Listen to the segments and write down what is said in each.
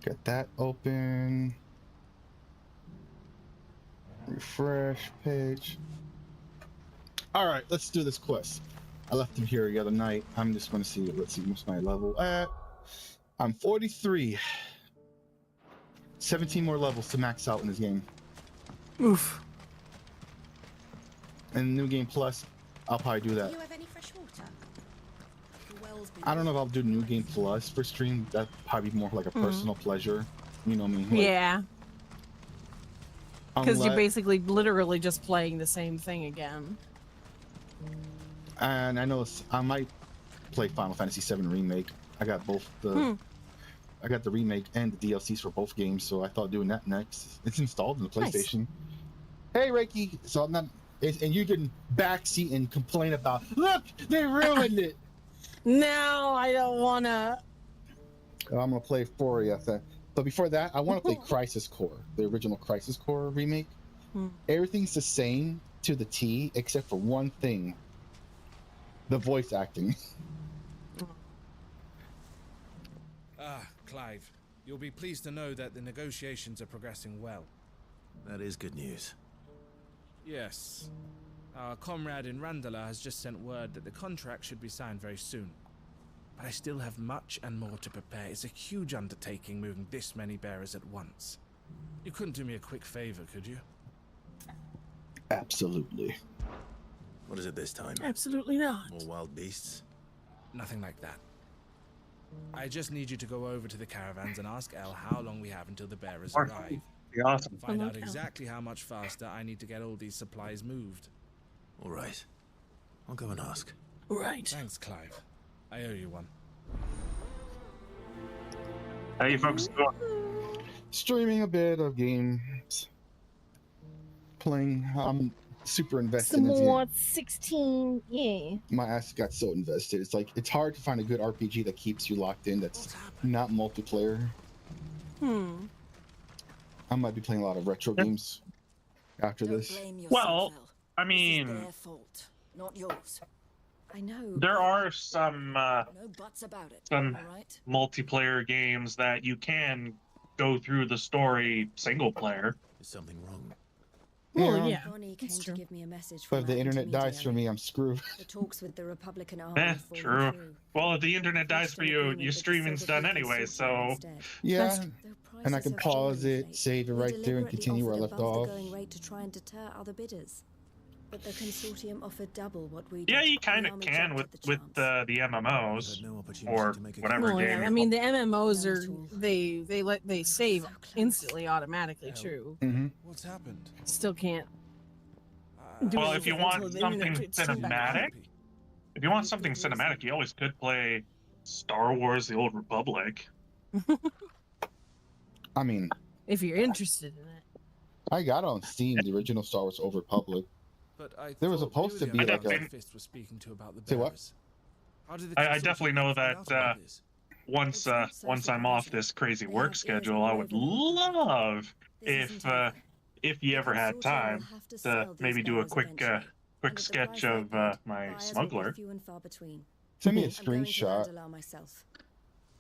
Get that open. Refresh page. All right, let's do this quest. I left him here the other night. I'm just going to see. Let's see, what's my level at? I'm 43. 17 more levels to max out in this game. Oof. And New Game Plus, I'll probably do that. Do you have any fresh water? I don't know if I'll do New Game Plus for stream. That'd probably be more like a personal pleasure. You know what I mean? Like, Yeah. Because you're unless- basically literally just playing the same thing again. And I know I might play Final Fantasy VII Remake. I got both the I got the remake and the DLCs for both games, so I thought doing that next. It's installed in the PlayStation. Nice. Hey Reiki, so I'm not, and you can backseat and complain about, look, they ruined it. No, I don't wanna. I'm gonna play 4 after. But before that, I want to play Crisis Core, the original Crisis Core remake. Everything's the same to the T, except for one thing: the voice acting. Ah, Clive, you'll be pleased to know that the negotiations are progressing well. That is good news. Yes. Our comrade in Randala has just sent word that the contract should be signed very soon. But I still have much and more to prepare. It's a huge undertaking moving this many bearers at once. You couldn't do me a quick favor, could you? Absolutely. What is it this time? Absolutely not. More wild beasts? Nothing like that. I just need you to go over to the caravans and ask Elle how long we have until the bearers arrive. Awesome. Find out exactly how much faster I need to get all these supplies moved. All right. I'll go and ask. Right. Thanks, Clive. I owe you one. How you folks doing? Streaming a bit of games. Playing. I'm super invested Some in this more game. 16, yeah. My ass got so invested. It's like, it's hard to find a good RPG that keeps you locked in that's not multiplayer. I might be playing a lot of retro games after this. Well, I mean, their fault, not yours. I know. there are some No buts about it. some all right? multiplayer games that you can go through the story single player. Is something wrong? Well, yeah. Bonnie came That's to true. give me a message But from if the our internet dies for intermediary. me, I'm screwed. The talks with the Republican army Eh, falling true. through. Well, if the internet dies for Reached an you, agreement your with the streaming's Silver done People anyway, Consortium so instead. Yeah, That's- Though and I prices can have pause fallen it, of late, save it we right there, and deliberately continue where I offered left above off. the going rate to try and deter other bidders. But the consortium offered double what we did. yeah, you and kind the of army can jumped with at the the You MMOs had no opportunity or to make a whatever Well, game. yeah. I mean, the MMOs No are tool. they save So close. instantly, automatically. Yeah. True. What's happened? Still can't. Uh, do Well, it if you until want the something internet gets turned back on. cinematic, if you want something cinematic, you always could play Star Wars: The Old Republic. I mean, If you're interested in it. I got on Steam the original Star Wars Old Republic. But I There was thought supposed we to were be the like only a- ones Fist was speaking to about the Say what? bearers. How did the I consortium definitely know find out that, about this? Once Social I'm off pressure. this crazy They work have ears schedule, all I would over the Republic. love This if isn't over. if you The ever had consortium time will have to to sell these maybe do a bearers quick eventually. And quick at the sketch price they of bid, my buyers will be smuggler. few and far between. Send me a I'm going to screenshot. Randall myself.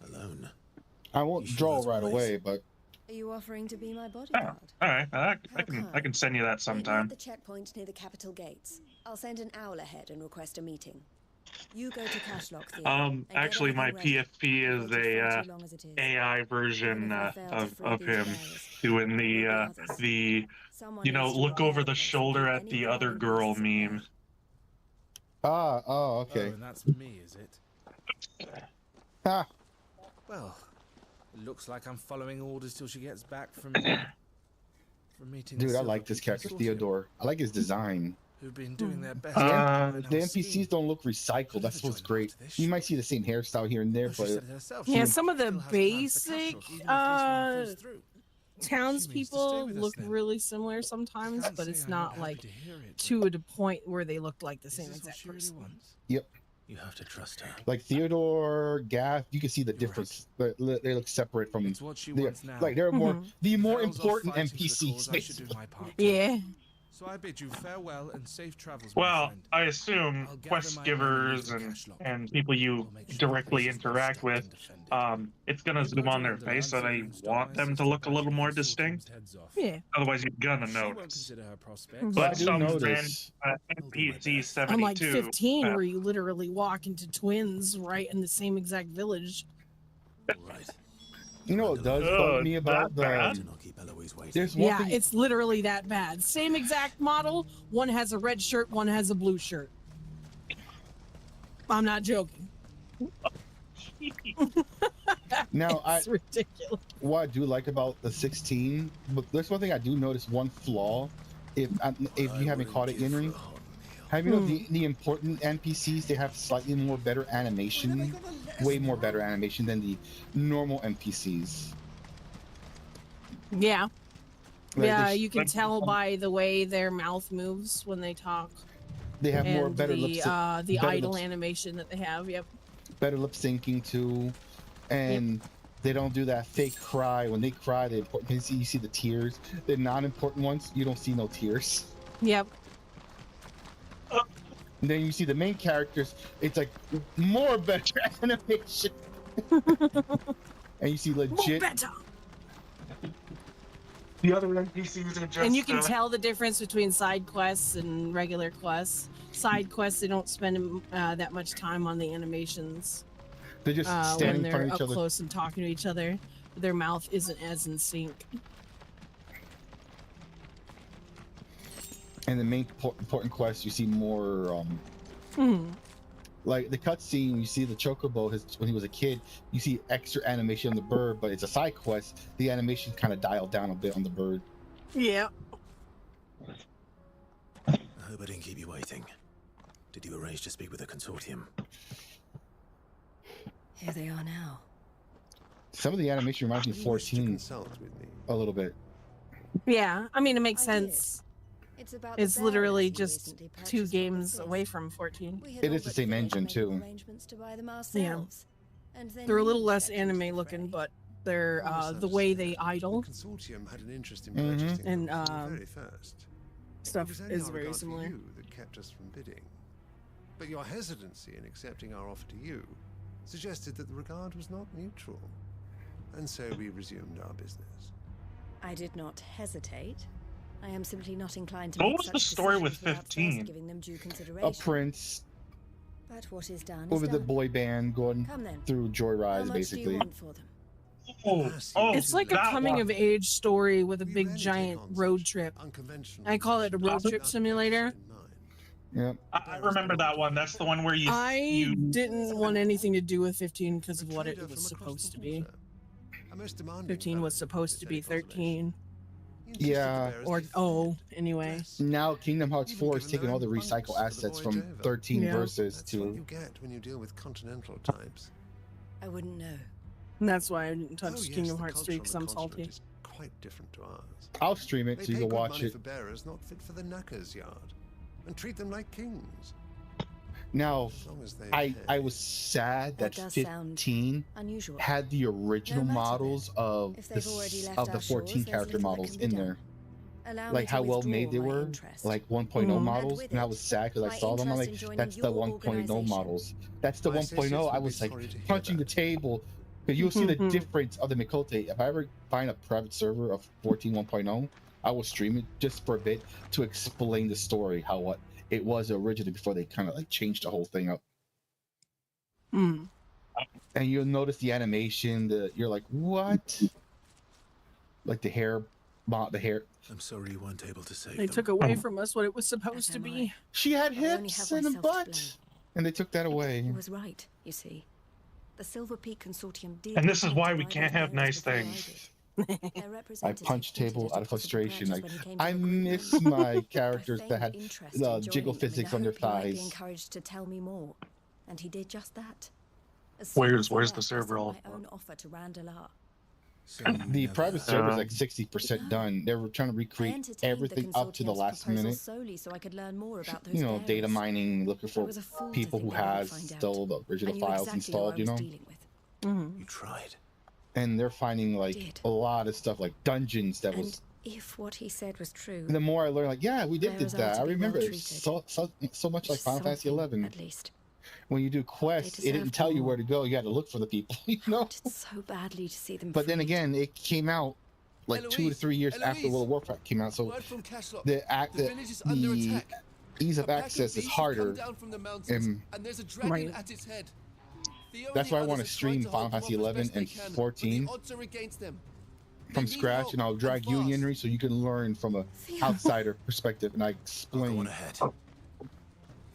Alone. I won't You sure draw that's right wise? away, but Are you offering to be my Oh, bodyguard? all right, I How can send you that Meet me at sometime. the checkpoint near the Capitol gates. I'll send an owl ahead and request a meeting. You go to Cashlock Theatre. and get Actually, my everything ready. PFP I've is waited far a too long as it is. AI version Even if I fail to of free these him bearers, doing there will be the others. the Someone you know needs to look over prepare the place and shoulder keep at any the other guarding girl beasts at bay. meme. oh, Oh, okay. and that's me, is it? Ah, Well, it looks like I'm following orders till she gets back from meeting. dude, the I Silver like this People character, Consortium, Theodore. I like his design. who've been doing their best. The, to N- find the out NPCs speed. don't look recycled. That's what's great. You might see the same hairstyle here and there, Oh, she but said it herself. Yeah, She some of the still has plans for basic Cashlock, even if this one falls through. townspeople with us look then. really similar sometimes, Can't but say it's I'm not happy like to hear it, but to a point where they look like the is same this what exact she really person. wants? You have to trust her. like Theodore, Gaff, you can see the You're difference. They look separate from. It's what she They're, wants now. like they're more Mhm. the more If Errol's off important fighting for the NPCs. cause, I should do Basically. my part too. Yeah. So I bid you farewell and safe travels, my Well, friend. I assume I'll gather quest my men givers leave the and cache lock. people you I'll make sure the directly place is well interact stocked with, and defended. it's gonna I'll zoom go on to their Randall face, so and see if they I can start want my them to sister look a bashing little the more consortium's distinct. heads off. Yeah. Otherwise, you're gonna She won't notice. consider her prospects. But But I But do some notice. NPC Unlike 72. 15, where you literally walk into twins right in the same exact village. All right. You know what does bug me about that bad? Do not keep Eloise waiting. There's one Yeah, thing. it's literally that bad. Same exact model. One has a red shirt, one has a blue shirt. I'm not joking. Now, It's ridiculous. what I do like about the 16, but there's one thing I do notice, one flaw. If you haven't caught it, Henry, have you know the important NPCs? They have slightly more better animation, way more better animation than the normal NPCs. Yeah. Like, Yeah, you can tell by the way their mouth moves when they talk. they have more And better the better idle lip- animation that they have. Yep. better lip syncing too, and they don't do that fake cry. When they cry, the important you see the tears. The non-important ones, you don't see no tears. Yep. And then you see the main characters, it's like more better animation. And you see More legit. better. The other NPCs are just. And you can tell the difference between side quests and regular quests. Side quests, they don't spend that much time on the animations. They're just When standing in they're front of up each other. close and talking to each other. Their mouth isn't as in sync. And the main important quest, you see more. Like the cutscene, you see the chocobo. When he was a kid, you see extra animation on the bird, but it's a side quest. The animation kind of dialed down a bit on the bird. Yeah. I hope I didn't keep you waiting. Did you arrange to speak with the consortium? Here they are now. Some of the animation reminds me of 14 a little bit. Yeah. I mean, it makes I did. sense. It's about the It's literally bearers we just recently 2 purchased games from the away fifth. from 14. We had It all is the but same finished engine, making too. arrangements to buy them ourselves. And then They're a little you less stepped into the anime looking, fray. but they're the way they idle The consortium had an interest in Mhm. purchasing And, them from the um, very first. It stuff was only is our very regard for similar. you that kept us from bidding. But your hesitancy in accepting our offer to you suggested that the regard was not mutual. And so we resumed our business. I did not hesitate. I am simply not inclined to What make was such the story with decisions without first 15? giving them due A consideration. prince But what is done is over the done. boy band going Come then. through How joyrides, much do basically. you want for them? It's like a that coming one. of age story with a We big rarely take giant on road such trip. unconventional I call it a road measures trip without simulator. interest in mind. Yep. I remember that one. That's the one where you. I didn't want anything to do with 15 because of what it Trader was from across supposed the to be. water. A most demanding 15 was fellow, supposed to with be any consolation. 13. He insisted Yeah. the bearers Or be fed, oh, anyway. dressed, Now Kingdom Hearts even 4 is given taking their all the own bunks recycle for the assets voyage from over. 13 Yeah. verses That's what to. you get when you deal with continental types. I wouldn't know. And that's why I didn't touch Oh, yes, Kingdom the Hearts 3 culture because on I'm the salty. continent is quite different to ours. I'll stream it They so you pay can good watch money it. for bearers not fit for the knacker's yard, and treat them like kings. Now, As long as they I pay. was sad that That does sound 15 Unusual. had the original No matter models of If they've already left of the our 14 shores, there's character little that models can be in done. there. Allow me Like to how well withdraw made they my were, interest. like 1.0 Mhm. models, And and I with was it, sad because I my saw them. I'm interest like, in joining that's the your 1.0 organization. models. That's the My 1.0. associates I will was be like sorry to hear punching the that. table because you'll see the Mhm. difference of the Mikote. If I ever find a private server of 14 1.0, I will stream it just for a bit to explain the story, how what it was originally before they kind of like changed the whole thing up. Mm. And you'll notice the animation. You're like, what? Like the hair. I'm sorry you weren't able to save They them. took away from us what it was supposed As to am be. She had I only have hips and a myself to butt, blame. and they took that away. He was right, you see. The Silver Peak Consortium did. And this is attempt why to we rival can't the have bearers nice before I things. did. Their I representative punched hinted table at a out of possible frustration. purchase Like when he came to I recruitment. miss my I characters that feigned had interest in joining jiggle them in the physics on their hope he might be thighs. encouraged to tell me more, and he did just that. As Where's- soon as he where's the left, I server sent all my for? own offer to Randalar. So you The never- private server is like 60% No. done. They were trying to I recreate entertained everything the up to the consortium's last proposal minute. solely so I could learn more about those You know, data bearers. mining, looking I for was a fool to people who think they wouldn't has find out. still the I original knew files exactly who I installed, you was know. dealing with. Mhm. You tried. And they're finding like Did. a lot of stuff like dungeons that was And If what he said was true, And the more I learn, like, yeah, we did Players are that. to I be remember well it so much which like is Final Fantasy something, 11. at least. When you do quests, it didn't deserved tell you more. where to go. You had to look for the people, you I know. wanted so badly to see them But then freed. again, it came out like 2 to 3 years after World of Warcraft came out, so Word from Cashlock. the village is under the attack. ease A of pack access is beasts have come harder, down from the mountains, and and there's a dragon Right. at its head. Theo that's and why I the want to others are stream trying Final hold them Fantasy off as 11 best they and can, but 14 the odds are against them. They from need scratch, help, and I'll drag you fast. in, Henry, so you can learn from a Theo. outsider perspective, and I I'll go explain. on ahead.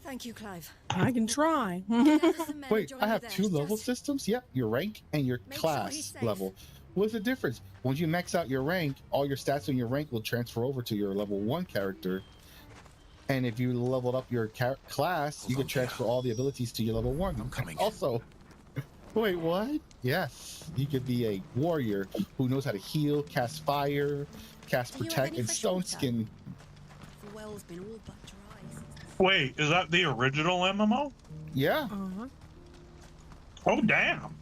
Thank you, Clive. I can try. Gather some men and Wait, join I me have there. 2 level Just systems? Yep, your rank and your Make sure class he's safe. level. What's the difference? Once you max out your rank, all your stats on your rank will transfer over to your level 1 character. And if you leveled up your class, Hold you on, can transfer Theo. all the abilities to your level 1. I'm coming. Also, wait, what? Yes, you could be a warrior who knows how to heal, cast fire, cast Do you have protect, any and fresh stone water? skin. the well's been all but dry since Wait, is that the original MMO? Yeah, Uh-huh. Oh damn,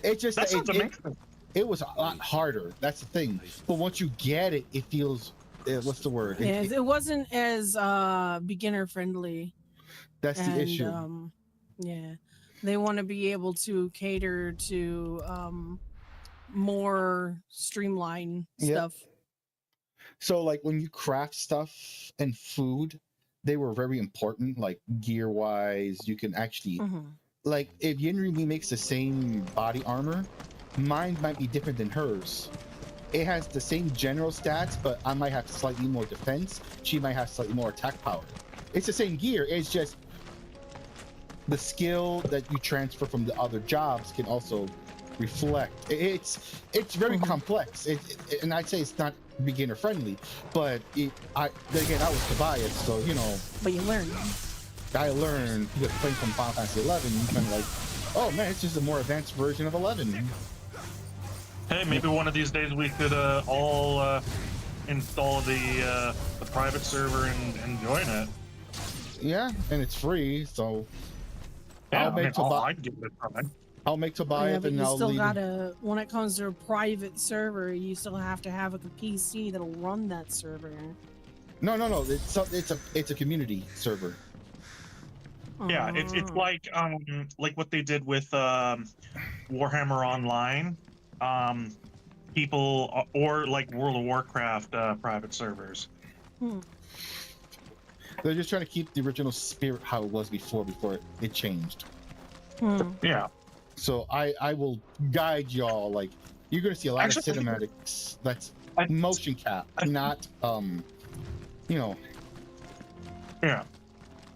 it just that sounds it, amazing. it was a lot harder. That's the thing. But once you get it, it feels. What's the word? Yeah, it wasn't as beginner friendly. That's the issue. Yeah, they want to be able to cater to more streamline Yep. stuff. So, like when you craft stuff and food, they were very important. Like gear wise, you can actually Mhm. like if Yinri makes the same body armor, mine might be different than hers. It has the same general stats, but I might have slightly more defense. She might have slightly more attack power. It's the same gear. It's just the skill that you transfer from the other jobs can also reflect. It's very complex. And I'd say it's not beginner friendly, but then again, I was Tobias, so you know. But you learn. I learned because playing from Final Fantasy 11, you kind of like, oh man, it's just a more advanced version of 11. Hey, maybe one of these days we could all install the private server and join it. Yeah, and it's free, so Yeah, I'll make I'd give it a try. I'll make Yeah, Tobias but and you I'll still leave. gotta, when it comes to a private server, you still have to have a PC that'll run that server. No. It's a community server. Yeah, it's Oh. like what they did with Warhammer Online, people or like World of Warcraft private servers. They're just trying to keep the original spirit how it was before it changed. Yeah, So I will guide y'all. Like you're gonna see a lot Actually, of cinematics. That's I- motion cap, not yeah.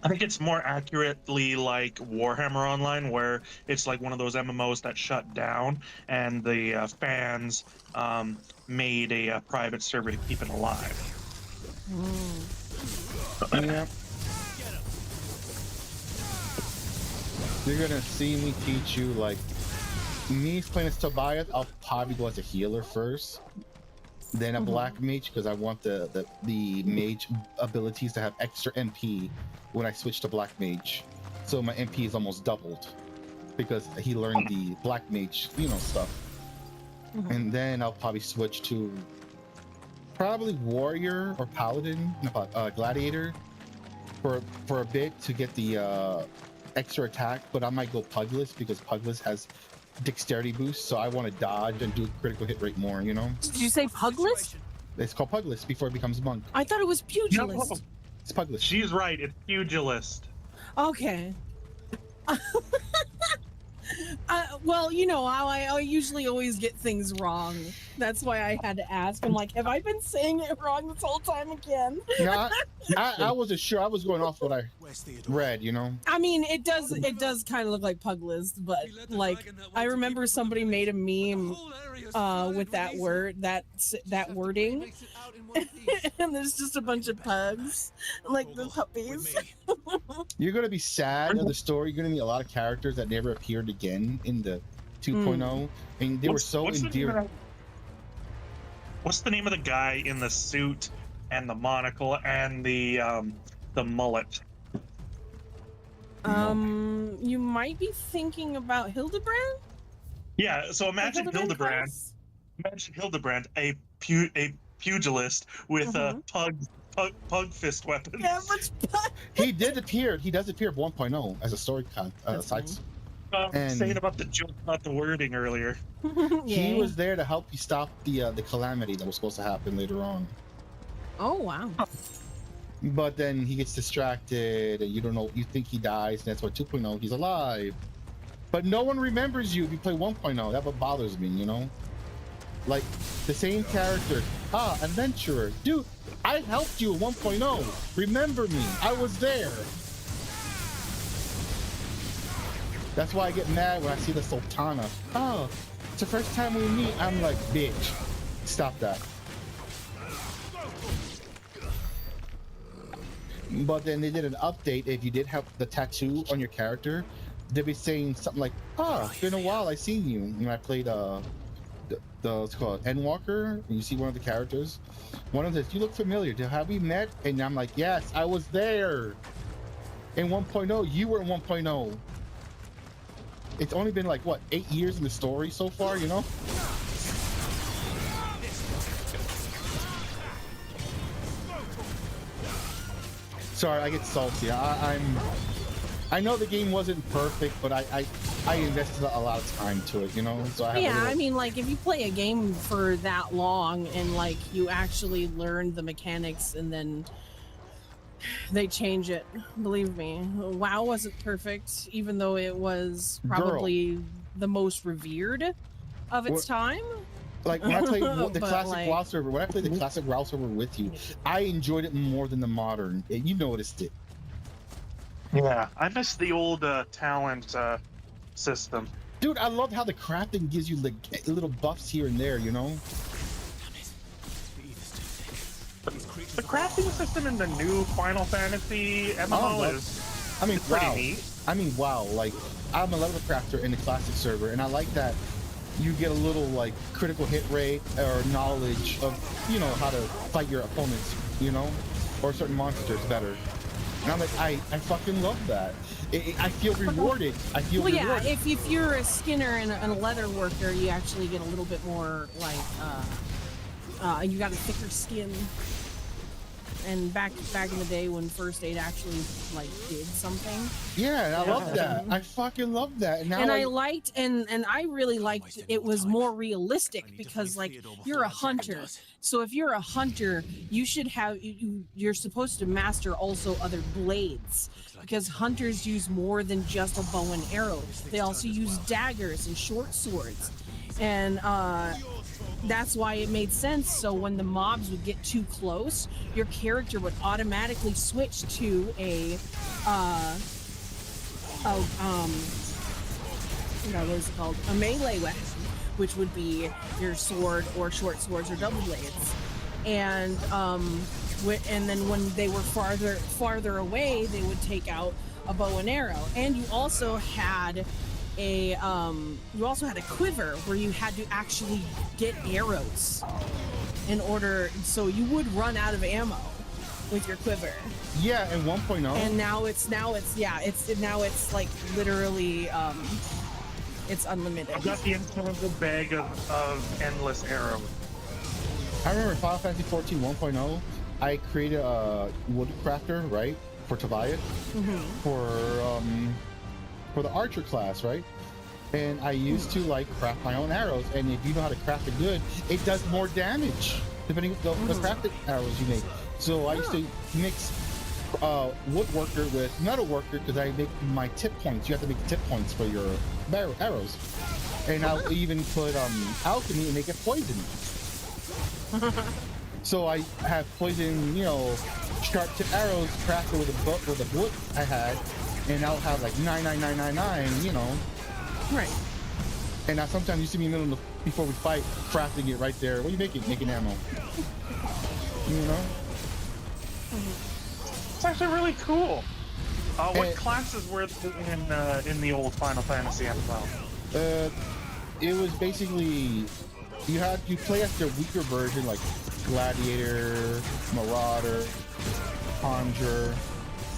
I think it's more accurately like Warhammer Online, where it's like one of those MMOs that shut down, and the fans made a private server to keep it alive. Yeah. You're gonna see me teach you like me playing as Tobias. I'll probably go as a healer first, then a black mage because I want the mage abilities to have extra MP when I switch to black mage. So my MP is almost doubled because he learned the black mage, stuff. And then I'll probably switch to probably warrior or paladin, gladiator for a bit to get the extra attack, but I might go Pugless because Pugless has dexterity boost, so I want to dodge and do critical hit rate more, Did you say Pugless? It's called Pugless before it becomes monk. I thought it was Pugilist. It's Pugless. She's right. It's Pugilist. Okay. Well, you know how I usually always get things wrong. That's why I had to ask. I'm like, have I been saying it wrong this whole time again? No, I wasn't sure. I was going off what I Where's Theodore? read, I mean, it does kind of look like Puglist, but like I remember somebody made a meme with that word, that wording, and there's just a bunch of pugs, like the puppies. You're gonna be sad of the story. You're gonna meet a lot of characters that never appeared again in the 2.0, and they were so endearing. What's the name of the guy in the suit and the monocle and the mullet? You might be thinking about Hildebrand. Yeah, so imagine Hildebrand. Class? Imagine Hildebrand, a pugilist with pug fist weapons. Yeah, but He did appear. He does appear 1.0 as a story side. Saying about the joke, not the wording earlier. He was there to help you stop the calamity that was supposed to happen later on. Oh wow. But then he gets distracted, and you don't know. You think he dies, and that's why 2.0 he's alive. But no one remembers you if you play 1.0. That's what bothers me, you know. Like the same character. Adventurer, dude. I helped you in 1.0. Remember me? I was there. That's why I get mad when I see the Sultana. Oh, it's the first time we meet. I'm like, bitch, stop that. But then they did an update. If you did have the tattoo on your character, they'd be saying something like, it's been a while, I seen you. When I played what's called Endwalker, and you see one of the characters, one of them says, you look familiar. Have we met? And I'm like, yes, I was there. In 1.0, you were in 1.0. It's only been like, what, 8 years in the story so far, you know? Sorry, I get salty. I know the game wasn't perfect, but I invested a lot of time to it, you know? So I mean, like, if you play a game for that long and, like, you actually learn the mechanics and then they change it, believe me. WoW wasn't perfect, even though it was probably the most revered of its time. Like, when I played the classic WoW server, when I played the classic WoW server with you, I enjoyed it more than the modern. You noticed it. Yeah, I miss the old talent system. Dude, I love how the crafting gives you like little buffs here and there, you know? The crafting system in the new Final Fantasy MMO is pretty neat. I mean, wow, like, I'm a level crafter in the classic server, and I like that you get a little, like, critical hit rate or knowledge of, you know, how to fight your opponents, you know? Or certain monsters better. And I'm like, I fucking love that. I feel rewarded. I feel rewarded. Yeah, if you're a skinner and a leather worker, you actually get a little bit more, like, you got a thicker skin. And back in the day when First Aid actually, like, did something. Yeah, and I love that. I fucking love that. And, now I liked, and I really liked it was more realistic because, like, you're a hunter. So if you're a hunter, you should have, you're supposed to master also other blades. Because hunters use more than just a bow and arrow. They also use daggers and short swords. And, that's why it made sense. So when the mobs would get too close, your character would automatically switch to what is it called? A melee weapon, which would be your sword or short swords or double blades. And then when they were farther away, they would take out a bow and arrow. And you also had a quiver where you had to actually get arrows in order, so you would run out of ammo with your quiver. Yeah, in 1.0. And now it's like literally it's unlimited. I've got the entire bag of endless arrows. I remember Final Fantasy 14 1.0. I created a woodcrafter, right, for Tobias, for the archer class, right? And I used to like craft my own arrows, and if you know how to craft it good, it does more damage depending on the crafted arrows you make. So I used to mix woodworker with metalworker because I make my tip points. You have to make tip points for your arrows, and I'll even put alchemy and make it poison. So I have poison, you know, sharp tip arrows crafted with the wood I had. And I'll have like 99999, you know. Right. And now sometimes you see me in the middle before we fight, crafting it right there. What are you making? Making ammo. You know? It's actually really cool. What classes were in the old Final Fantasy MMO? It was basically you play as their weaker version, like Gladiator, Marauder, Conjurer,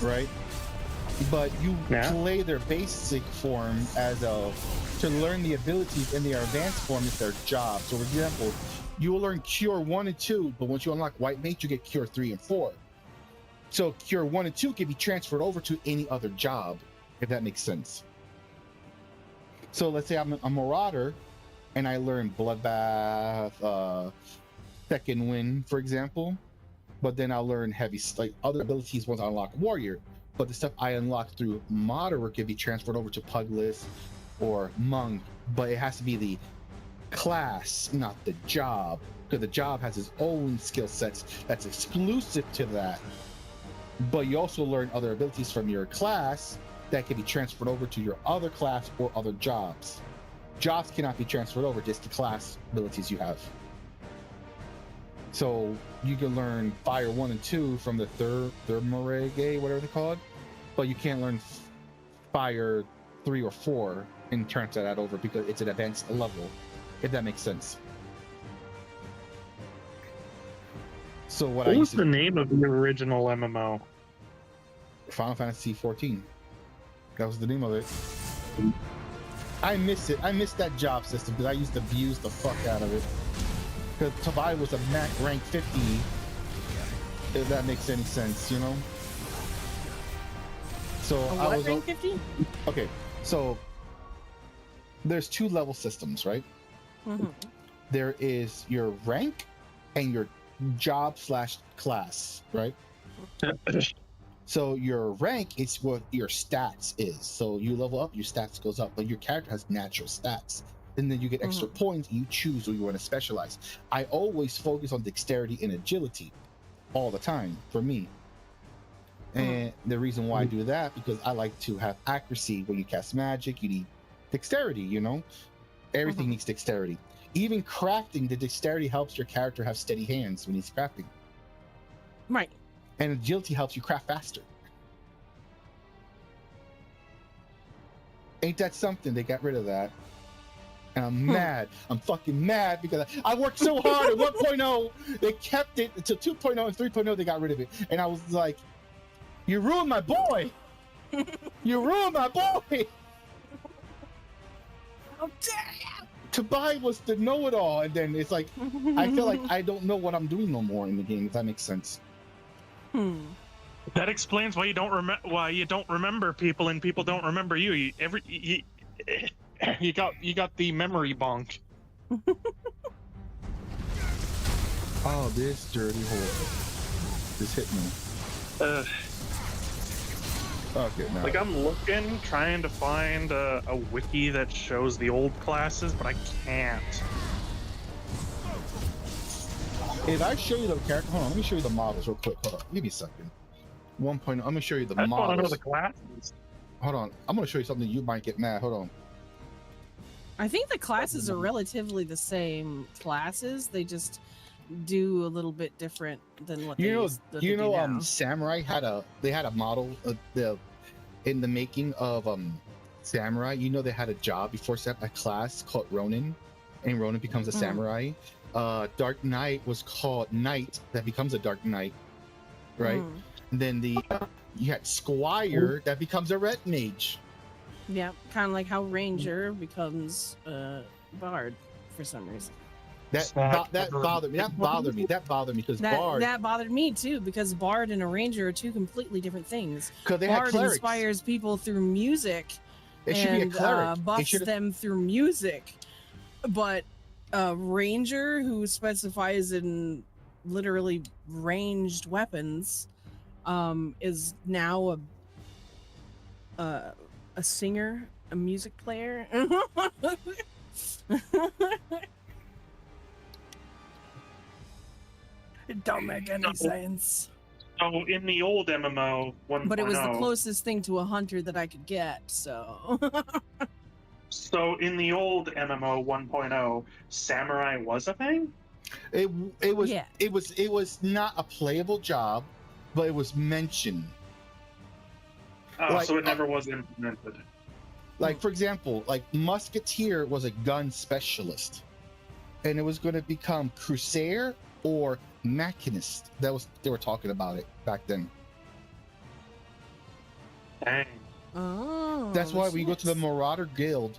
right? But you play their basic form as to learn the abilities, and their advanced form is their job. So, for example, You will learn Cure 1 and 2, but once you unlock White Mage, you get Cure 3 and 4. So Cure 1 and 2 can be transferred over to any other job, if that makes sense. So let's say I'm a Marauder, and I learn Bloodbath, Second Wind, for example, but then I'll learn heavy, like other abilities once I unlock Warrior. But the stuff I unlock through Marauder can be transferred over to Pugless or Monk, but it has to be the class, not the job, because the job has its own skill sets that's exclusive to that. But you also learn other abilities from your class that can be transferred over to your other class or other jobs. Jobs cannot be transferred over, just the class abilities you have. So you can learn Fire 1 and 2 from the Thermarege, whatever they call it, but you can't learn Fire 3 or 4 and transfer that over because it's an advanced level, if that makes sense. So what was the name of the original MMO? Final Fantasy 14. That was the name of it. I miss it. I miss that job system because I used to abuse the fuck out of it. Because Tabai was a Mac rank 50, if that makes any sense, you know? So I was rank 50? Okay, so there's 2 level systems, right? Mm-hmm. There is your rank and your job / class, right? So your rank is what your stats is. So you level up, your stats goes up, but your character has natural stats. And then you get extra points and you choose where you want to specialize. I always focus on dexterity and agility all the time for me. And the reason why I do that, because I like to have accuracy. When you cast magic, you need dexterity, you know? Everything needs dexterity. Even crafting, the dexterity helps your character have steady hands when he's crafting. Right. And agility helps you craft faster. Ain't that something? They got rid of that. And I'm mad. I'm fucking mad because I worked so hard at 1.0. They kept it until 2.0 and 3.0. They got rid of it. And I was like, you ruined my boy. You ruined my boy. How dare you? Tabai was the know-it-all. And then it's like, I feel like I don't know what I'm doing no more in the game, if that makes sense. That explains why you don't remember people and people don't remember you. You got the memory bonk. Oh, this dirty hole. This hit me. Okay, now. Like I'm looking, trying to find a wiki that shows the old classes, but I can't. If I show you the character, hold on, let me show you the models real quick. Hold on, give me a second. 1.0, I'm gonna show you the models. I want to know the classes. Hold on, I'm gonna show you something you might get mad. Hold on. I think the classes are relatively the same classes. They just do a little bit different than what Samurai had a model in the making of Samurai. You know, they had a job before a class called Ronin, and Ronin becomes a samurai. Dark Knight was called Knight, that becomes a Dark Knight, right? And then you had Squire that becomes a Red Mage. Yeah, kind of like how Ranger becomes Bard for some reason. That bothered me. That bothered me because Bard. That bothered me too, because Bard and a Ranger are 2 completely different things. Because they Bard had clerics. inspires people through music. It should be a cleric. Buffs them through music. But Ranger, who specifies in literally ranged weapons, is now a singer, a music player. It don't make any sense. So in the old MMO 1.0, but it was the closest thing to a hunter that I could get, so. So in the old MMO 1.0, samurai was a thing? It was not a playable job, but it was mentioned. Oh, so it never was implemented. Like, for example, like Musketeer was a gun specialist, and it was going to become Crusader or Machinist. They were talking about it back then. Dang. Oh. That's why when you go to the Marauder Guild,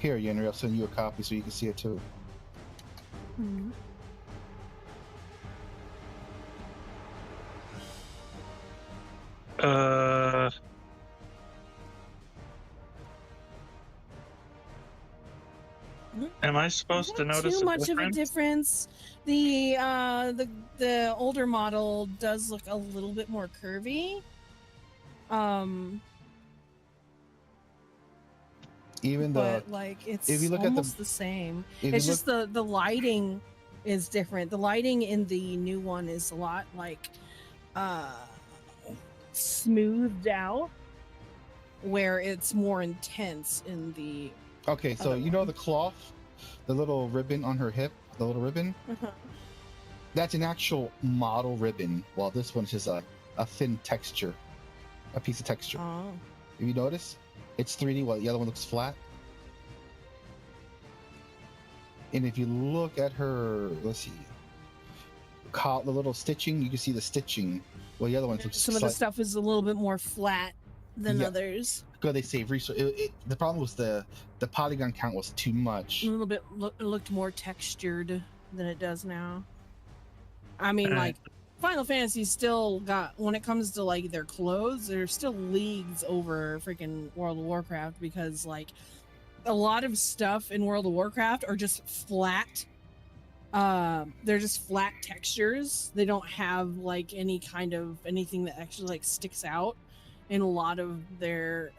Here, Yenri, I'll send you a copy so you can see it too. Hmm. Am I supposed to Not notice too a much of a difference? difference. The older model does look a little bit more curvy. Even but the like it's if you look almost at the same. if It's you just the lighting is different. The lighting in the new one is a lot like smoothed out, where it's more intense in the okay, so other you know one. the cloth, the little ribbon on her hip, the little ribbon. Uh-huh. That's an actual model ribbon, while this one's just a thin texture, a piece of texture. Oh. If you notice, it's 3D while the other one looks flat. And if you look at her, let's see, the little stitching, you can see the stitching. Well, the other one looks Some of the stuff is a little bit more flat than Yeah. others. because they save resource. The problem was the polygon count was too much. A little bit looked more textured than it does now. I mean, like Final Fantasy still got, when it comes to like their clothes, they're still leagues over freaking World of Warcraft, because like a lot of stuff in World of Warcraft are just flat. They're just flat textures. They don't have like any kind of anything that actually like sticks out. In a lot of their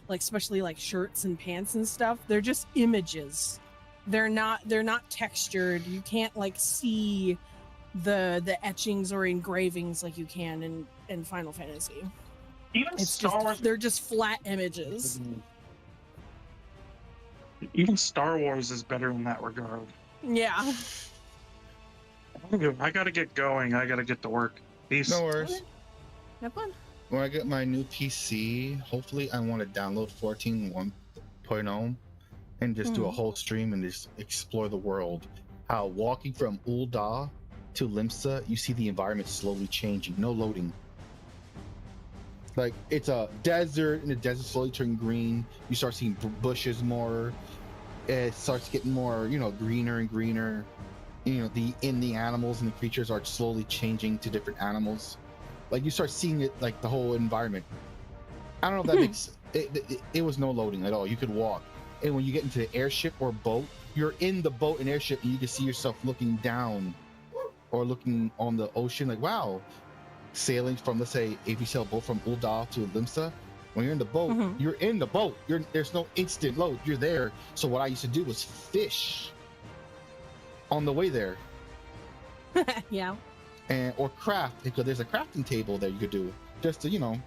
like, especially like shirts and pants and stuff, they're just images. They're not textured. You can't like see the etchings or engravings like you can in Final Fantasy. Even Star Wars, they're just flat images. even Star Wars is better in that regard. Yeah. I gotta get going. I gotta get to work. Peace. No worries. Have fun. When I get my new PC, hopefully I want to download 14.1.0 and just do a whole stream and just explore the world. How walking from Ul'dah to Limsa, you see the environment slowly changing. No loading. Like, it's a desert, and the desert slowly turning green. You start seeing bushes more. It starts getting more, greener and greener. The animals and the creatures are slowly changing to different animals. Like, you start seeing it, like, the whole environment. I don't know if that makes it was no loading at all. You could walk. And when you get into the airship or boat, you're in the boat and airship, and you can see yourself looking down or looking on the ocean. Like, wow, sailing from, let's say, if you sail a boat from Ul'dah to Limsa, when you're in the boat, you're in the boat. There's no instant load. You're there. So what I used to do was fish on the way there. Yeah. Or craft, because there's a crafting table there you could do, just to,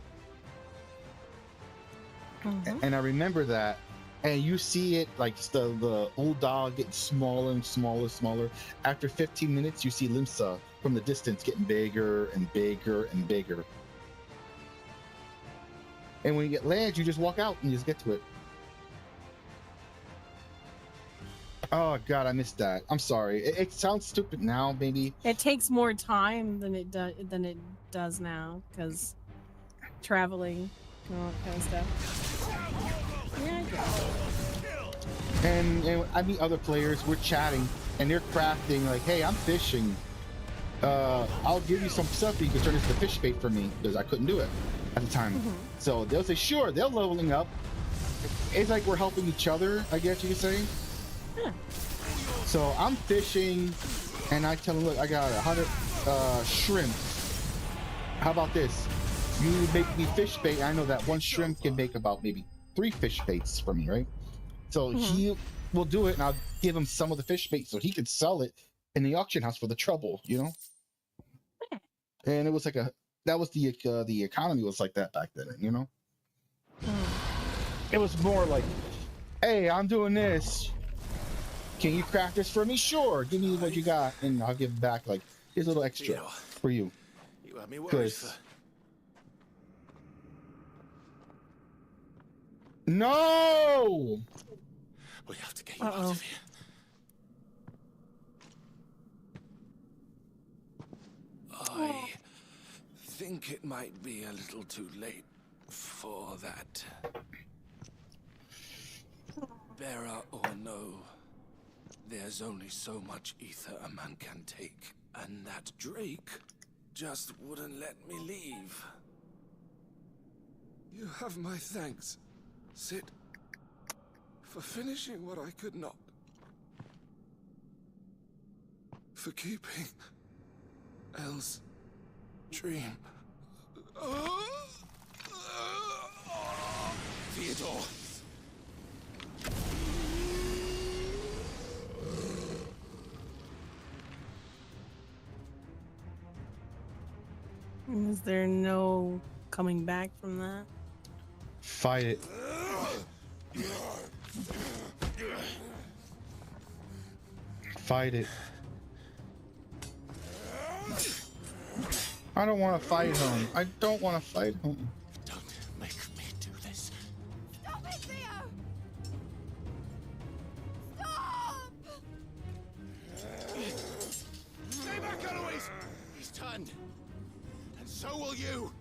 And I remember that. And you see it, like, the Ul'dah getting smaller and smaller and smaller. After 15 minutes, you see Limsa from the distance getting bigger and bigger and bigger. And when you get land, you just walk out and you just get to it. Oh God, I missed that. I'm sorry. It sounds stupid now, maybe. It takes more time than it does now, because traveling and all that kind of stuff. Yeah, I guess. And I meet other players. We're chatting, and they're crafting. Like, hey, I'm fishing. I'll give you some stuff, you can turn this to fish bait for me, because I couldn't do it at the time. So they'll say, sure. They're leveling up. It's like we're helping each other, I guess you could say. Yeah. So I'm fishing, and I tell them, look, I got 100 shrimp. How about this? You make me fish bait. I know that one shrimp can make about maybe 3 fish baits for me, right? So he will do it, and I'll give him some of the fish bait so he could sell it in the auction house for the trouble, And it was like that was the economy was like that back then, It was more like, hey, I'm doing this. Can you craft this for me? Sure. Give me what you got, and I'll give back, like, here's a little extra for you. You had me worried for... No! We have to get you out of here. I think it might be a little too late for that. bearer or no, there's only so much ether a man can take. And that Drake just wouldn't let me leave. You have my thanks, Sid, for finishing what I could not. For keeping Elle's dream. Theodore! Is there no coming back from that? Fight it. Fight it. I don't want to fight him. I don't want to fight him. Don't make me do this. Stop it, Theo! Stop! Stay back, Eloise! He's turned. And so will you!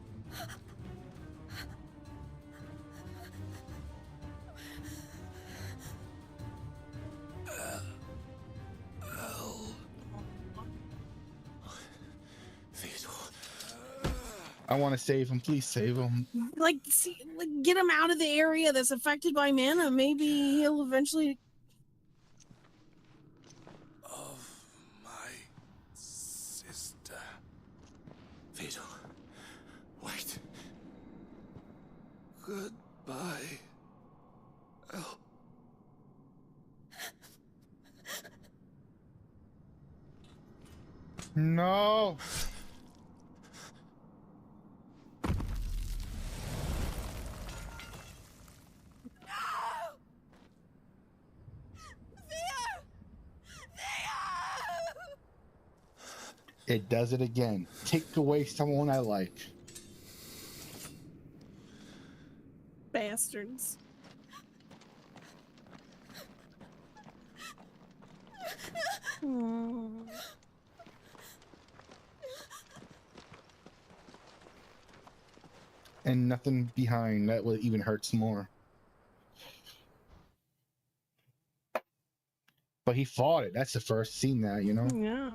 I want to save him. Please save him. Like, see, like, get him out of the area that's affected by mana. Maybe he'll eventually. Of my sister. Theodore, wait. Goodbye. Elle. No. It does it again. Take away someone I like. Bastards. And nothing behind that will even hurts more. But he fought it. That's the first seen that, you know? Yeah.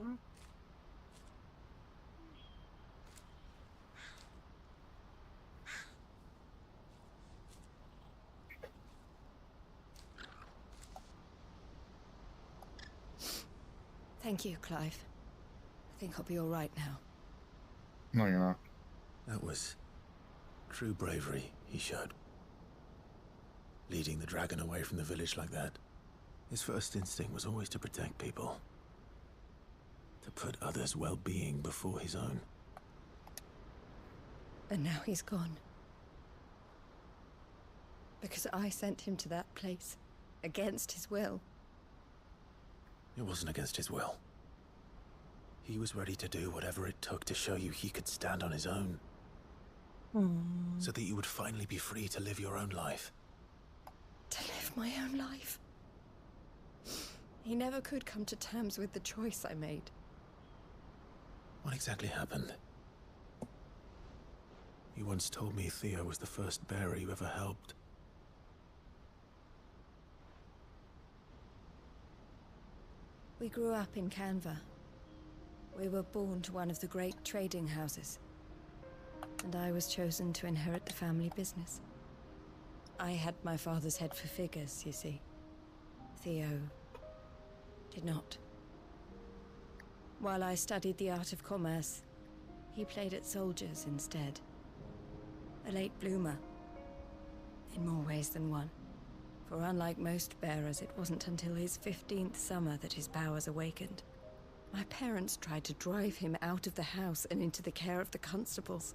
Thank you, Clive. I think I'll be all right now. No, you're not. That was true bravery he showed. Leading the dragon away from the village like that. His first instinct was always to protect people. To put others' well-being before his own. And now he's gone. Because I sent him to that place. Against his will. It wasn't against his will. He was ready to do whatever it took to show you he could stand on his own. So that you would finally be free to live your own life. To live my own life. He never could come to terms with the choice I made. What exactly happened? You once told me Theo was the first bearer you ever helped. We grew up in Canva. We were born to one of the great trading houses. And I was chosen to inherit the family business. I had my father's head for figures, you see. Theo did not. While I studied the art of commerce, he played at soldiers instead. A late bloomer, in more ways than one. For unlike most bearers, it wasn't until his 15th summer that his powers awakened. My parents tried to drive him out of the house and into the care of the constables.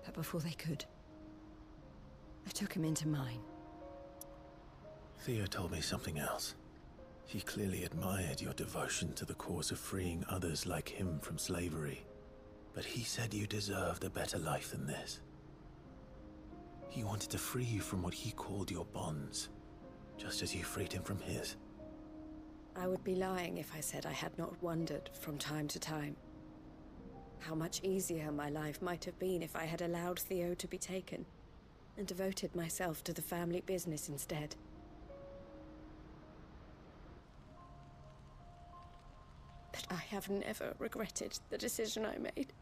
But before they could, I took him into mine. Theo told me something else. He clearly admired your devotion to the cause of freeing others like him from slavery. But he said you deserved a better life than this. He wanted to free you from what he called your bonds, just as you freed him from his. I would be lying if I said I had not wondered from time to time how much easier my life might have been if I had allowed Theo to be taken. and devoted myself to the family business instead. But I have never regretted the decision I made.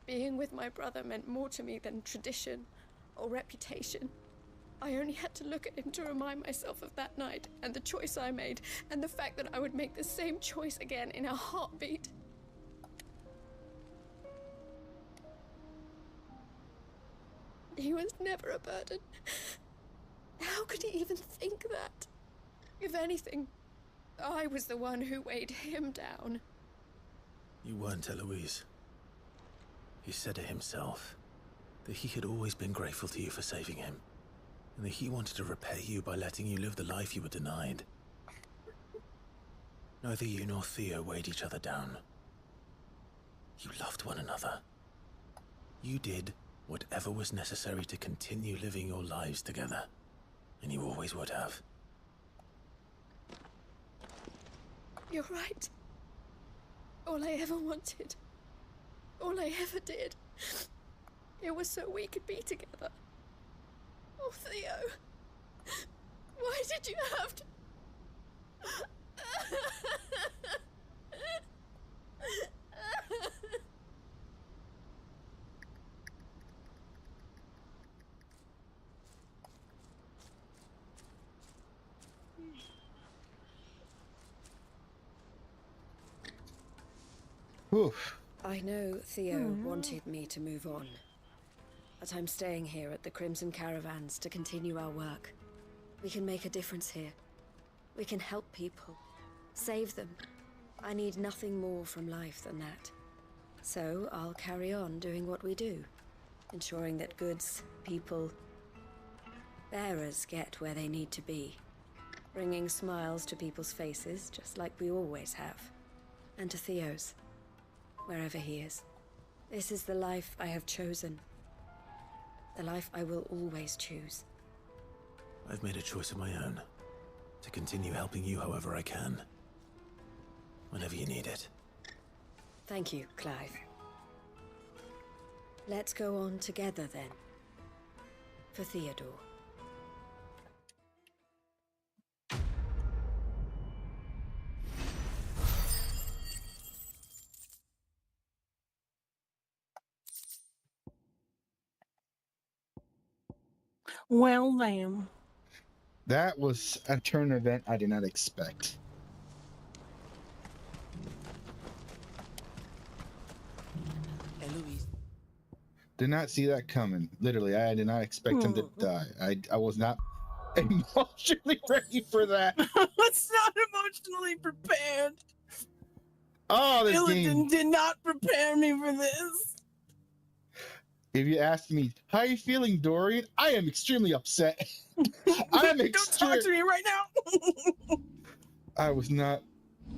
Being with my brother meant more to me than tradition or reputation. I only had to look at him to remind myself of that night and the choice I made, and the fact that I would make the same choice again in a heartbeat. He was never a burden. How could he even think that? If anything, I was the one who weighed him down. You weren't, Eloise. He said it himself, that he had always been grateful to you for saving him, and that he wanted to repay you by letting you live the life you were denied. Neither you nor Theo weighed each other down. You loved one another. You did whatever was necessary to continue living your lives together, and you always would have. You're right. All I ever wanted, all I ever did, it was so we could be together. Oh, Theo, why did you have to... Oof. I know Theo wanted me to move on, but I'm staying here at the Crimson Caravans to continue our work. We can make a difference here. We can help people, save them. I need nothing more from life than that. So I'll carry on doing what we do, ensuring that goods, people, bearers get where they need to be, bringing smiles to people's faces just like we always have, and to Theo's, wherever he is. This is the life I have chosen. The life I will always choose. I've made a choice of my own, to continue helping you however I can, whenever you need it. Thank you, Clive. Let's go on together then. For Theodore. Well, damn. That was a turn event I did not expect. Eloise. Did not see that coming. Literally, I did not expect him to die. I was not emotionally ready for that. It's not emotionally prepared. Oh, this game. Did not prepare me for this. If you ask me, how are you feeling, Dorian? I am extremely upset. Don't talk to me right now. I was not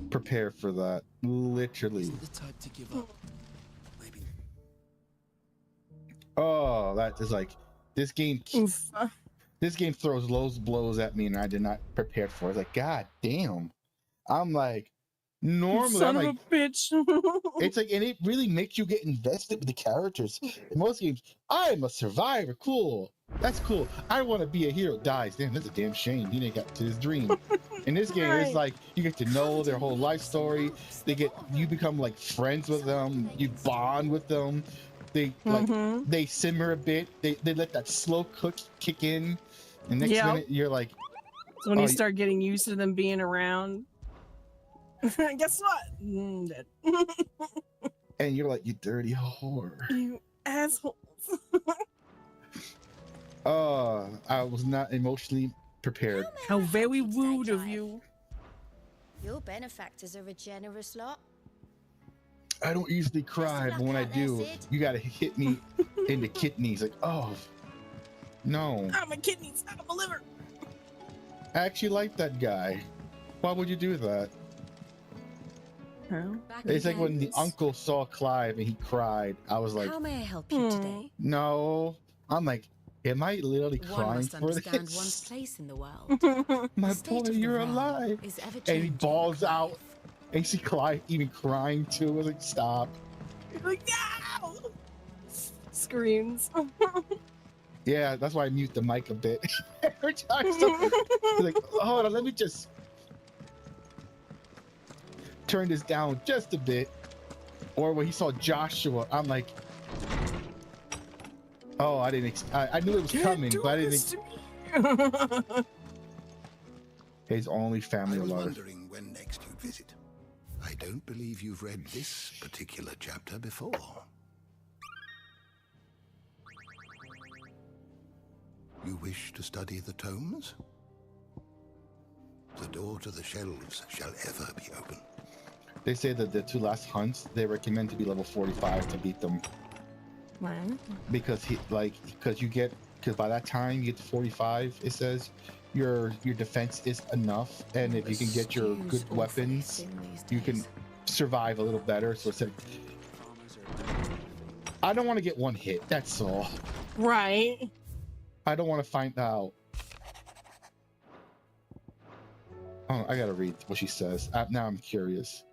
prepared for that. Literally. Isn't the type to give up. Maybe. Oh, that is like this game. This game throws those blows at me, and I did not prepare for it. It's like, God damn. I'm like, normally, Son I'm of like, a bitch. it's like, and it really makes you get invested with the characters. In most games, I'm a survivor. Cool. That's cool. I want to be a hero. Dies. Damn, that's a damn shame. He didn't get to his dream. In this game, it's like you get to know their whole life story. You become like friends with them. You bond with them. They like they simmer a bit. They let that slow cook kick in. And next minute you're like, so when you start getting used to them being around. Guess what? Dead. And you're like, you dirty whore. You assholes. I was not emotionally prepared. How very rude of you. Your benefactors are a generous lot. I don't usually cry, but when I do, you gotta hit me in the kidneys. Like, oh, no. Out of my kidneys, out of my liver. I actually like that guy. Why would you do that? Huh? It's like when the uncle saw Clive and he cried. I was like, How may I help you today? no. I'm like, am I literally One crying must for understand this? one's place in the world. My state boy, of the you're realm alive. is And he ever-changing, balls out. Clive. And see Clive even crying too. I was like, stop. You're like, no! Screams. Yeah, that's why I mute the mic a bit. Every time something, like, hold on, let me just turn this down just a bit. Or when he saw Joshua, I'm like, oh, I didn't. I knew it was coming, but I didn't. His only family I was alive. wondering when next you'd visit. I don't believe you've read this particular chapter before. You wish to study the tomes? The door to the shelves shall ever be open. They say that the 2 last hunts, they recommend to be level 45 to beat them. Right. Because because by that time you get to 45, it says your defense is enough, and if you can get your good weapons, you can survive a little better. So it's like, I don't want to get one hit. That's all. Right. I don't want to find out. Oh, I gotta read what she says. Now I'm curious.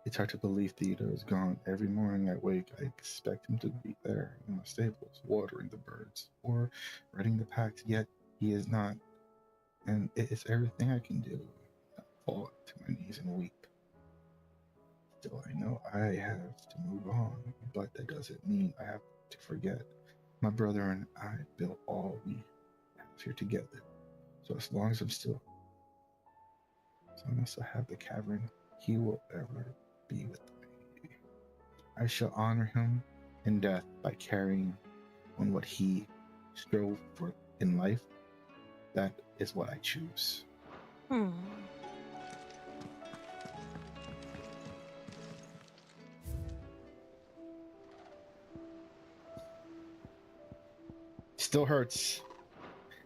It's hard to believe Theodore is gone. Every morning I wake, I expect him to be there in the stables, watering the birds or writing the packs, yet he is not. And it is everything I can do. I fall to my knees and weep. Still, I know I have to move on, but that doesn't mean I have to forget. My brother and I built all we have here together. So as long as I have the cavern, he will ever be with me. I shall honor him in death by carrying on what he strove for in life. That is what I choose. Still hurts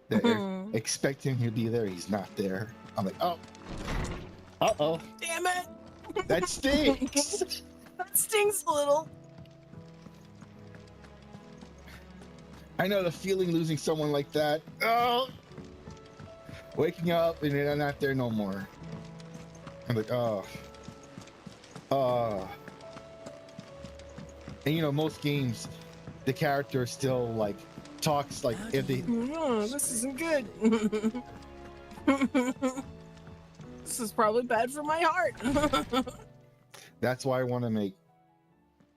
that expecting him to be there, he's not there. I'm like, oh, uh-oh. Damn it. That stinks. That stings a little. I know the feeling losing someone like that. Oh, waking up and they're not there no more. I'm like, oh. And you know, most games, the character still like talks like if they. Oh, this isn't good. This is probably bad for my heart. That's why I want to make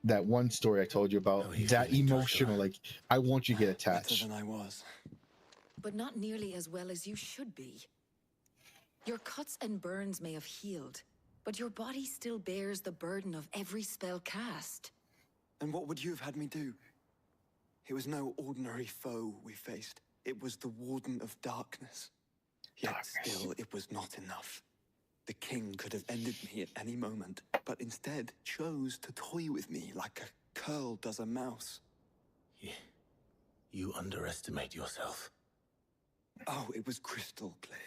that one story I told you about, that emotional. Like, I want you to get attached. Better than I was. But not nearly as well as you should be. Your cuts and burns may have healed, but your body still bears the burden of every spell cast. And what would you have had me do? It was no ordinary foe we faced. It was the Warden of Darkness. Yet still, it was not enough. The king could have ended me at any moment, but instead chose to toy with me like a curl does a mouse. Yeah. You underestimate yourself. Oh, it was crystal clear.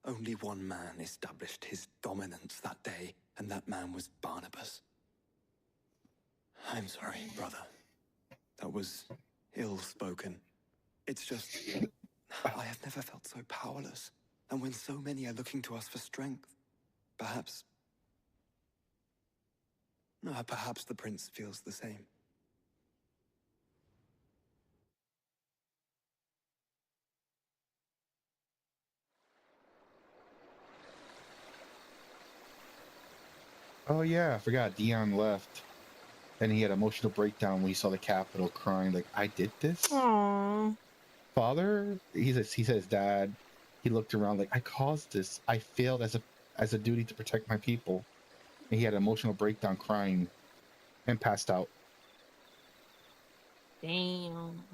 Only one man established his dominance that day, and that man was Barnabas. I'm sorry, brother. That was ill-spoken. It's just, I have never felt so powerless. And when so many are looking to us for strength, perhaps the prince feels the same. Oh yeah, I forgot Dion left. And he had an emotional breakdown when he saw the Capitol crying, like, I did this? Aww. Father? He says, Dad. He looked around like, I caused this. I failed as a duty to protect my people. And he had an emotional breakdown crying and passed out. Damn.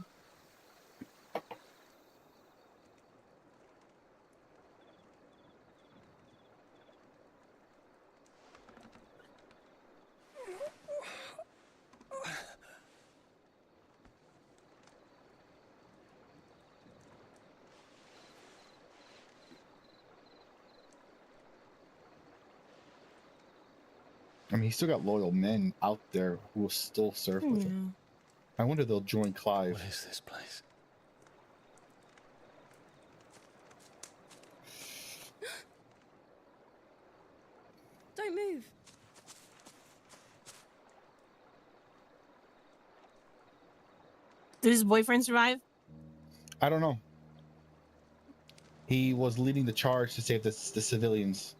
I mean, he's still got loyal men out there who will still serve with him. I wonder if they'll join Clive. What is this place? Don't move. Did his boyfriend survive? I don't know. He was leading the charge to save the civilians.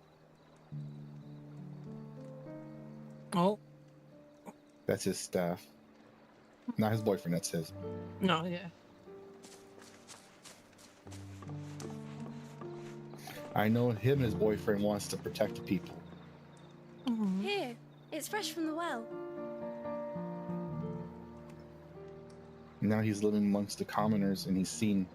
Oh. That's his staff. Not his boyfriend, that's his. No, yeah. I know him and his boyfriend wants to protect the people. Here, it's fresh from the well. Now he's living amongst the commoners and he's seen.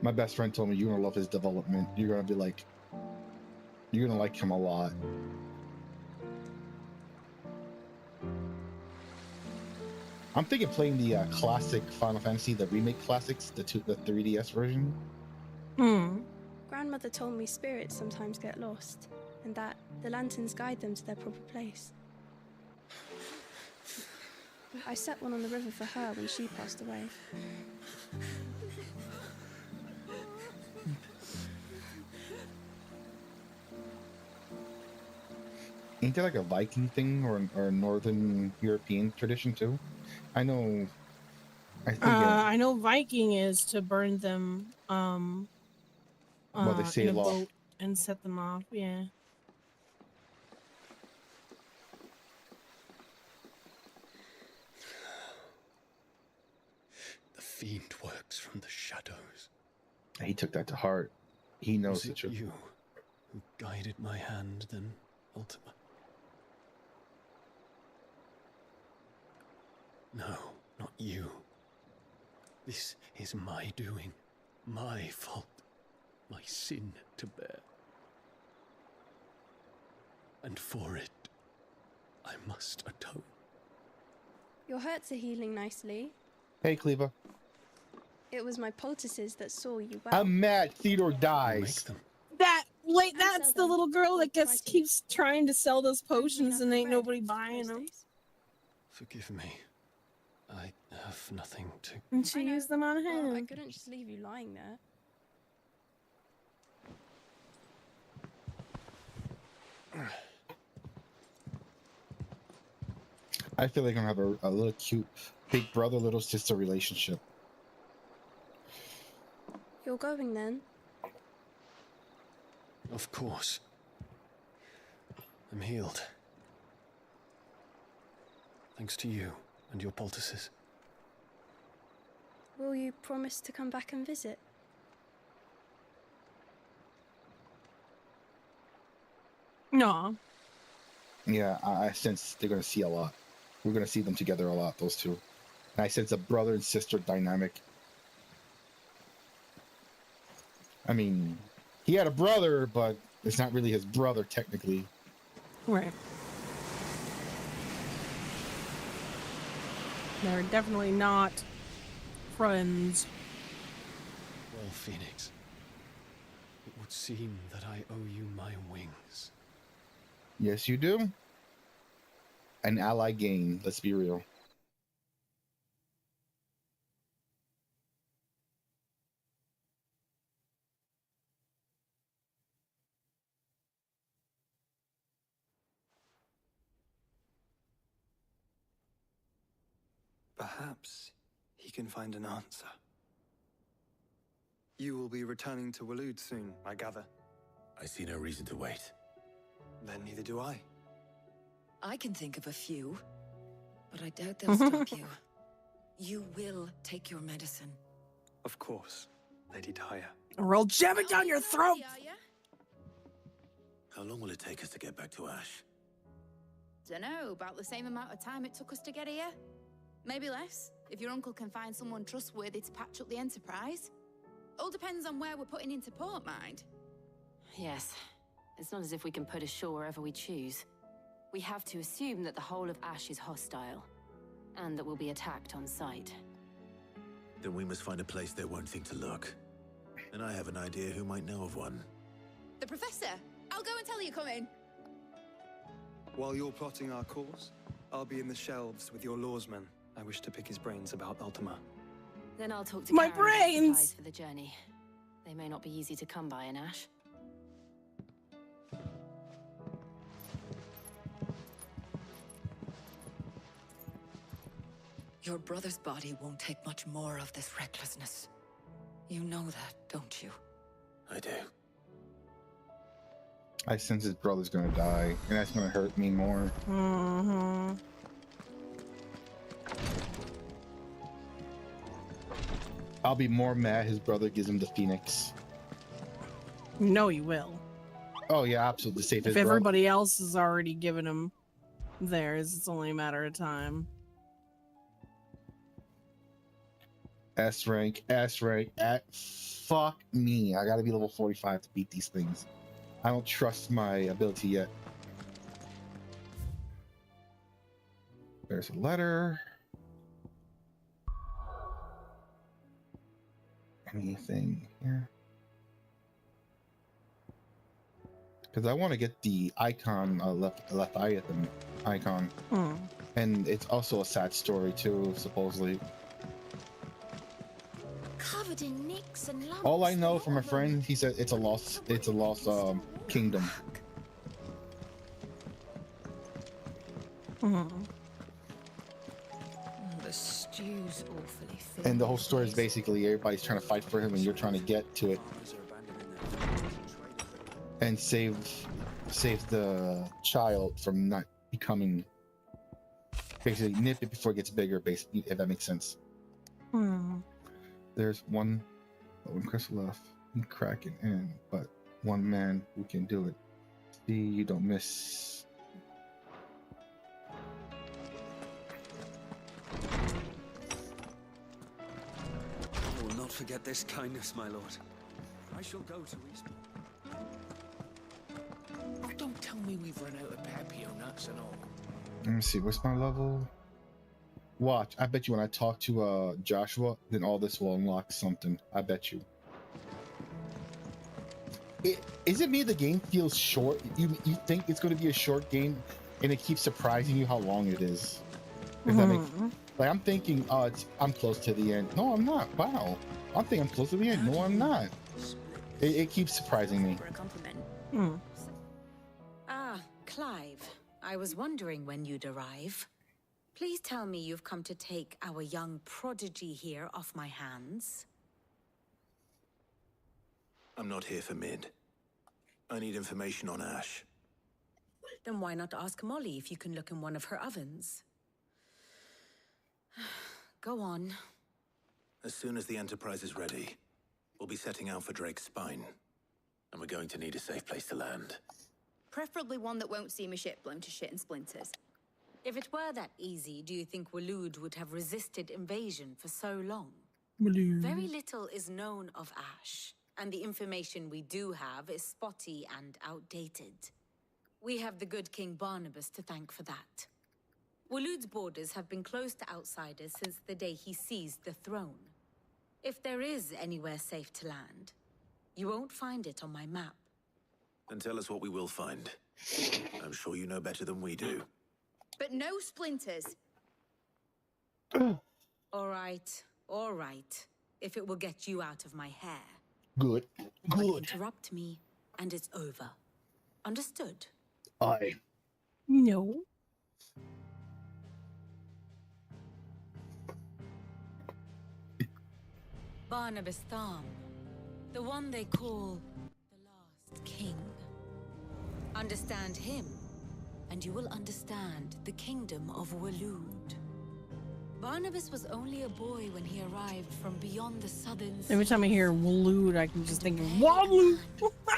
My best friend told me you're gonna love his development. You're gonna be like, you're gonna like him a lot. I'm thinking playing the classic Final Fantasy, the remake classics, the 3DS version. Grandmother told me spirits sometimes get lost, and that the lanterns guide them to their proper place. I set one on the river for her when she passed away. Ain't there like a Viking thing or a Northern European tradition too? I know. I know Viking is to burn them well, they say in a law. boat and set them off. Yeah. The fiend works from the shadows. He took that to heart. He knows the Was it truth. you who guided my hand, then, Ultima? No, not you. This is my doing, my fault, my sin to bear. And for it, I must atone. Your hurts are healing nicely. Hey, Cleva. It was my poultices that saw you well. I'm mad Theodore dies. That's the little girl that keeps trying to sell those potions and ain't nobody buying them. Forgive me. I have nothing to... And she used them on him. Well, I couldn't just leave you lying there. I feel like I'm gonna have a little cute big brother, little sister relationship. You're going then? Of course. I'm healed. Thanks to you and your poultices. Will you promise to come back and visit? No. Yeah, I sense they're gonna see a lot. We're gonna see them together a lot, those two. And I sense a brother and sister dynamic. I mean, he had a brother, but it's not really his brother technically. Right. They're definitely not friends. Well, Phoenix, it would seem that I owe you my wings. Yes, you do. An ally gain, let's be real. Perhaps he can find an answer. You will be returning to Waloed soon, I gather. I see no reason to wait. Then neither do I. I can think of a few, but I doubt they'll stop you. You will take your medicine. Of course, Lady Daya. Or I'll jam it down your throat! How long will it take us to get back to Ash? Dunno, about the same amount of time it took us to get here. Maybe less, if your uncle can find someone trustworthy to patch up the Enterprise. All depends on where we're putting into port, mind. Yes. It's not as if we can put ashore wherever we choose. We have to assume that the whole of Ash is hostile, and that we'll be attacked on sight. Then we must find a place they won't think to look. And I have an idea who might know of one. The Professor! I'll go and tell you coming. While you're plotting our course, I'll be in the shelves with your lawsman. I wish to pick his brains about Ultima. Then I'll talk to My Karen about brains! supplies for the journey. They may not be easy to come by in Ash. Your brother's body won't take much more of this recklessness. You know that, don't you? I do. I sense his brother's gonna die, and that's gonna hurt me more. Mm-hmm. I'll be more mad his brother gives him the Phoenix. No, you will. Oh yeah, absolutely. Save his If brother. everybody else has already given him theirs, it's only a matter of time. S rank. Fuck me. I gotta be level 45 to beat these things. I don't trust my ability yet. There's a letter. Anything here? Because I want to get the icon, Leviathan icon. And it's also a sad story too, supposedly. Covered in nicks and lumps. All I know from a friend, he said it's a lost kingdom. The stew's awfully thin. And the whole story is basically everybody's trying to fight for him, and you're trying to get to it and save the child from not becoming, basically nip it before it gets bigger. Basically, if that makes sense. There's one crystal left. You crack it in, but one man who can do it. See, you don't miss. I will not forget this kindness, my lord. I shall go to Eastport. Oh, don't tell me we've run out of papio nuts and all. Let me see, what's my level? Watch, I bet you when I talk to Joshua, then all this will unlock something. I bet you. Is it me the game feels short? You think it's going to be a short game, and it keeps surprising you how long it is? If that makes, like, I'm thinking, I'm close to the end. No, I'm not. Wow. I'm thinking I'm close to the end. No, I'm not. It keeps surprising me. For a compliment. Ah, Clive. I was wondering when you'd arrive. Please tell me you've come to take our young prodigy here off my hands. I'm not here for Mid. I need information on Ash. Then why not ask Molly if you can look in one of her ovens? Go on. As soon as the Enterprise is ready, we'll be setting out for Drake's Spine. And we're going to need a safe place to land. Preferably one that won't see my ship blown to shit and splinters. If it were that easy, do you think Waloed would have resisted invasion for so long? Very little is known of Ash, and the information we do have is spotty and outdated. We have the good King Barnabas to thank for that. Waloed's borders have been closed to outsiders since the day he seized the throne. If there is anywhere safe to land, you won't find it on my map. Then tell us what we will find. I'm sure you know better than we do. But no splinters. All right. If it will get you out of my hair. Good. But interrupt me, and it's over. Understood? Aye. No. Barnabas Thom. The one they call the last king. Understand him, and you will understand the kingdom of Waloed. Barnabas was only a boy when he arrived from beyond the southern sea. Every time I hear Waloed, I can just think of Waloed.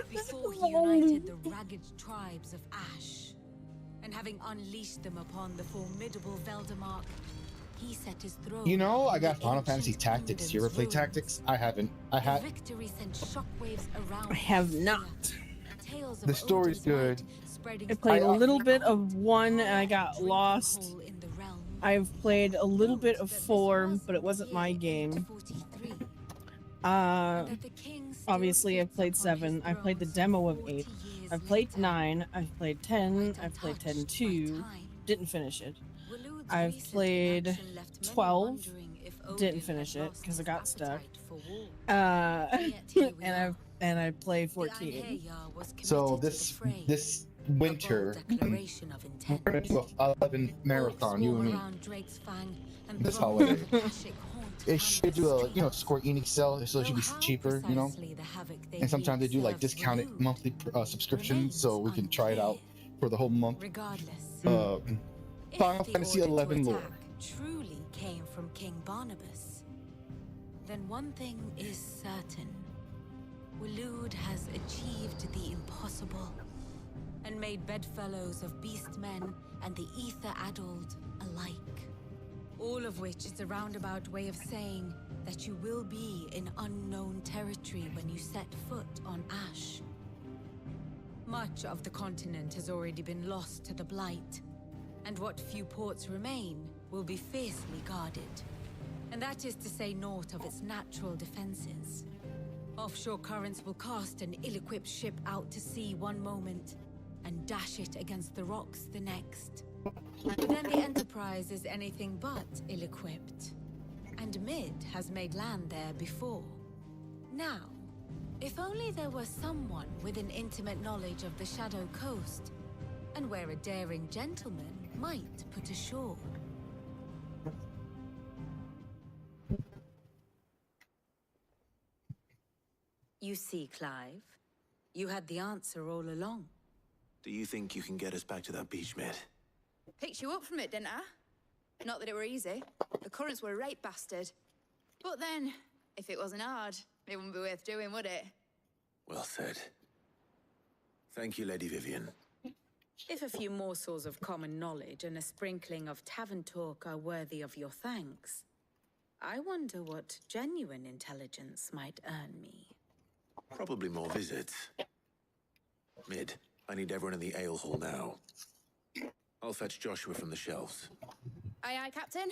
Before he united the ragged tribes of Ash, and having unleashed them upon the formidable Veldemark, he set his throne. You know, I got Final Fantasy Tactics. You ever play Tactics? I haven't. I have. Victory sent shockwaves around. I have not. The story's good. I played a little bit of 1 and I got lost. I've played a little bit of 4, but it wasn't my game. Obviously I've played 7. I played the demo of 8. I've played 9. I've played 10. I've played 10-2. Didn't finish it. I've played 12. Didn't finish it because I got stuck. And I played 14. So this winter. Declaration of intent. We're gonna do a 11 marathon, you and me. Around Drake's Fang and This throng holiday. the Akashic haunt It should do a, you know, streets. Square Enix sell, so it should be cheaper, you know. Precisely the havoc they And sometimes they do like serve discounted Waloed monthly subscriptions, so we can try it out for the whole month. Regardless, Final if the Fantasy order to 11 lore. attack truly came from King Barnabas, then one thing is certain. Waloed has achieved the impossible and made bedfellows of beastmen and the ether-addled alike. All of which is a roundabout way of saying that you will be in unknown territory when you set foot on Ash. Much of the continent has already been lost to the Blight, and what few ports remain will be fiercely guarded. And that is to say naught of its natural defenses. Offshore currents will cast an ill-equipped ship out to sea one moment, and dash it against the rocks the next. Then the Enterprise is anything but ill-equipped. And Mid has made land there before. Now, if only there were someone with an intimate knowledge of the Shadow Coast, and where a daring gentleman might put ashore. You see, Clive, you had the answer all along. Do you think you can get us back to that beach, Mid? Picked you up from it, didn't I? Not that it were easy. The currents were a right bastard. But then, if it wasn't hard, it wouldn't be worth doing, would it? Well said. Thank you, Lady Vivian. If a few morsels of common knowledge and a sprinkling of tavern talk are worthy of your thanks, I wonder what genuine intelligence might earn me. Probably more visits. Mid, I need everyone in the ale hall now. I'll fetch Joshua from the shelves. Aye, aye, Captain.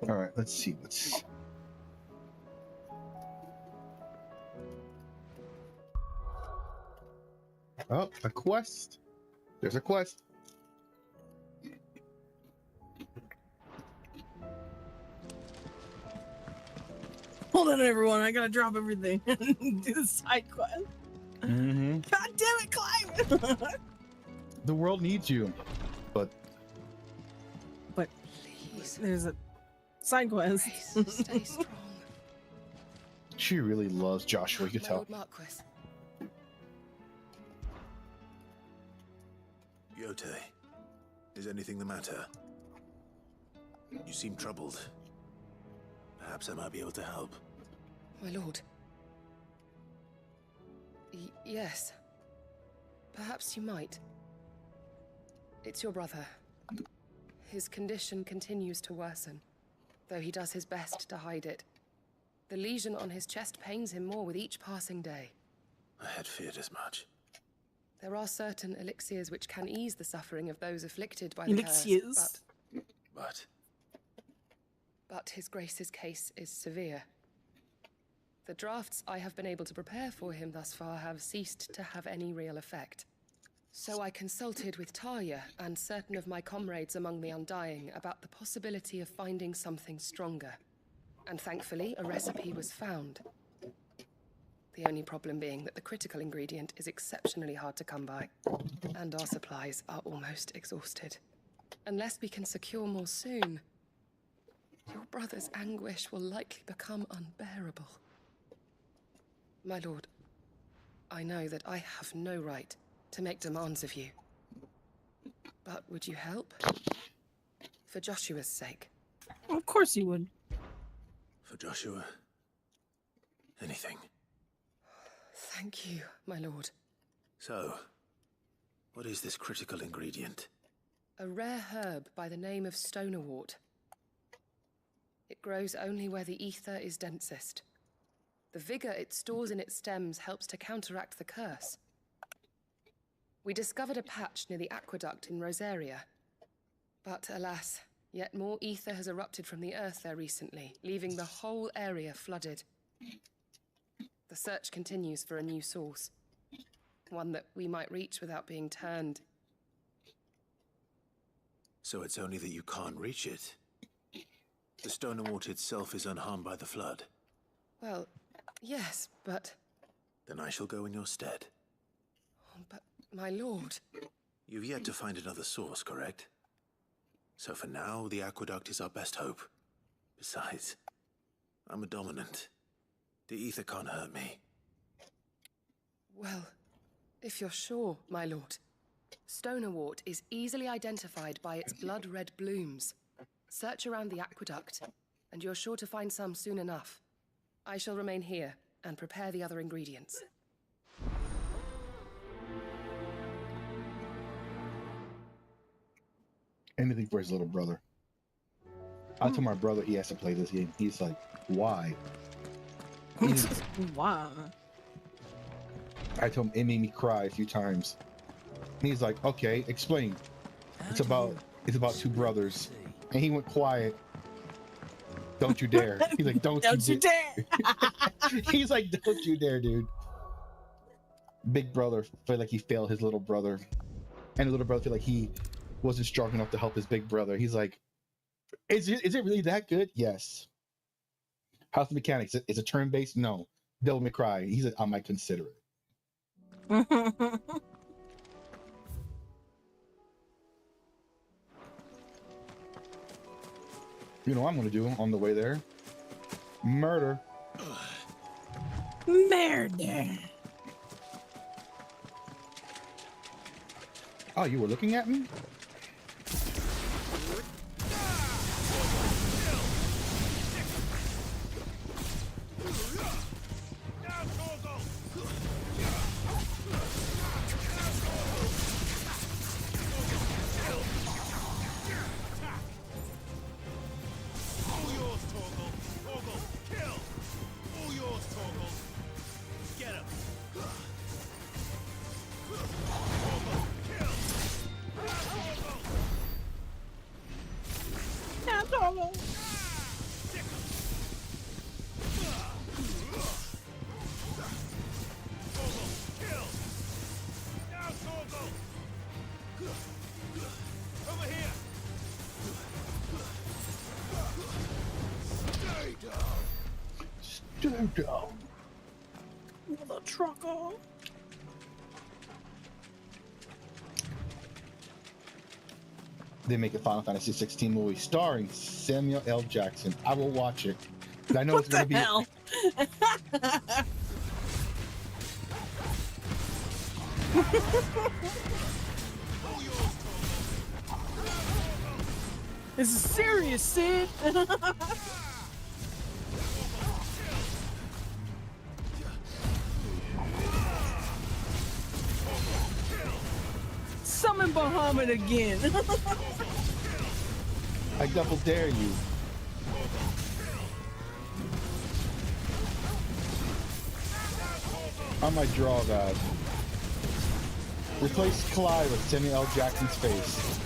All right, let's see what's. Oh, a quest. There's a quest. Hold on, everyone. I gotta drop everything and do the side quest. Mm-hmm. God damn it, Clive! The world needs you, but please, there's a side quest. Stay strong. She really loves Joshua. You can My tell. Lord Marquis. Yote, is anything the matter? You seem troubled. Perhaps I might be able to help. My lord. Yes. Perhaps you might. It's your brother. His condition continues to worsen, though he does his best to hide it. The lesion on his chest pains him more with each passing day. I had feared as much. There are certain elixirs which can ease the suffering of those afflicted by the Elixirs? curse, but His Grace's case is severe. The drafts I have been able to prepare for him thus far have ceased to have any real effect. So I consulted with Talia and certain of my comrades among the Undying about the possibility of finding something stronger. And thankfully, a recipe was found. The only problem being that the critical ingredient is exceptionally hard to come by, and our supplies are almost exhausted. Unless we can secure more soon, your brother's anguish will likely become unbearable. My lord, I know that I have no right to make demands of you. But would you help? For Joshua's sake. Of course you would. For Joshua, anything. Thank you, my lord. So, what is this critical ingredient? A rare herb by the name of stonerwort. It grows only where the ether is densest. The vigor it stores in its stems helps to counteract the curse. We discovered a patch near the aqueduct in Rosaria. But alas, Yet more ether has erupted from the earth there recently, leaving the whole area flooded. The search continues for a new source. One that we might reach without being turned. So it's only that you can't reach it. The Stone and Water itself is unharmed by the flood. Well, yes, but... Then I shall go in your stead. But, my lord... You've yet to find another source, correct? So for now, the aqueduct is our best hope. Besides, I'm a dominant. The ether can't hurt me. Well, if you're sure, my lord. Stonewort is easily identified by its blood-red blooms. Search around the aqueduct, and you're sure to find some soon enough. I shall remain here and prepare the other ingredients. Anything for his little brother. I told my brother he has to play this game. He's like, why? Why? I told him it made me cry a few times. He's like, okay, explain. It's about two brothers. And he went quiet. Don't you dare. He's like, don't you dare. He's like, don't you dare, dude. Big brother felt like he failed his little brother. And the little brother felt like he wasn't strong enough to help his big brother. He's like, is it really that good? Yes. House Mechanics, is it turn-based? No. Devil May Cry, he said, I might consider it. You know what I'm going to do on the way there? Murder. Murder. Oh, you were looking at me? Down. The trucker. They make a Final Fantasy 16 movie starring Samuel L. Jackson. I will watch it. I know it's going to be. Hell? This is serious, Sid. Summon Bahamut again. I double dare you. I might draw that. Replace Clyde with Samuel L. Jackson's face.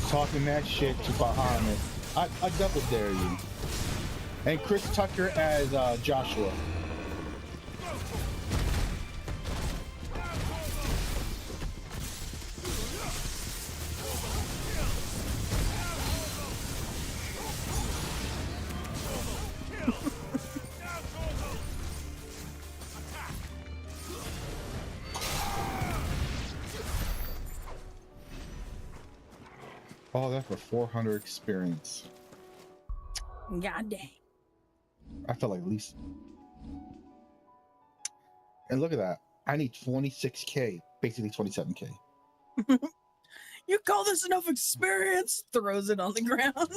Talking that shit to Bahamut. I double dare you. And Chris Tucker as Joshua. All that for 400 experience. God dang. I felt like at least. And look at that. I need 26k, basically 27k. You call this enough experience? Throws it on the ground.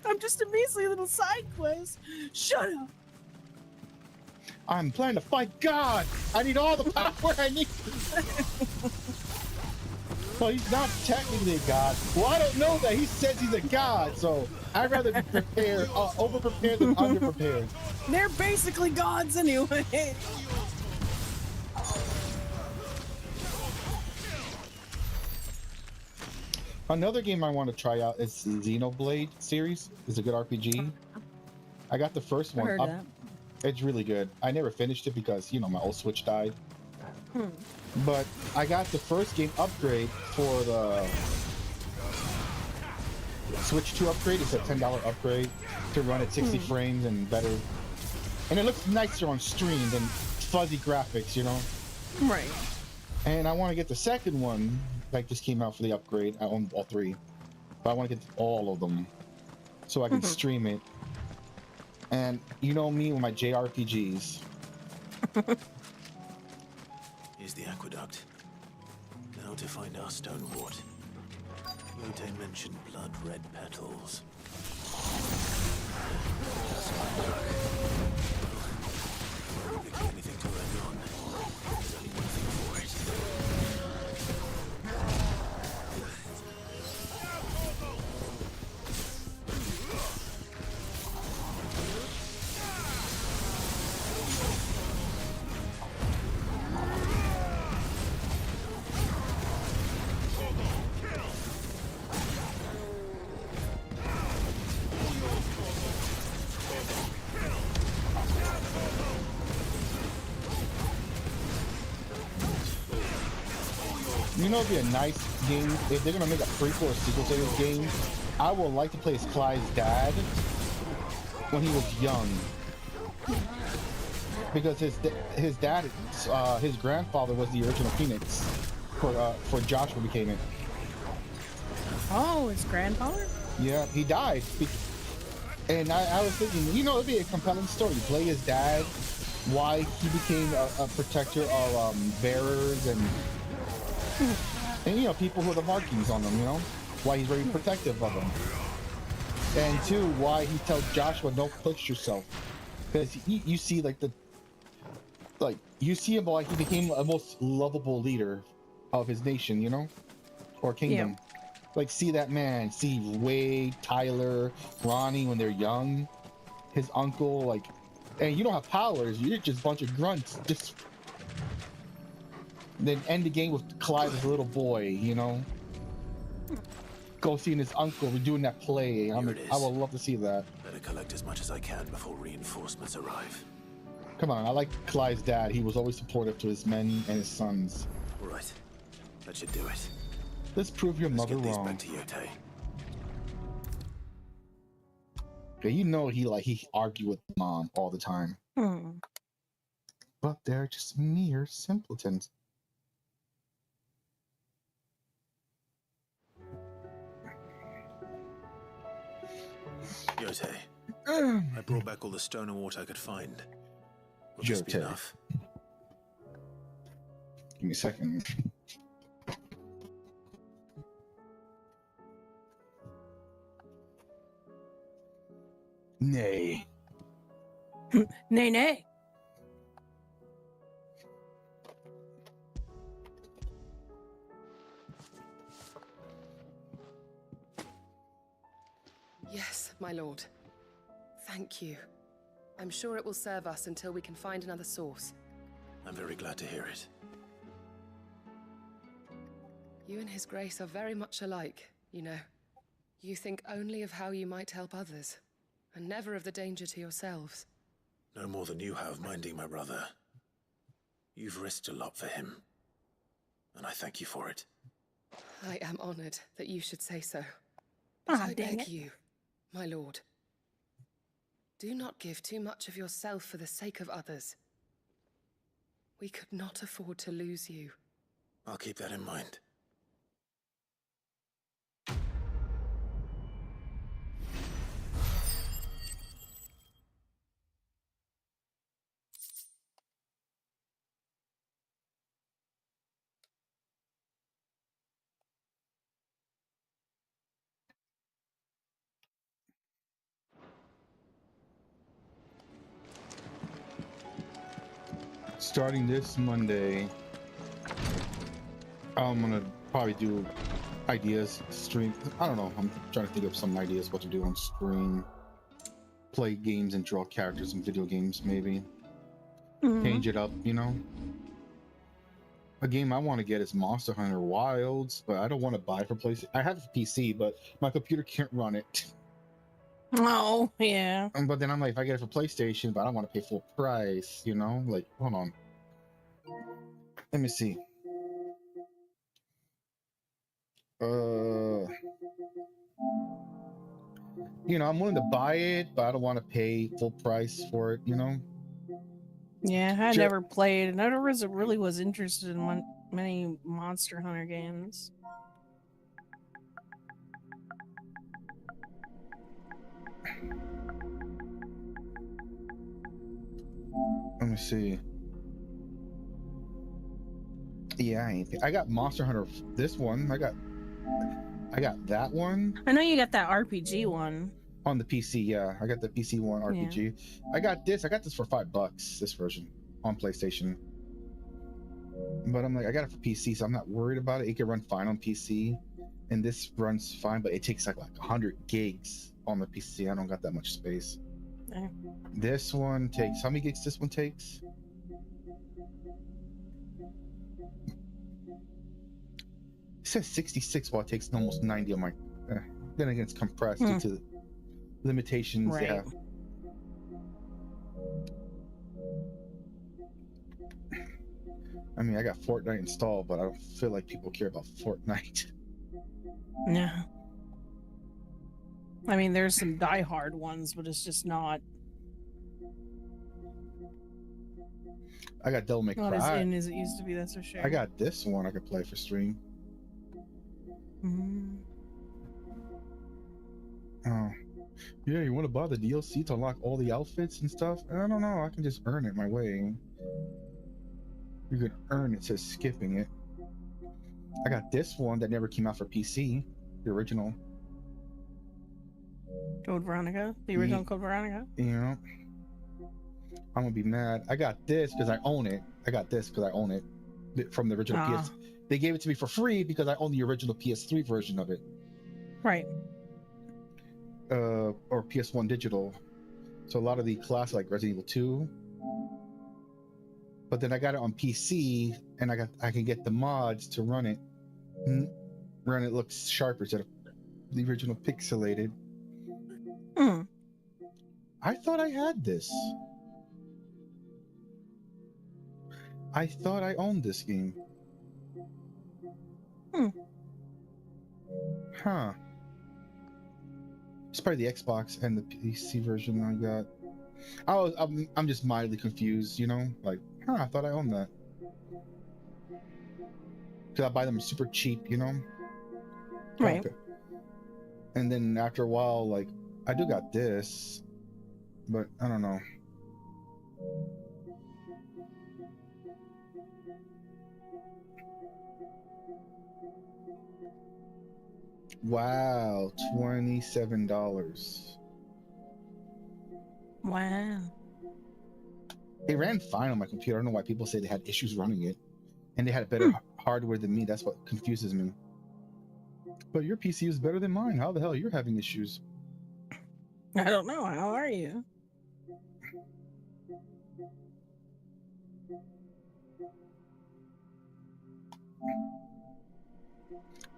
I'm just a measly little side quest. Shut up. I'm planning to fight God. I need all the power I need. Well, he's not technically a god. Well, I don't know that. He says he's a god, so I'd rather be prepared, over-prepared than under-prepared. They're basically gods anyway. Another game I want to try out is Xenoblade series. It's a good RPG. I got the first one up. It's really good. I never finished it because, you know, my old Switch died. But I got the first game upgrade for the Switch 2 upgrade. It's a $10 upgrade to run at 60 frames and better. And it looks nicer on stream than fuzzy graphics, you know? Right. And I want to get the second one that just came out for the upgrade. I own all three. But I want to get all of them so I can stream it. And you know me with my JRPGs. Here's the aqueduct. Now to find our stone wart. Yote mentioned blood-red petals. Just my luck. Picking anything to run on. There's only one thing for it. You know, it'd be a nice game if they're gonna make a prequel or sequel to this game. I would like to play as Clyde's dad when he was young, because his dad, his grandfather was the original Phoenix for Joshua became it. Oh, his grandfather? Yeah, he died. And I was thinking, you know, it'd be a compelling story. Play his dad, why he became a protector of bearers and you know, people who are the markings on them, you know, why he's very protective of them. And two, why he tells Joshua, don't push yourself, because you see you see him like he became a most lovable leader of his nation, you know, or kingdom. Yeah. Like, see that man, see Wade, Tyler, Ronnie when they're young, his uncle, like, and you don't have powers, you're just a bunch of grunts, just. Then end the game with Clyde as a little boy, you know? Go seeing his uncle doing that play. I would love to see that. Better collect as much as I can before reinforcements arrive. Come on, I like Clyde's dad. He was always supportive to his men and his sons. Right. That should do it. Let's prove your mother get these wrong. Back to Yote. Yeah, you know he argued with mom all the time. But they're just mere simpletons. Yote, I brought back all the stone and water I could find. Will this be enough? Give me a second. Nay. Nay, nay. Yes, my lord. Thank you. I'm sure it will serve us until we can find another source. I'm very glad to hear it. You and His Grace are very much alike, you know. You think only of how you might help others, and never of the danger to yourselves. No more than you have minding my brother. You've risked a lot for him, and I thank you for it. I am honored that you should say so. But I beg you, my lord, do not give too much of yourself for the sake of others. We could not afford to lose you. I'll keep that in mind. Starting this Monday, I'm gonna probably do ideas, stream. I don't know. I'm trying to think of some ideas what to do on stream. Play games and draw characters in video games, maybe. Change it up, you know. A game I want to get is Monster Hunter Wilds, but I don't want to buy for PlayStation. I have a PC, but my computer can't run it. Oh, yeah. But then I'm like, if I get it for PlayStation, but I don't want to pay full price, you know? Like, hold on. Let me see. You know, I'm willing to buy it, but I don't want to pay full price for it, you know? Yeah, I never played, and I never really was interested in many Monster Hunter games. Let me see. Yeah, I got Monster Hunter. This one, I got that one. I know you got that RPG one on the PC. Yeah, I got the PC one RPG. Yeah. I got this for $5. This version on PlayStation. But I'm like, I got it for PC, so I'm not worried about it. It can run fine on PC, and this runs fine. But it takes like 100 gigs on the PC. I don't got that much space. Okay. This one takes how many gigs? This one takes. It says 66, while it takes almost 90 on my. Then again, it's compressed due to limitations. Right. Yeah. I mean, I got Fortnite installed, but I don't feel like people care about Fortnite. No. I mean, there's some diehard ones, but it's just not. I got Devil May Cry. Not as in as it used to be. That's for sure. I got this one I could play for stream. Oh, yeah. You want to buy the DLC to unlock all the outfits and stuff? I don't know. I can just earn it my way. You can earn it, says skipping it. I got this one that never came out for PC, the original. Code Veronica? The original Code Veronica? Yeah. I'm gonna be mad. I got this because I own it. I got this because I own it from the original PS. They gave it to me for free because I own the original PS3 version of it. Right. Or PS1 digital. So a lot of the classics like Resident Evil 2. But then I got it on PC, and I can get the mods to run it. Run it looks sharper instead of the original pixelated. I thought I had this. I thought I owned this game. Huh. It's probably the Xbox and the PC version I got. I'm just mildly confused, you know? Like, I thought I owned that. Because I buy them super cheap, you know? Right. And then after a while, like, I do got this, but I don't know. Wow, $27. Wow. It ran fine on my computer. I don't know why people say they had issues running it. And they had better hardware than me. That's what confuses me. But your PC is better than mine. How the hell you're having issues? I don't know. How are you?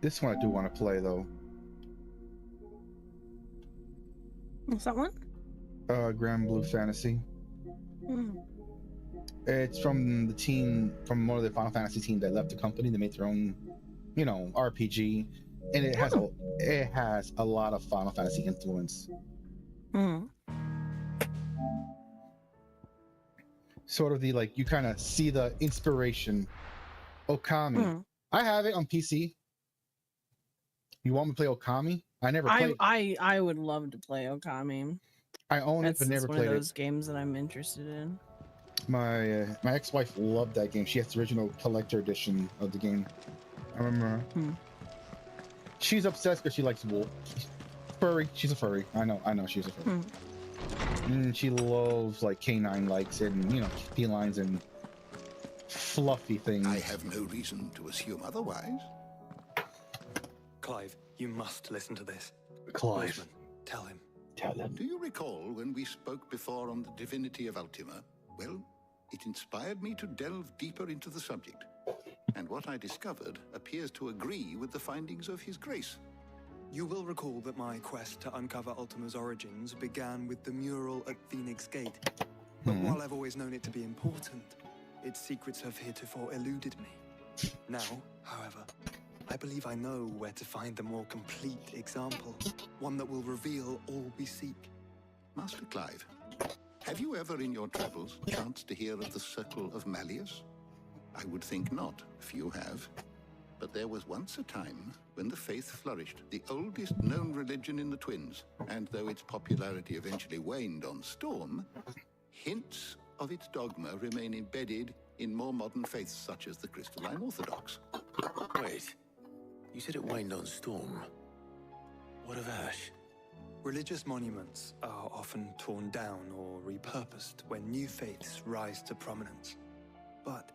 This one I do want to play, though. What's that one? Grand Blue Fantasy. It's from the team, from one of the Final Fantasy team that left the company. They made their own, you know, RPG, and it has a lot of Final Fantasy influence. Sort of the, like, you kind of see the inspiration. Okami. I have it on PC. You want me to play Okami? I never played. I would love to play Okami. I own it, but never played it. One of those games that I'm interested in. My ex-wife loved that game. She has the original collector edition of the game. I remember. She's obsessed because she likes wolf. Furry. She's a furry. I know. She's a furry. And she loves like canine likes and, you know, felines and fluffy things. I have no reason to assume otherwise. Clive, you must listen to this. Clive. Osman, tell him. Tell him. Do you recall when we spoke before on the divinity of Ultima? Well, it inspired me to delve deeper into the subject. And what I discovered appears to agree with the findings of His Grace. You will recall that my quest to uncover Ultima's origins began with the mural at Phoenix Gate. But while I've always known it to be important, its secrets have heretofore eluded me. Now, however, I believe I know where to find the more complete example, one that will reveal all we seek. Master Clive, have you ever in your travels chanced to hear of the Circle of Malleus? I would think not, few have. But there was once a time when the faith flourished, the oldest known religion in the Twins, and though its popularity eventually waned on Storm, hints of its dogma remain embedded in more modern faiths such as the Crystalline Orthodox. Wait, you said it waned on Storm. What of Ash? Religious monuments are often torn down or repurposed when new faiths rise to prominence. But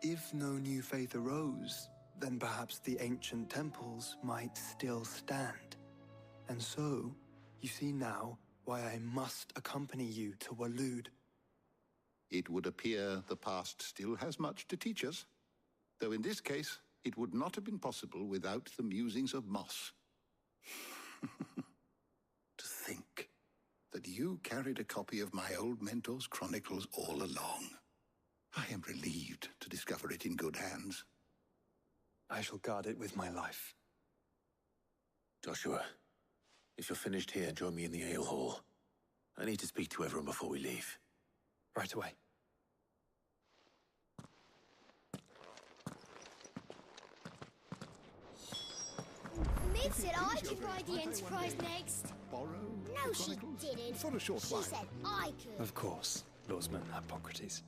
if no new faith arose, then perhaps the ancient temples might still stand. And so, you see now why I must accompany you to Waloed. It would appear the past still has much to teach us, though in this case, it would not have been possible without the musings of Moss. To think that you carried a copy of my old mentor's chronicles all along. I am relieved to discover it in good hands. I shall guard it with my life. Joshua, if you're finished here, join me in the ale hall. I need to speak to everyone before we leave. Right away. Mid said I could ride the Enterprise next. No, she didn't. For a short she while. said I could. Of course, Lawsman Hippocrates.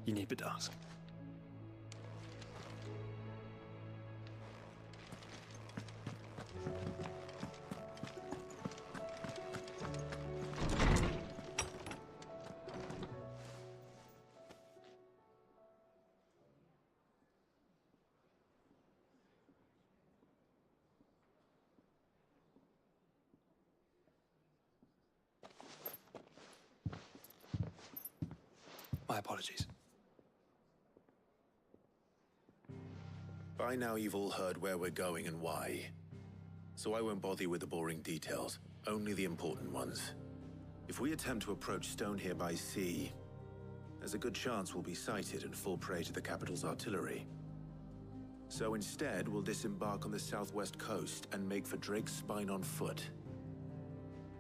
You need but ask. My apologies. By now you've all heard where we're going and why. So I won't bother you with the boring details, only the important ones. If we attempt to approach Stone here by sea, there's a good chance we'll be sighted and fall prey to the capital's artillery. So instead, we'll disembark on the southwest coast and make for Drake's Spine on foot.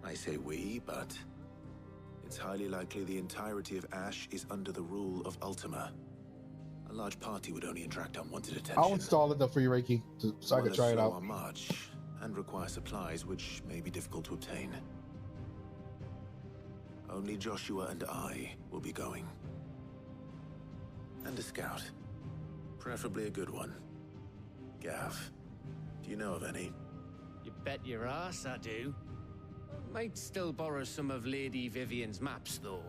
I say we, but it's highly likely the entirety of Ash is under the rule of Ultima. A large party would only attract unwanted attention. I'll install it though for you, Reiki, so I can try it out. Our march and require supplies which may be difficult to obtain. Only Joshua and I will be going. And a scout. Preferably a good one. Gav, do you know of any? You bet your ass I do. Might still borrow some of Lady Vivian's maps, though.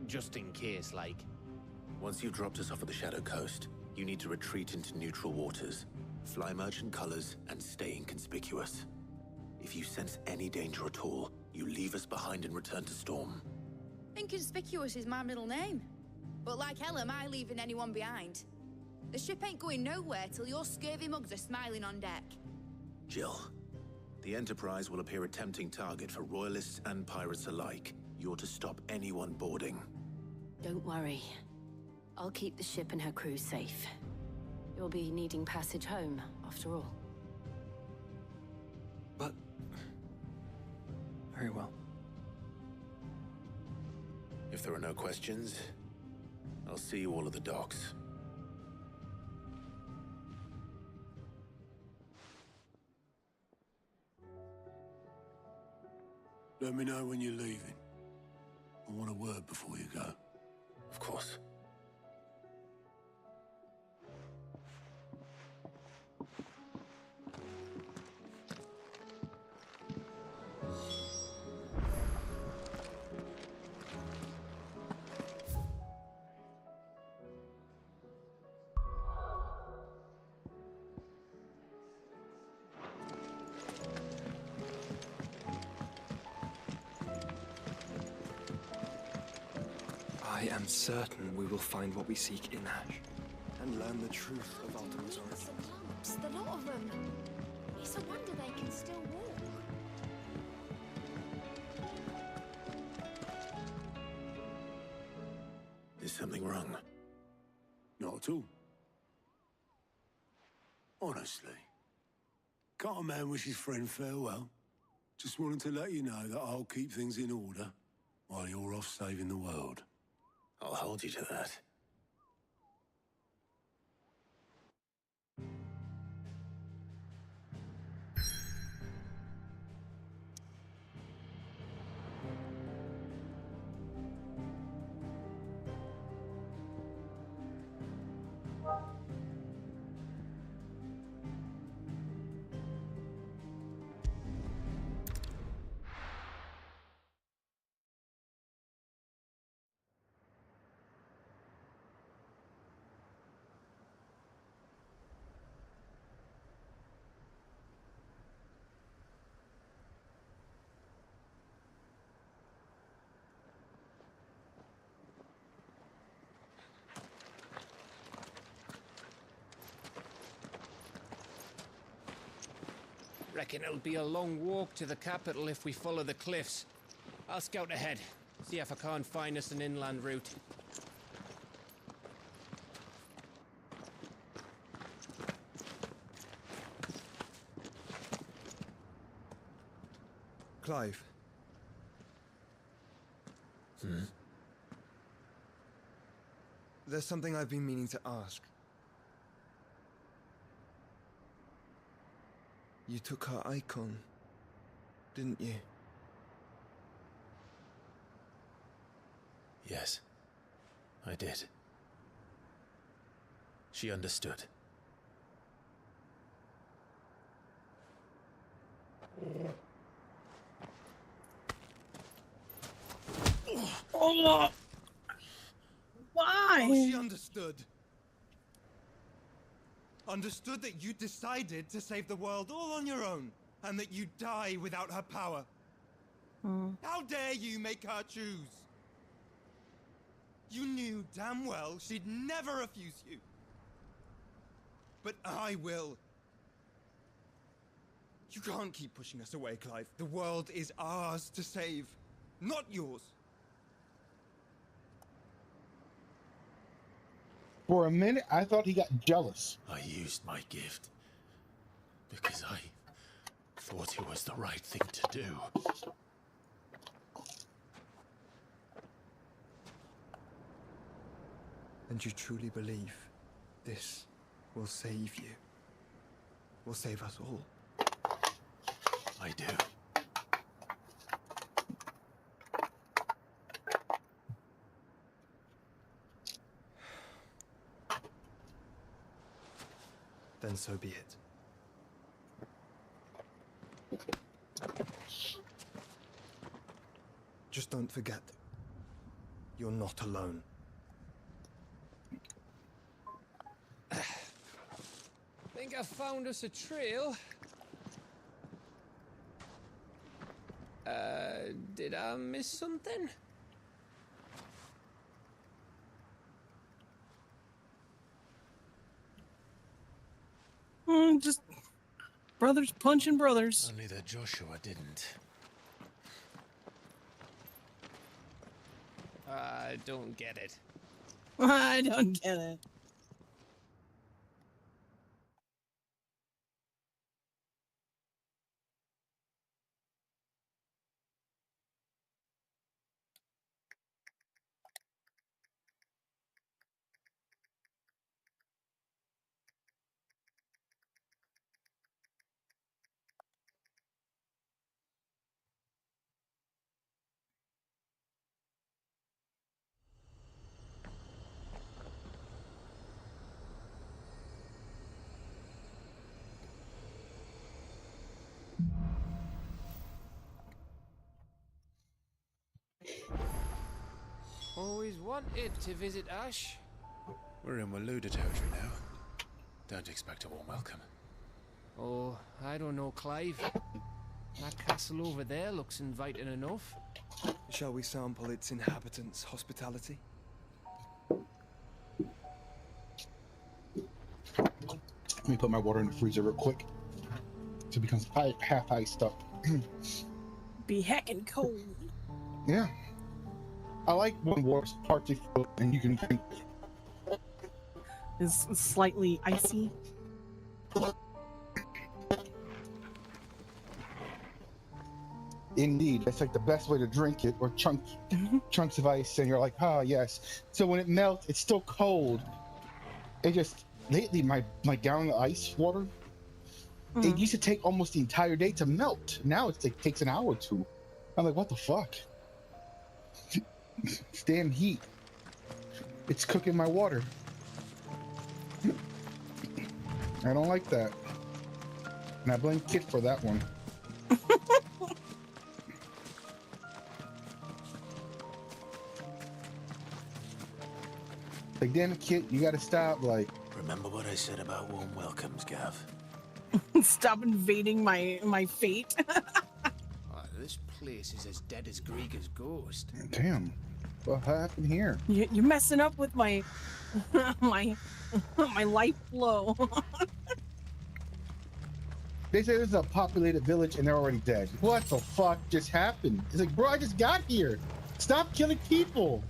Just in case, like. Once you've dropped us off at the Shadow Coast, you need to retreat into neutral waters, fly merchant colors, and stay inconspicuous. If you sense any danger at all, you leave us behind and return to Storm. Inconspicuous is my middle name. But like hell am I leaving anyone behind. The ship ain't going nowhere till your scurvy mugs are smiling on deck. Jill, the Enterprise will appear a tempting target for royalists and pirates alike. You're to stop anyone boarding. Don't worry. I'll keep the ship and her crew safe. You'll be needing passage home, after all. But... very well. If there are no questions, I'll see you all at the docks. Let me know when you're leaving. I want a word before you go. Of course. I am certain we will find what we seek in Ash. and learn the truth of Ultima's origin. The lot of them. It's a wonder they can still walk. Is something wrong? Not at all. Honestly. Can't a man wish his friend farewell? Just wanted to let you know that I'll keep things in order while you're off saving the world. I'll hold you to that. Reckon it'll be a long walk to the capital if we follow the cliffs. I'll scout ahead, see if I can't find us an inland route. Clive. There's something I've been meaning to ask. You took her icon, didn't you? Yes, I did. She understood. Oh, why? Oh, she understood. Understood that you decided to save the world all on your own, and that you'd die without her power. How dare you make her choose? You knew damn well she'd never refuse you. But I will. You can't keep pushing us away, Clive. The world is ours to save, not yours. For a minute, I thought he got jealous. I used my gift because I thought it was the right thing to do. And you truly believe this will save you? Will save us all? I do. Then so be it. Just don't forget, you're not alone. Think I found us a trail. Did I miss something? Just brothers punching brothers. Only that Joshua didn't. I don't get it. I don't get it. Always wanted to visit Ash. We're in Waluda territory now. Don't expect a warm welcome. Oh, I don't know, Clive. That castle over there looks inviting enough. Shall we sample its inhabitants' hospitality? Let me put my water in the freezer real quick. So it becomes half iced up. Be heckin' cold. Yeah. I like when water's partly filled and you can drink it. It's slightly icy. Indeed, that's like the best way to drink it, or chunks of ice, and you're like, ah, yes. So when it melts, it's still cold. It just lately my gallon of ice water, it used to take almost the entire day to melt. Now it takes an hour or two. I'm like, what the fuck? It's damn heat. It's cooking my water. I don't like that. And I blame Kit for that one. Like, damn Kit, you gotta stop, like... Remember what I said about warm welcomes, Gav? Stop invading my fate. Oh, this place is as dead as Grega's ghost. Damn. What happened here? You're messing up with my my life flow. They say this is a populated village and they're already dead. What the fuck just happened? It's like, bro, I just got here. Stop killing people.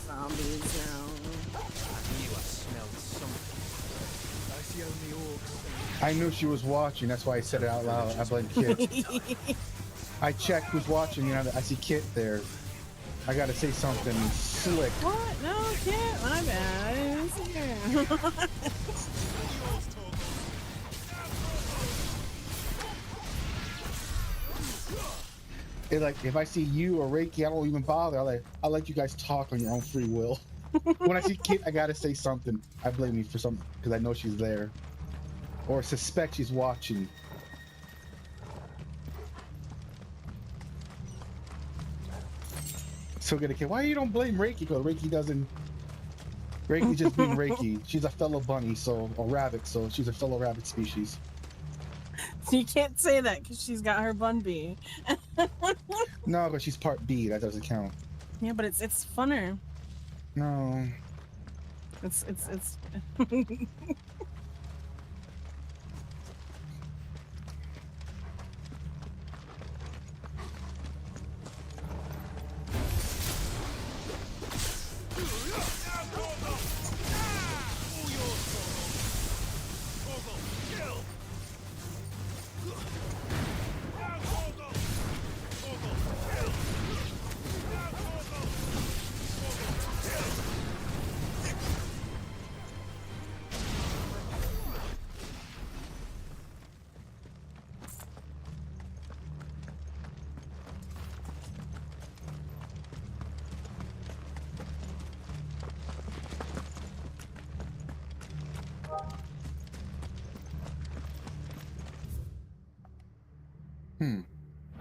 Zombies now. I knew I smelled something. That's the only orcs. I knew she was watching. That's why I said it out loud. I blame Kit. I checked who's watching. You know, I see Kit there. I gotta say something slick. What? No, I can't. My bad. I didn't see her. It's like, if I see you or Reiki, I don't even bother. I let you guys talk on your own free will. When I see Kit, I gotta say something. I blame you for something because I know she's there, or suspect she's watching. So good, Kit. Why you don't blame Reiki? Because Reiki doesn't. Reiki's just being Reiki. She's a fellow bunny, so or rabbit, so she's a fellow rabbit species. So you can't say that because she's got her bun bee. No, but she's part B. That doesn't count. Yeah, but it's funner. No. It's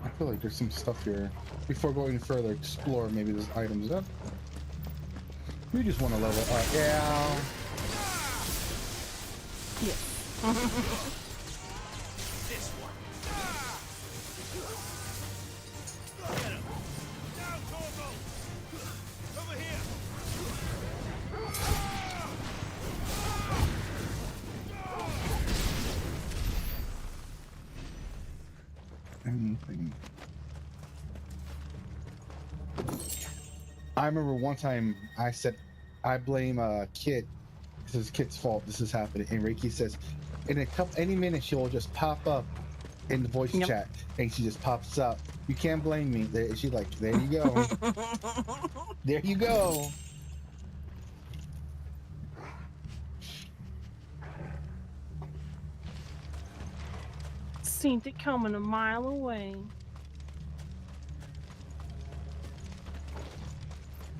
I feel like there's some stuff here. Before going further, explore maybe there's items up. We just want to level up. Yeah. This one. Get him. Down, Torgal. Over here. Anything. I remember one time I said, I blame Kit. This is Kit's fault. This is happening. And Reiki says, in any minute she will just pop up in the voice chat, and she just pops up. You can't blame me. She's like, there you go. There you go. Seen it coming a mile away.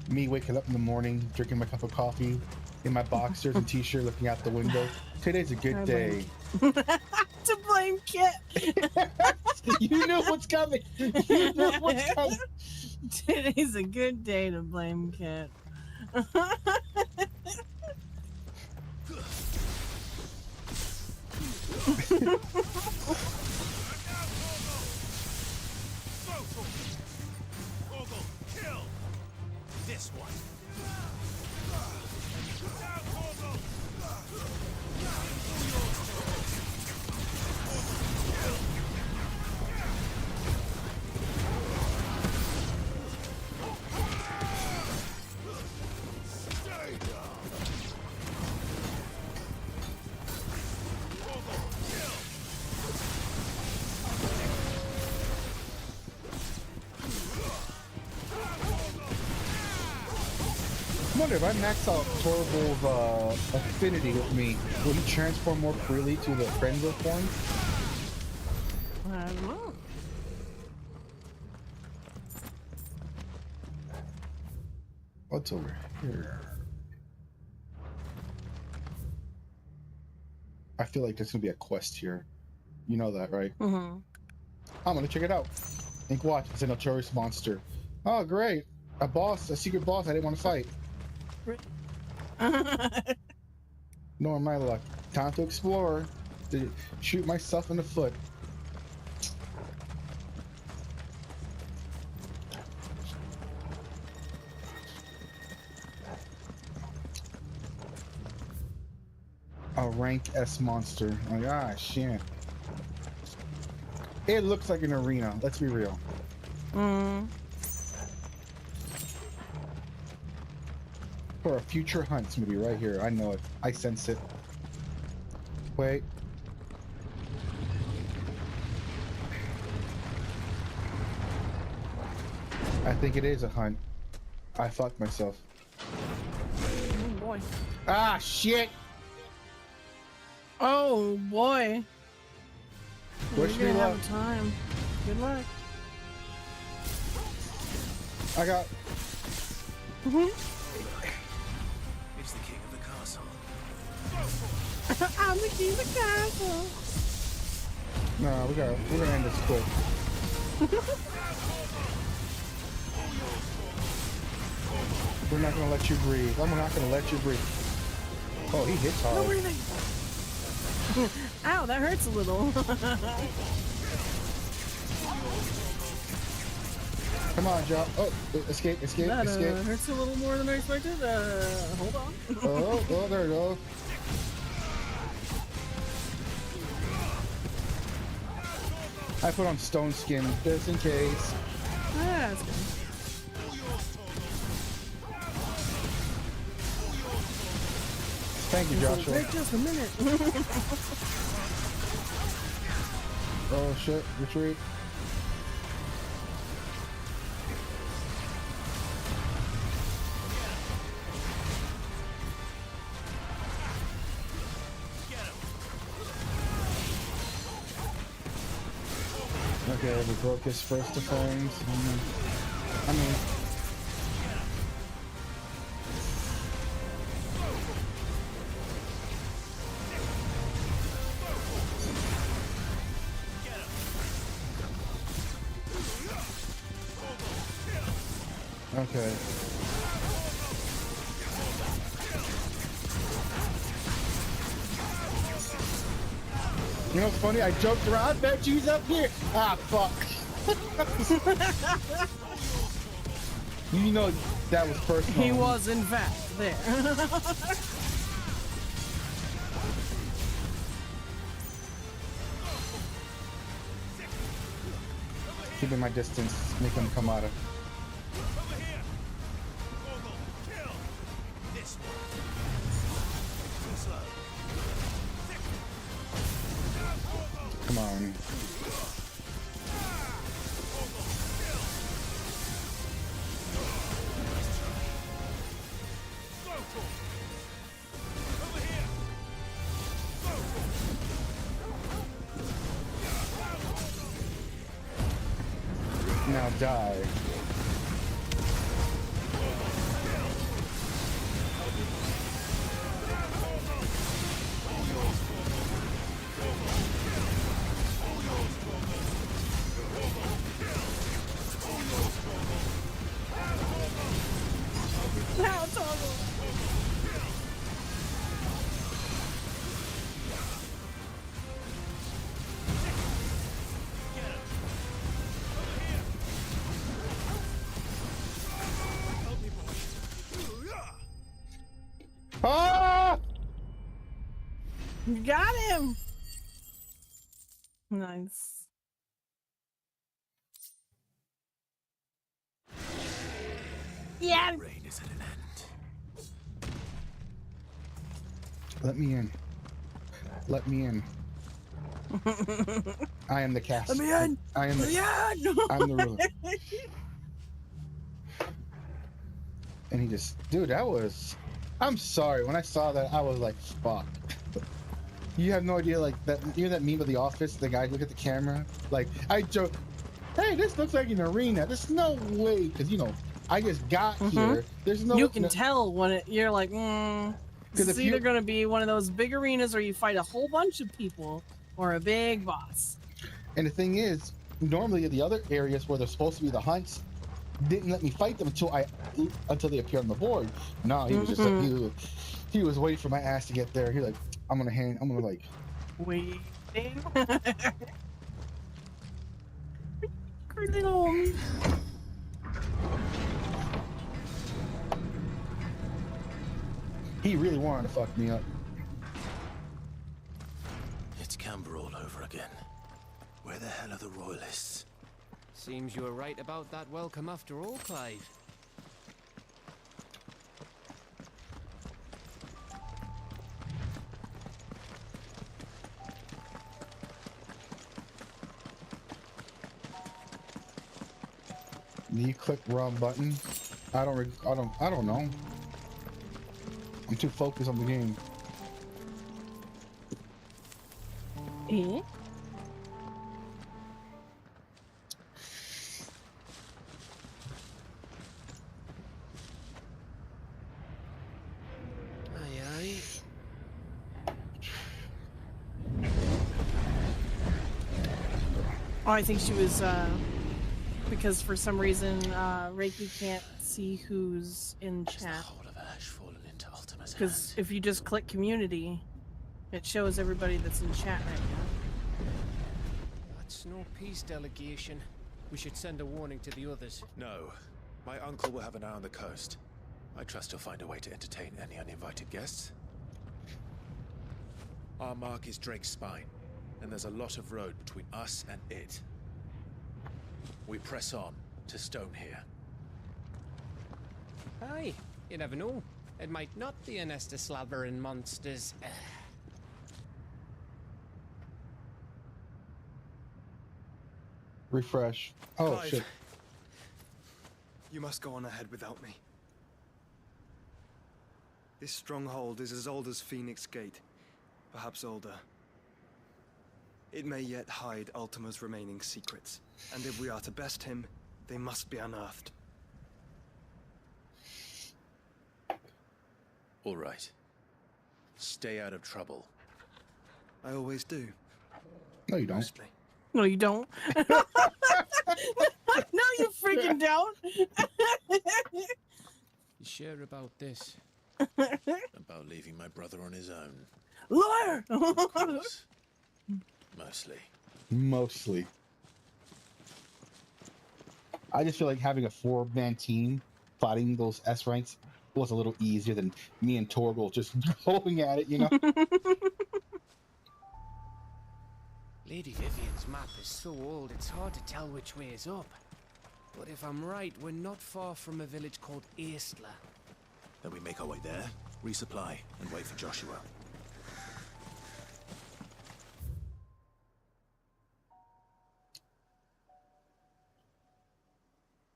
Me waking up in the morning, drinking my cup of coffee, in my boxers and t-shirt, looking out the window. Today's a good day. To blame Kit. You know what's coming. You know what's coming. Today's a good day to blame Kit. This one. wonder if I max out Torval's affinity with me, will he transform more freely to the friendly form? I don't know. What's over here? I feel like there's gonna be a quest here. You know that, right? Mm-hmm. I'm gonna check it out. Think watch, it's a notorious monster. Oh, great. A boss, a secret boss I didn't want to fight. No, my luck. Time to explore. To shoot myself in the foot. A rank S monster. Like, ah, shit. It looks like an arena. Let's be real. For a future hunt, it's gonna be right here. I know it. I sense it. Wait. I think it is a hunt. I fucked myself. Oh boy. Ah, shit! Oh boy. Wish You're me gonna luck. have a time. Good luck. I got. It's the king of the castle. I'm the king of the castle. No, we're gonna end this quick. We're not gonna let you breathe. I'm not gonna let you breathe. Oh, he hits hard. No breathing. Ow, that hurts a little. Come on, Joe. Oh, escape. That hurts a little more than I expected. Hold on. Oh, there we go. I put on stone skin just in case. Yeah, that's good. Thank you, Joshua. Wait just a minute. Oh shit, retreat. Okay, we broke his first defense. I mean, okay. You know what's funny? I joked around. I bet you he's up here. Ah, fuck. You know that was personal. He was, in fact, there. Keeping my distance, make him come out of. Come on. Now die. Now it's horrible. Ah! You got him. Nice. Yeah. Rain is at an end. Let me in. Let me in. I am the cast. Let me in. I am the. Let me in. I'm the ruler. And he just, dude, that was, I'm sorry, when I saw that, I was like, fuck. You have no idea, like, that, you know that meme of The Office, the guy look at the camera? Like, I joke, hey, this looks like an arena. There's no way, because, you know, I just got here. There's no... You can tell when you're like, this is either going to be one of those big arenas or you fight a whole bunch of people or a big boss. And the thing is, normally the other areas where they're supposed to be the hunts didn't let me fight them until they appeared on the board. No, he was just he was waiting for my ass to get there. He's like, I'm gonna like waiting. He really wanted to fuck me up. It's Camber all over again. Where the hell are the royalists? Seems you were right about that welcome after all, Clive. Do you click wrong button? I don't know. I'm too focused on the game. Eh? Oh, I think she was, because for some reason, Reiki can't see who's in chat. Because if you just click community, it shows everybody that's in chat right now. That's no peace delegation. We should send a warning to the others. No. My uncle will have an eye on the coast. I trust he'll find a way to entertain any uninvited guests. Our mark is Drake's Spine, and there's a lot of road between us and it. We press on to Stonehere. Aye, you never know. It might not be a nest of slabbering monsters. Refresh. Oh, Clive, shit. You must go on ahead without me. This stronghold is as old as Phoenix Gate, perhaps older. It may yet hide Ultima's remaining secrets, and if we are to best him, they must be unearthed. All right. Stay out of trouble. I always do. No, you don't. Mostly. No, you don't. No, you freaking don't. You sure about this? About leaving my brother on his own. Liar! Mostly. I just feel like having a 4-man team fighting those S ranks was a little easier than me and Torgal just going at it, you know? Lady Vivian's map is so old it's hard to tell which way is up. But if I'm right, we're not far from a village called Eastla. Then we make our way there, resupply, and wait for Joshua.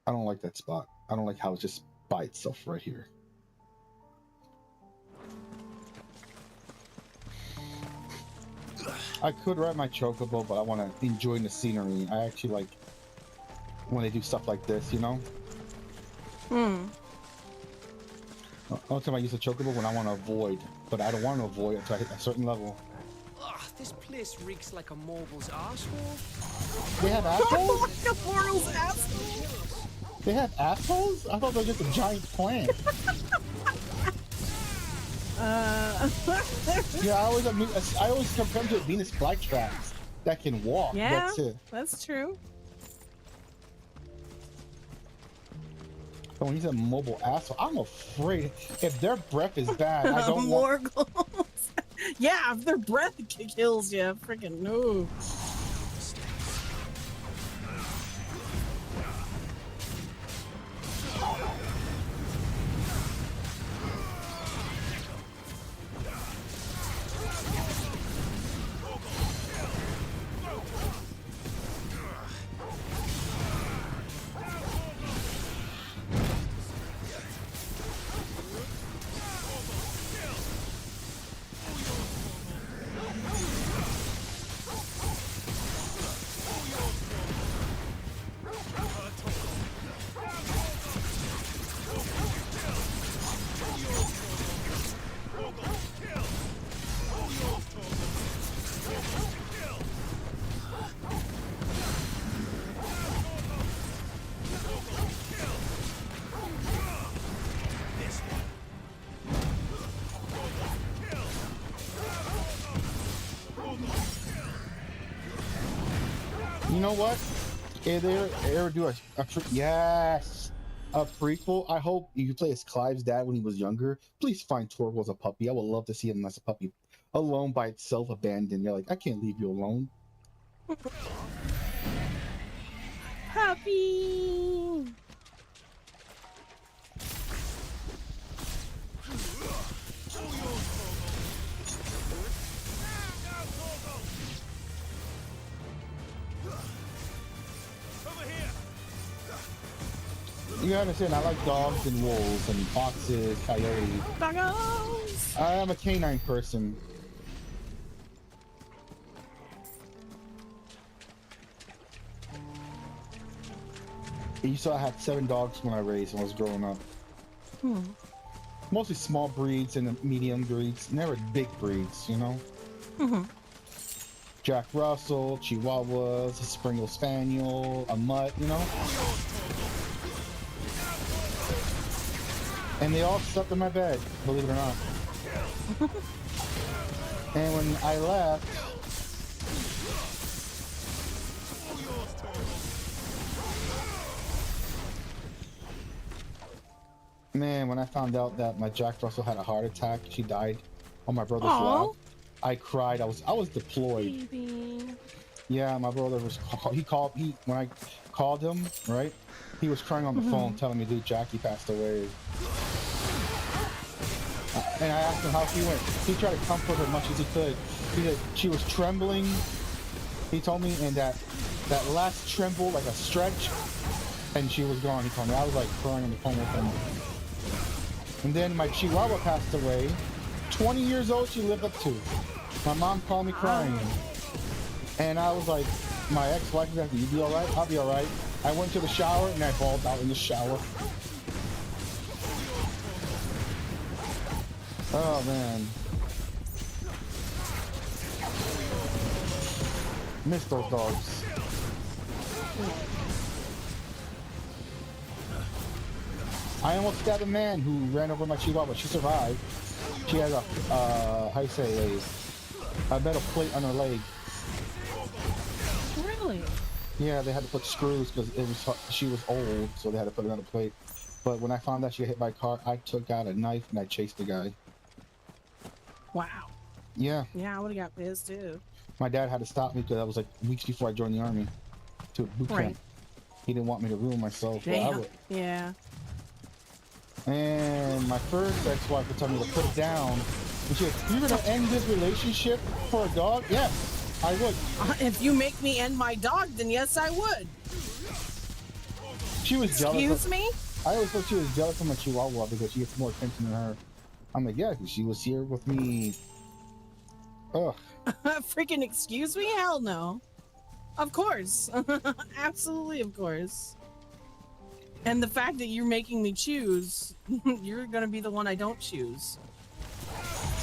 I don't like that spot. I don't like how it's just by itself right here. I could ride my chocobo, but I want to enjoy the scenery. I actually like when they do stuff like this, you know? Only time I use a chocobo when I want to avoid, but I don't want to avoid until I hit a certain level. Ugh, this place reeks like a morble's arsehole. They have assholes? Like a mortal's asshole? They have assholes? I thought they were just a giant plant. Yeah, I always compare them to Venus flytraps that can walk. Yeah, that's it. That's true. But when he's a mobile asshole, I'm afraid if their breath is bad, I don't want... Morgles. Yeah, if their breath kills you, freaking no. know what? If they ever do a yes, a prequel, I hope you play as Clive's dad when he was younger. Please find Torgal as a puppy. I would love to see him as a puppy, alone by itself, abandoned. You're like, I can't leave you alone. Puppy. You gotta understand, I like dogs and wolves and foxes, coyotes. Doggos! I am a canine person. You saw I had 7 dogs when I raised when I was growing up. Mostly small breeds and medium breeds, never big breeds, you know? Jack Russell, Chihuahuas, a Springer Spaniel, a Mutt, you know? And they all slept in my bed, believe it or not. And when I left, man, when I found out that my Jack Russell had a heart attack, she died on my brother's lap, I cried. I was deployed. Baby. Yeah, my brother was. When I called him, right? He was crying on the phone, telling me, "Dude, Jackie passed away." And I asked him how she went. He tried to comfort her as much as he could. He said she was trembling. He told me, and that last tremble, like a stretch, and she was gone. He told me. I was like crying on the phone with him. And then my Chihuahua passed away. 20 years old, she lived up to. My mom called me crying. And I was like, my ex-wife was like, "You be all right? I'll be all right." I went to the shower and I bawled out in the shower. Oh man. Miss those dogs. I almost stabbed a man who ran over my Chihuahua. She survived. She had a, how you say, a metal plate on her leg. Really? Yeah, they had to put screws because she was old, so they had to put another plate. But when I found out she got hit by a car, I took out a knife and I chased the guy. Wow. Yeah. Yeah, I would have got pissed too. My dad had to stop me because that was like weeks before I joined the army to boot camp. He didn't want me to ruin myself. Damn. Yeah. And my first ex-wife would tell me to put it down. And she said, "You're gonna end this relationship for a dog?" Yes, I would. If you make me end my dog, then yes, I would. She was jealous. Excuse me? I always thought she was jealous of my Chihuahua because she gets more attention than her. I'm like, yeah, because she was here with me. Ugh. Freaking excuse me? Hell no. Of course. Absolutely, of course. And the fact that you're making me choose, you're gonna be the one I don't choose.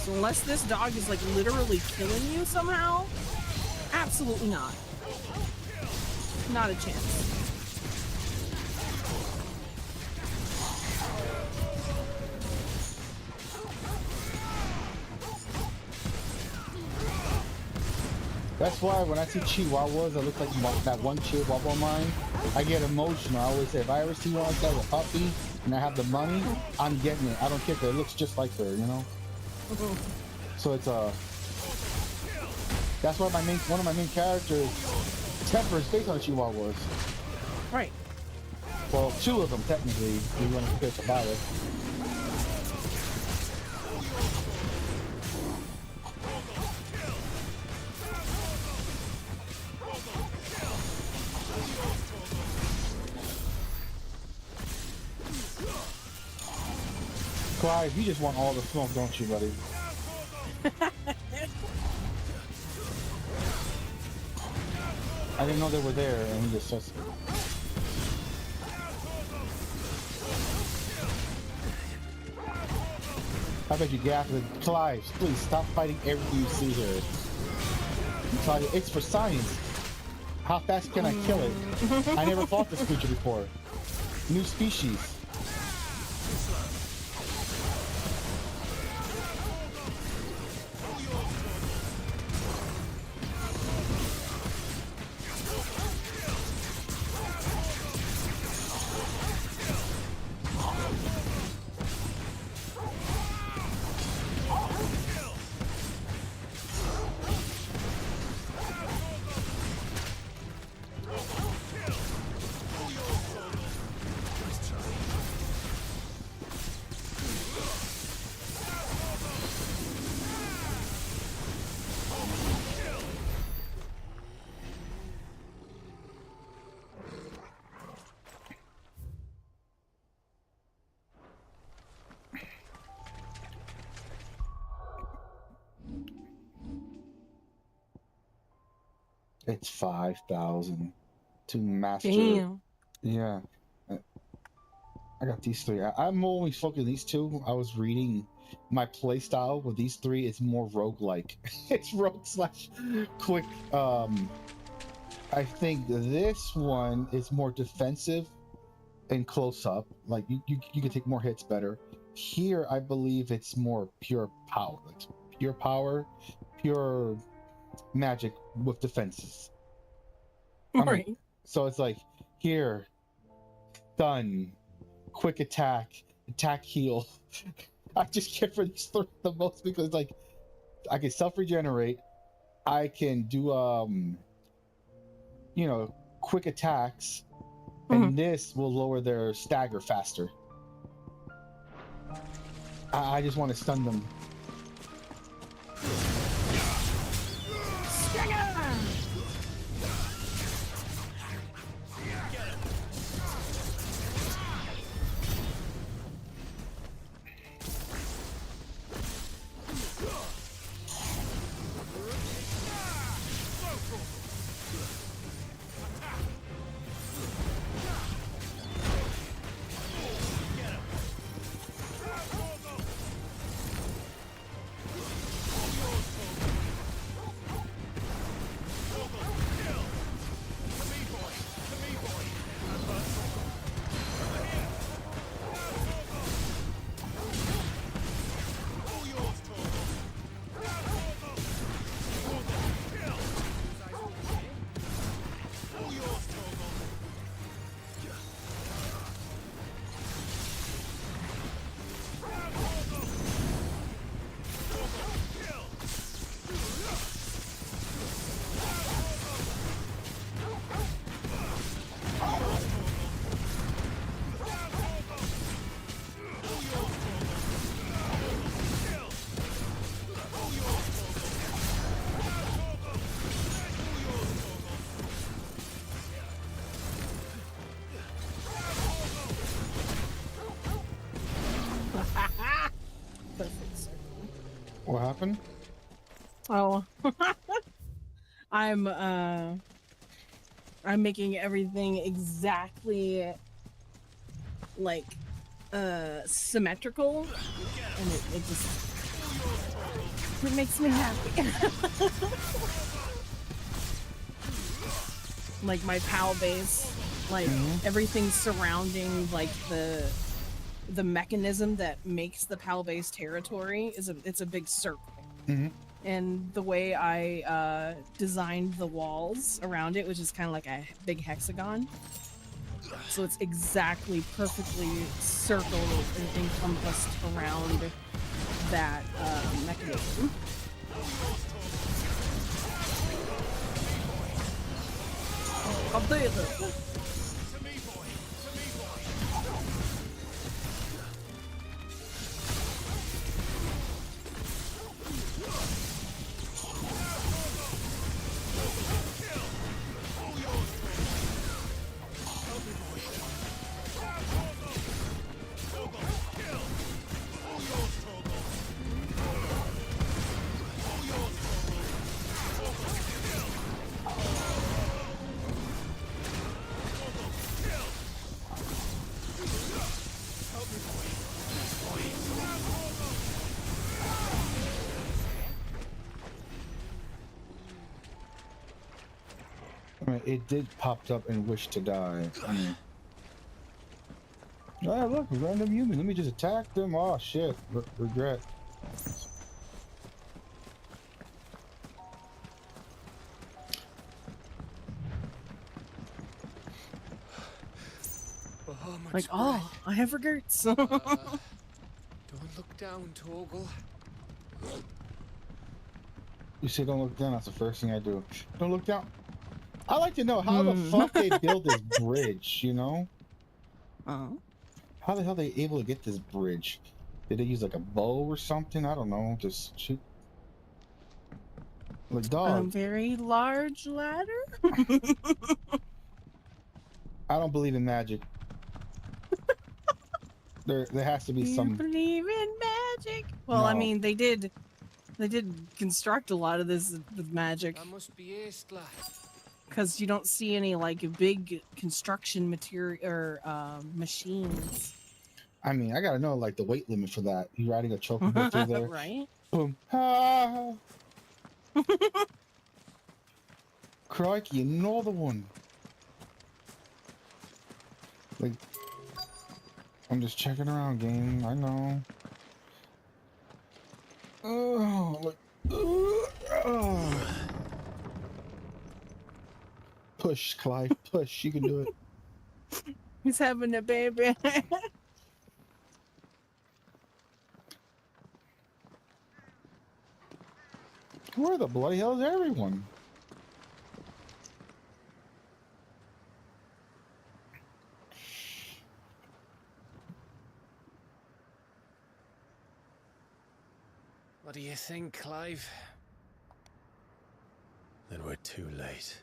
So unless this dog is like literally killing you somehow, absolutely not. Not a chance. That's why when I see Chihuahuas that look like that one Chihuahua of mine, I get emotional. I always say, if I ever see one like that with a puppy and I have the money, I'm getting it. I don't care if it looks just like her, you know? So it's that's why one of my main characters, Temper, is based on Chihuahuas. Right. Well, 2 of them technically, if you want to compare to Violet. Clive, you just want all the smoke, don't you, buddy? I didn't know they were there, and he just says. I bet you gasped. Clive, please stop fighting everything you see here. Clive, it's for science. How fast can I kill it? I never fought this creature before. New species. It's 5,000 to master. Damn. Yeah. I got these three. I'm only focusing these two. I was reading my playstyle with these three. It's more roguelike. It's rogue slash quick. I think this one is more defensive and close up. Like you can take more hits better. Here, I believe it's more pure power. Like pure power, pure magic with defenses. Right. So it's like here, stun, quick attack, attack heal. I just care for these three the most because like I can self regenerate. I can do quick attacks, and this will lower their stagger faster. I just want to stun them. What happened? Oh, I'm making everything exactly like symmetrical, and it makes me happy. Like my PAL base, like everything surrounding like the mechanism that makes the PAL base territory it's a big circle. And the way I designed the walls around it, which is kind of like a big hexagon, so it's exactly perfectly circled and encompassed around that mechanism. I'll do it. It did popped up and wish to die. Ah, look, random human. Let me just attack them. Oh shit! Regret. Like, oh, I have regrets. Don't look down, Torgal. You say don't look down. That's the first thing I do. Don't look down. I like to know how the fuck they build this bridge, you know? How the hell are they able to get this bridge? Did they use like a bow or something? I don't know. Just shoot. Like dog. A very large ladder? I don't believe in magic. There has to be some. You believe in magic? Well, No. I mean, they did construct a lot of this with magic. That must be Istla. because you don't see any like big construction material or machines. I mean, I gotta know like the weight limit for that. You riding a chocobo through there? Right? Boom. Ah. Crikey, another one. Like, I'm just checking around, game. I know. Oh, look. Oh. Push, Clive. Push. You can do it. He's having a baby. Where the bloody hell is everyone? What do you think, Clive? Then we're too late.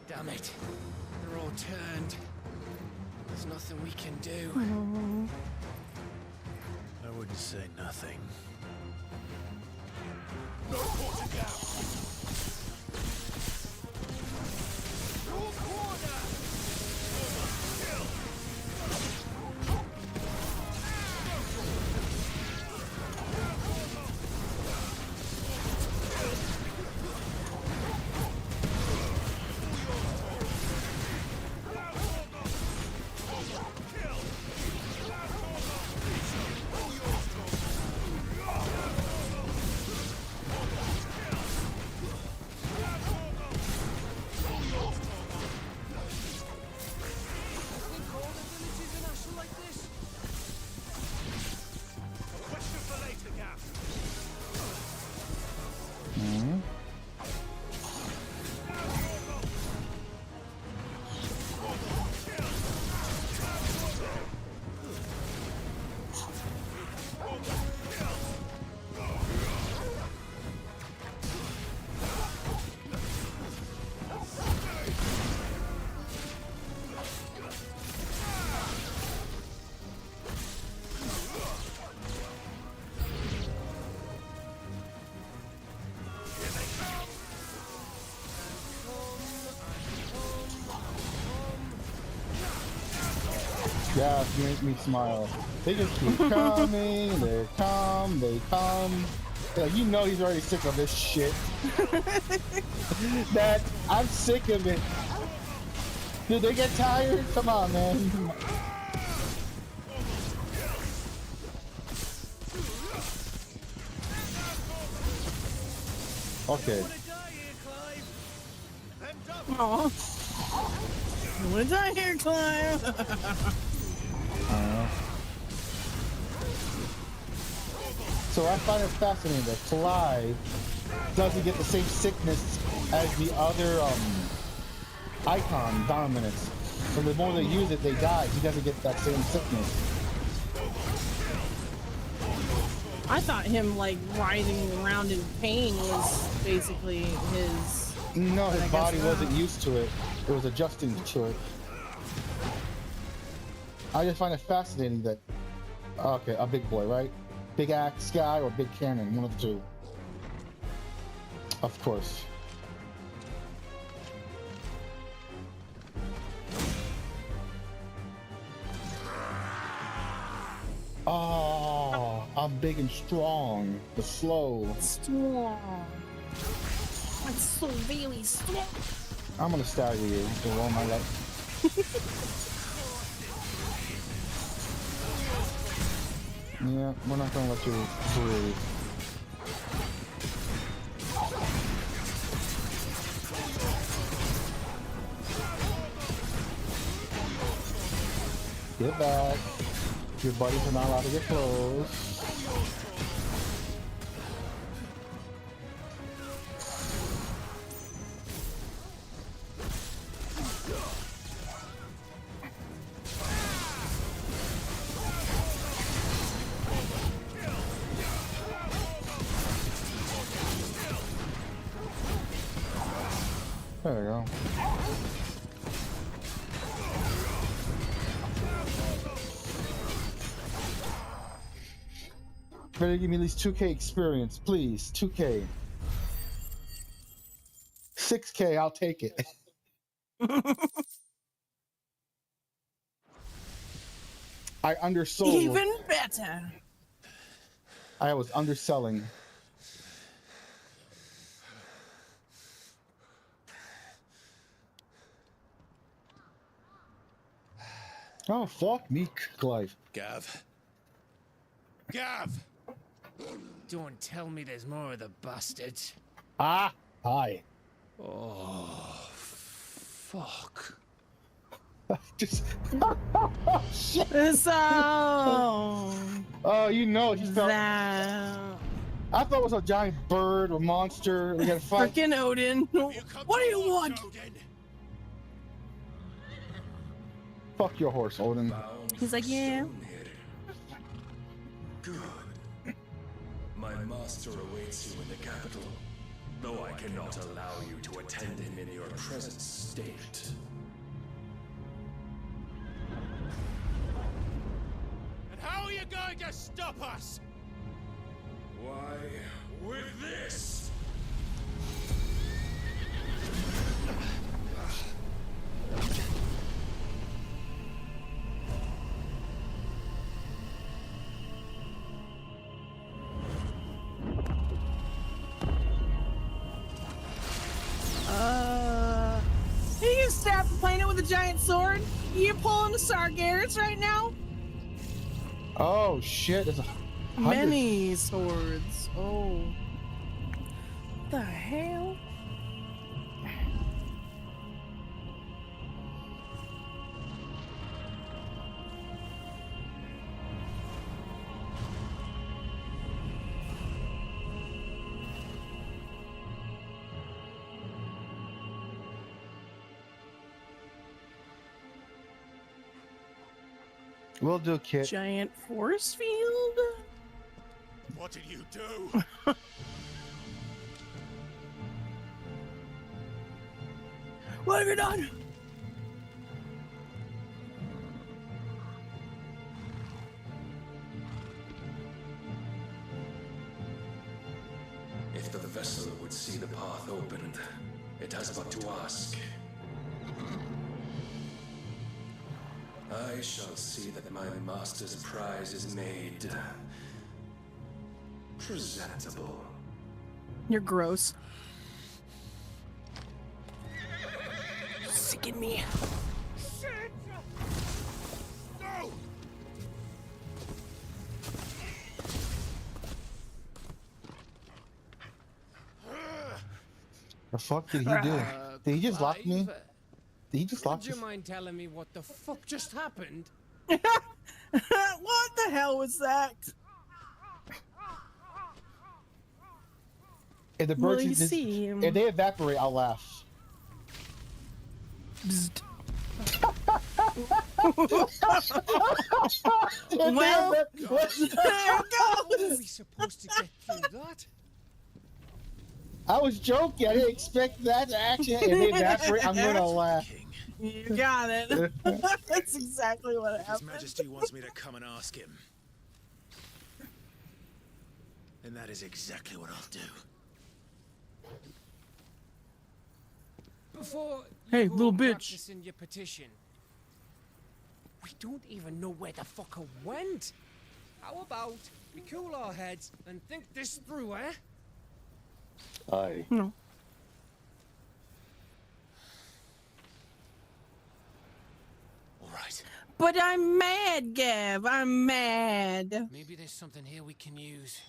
Damn it. They're all turned. There's nothing we can do. I wouldn't say nothing. No quarter down. Your corner. Kill. Yeah, you make me smile. They just keep coming, they come. Yeah, you know he's already sick of this shit. That I'm sick of it. Did they get tired? Come on, man. Okay. Aw. You wanna die here, Clive? So I find it fascinating that Clive doesn't get the same sickness as the other icon dominants. So the more they use it, they die. He doesn't get that same sickness. I thought him like writhing around in pain was basically his. No, his body wasn't used to it. It was adjusting to it. I just find it fascinating that, okay, a big boy, right? Big axe guy or big cannon, one of the two. Of course. Oh, I'm big and strong, but slow. Strong. I'm so very strong. I'm gonna stagger you for all my life. Yeah, we're not gonna let you breathe. Get back. Your buddies are not allowed to get close. There we go. Better give me at least 2K experience, please. 2K. 6K, I'll take it. I undersold. Even better. I was underselling. Oh, fuck me, Clive. Gav. Gav! Don't tell me there's more of the bastards. Ah, hi. Oh, fuck. Just shit. Oh, you know, he felt. That. I thought it was a giant bird or monster. We gotta fight. Frickin' Odin. What do you want? Fuck your horse, Odin. He's like, yeah. Good. My master awaits you in the capital, though I cannot allow you to attend him in your present state. And how are you going to stop us? Why, with this! He can stab the planet with a giant sword. You pulling the Sargeras right now? Oh shit! There's many swords. Oh, what the hell? Will do, kid. Giant force field? What did you do? What have you done? If the vessel would see the path opened, it has but to ask. I shall see that my master's prize is made presentable. You're gross. Sicken me. No! The fuck did he do? Did he just lock me? Did he just lock Would you me? mind telling me what the fuck just happened? What the hell was that? If the Will birds, you see him? if they evaporate, I'll laugh. Well, there it How goes. are we supposed to get through that? I was joking. I didn't expect that to actually. If they evaporate, I'm gonna laugh. You got it. That's exactly what His happened. Majesty wants me to come and ask him. And that is exactly what I'll do. Before Hey, you go little bitch. practicing your petition, we don't even know where the fucker went. How about we cool our heads and think this through, eh? Aye. No. All right. But I'm mad, Gav. I'm mad. Maybe there's something here we can use.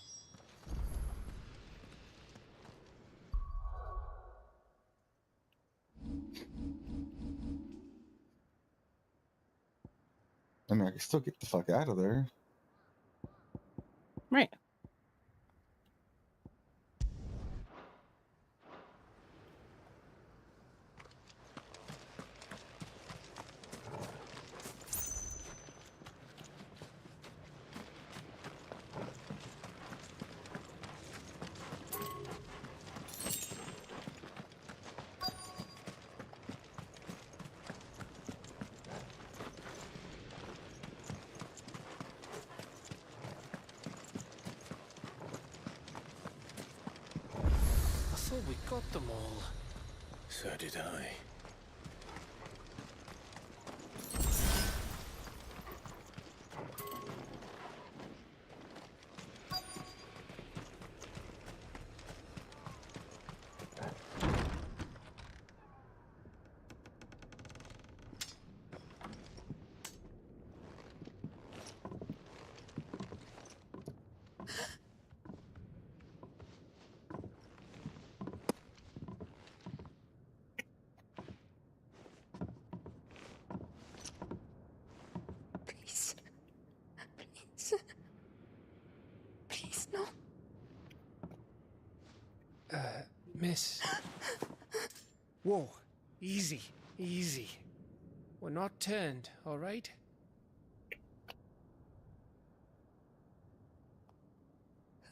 I mean, I can still get the fuck out of there. Right. thought we got them all. So did I. Please. Please. Please, no. Miss. Whoa. Easy. Easy. We're not turned, all right?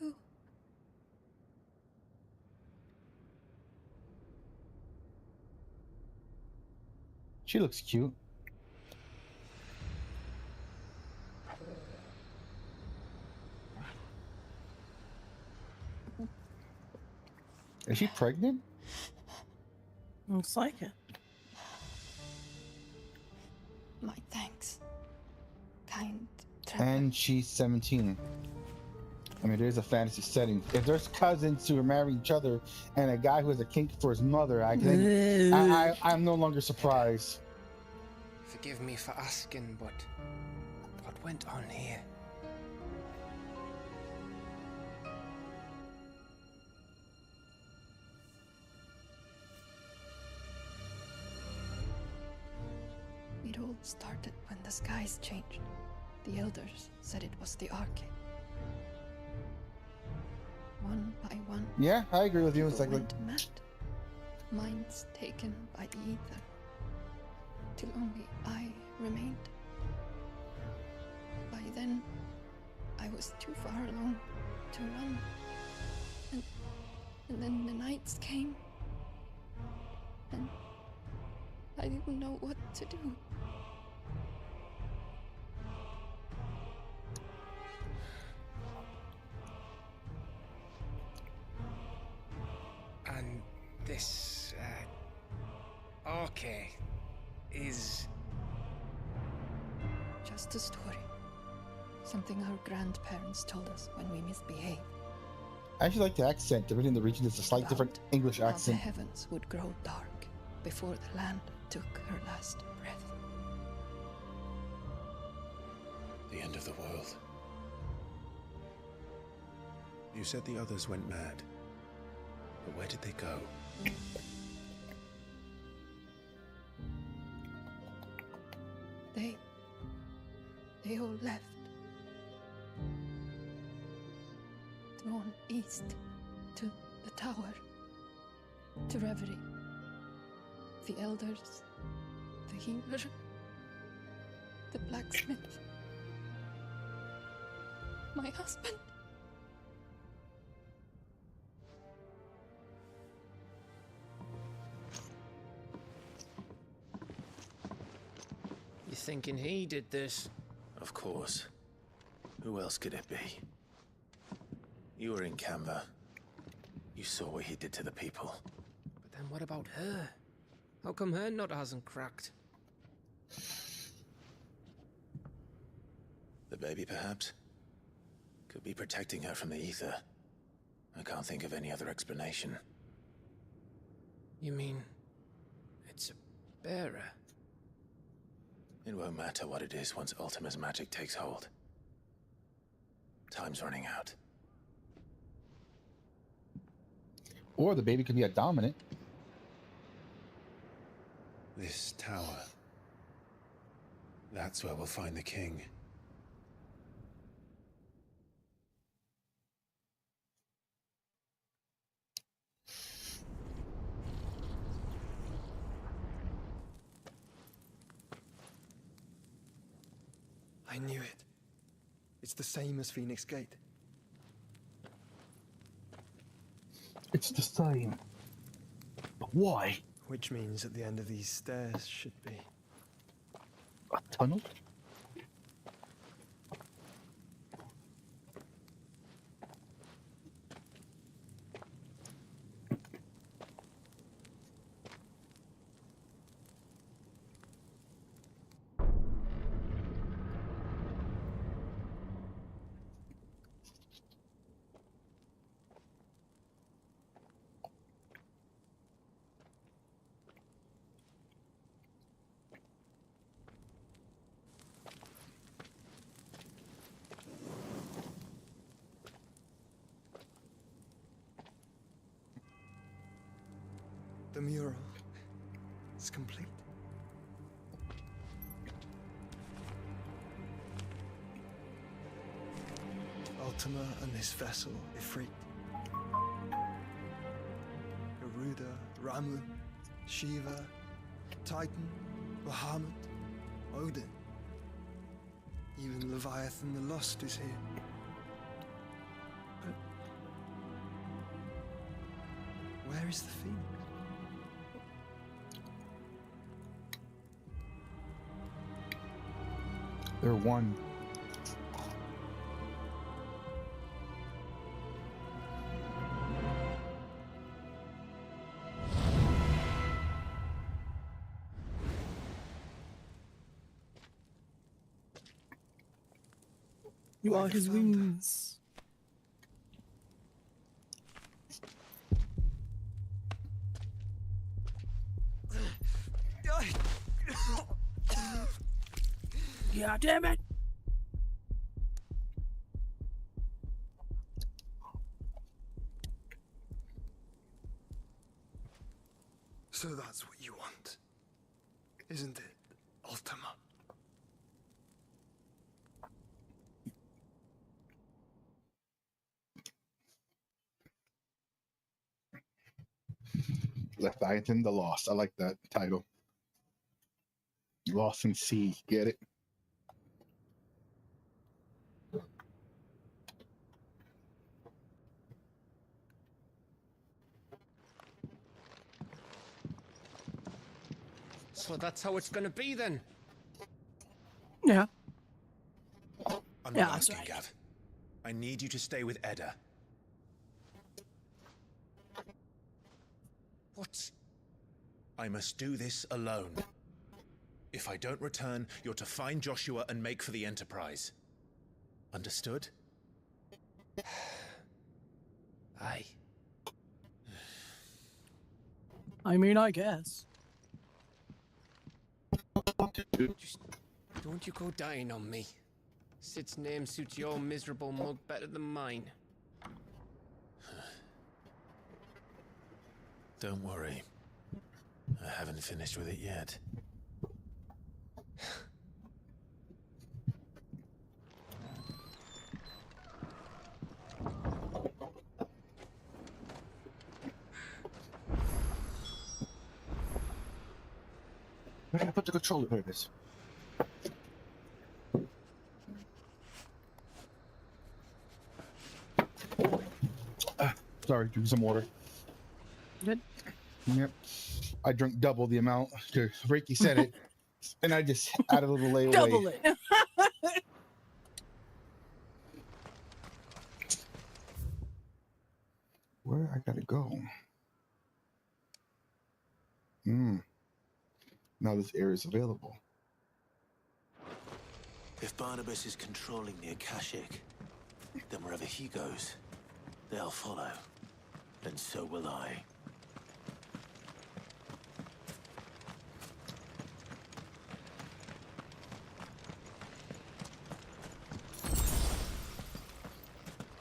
Who? She looks cute. Is she pregnant? Looks like it. My thanks. Kind traveler. And she's 17. I mean, there's a fantasy setting. If there's cousins who are marrying each other and a guy who has a kink for his mother, I'm no longer surprised. Forgive me for asking, but what went on here? It all started when the skies changed. The elders said it was the Arcade. One by one. Yeah, I agree with you. It's like, went mad. Minds taken by the ether. Till only I remained. By then, I was too far along to run. And then the nights came. And I didn't know what to do. And this, Arcade is... Just a story. Something our grandparents told us when we misbehaved. I actually like the accent. Everything in the region is a slight different English How accent. the heavens would grow dark before the land took her last breath. The end of the world. You said the others went mad. But where did they go? They all left. Drawn east to the tower, to Reverie. The elders, the healer, the blacksmith, my husband. You thinking he did this? Of course. Who else could it be? You were in Canva. You saw what he did to the people. But then what about her? How come her nut hasn't cracked? The baby, perhaps? Could be protecting her from the ether. I can't think of any other explanation. You mean... it's a bearer? It won't matter what it is once Ultima's magic takes hold. Time's running out. Or the baby could be a dominant. This tower. That's where we'll find the king. I knew it. It's the same as Phoenix Gate. It's the same. But why? Which means at the end of these stairs should be... a tunnel? The mural is complete. Ultima and his vessel, Ifrit. Garuda, Ramu, Shiva, Titan, Bahamut, Odin. Even Leviathan the Lost is here. But where is the Phoenix? They're one. You are his wings. Yeah, damn it! So that's what you want, isn't it, Ultima? Leviathan the Lost. I like that title. Lost in Sea. Get it? So that's how it's gonna be then? Yeah. I'm Yeah, not that's asking, right. Gav. I need you to stay with Edda. What? I must do this alone. If I don't return, you're to find Joshua and make for the Enterprise. Understood? Aye. I mean, I guess. Just don't you go dying on me. Sid's name suits your miserable mug better than mine. Don't worry. I haven't finished with it yet. Where did I put the controller? There it is. Sorry, drink some water. Good. Yep. I drank double the amount. Reiki said it, and I just added a little layaway. Double it. Where I gotta go? Now this area is available. If Barnabas is controlling the Akashic, then wherever he goes, they'll follow. And so will I.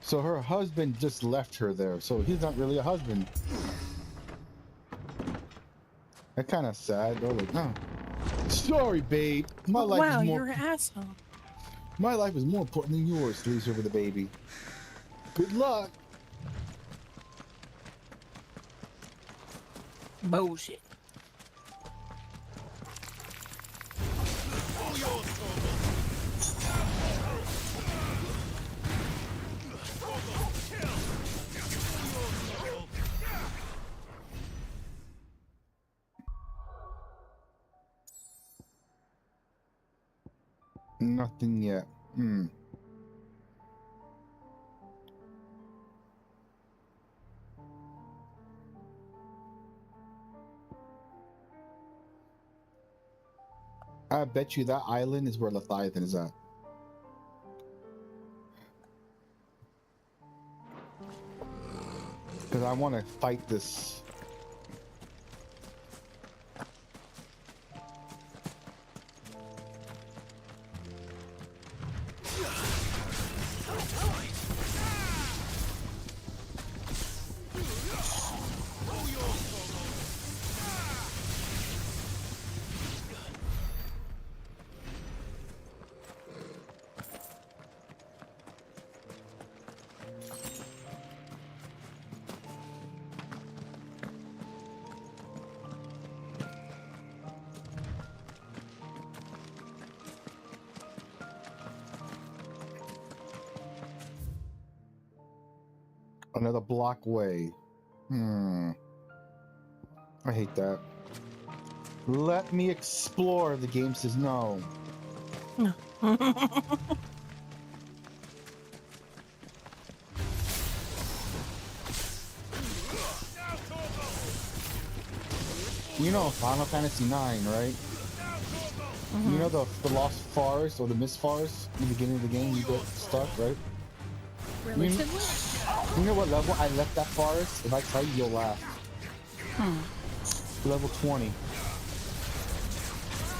So her husband just left her there, so he's not really a husband. That's kind of sad though. Like, no. Sorry, babe. My life Wow, is more. you're an asshole. My life is more important than yours. Leaves her with a baby. Good luck. Bullshit. Nothing yet. I bet you that island is where Leviathan is at. Because I want to fight this. Another block away. I hate that. Let me explore. The game says no. No. You know Final Fantasy 9, right? You know the Lost Forest or the Mist Forest in the beginning of the game, you get stuck, right? Relatively? You know what level I left that forest? If I tell you, you'll laugh. Level 20.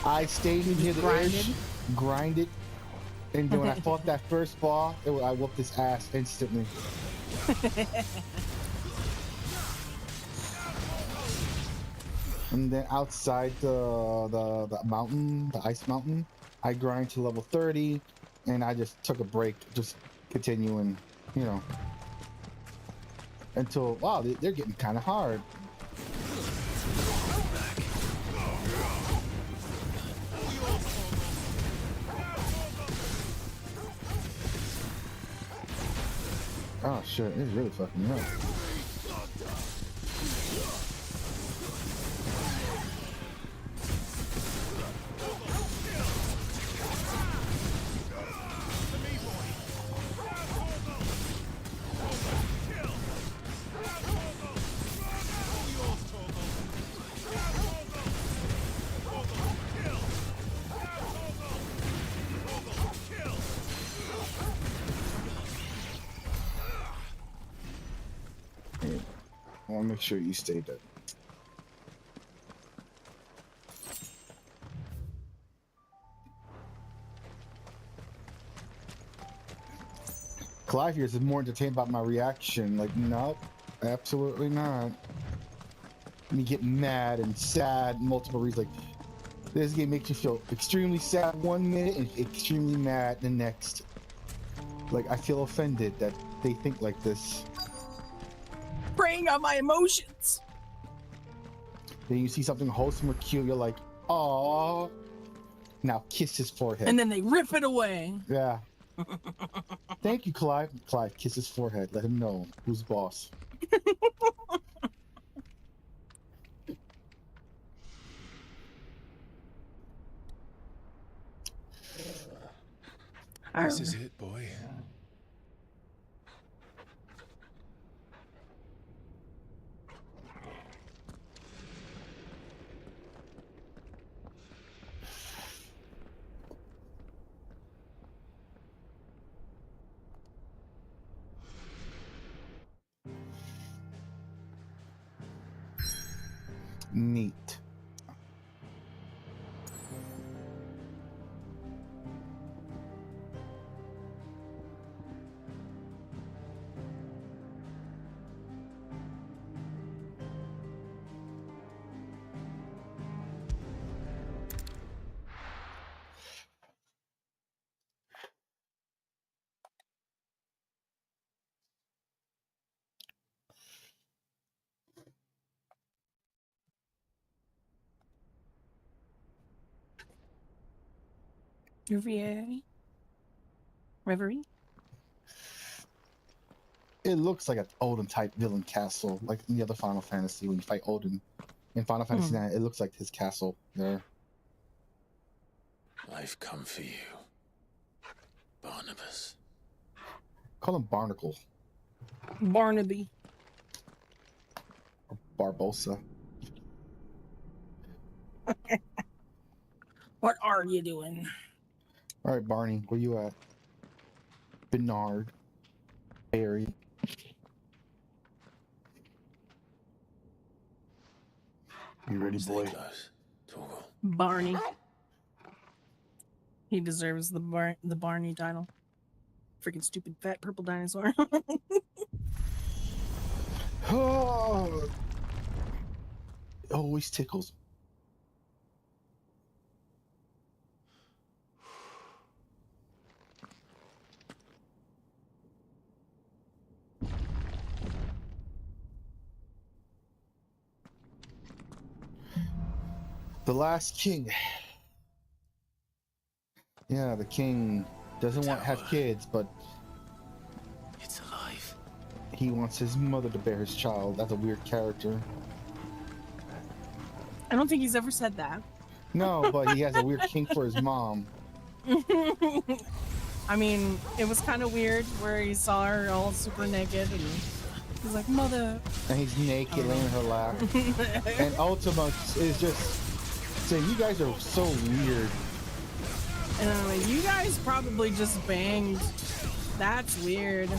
I stayed in here the edge, grinded, and then when I fought that first boss, I whooped his ass instantly. And then outside the mountain, the ice mountain, I grind to level 30, and I just took a break, just continuing, you know, until, wow, they're getting kind of hard. Oh shit, it's really fucking me up. I want to make sure you stay dead. Clive here is more entertained about my reaction. Like, nope, absolutely not. Me get mad and sad, multiple reasons. Like, this game makes you feel extremely sad 1 minute and extremely mad the next. Like, I feel offended that they think like this. Preying on my emotions. Then you see something wholesome or cute, you're like, "Aww." Now kiss his forehead. And then they rip it away. Yeah. Thank you, Clive. Clive, kiss his forehead. Let him know who's boss. This is it, boy. Neat. Reverie? It looks like an Odin type villain castle, like in the other Final Fantasy when you fight Odin. In Final Fantasy 9, it looks like his castle there. I've come for you, Barnabas. Call him Barnacle. Barnaby. Or Barbosa. What are you doing? All right, Barney, where you at? Bernard. Barry. You ready, boy? Barney. He deserves the Barney title. Freaking stupid fat purple dinosaur. Oh, it always tickles. The last king. Yeah, the king doesn't want to have kids, but it's alive. he wants his mother to bear his child. That's a weird character. I don't think he's ever said that. No, but he has a weird kink for his mom. I mean, it was kind of weird where he saw her all super naked and he's like, mother. And he's naked laying in her lap. And Ultima is just saying, you guys are so weird. And you guys probably just banged. That's weird.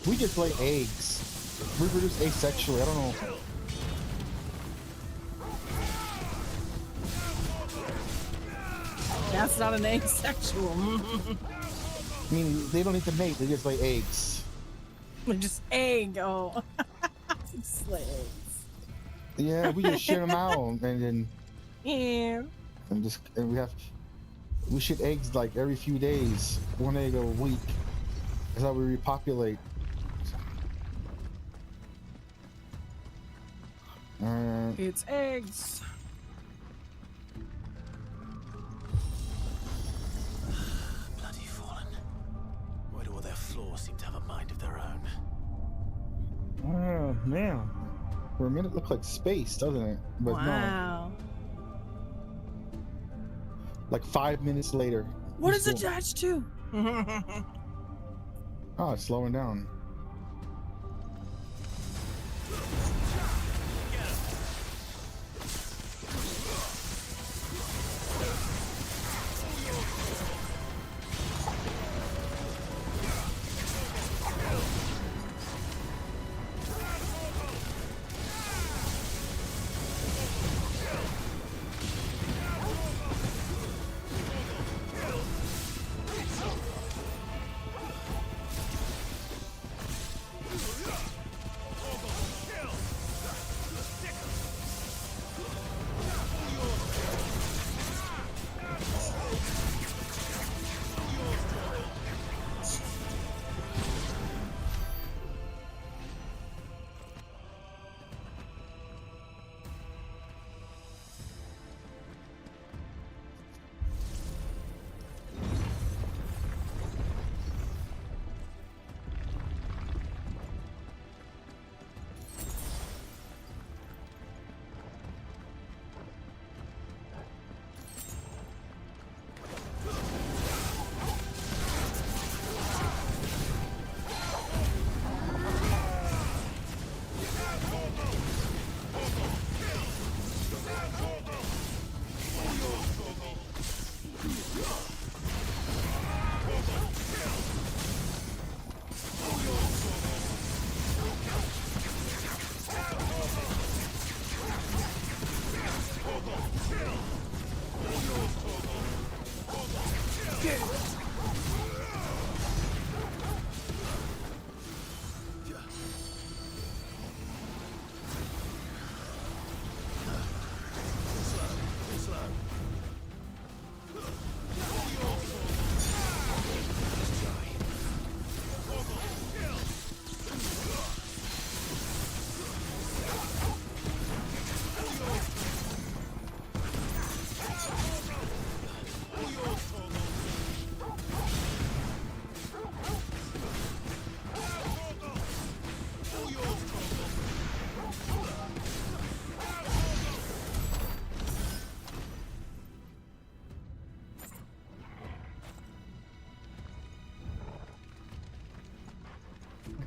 We just lay eggs. Reproduce asexually. I don't know. That's not an asexual. I mean, they don't need to mate. They just lay eggs. Just egg. Oh. Just lay eggs. Yeah, we just shit them out, and then. Yeah. And we shit eggs like every few days, 1 egg a week. That's how we repopulate. It's eggs. Bloody Fallen. Why do all their flaws seem to have a mind of their own? Oh man, for a minute it looked like space, doesn't it? But wow. No. Like 5 minutes later. What is it attached to? Oh, it's slowing down.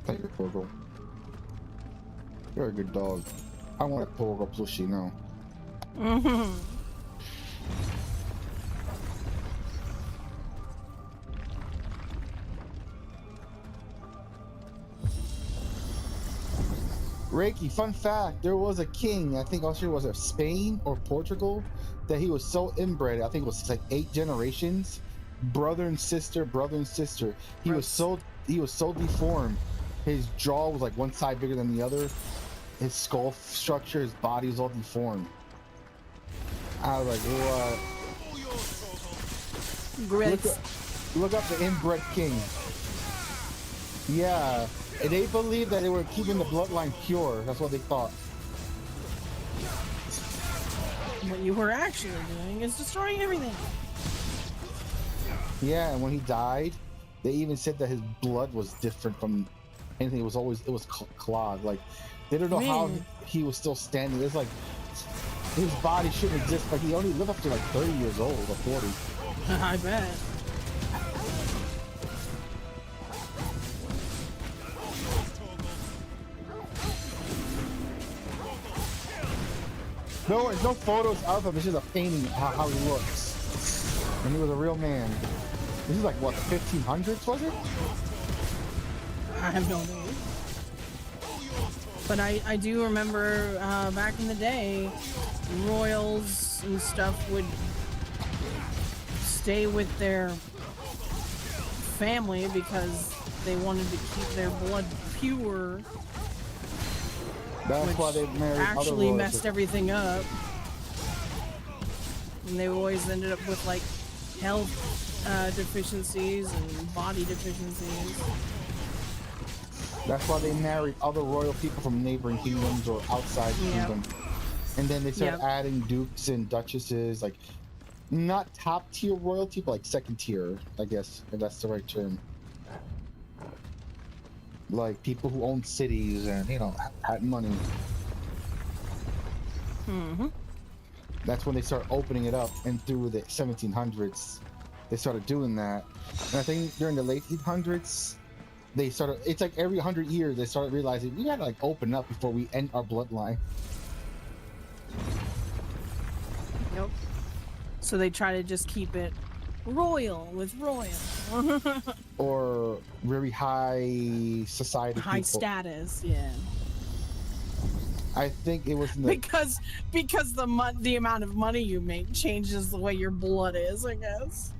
Thank you, Pogo. You're a good dog. I want a Pogo plushie now. Reiki, fun fact, there was a king, I think also was it Spain or Portugal, that he was so inbred, I think it was like 8 generations, brother and sister. He was so deformed. His jaw was like one side bigger than the other. His skull structure, his body was all deformed. I was like, what? Look up the inbred king. Yeah. And they believed that they were keeping the bloodline pure. That's what they thought. What you were actually doing is destroying everything. Yeah, and when he died, They even said that his blood was different from anything. It was clogged. Like they don't know how he was still standing. It's like his body shouldn't exist. Like he only lived up to like 30 years old or 40. I bet. No, there's no photos of him. It's just a painting of how he looks. And he was a real man. This is like what, 1500s, was it? I have no idea. But I do remember back in the day, royals and stuff would stay with their family because they wanted to keep their blood pure. That's why they married actually other messed everything up. And they always ended up with like health deficiencies and body deficiencies. That's why they married other royal people from neighboring kingdoms or outside the kingdom. And then they started adding dukes and duchesses, like not top tier royalty, but like second tier, I guess, if that's the right term. Like people who own cities and, you know, had money. That's when they start opening it up, and through the 1700s, they started doing that. And I think during the late 1800s, they started. It's like every 100 years they started realizing we gotta like open up before we end our bloodline. Nope. So they try to just keep it royal with royal. Or very high society high people. status, yeah. I think it was in the... because the amount of money you make changes the way your blood is, I guess.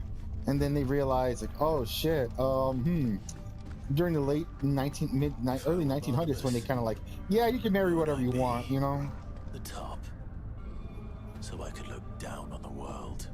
And then they realized, like, oh shit, during the late early 1900s, when they kind of like, yeah, you can marry whatever you want, you know. The top, so I could look down on the world.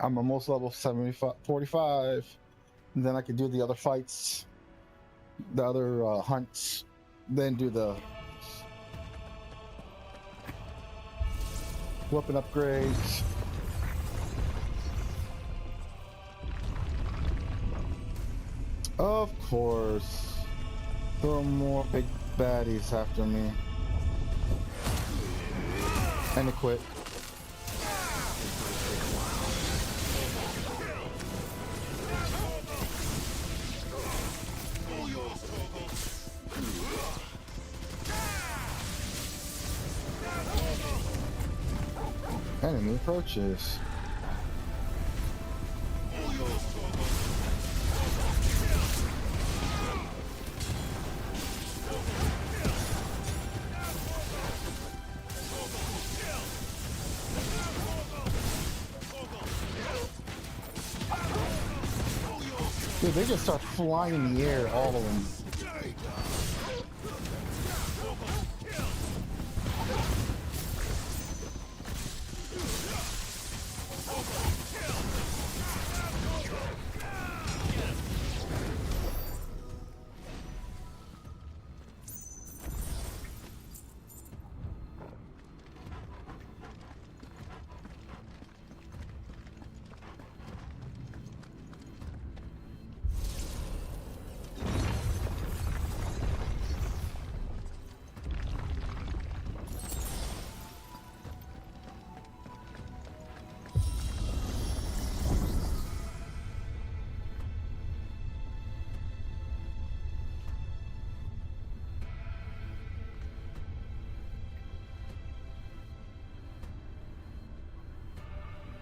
I'm almost level 45. And then I can do the other fights, the other hunts, then do the weapon upgrades. Of course, there are more big baddies after me. And it quit. Enemy approaches. Dude, they just start flying in the air, all of them.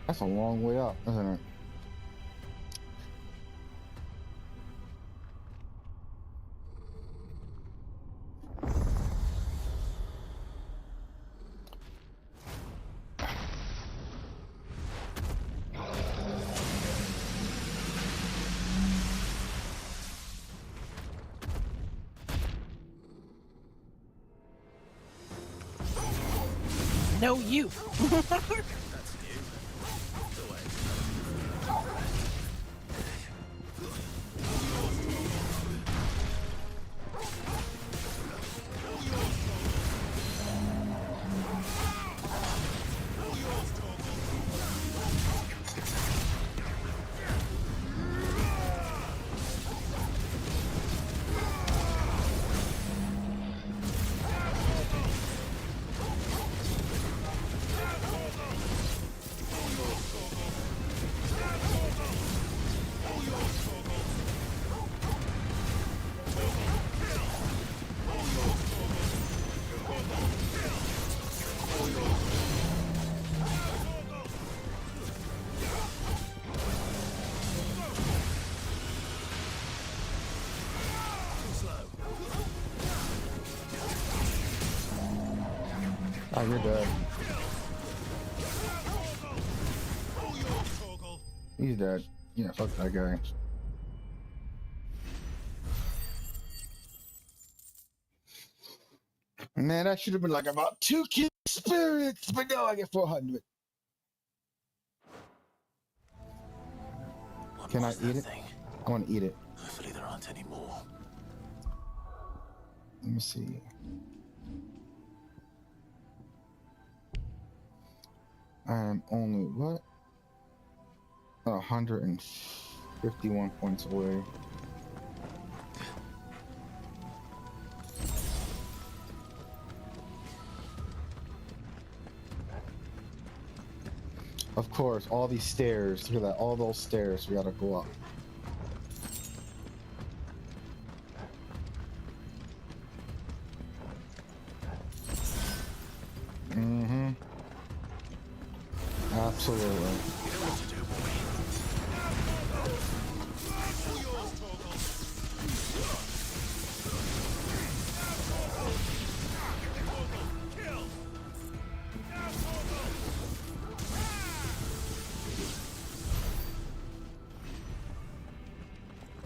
That's a long way up, isn't it? No, you. Oh, you're dead. He's dead. Yeah, fuck that guy. Man, I should have been like about 2 key spirits, but no, I get 400. Can I eat it? I want to eat it. Hopefully there aren't any more. Let me see. I'm only, what? 151 points away. Of course, all these stairs. Look at that, all those stairs we gotta go up. Mm-hmm. Absolutely.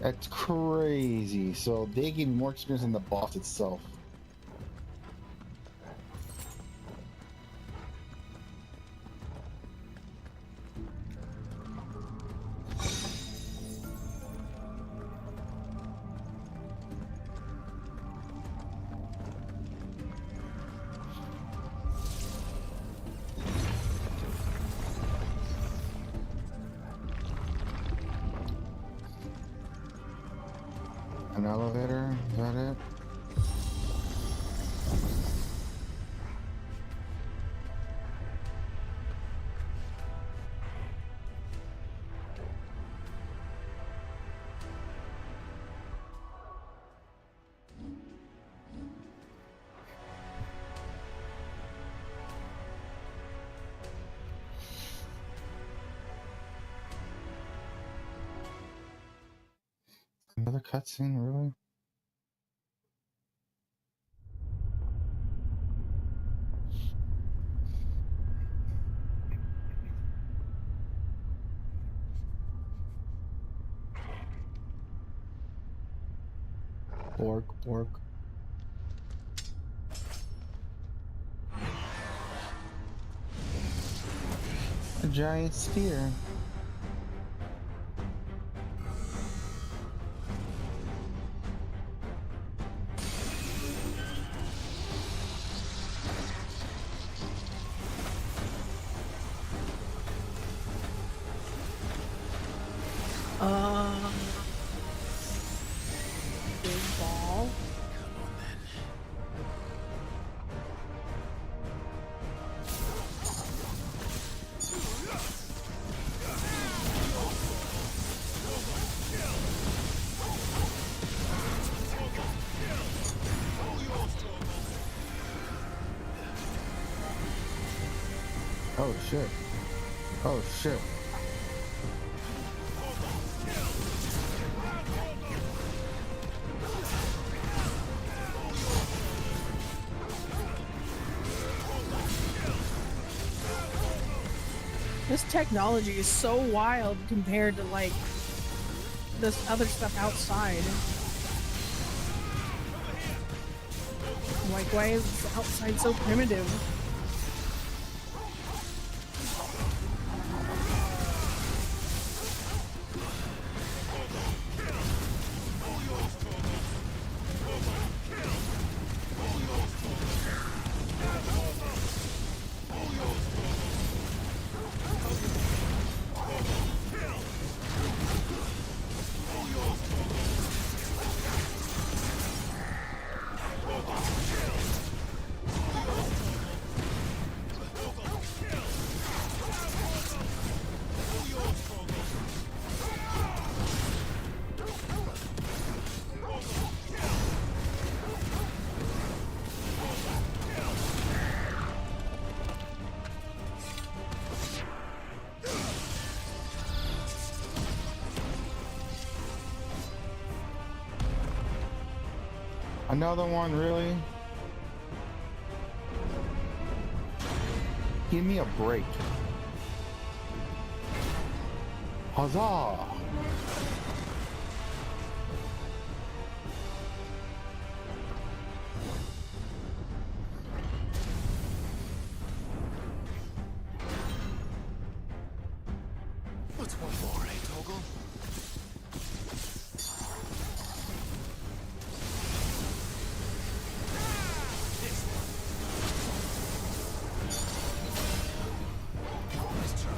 That's crazy. So they gave me more experience than the boss itself. An elevator, is that it? Another cutscene, really? Bork, bork. A giant sphere. Big ball. Oh shit. Oh shit. This technology is so wild compared to like this other stuff outside. Like, why is outside so primitive? Another one, really? Give me a break. Huzzah! What's one more, eh, Toggle? Let's try.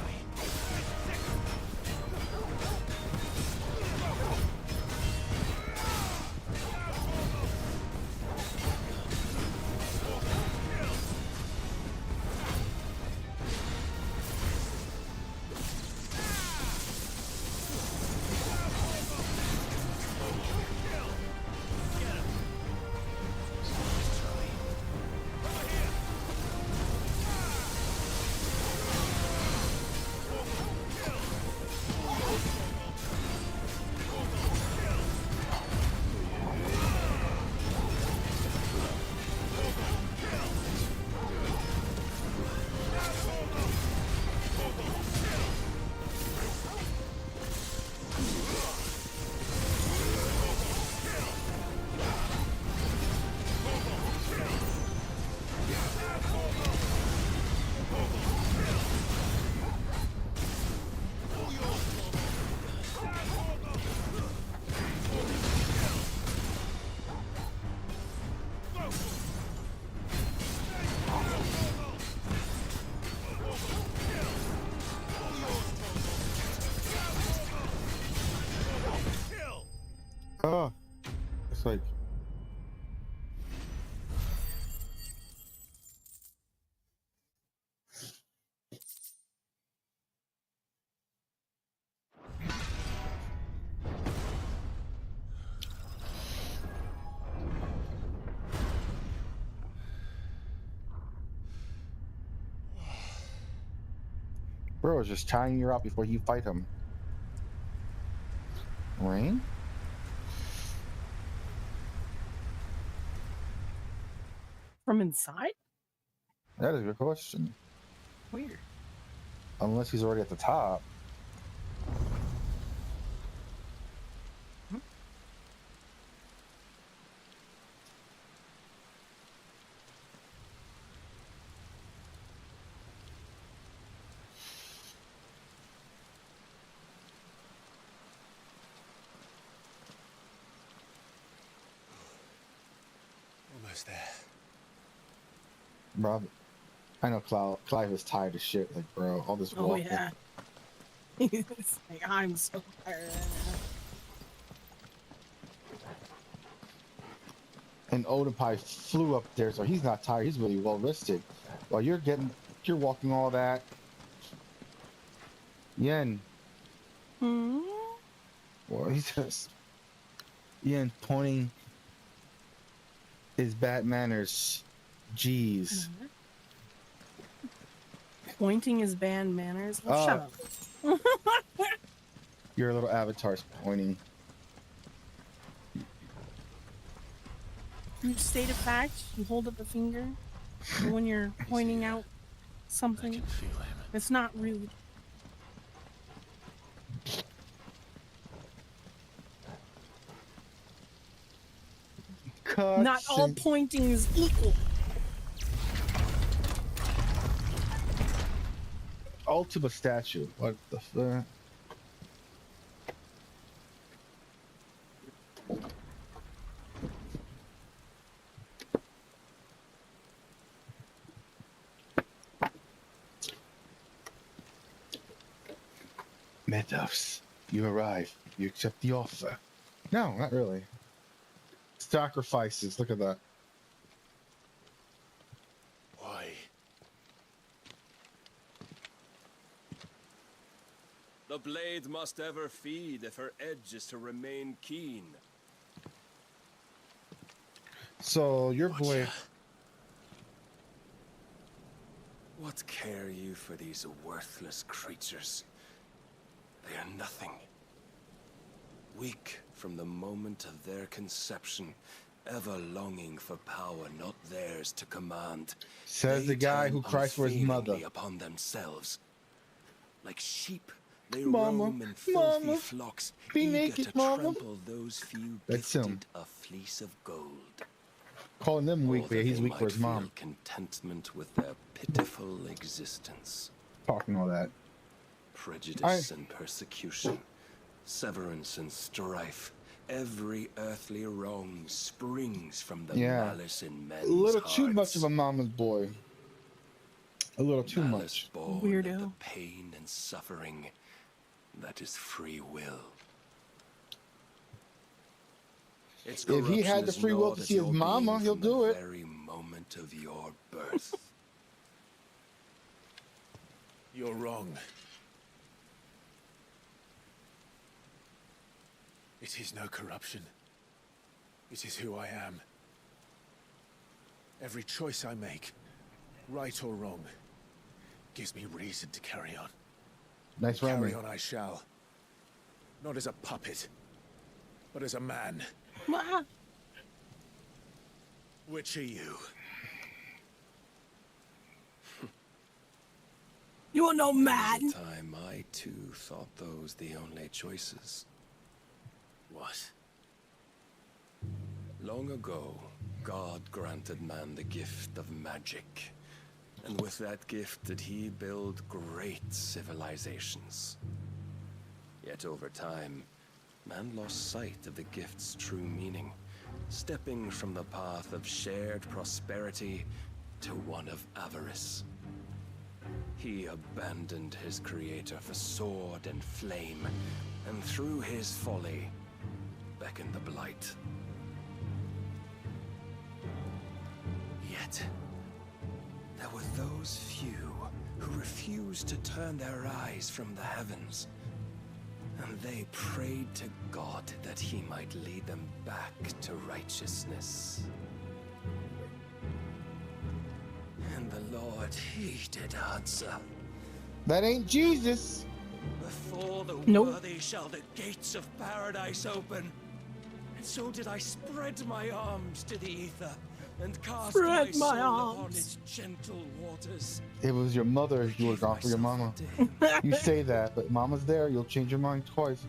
Oh, it's like bro is just tying you out before you fight him. Rain? From inside? That is a good question. Weird. Unless he's already at the top. Almost there. Bro, I know Clive is tired of shit. Like, bro, all this Oh walking. yeah. He's like, I'm so tired right now. And Odenpai flew up there, so he's not tired. He's really well rested. While you're walking all that. Yen. Hmm? Well, he's just Yen pointing his bad manners. Jeez. Pointing his bad manners. Well, shut up. Your little avatar's pointing. You state a fact. You hold up a finger when you're pointing out something. It's not rude. Not all pointing is equal. Ultima statue. What the fuck? Meadows, you arrive. You accept the offer. No, not really. Sacrifices. Look at that. Why? The blade must ever feed if her edge is to remain keen. So your boy. What care you for these worthless creatures? They are nothing. Weak from the moment of their conception, ever longing for power not theirs to command. Says the guy who cries for his mother. Upon themselves. Like sheep, they Mama, roam in filthy mama, flocks, be eager naked, to mama. trample those few That's gifted him. a fleece of gold. Calling them weak, Or but that he's they weak for might his mom. feel contentment with their pitiful existence. Talking all that. Prejudice and persecution, severance and strife. Every earthly wrong springs from the malice in men's a little hearts. too much of a mama's boy. A little too Malice much. born Weirdo. of the pain and suffering that is free will. Its If he had corruption the is free will gnawed to at see his your mama, being he'll from the do it. very moment of your birth. You're wrong. It is no corruption. It is who I am. Every choice I make, right or wrong, gives me reason to carry on. Nice Carry ramen. on I shall. Not as a puppet, but as a man. Which are you? You are no man. There was a time I too thought those the only choices. What? Long ago, God granted man the gift of magic. And with that gift did he build great civilizations. Yet over time, man lost sight of the gift's true meaning, stepping from the path of shared prosperity to one of avarice. He abandoned his creator for sword and flame, and through his folly, beckoned the blight. Yet, there were those few who refused to turn their eyes from the heavens, and they prayed to God that he might lead them back to righteousness. And the Lord, he did answer. That ain't Jesus. Before the Nope. worthy shall the gates of paradise open. And so did I spread my arms to the ether and cast Spread my my soul upon arms. its gentle waters. It was your mother. You were gone for your mama. You say that, but mama's there. You'll change your mind twice.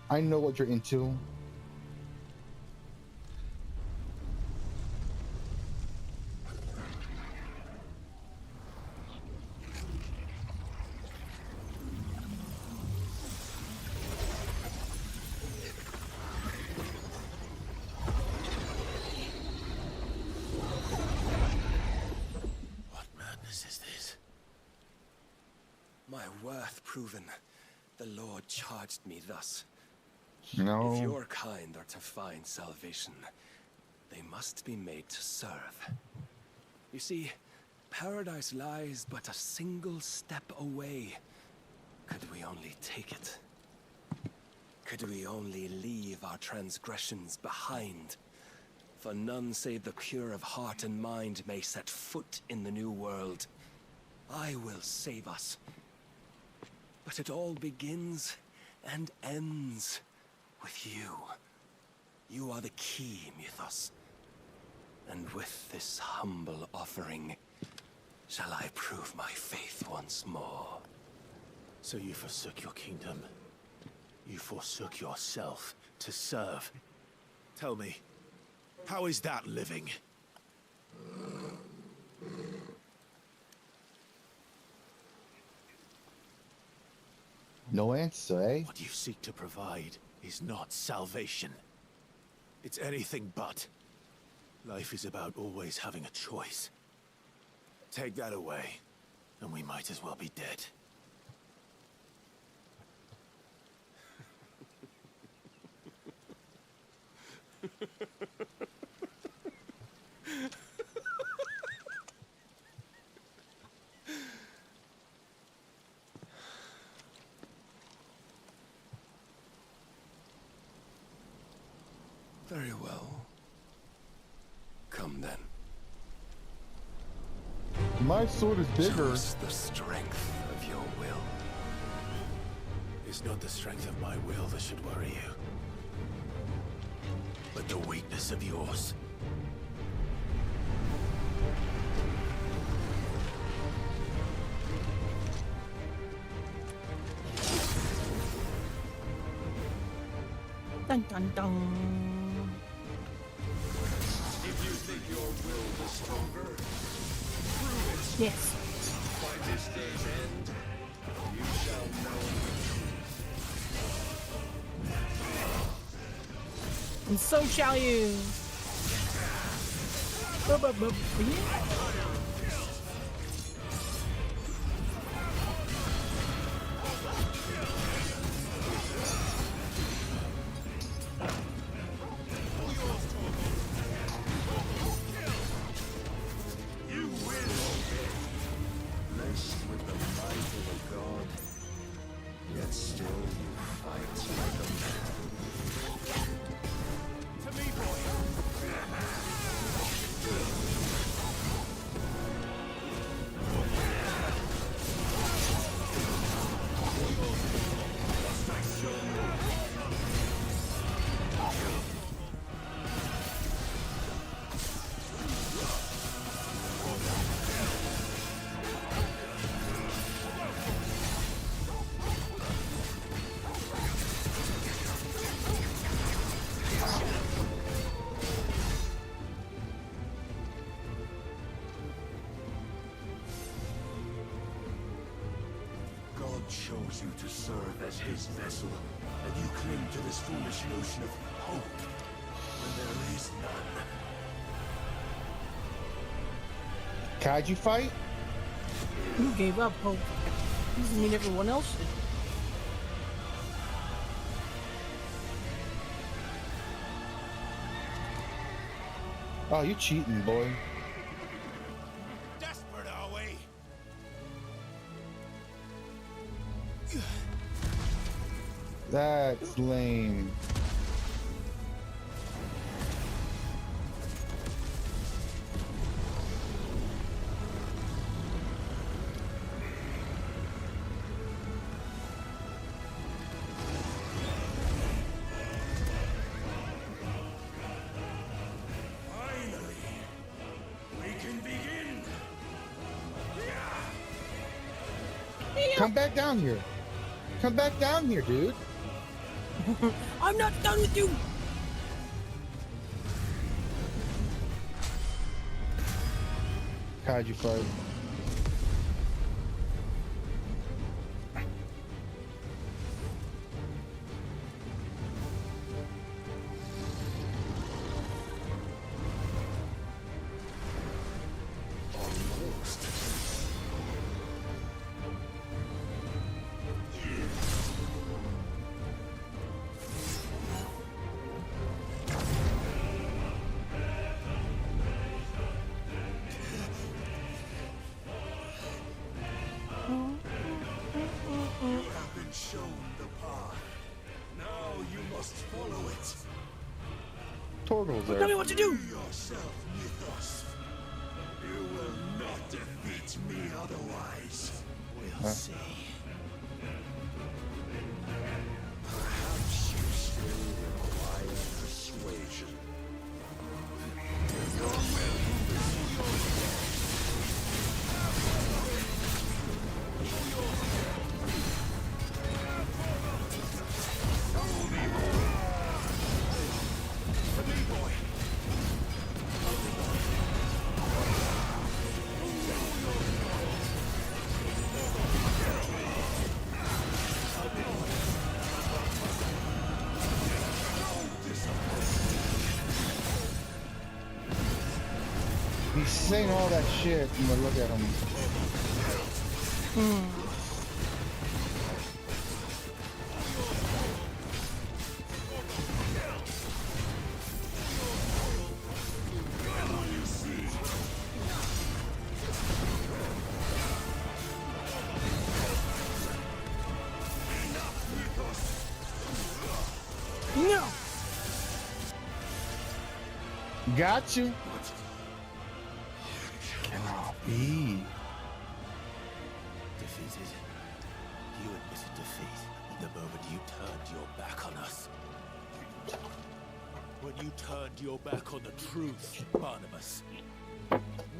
I know what you're into. My worth proven, the Lord charged me thus. No. If your kind are to find salvation, they must be made to serve. You see, paradise lies but a single step away. Could we only take it? Could we only leave our transgressions behind? For none save the pure of heart and mind may set foot in the new world. I will save us. But it all begins and ends with you. You are the key, Mythos. And with this humble offering, shall I prove my faith once more. So you forsook your kingdom. You forsook yourself to serve. Tell me, how is that living? No answer, eh? What you seek to provide is not salvation. It's anything but. Life is about always having a choice. Take that away, and we might as well be dead. Very well. Come then. My sword is bigger. Show us the strength of your will. It's not the strength of my will that should worry you. but the weakness of yours. Dun dun dun. If you think your will is stronger, prove it. Yes. By this day's end, you shall know. And so shall you. You will obey. Blessed with the might of a god, yet still you fight like a man. To me, boy. God chose you to serve as his vessel, and you cling to this foolish notion of hope when there is none. Kaiju fight? You gave up hope. Doesn't mean everyone else did. Oh, you cheating, boy. Desperate, are we? That's lame. Finally, we can begin. Come back down here. Come back down here, dude. I'm not done with you. Kaiju fight. You have been shown the path. Now you must follow it. Torgle's there. Tell me what to do. Be yourself, Mythos. You will not defeat me otherwise. We'll see. Perhaps you still require persuasion. Your will is yours. He's saying all that shit, and look at him. No. Got you. Cannot be. Defeated. You admitted defeat the moment you turned your back on us. when you turned your back on the truth, Barnabas.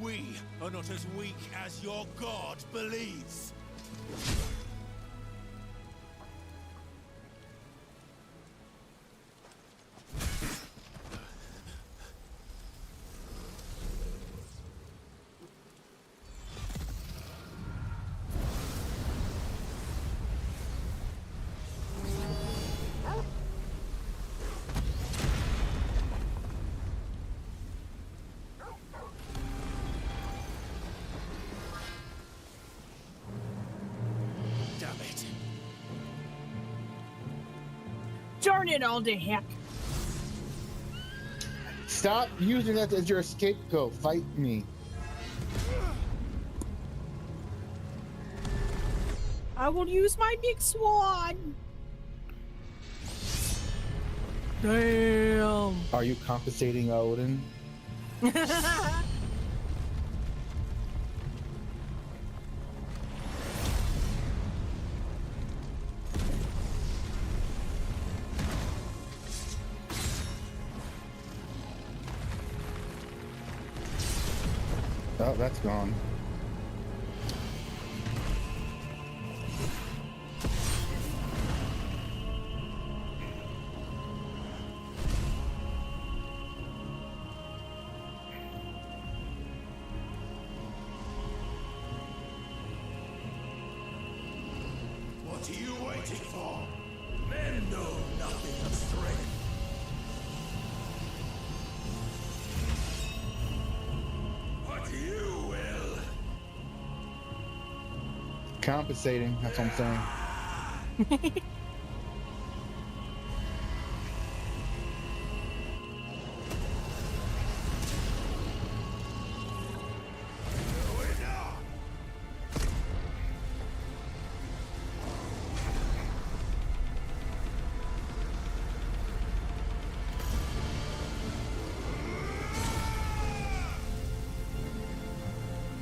We are not as weak as your god believes. Darn it all to heck. Stop using that as your scapegoat. Fight me. I will use my big sword. Damn. Are you compensating Odin? Oh, that's gone. What are you waiting for? Men know nothing of strength. But you will. Compensating, that's what I'm saying.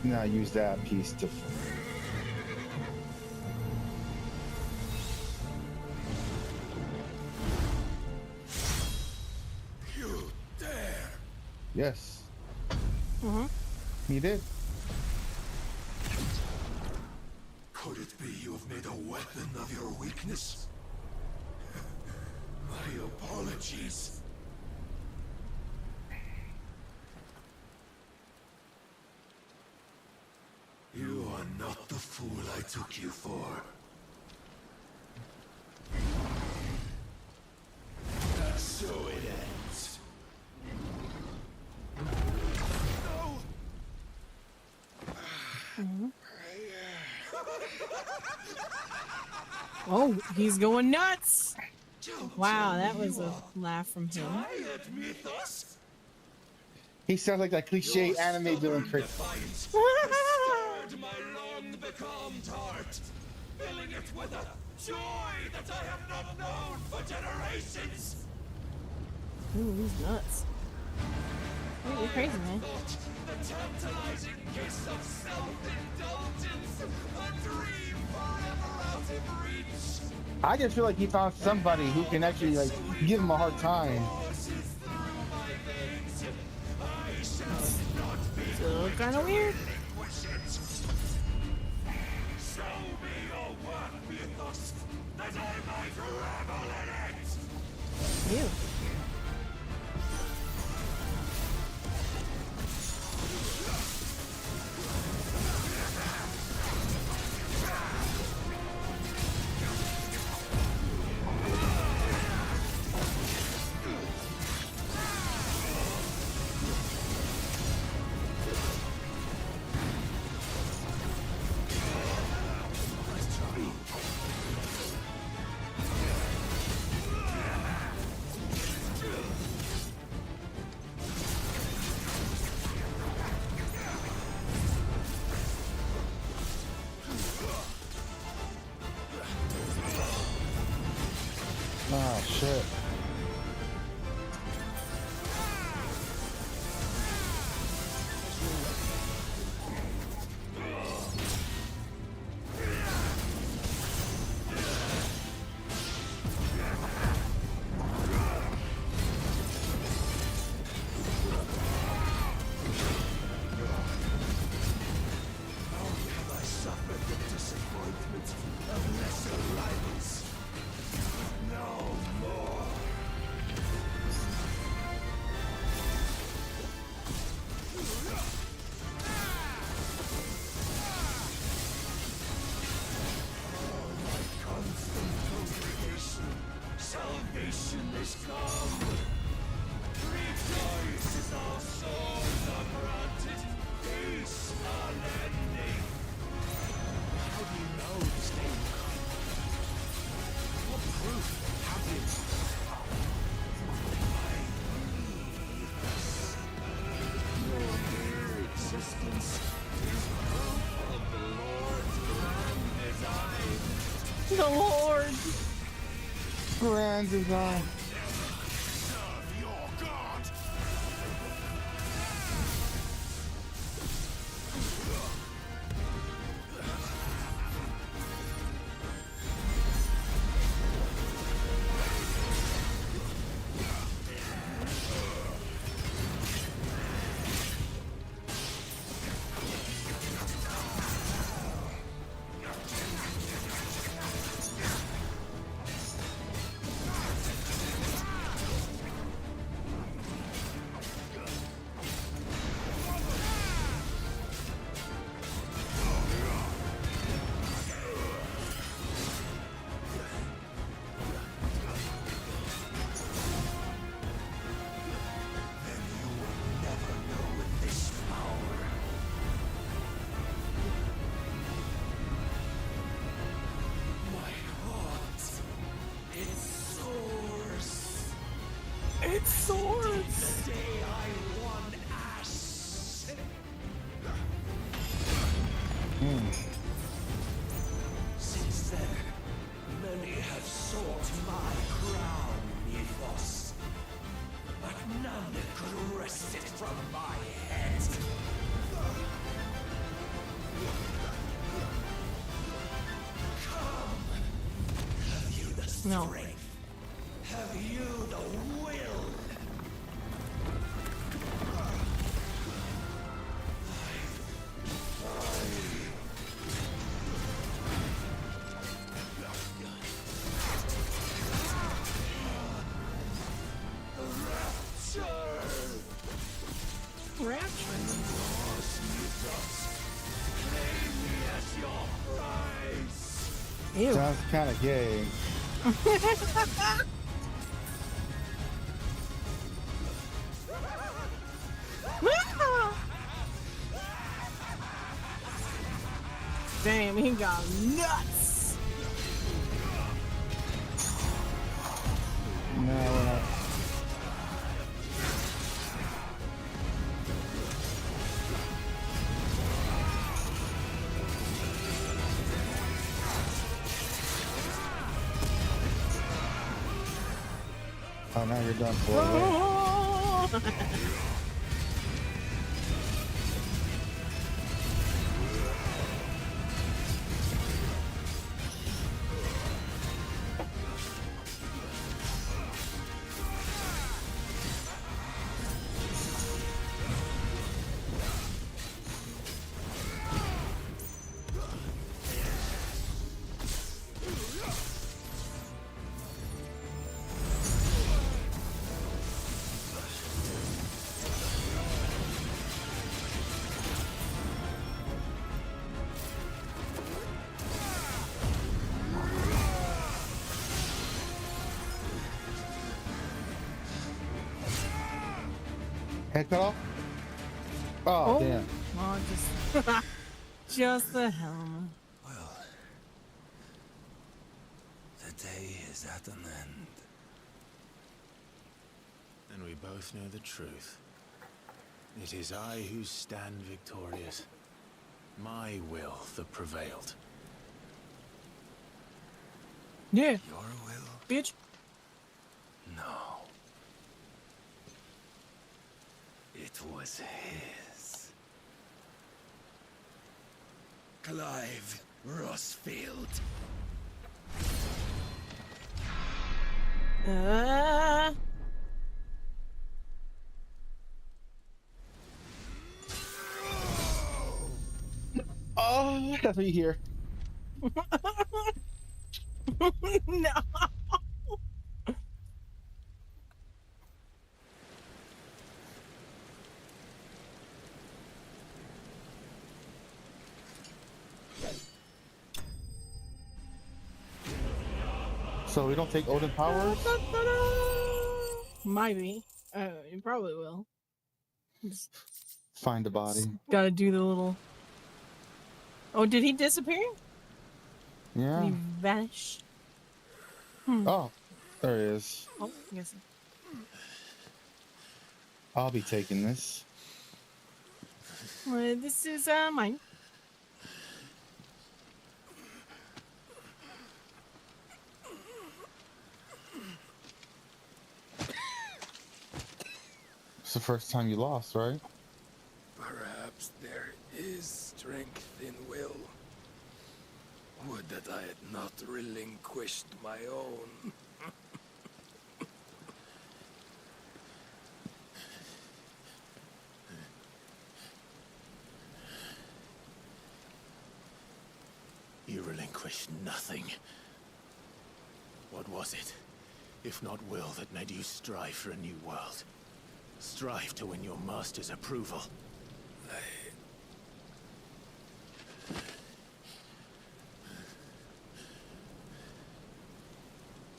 Now use that piece to. You dare! Yes. Mm-hmm. He did. Could it be you have made a weapon of your weakness? My apologies. You are not the fool I took you for. And so it ends. No! Mm-hmm. Oh, he's going nuts! Wow, that was a laugh from him. He sounds like that cliche anime villain trick. My long becalmed heart, filling it with a joy that I have not known for generations. Ooh, he's nuts. Oh, you're crazy, man. The tantalizing kiss of self-indulgence, a dream forever out of reach. I just feel like he found somebody who can actually like give him a hard time. So kind of weird. Show me your work, Mythos, that I might revel in it. Ew. Oh shit. punishment of lesser rivals. No more. Constant congregation, salvation is come. Rejoice as our souls are granted, peace unending. How do you know this day will come? What proof have you? Your mere existence is proof of the Lord's grand design. The Lord. Grand design. Serve your God. It soars. The day I won Ash. Since then, many have sought my crown, Ethos, but none could wrest it from my head. Come, have you the strength? Have you the will? Ew. Sounds kind of gay. Damn, he got nuts. No, we're not. Oh, now you're done for. Head cut off? Oh, damn. Oh, just the helm. Well, the day is at an end. And we both know the truth. It is I who stand victorious. My will that prevailed. Yeah. Your will? Bitch. No. It was his. Clive Rossfield. Oh, that's what you hear. No. So we don't take Odin powers? Maybe. You probably will. Just Find the body. gotta do the little... Oh, did he disappear? Yeah. Did he vanish? Oh, there he is. Oh, yes. I'll be taking this. This is mine. It's the first time you lost, right? Perhaps there is strength in will. Would that I had not relinquished my own. You relinquished nothing. What was it, if not will, that made you strive for a new world? Strive to win your master's approval?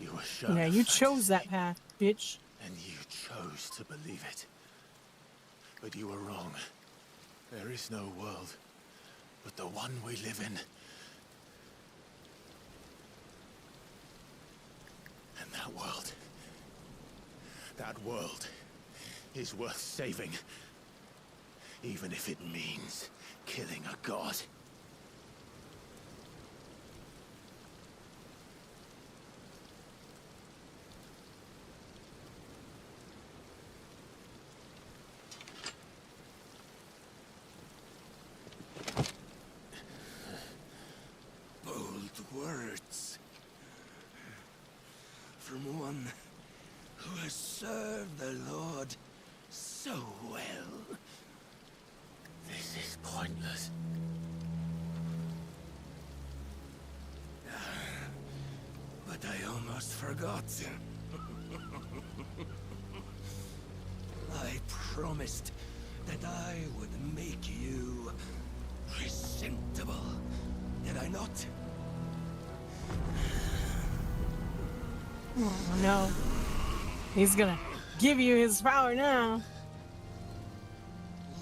You were shown. Yeah, you chose that path, bitch. And you chose to believe it. But you were wrong. There is no world but the one we live in. And that world is worth saving. Even if it means killing a god. Bold words. From one who has served the Lord so well. This is pointless. But I almost forgot. I promised that I would make you presentable. Did I not? Oh no. He's gonna give you his power now.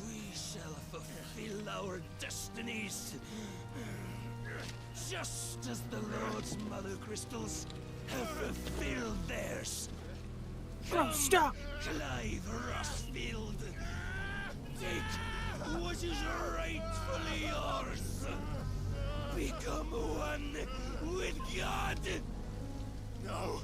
We shall fulfill our destinies. Just as the Lord's Mother Crystals have fulfilled theirs. Oh, stop! Clive Rossfield. Take what is rightfully yours. Become one with God. No.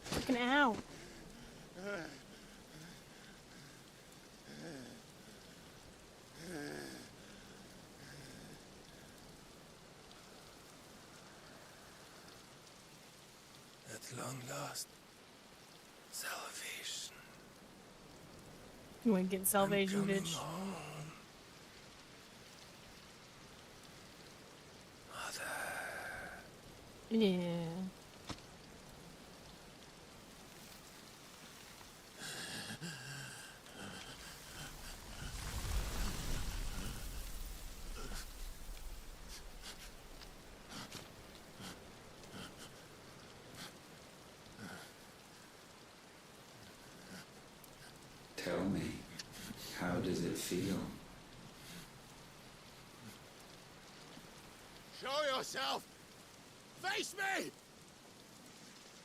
Fucking ow. At long last, salvation. You wanna get salvation, I'm coming bitch? home. Mother. Yeah. Tell me, how does it feel? Show yourself! Face me!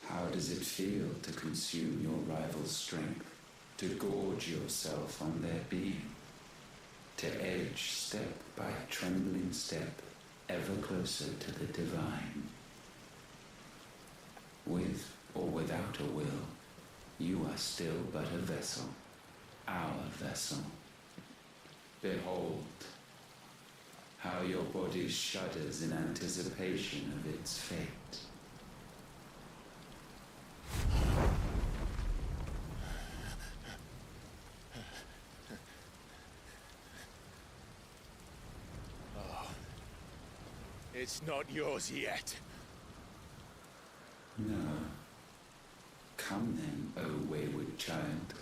How does it feel to consume your rival's strength? To gorge yourself on their being? To edge step by trembling step ever closer to the divine? With or without a will, you are still but a vessel. Our vessel. Behold, How your body shudders in anticipation of its fate. Oh. It's not yours yet. No. Come then, O wayward child.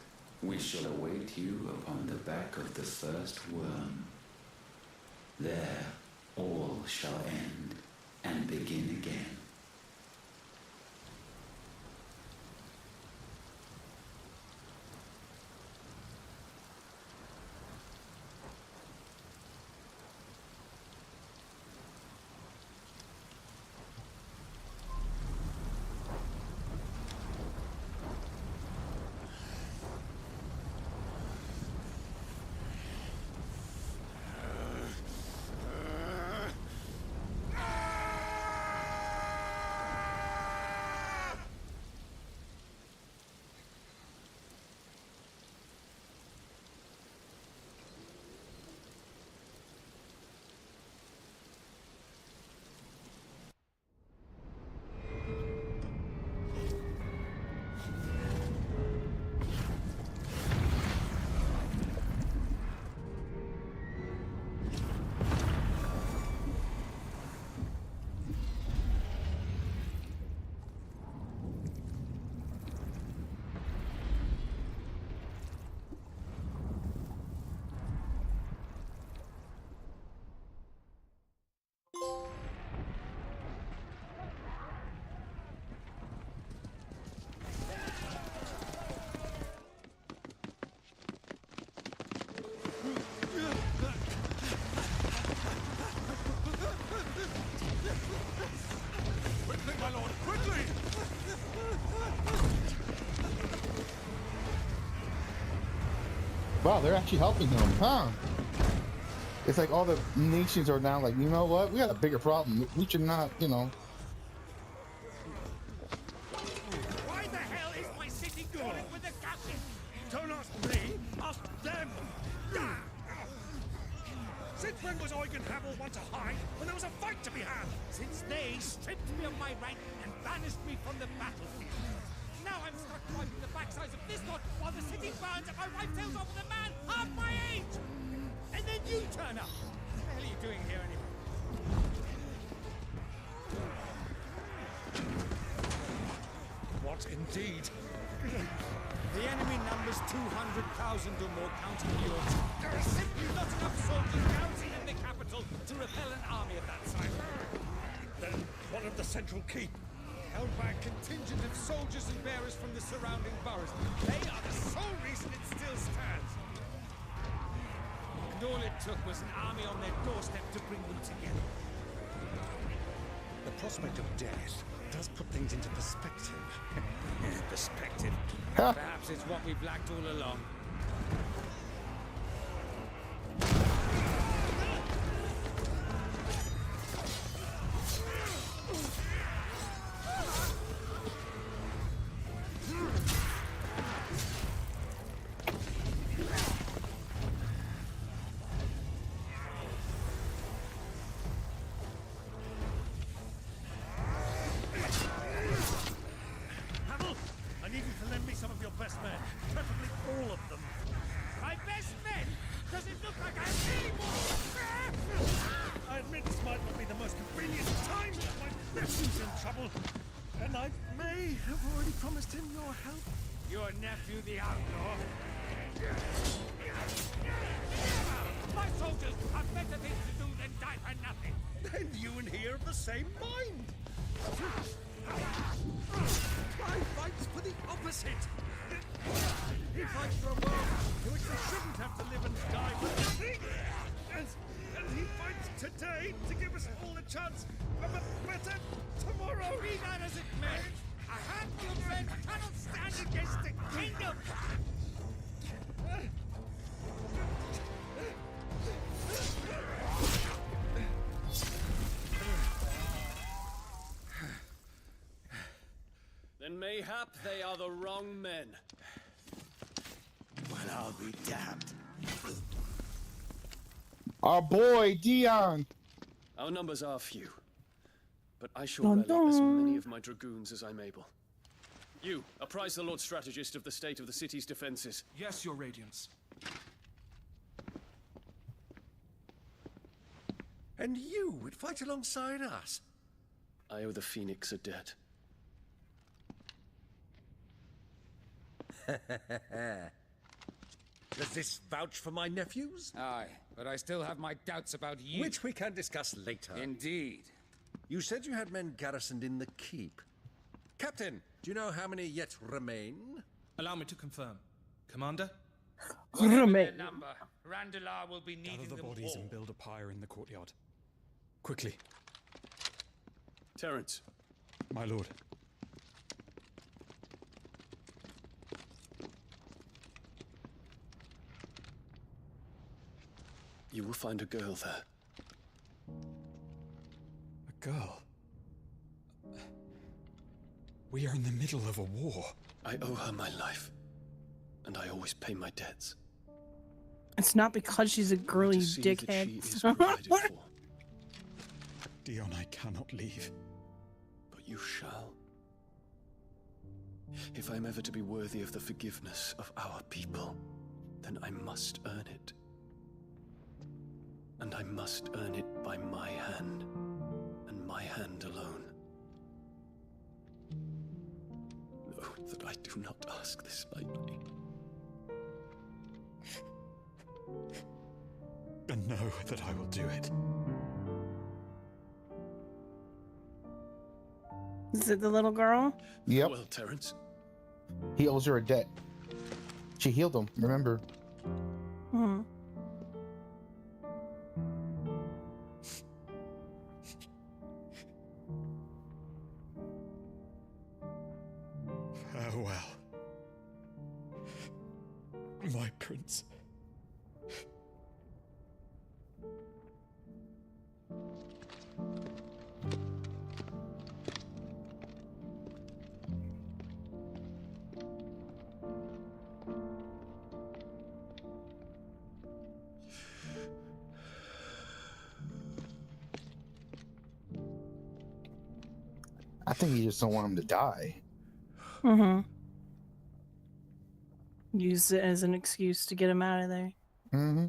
We shall await you upon the back of the first worm. There, all shall end and begin again. Quickly, my lord, quickly! Wow, they're actually helping him, huh? It's like all the nations are now like, you know what? We got a bigger problem. We should not, you know. Why the hell is my city calling with the gases? Don't ask me, ask them! Since when was Eugen Hamel one to hide when there was a fight to be had? Since they stripped me of my rank and banished me from the battlefield. Now I'm stuck wiping the backsides of this lot while the city burns and my wife tells off with a man half my age! And then you turn up! What the hell are you doing here anyway? What indeed? The enemy numbers 200,000 or more, counting yours. There are simply not enough soldiers garrisoned in the capital to repel an army of that size. Then what of the central keep? Held by a contingent of soldiers and bearers from the surrounding boroughs. They are the sole reason it still stands. And all it took was an army on their doorstep to bring them together. The prospect of death does put things into perspective. Perspective. Perhaps it's what we've lacked all along. Your nephew, the outlaw. My soldiers have better things to do than die for nothing. Then you and he are of the same mind. I fights for the opposite. He fights for a world in which we shouldn't have to live and die for nothing. And he fights today to give us all a chance of a better tomorrow. Be that as it may. A handful of men cannot stand against the kingdom! Then mayhap they are the wrong men. Well, I'll be damned. Our boy Dion. Our numbers are few, but I shall rally as many of my dragoons as I'm able. You, apprise the Lord Strategist of the state of the city's defenses. Yes, Your Radiance. And you would fight alongside us? I owe the Phoenix a debt. Does this vouch for my nephews? Aye, but I still have my doubts about you. Which we can discuss later. Indeed. You said you had men garrisoned in the keep. Captain, do you know how many yet remain? Allow me to confirm. Commander? Whatever their number, Randalar will be needing Gather the them bodies all. and build a pyre in the courtyard. Quickly. Terence. My lord. You will find a girl there. A girl? We are in the middle of a war. I owe her my life, and I always pay my debts. It's not because she's a girly dickhead. She is provided for. Dion, I cannot leave. But you shall. If I'm ever to be worthy of the forgiveness of our people, then I must earn it. And I must earn it by my hand, and my hand alone. Know that I do not ask this lightly. And know that I will do it. Is it the little girl? Yep. Well, Terence. He owes her a debt. She healed him, remember? Hmm. Farewell. My prince. I think you just don't want him to die. Mm-hmm. Use it as an excuse to get him out of there. Mm-hmm.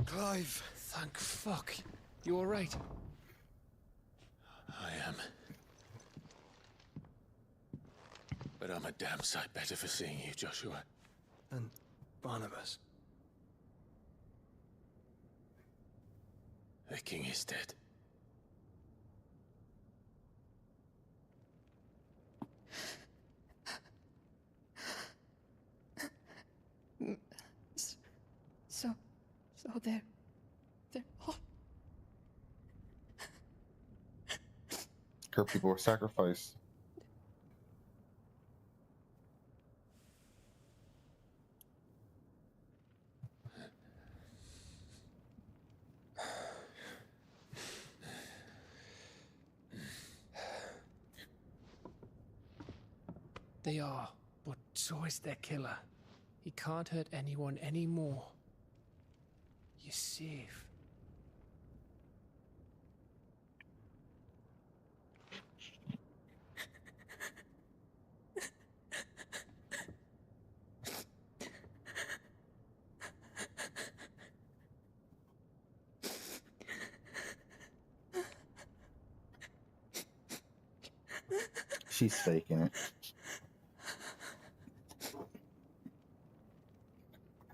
Clive! Thank fuck. You alright? I am. But I'm a damn sight better for seeing you, Joshua. And Barnabas. The king is dead. So they're all... Her people were sacrificed. They are, but so is their killer. He can't hurt anyone anymore. You're safe. She's faking it.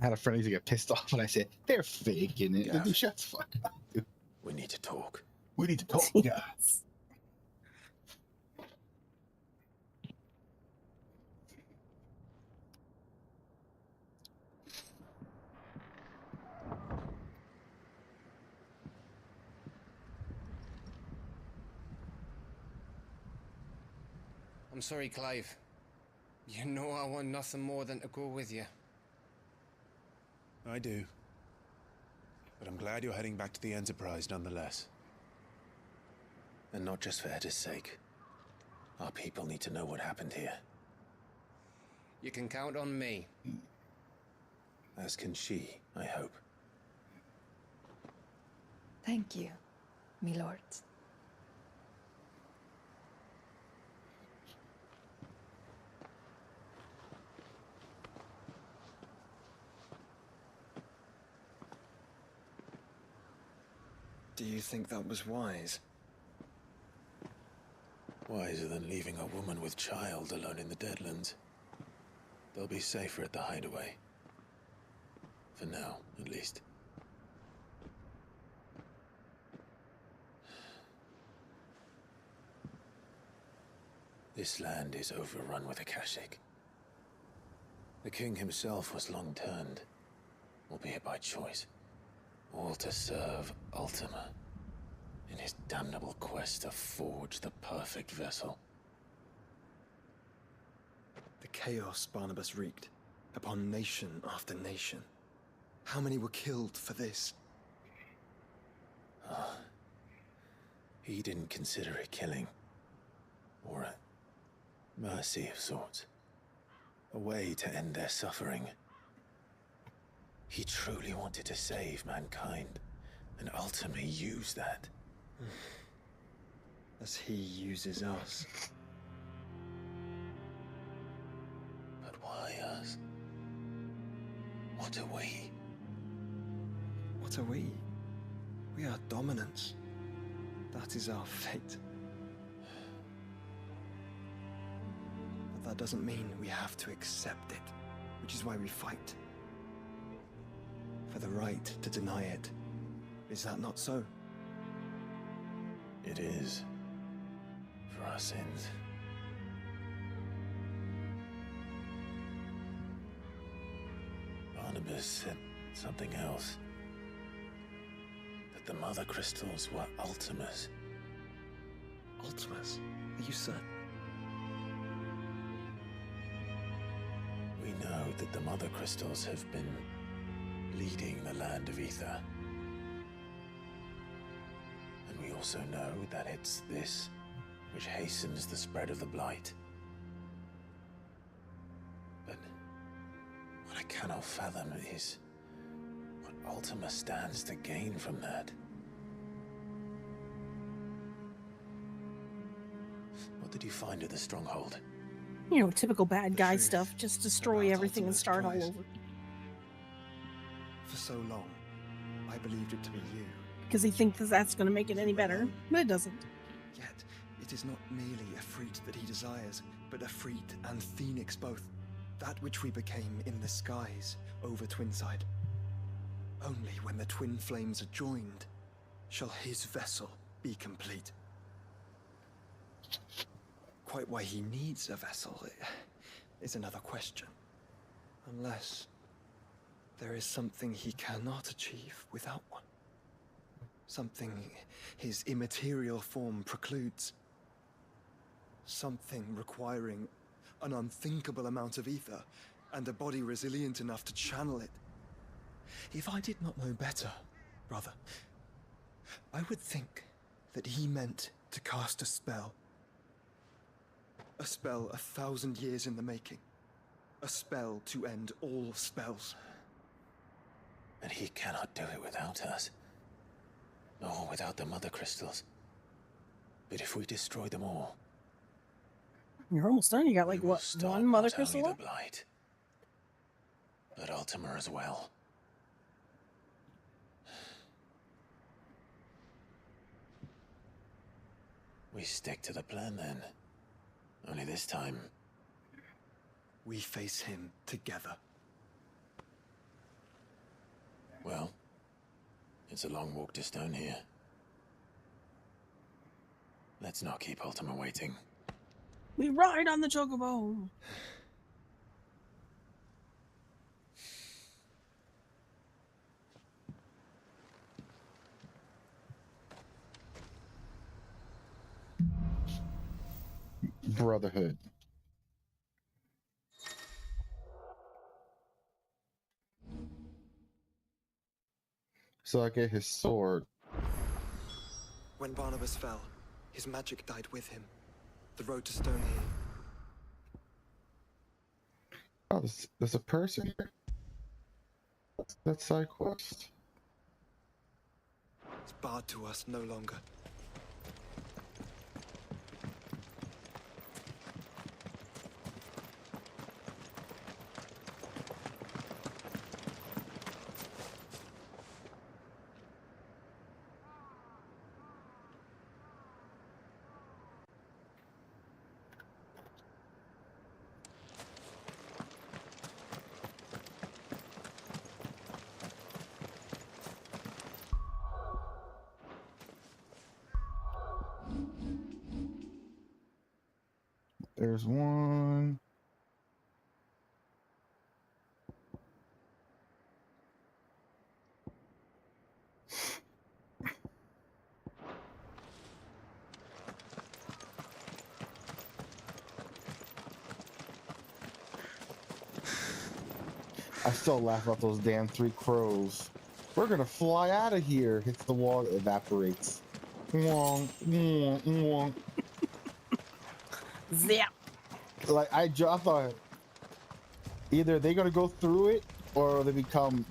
I had a friend who get pissed off when I said, they're faking it. Yeah. Shut the fuck up, dude. We need to talk. We need to talk, guys. I'm sorry, Clive. You know I want nothing more than to go with you. I do. But I'm glad you're heading back to the Enterprise nonetheless. And not just for Etta's sake. Our people need to know what happened here. You can count on me. As can she, I hope. Thank you, my lords. Do you think that was wise? Wiser than leaving a woman with child alone in the Deadlands. They'll be safer at the hideaway. For now, at least. This land is overrun with Akashic. The king himself was long turned, albeit by choice, all to serve Ultima in his damnable quest to forge the perfect vessel. The chaos Barnabas wreaked upon nation after nation. How many were killed for this? He didn't consider it killing. Or a mercy of sorts. A way to end their suffering. He truly wanted to save mankind, and ultimately used that. As he uses us. But why us? What are we? What are we? We are dominance. That is our fate. But that doesn't mean we have to accept it, which is why we fight. For the right to deny it. Is that not so? It is. For our sins. Barnabas said something else. That the Mother Crystals were Ultimas. Ultimas? Are you certain? We know that the Mother Crystals have been leading the land of Ether. And we also know that it's this which hastens the spread of the Blight. But what I cannot fathom is what Ultima stands to gain from that. What did you find at the Stronghold? You know, typical bad guy stuff. Just destroy everything and start all over. For so long, I believed it to be you. Because he thinks that's going to make it any better, but it doesn't. Yet, it is not merely a freat that he desires, but a freat and phoenix both. That which we became in the skies over Twinside. Only when the twin flames are joined shall his vessel be complete. Quite why he needs a vessel is another question. Unless there is something he cannot achieve without one. Something his immaterial form precludes. Something requiring an unthinkable amount of ether and a body resilient enough to channel it. If I did not know better, brother, I would think that he meant to cast a spell. A spell 1,000 years in the making. A spell to end all spells. And he cannot do it without us. Nor without the Mother Crystals. But if we destroy them all... You're almost done. You got like, what, one Mother Crystal not left? only the Blight, but Ultima as well. We stick to the plan then. Only this time... we face him together. Well, it's a long walk to Stone here. Let's not keep Ultima waiting. We ride on the chocobo. Brotherhood. So I get his sword. When Barnabas fell, his magic died with him. The road to Stonehill. Oh, there's a person here. That side quest. It's barred to us no longer. There's one. I still laugh about those damn 3 crows. We're gonna fly out of here. Hits the wall, evaporates. Wong, wong, wong. Zap. Like I thought either they're gonna go through it or they become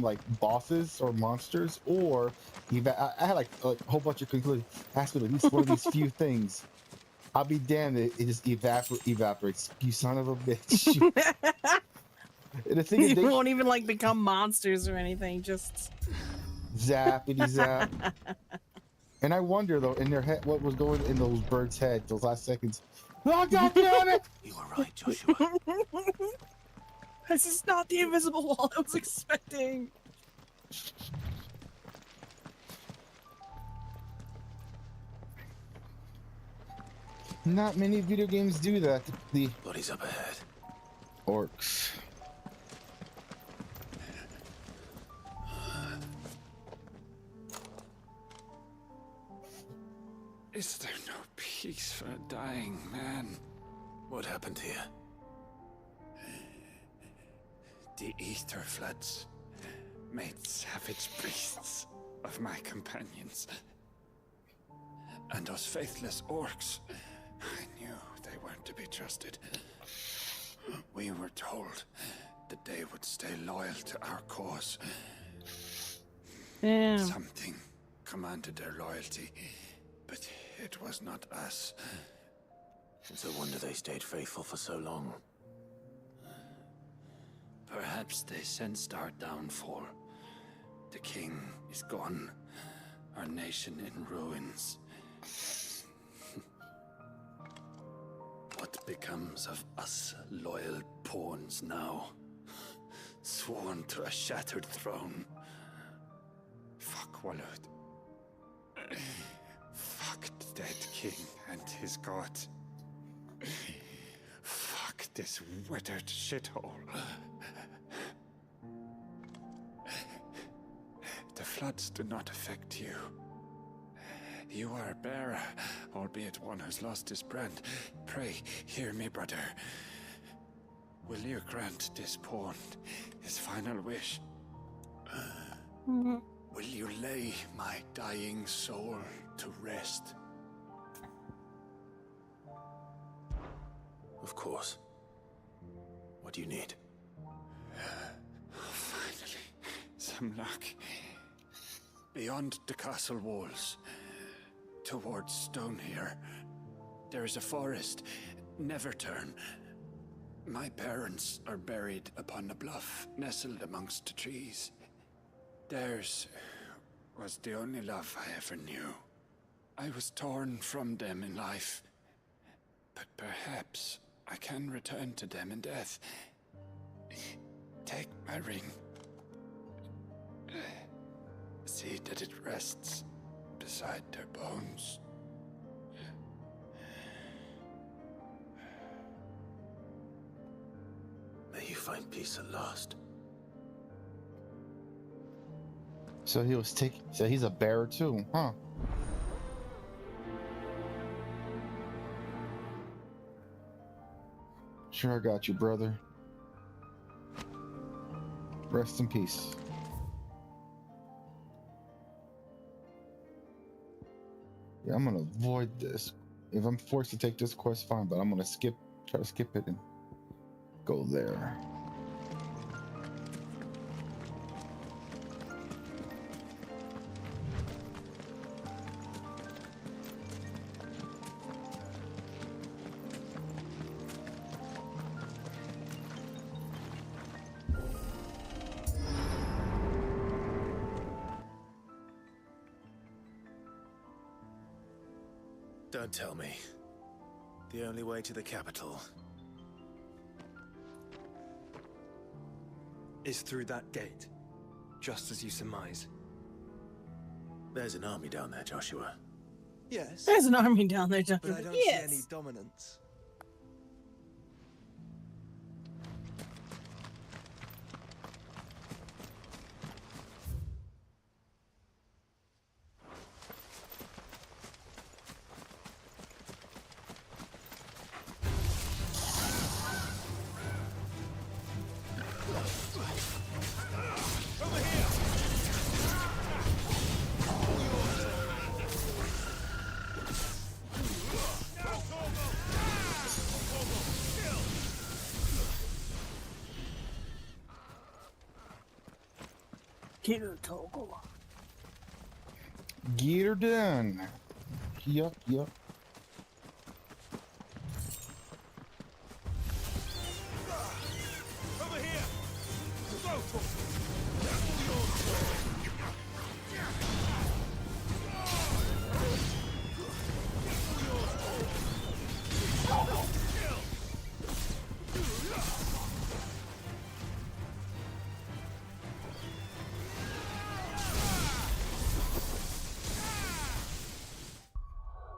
like bosses or monsters, or I had like a whole bunch of conclusions. Has to be at least one of these few things. I'll be damned, it just evaporates. You son of a bitch. The thing is, they won't even like become monsters or anything. Just zappity zap. And I wonder though, in their head, what was going in those birds' heads those last seconds. Oh God damn it! You were right, Joshua. This is not the invisible wall I was expecting. Not many video games do that. The Bodies up ahead. Orcs. Is there no peace for a dying man? What happened here? The ether floods made savage beasts of my companions. And those faithless orcs, I knew they weren't to be trusted. We were told that they would stay loyal to our cause. Damn. Something commanded their loyalty, but it was not us. It's a wonder they stayed faithful for so long. Perhaps they sensed our downfall. The king is gone, our nation in ruins. What becomes of us loyal pawns now? Sworn to a shattered throne. Fuck Walud. Fuck the dead king and his god. Fuck this withered shithole. The floods do not affect you. You are a bearer, albeit one who's lost his brand. Pray, hear me, brother. Will you grant this pawn his final wish? Will you lay my dying soul to rest? Of course. What do you need? Finally, some luck. Beyond the castle walls, towards Stonehill, there is a forest. Never turn. My parents are buried upon a bluff, nestled amongst the trees. Theirs was the only love I ever knew. I was torn from them in life, but perhaps I can return to them in death. Take my ring. See that it rests beside their bones. May you find peace at last. So he's a bearer too, huh? Sure, I got you, brother. Rest in peace. Yeah, I'm gonna avoid this. If I'm forced to take this quest, fine, but I'm gonna try to skip it and go there. Don't tell me. The only way to the capital is through that gate, just as you surmise. There's an army down there, Joshua. Yes. There's an army down there, Joshua. But I don't Yes. see any dominance. Get her, Togo. Get her done. Yup, yup. Over here! Go,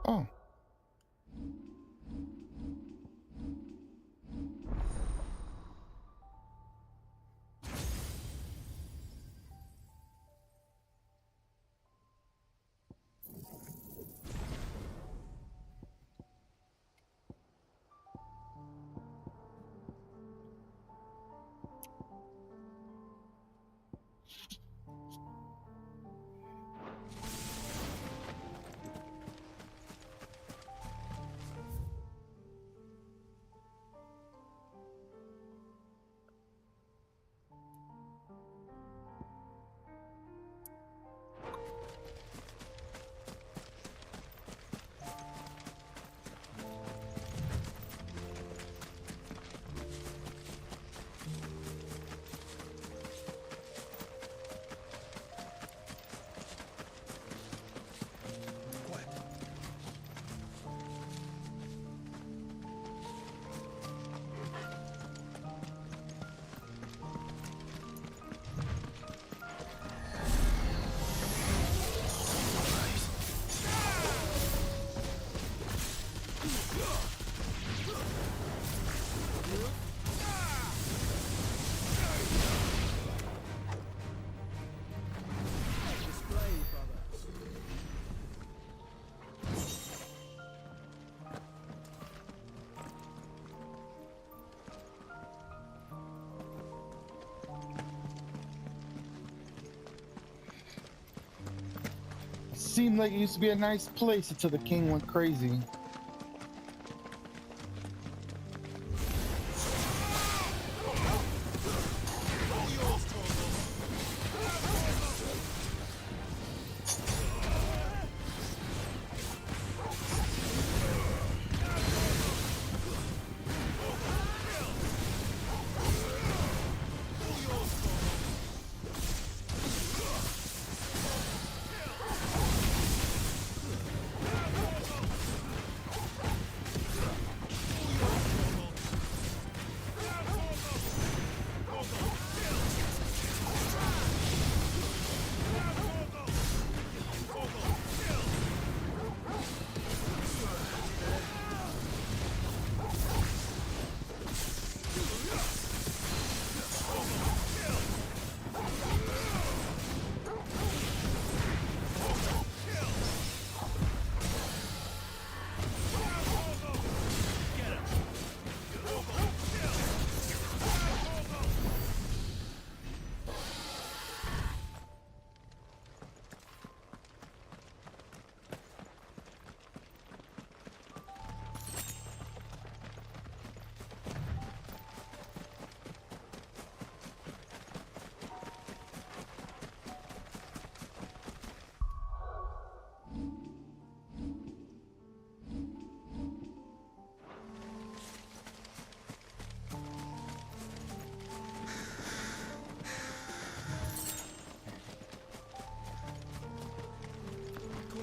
Oh. Seemed like it used to be a nice place until the king went crazy.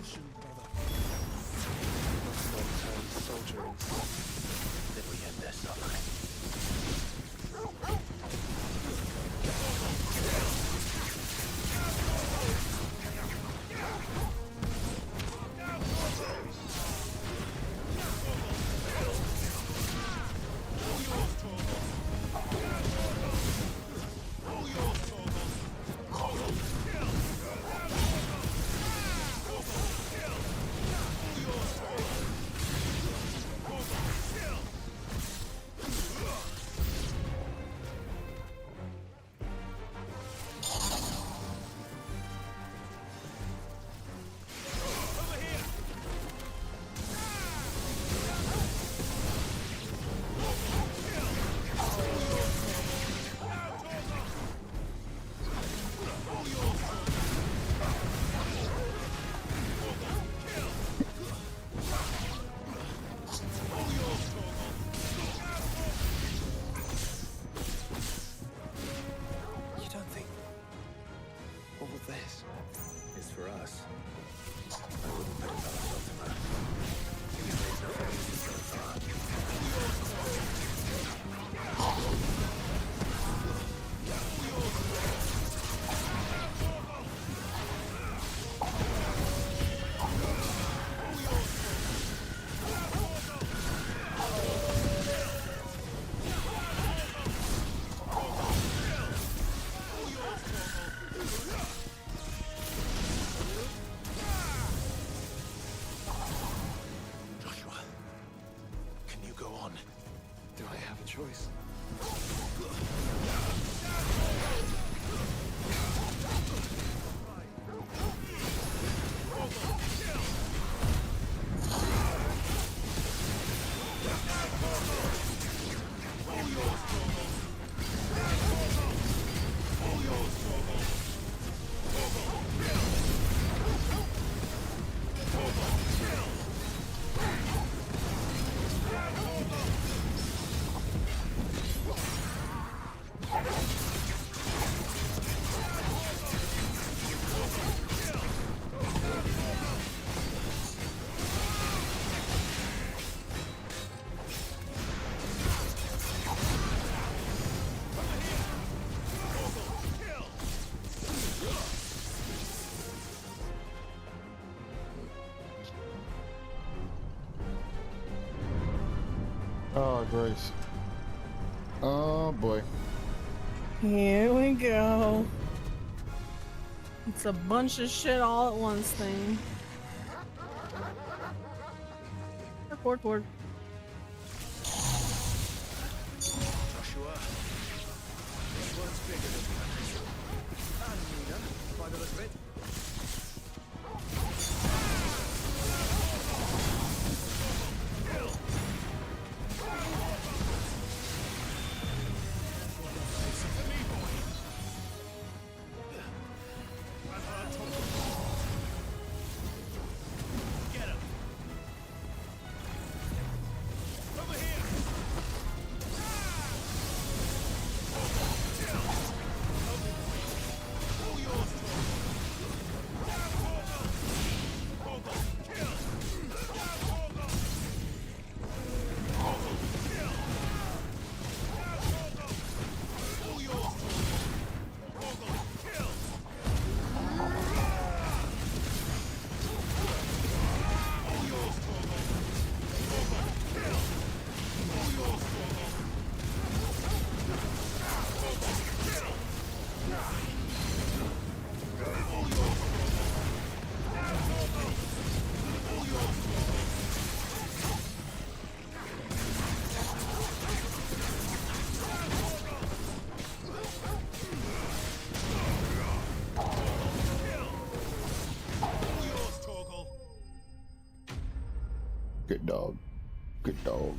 mission, brother. Not long-term soldiering. Then we end their suffering. Choice. Oh, Grace. Oh, boy. Here we go. It's a bunch of shit all at once thing. Forward. Joshua, this one's bigger than the others. And Nina, by the look of it. Good dog. Good dog.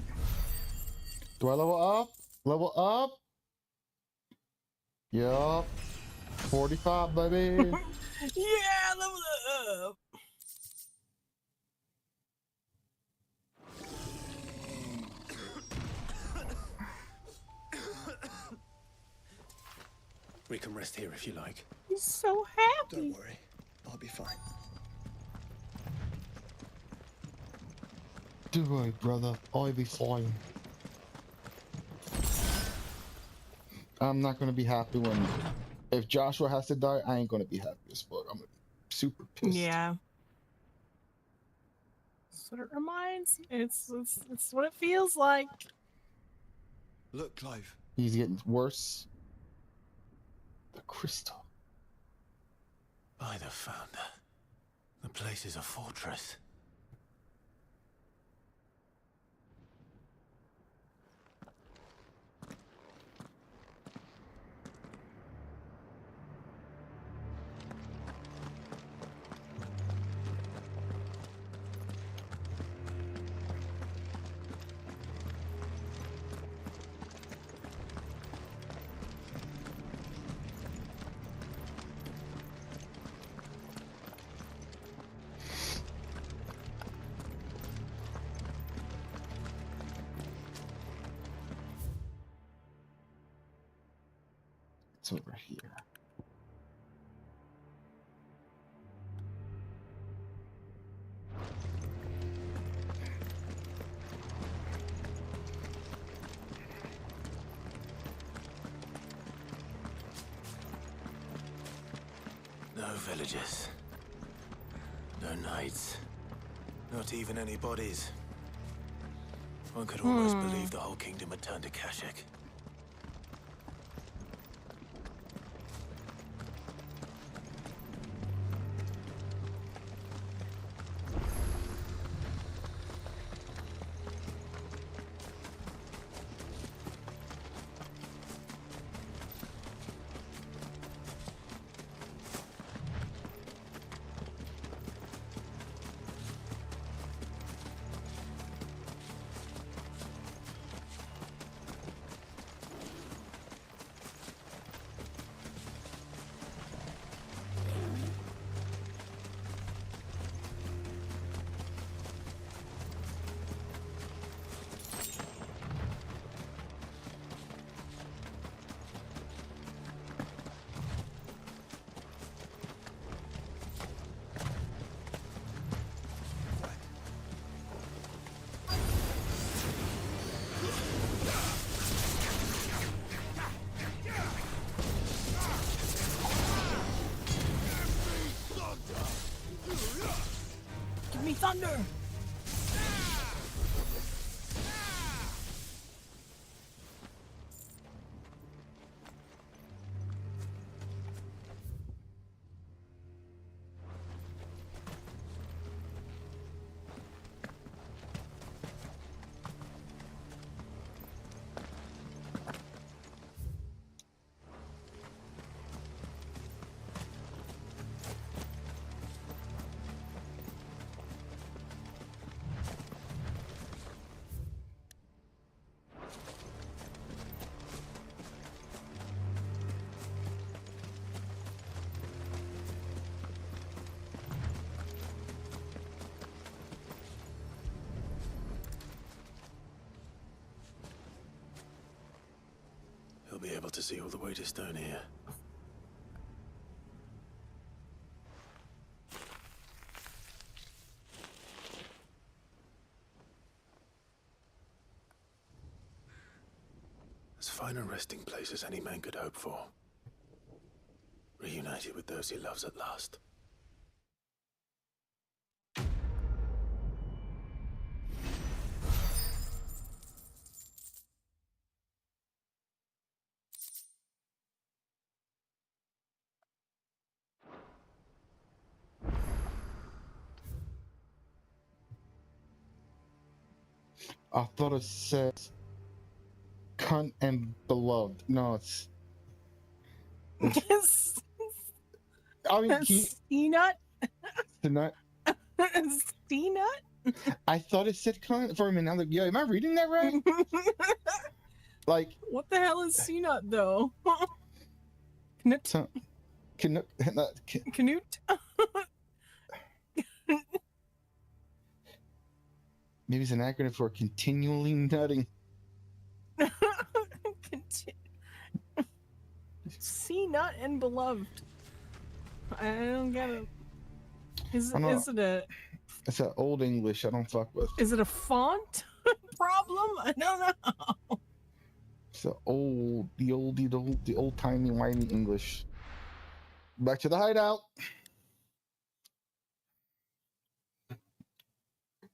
Do I level up? Level up? Yup. 45, baby. Yeah, level up. We can rest here if you like. He's so happy. Don't worry, I'll be fine. Do it, brother. I'll be fine. I'm not gonna be happy when... If Joshua has to die, I ain't gonna be happy as fuck. I'm gonna be super pissed. Yeah. That's what it reminds me. It's what it feels like. Look, Clive. He's getting worse. The crystal. By the Founder. The place is a fortress. It's over here. No villages. No knights. Not even any bodies. One could almost believe the whole kingdom had turned to Kashyyyk. Give me thunder. He'll be able to see all the way to Stone here. As fine a resting place as any man could hope for. Reunited with those he loves at last. I thought it said cunt and beloved. No, it's... I mean, C-nut? The nut. C-nut? I thought it said cunt for a minute. I'm like, yo, am I reading that right? Like, what the hell is C-nut though? Knut? Canute. Canute? Maybe it's an acronym for continually nutting. C-nut and beloved. I don't get it. Is I'm not, it a it's an old English I don't fuck with. is it a font problem? I don't know. It's the old timey wimey English. Back to the hideout.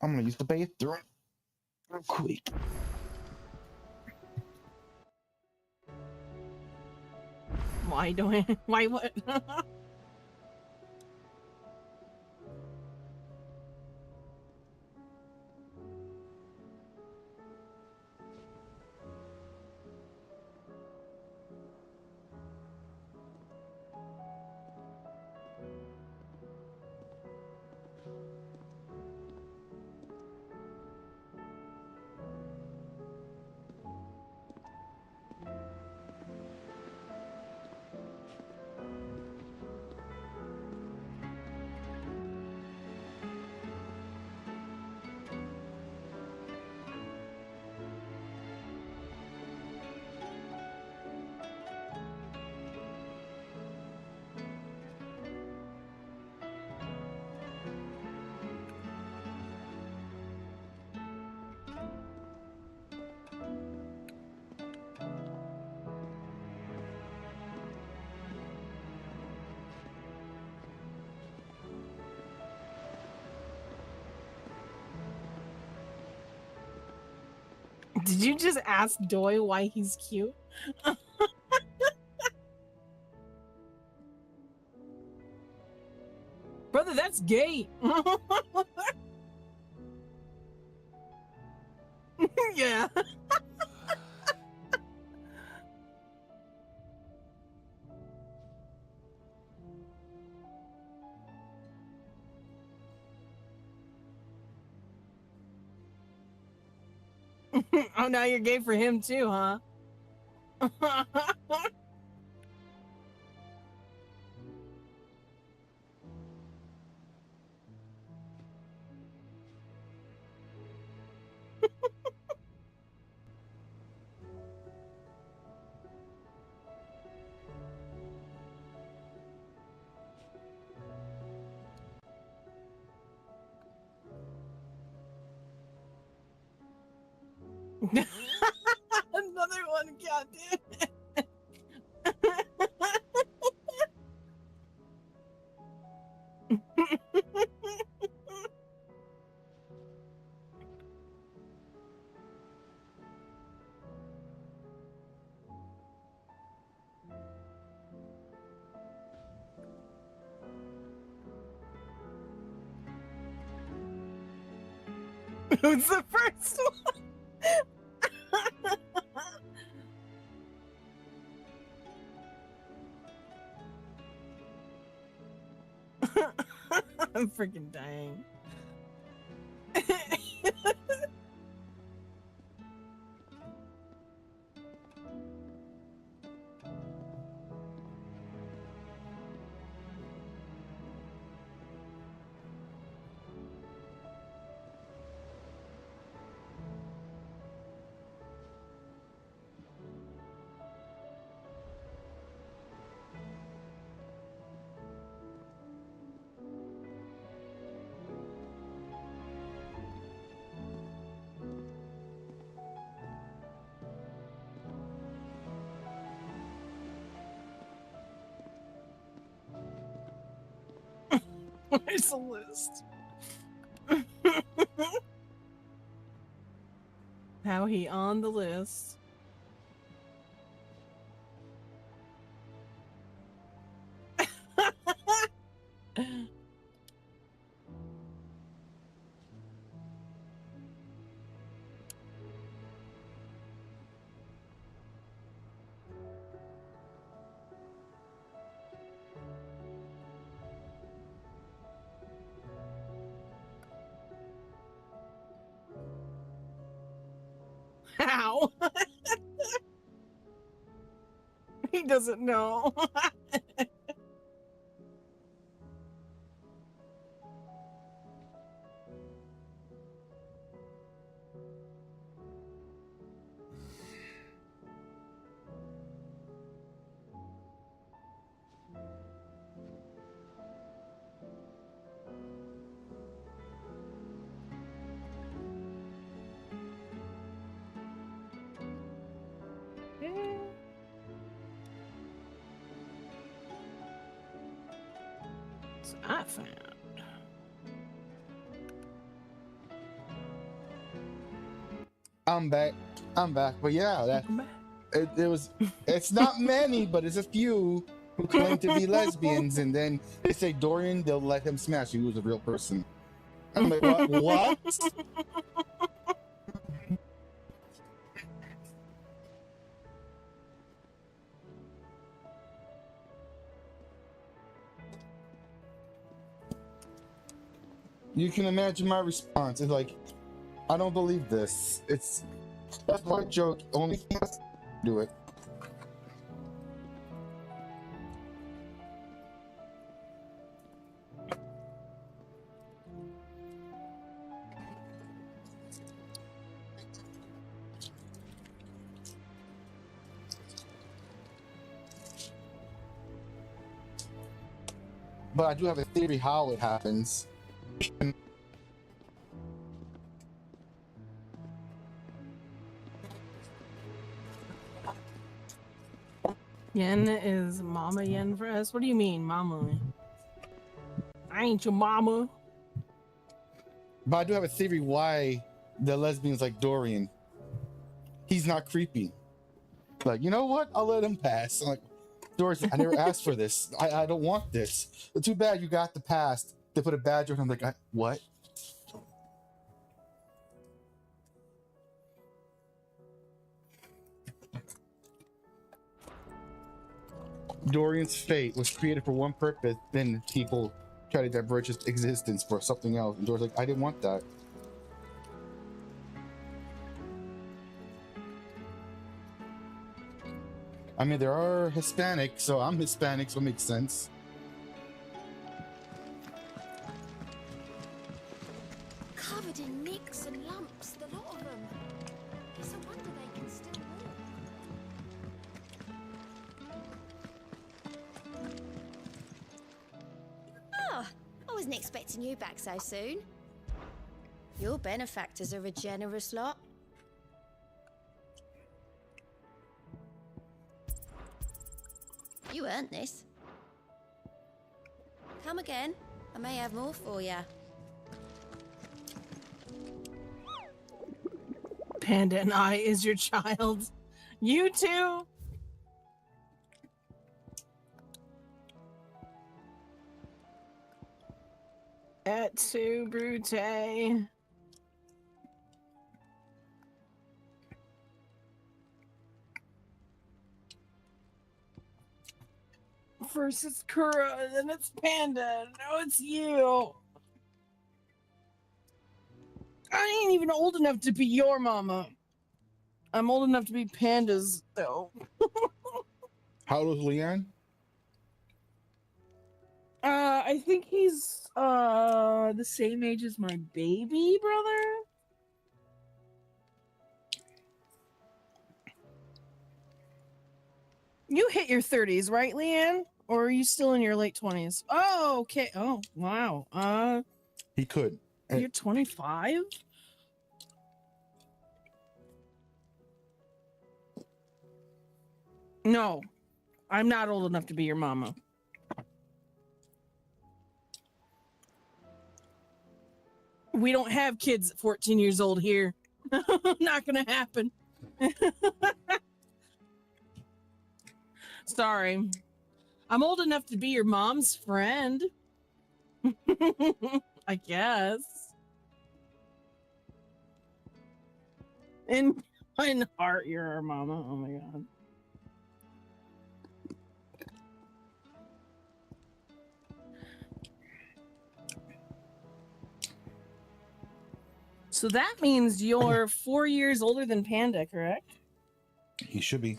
I'm gonna use the bathroom real quick. Why do I? Why what? Did you just ask Doy why he's cute? Brother, that's gay. Yeah. Oh, now you're gay for him too, huh? Another one, goddamn. Who's the first one? I'm freaking dying. Where's the list? How he on the list? How? He doesn't know. things I found. I'm back. But yeah, it's not many, but it's a few who claim to be lesbians, and then they say Dorian, they'll let him smash you. He was a real person. I'm like, what? You can imagine my response. It's like, I don't believe this. That's my joke. Only he has to do it. But I do have a theory how it happens. Yen is Mama Yen for us? What do you mean, Mama? I ain't your mama. But I do have a theory why the lesbians like Dorian. He's not creepy. Like, you know what? I'll let him pass. I'm like, Dorian, I never asked for this. I don't want this. But too bad you got the past. They put a badge on him. Like, what? Dorian's fate was created for one purpose, then people try to diverge his existence for something else. And Dorian's like, I didn't want that. I mean, there are Hispanic, so I'm Hispanic, so it makes sense. Covered in nicks and lumps, the lot of them. It's a wonder they can still walk. Ah, I wasn't expecting you back so soon. Your benefactors are a generous lot. You earned this. Come again. I may have more for you. Panda and I is your child. You too? Et tu, Brute? First it's Kura, then it's Panda. No, it's you. I ain't even old enough to be your mama. I'm old enough to be Panda's, though. How old is Leon? I think he's the same age as my baby brother. You hit your 30s, right, Leanne? Or are you still in your late 20s? Oh, okay. Oh, wow. He could. You're 25? No, I'm not old enough to be your mama. We don't have kids at 14 years old here. Not gonna happen. Sorry. I'm old enough to be your mom's friend. I guess. In heart, you're our mama. Oh my god. So that means you're 4 years older than Panda, correct? He should be.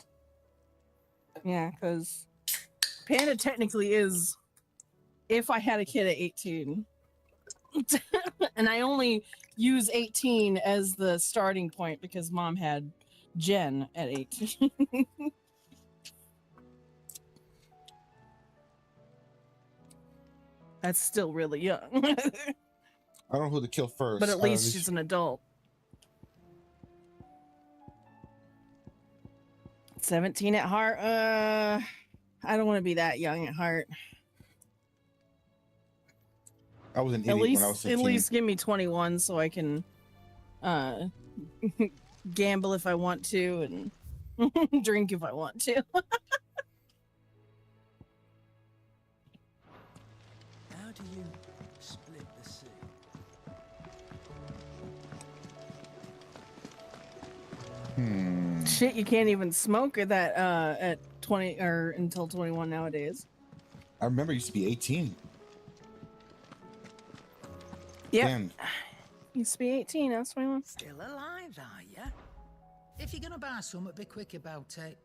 Yeah, because Panda technically is, if I had a kid at 18. And I only use 18 as the starting point because mom had Jen at 18. That's still really young. I don't know who to kill first. But at least she's an adult. 17 at heart? I don't want to be that young at heart. I was an At idiot when I was 15. At least give me 21 so I can gamble if I want to and drink if I want to. How do you split the sea? Shit, you can't even smoke at that at 20 or until 21 nowadays. I remember it used to be 18. Yeah. Damn. Used to be 18, now it's 21. Still alive, are ya? If you're gonna buy something, be quick about it.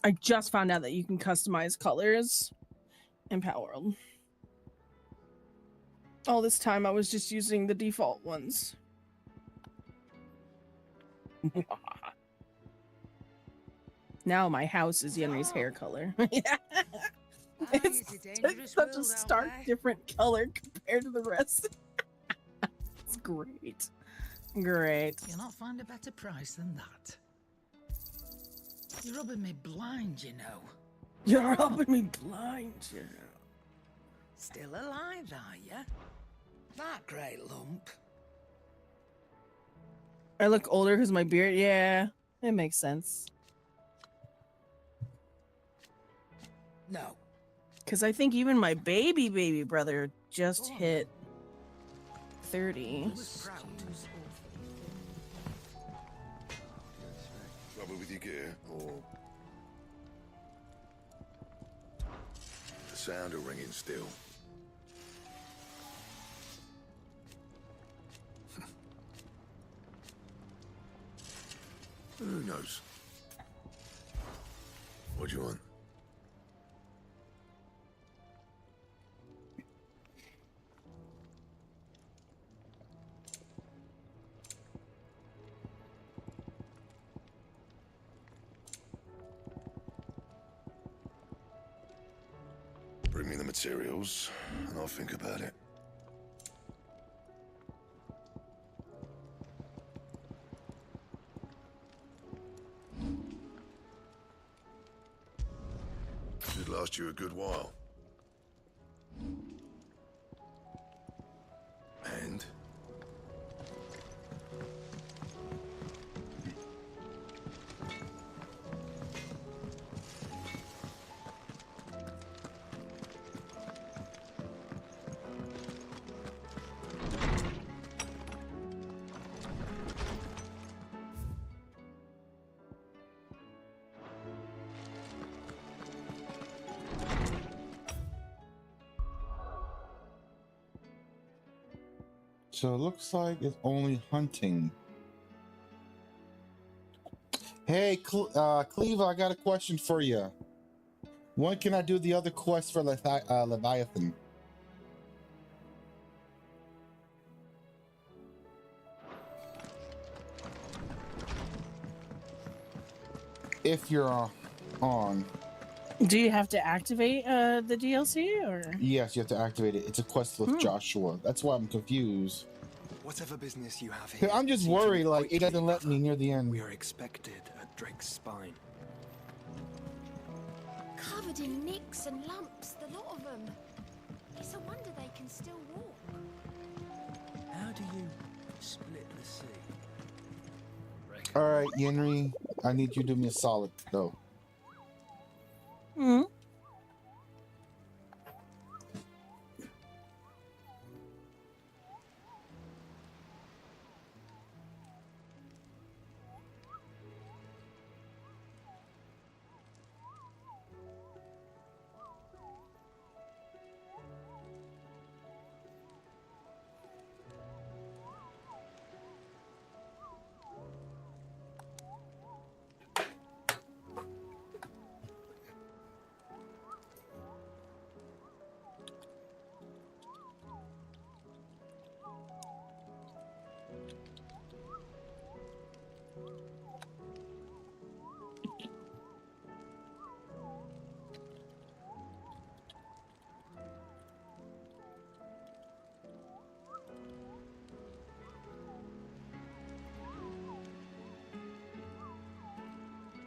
I just found out that you can customize colors in Palworld. All this time I was just using the default ones. Now my house is Yenri's hair color. Yeah. It's such a stark different color compared to the rest. It's great. Great. You'll not find a better price than that. You're rubbing me blind, you know. You're rubbing me blind, you know. Still alive, are ya? That great lump. I look older because my beard. Yeah, it makes sense. No. Because I think even my baby brother just hit 30. Trouble with your gear, or the sound of ringing still? Who knows? What do you want? Bring me the materials, and I'll think about it. Should last you a good while. And? So it looks like it's only hunting. Hey, Cleva, I got a question for you. When can I do the other quest for Leviathan? If you're on. Do you have to activate the DLC or? Yes, you have to activate it. It's a quest with Joshua. That's why I'm confused. Whatever business you have here. I'm just worried, like, it doesn't let me near the end. We are expected at Drake's spine. Covered in nicks and lumps, the lot of them. It's a wonder they can still walk. How do you split the sea? All right, Yenri, I need you to do me a solid, though. Hmm.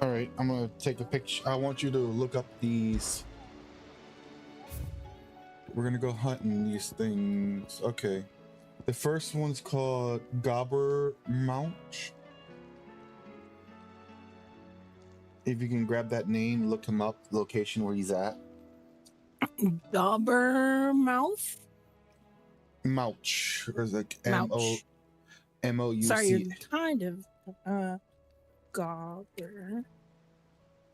All right, I'm gonna take a picture. I want you to look up these. We're gonna go hunting these things. Okay. The first one's called Gobber Mouch. If you can grab that name, look him up, location where he's at. Gobbermouth? Mouch. Or is it Mouch. M-O-U-C? Sorry, you're kind of Gobber.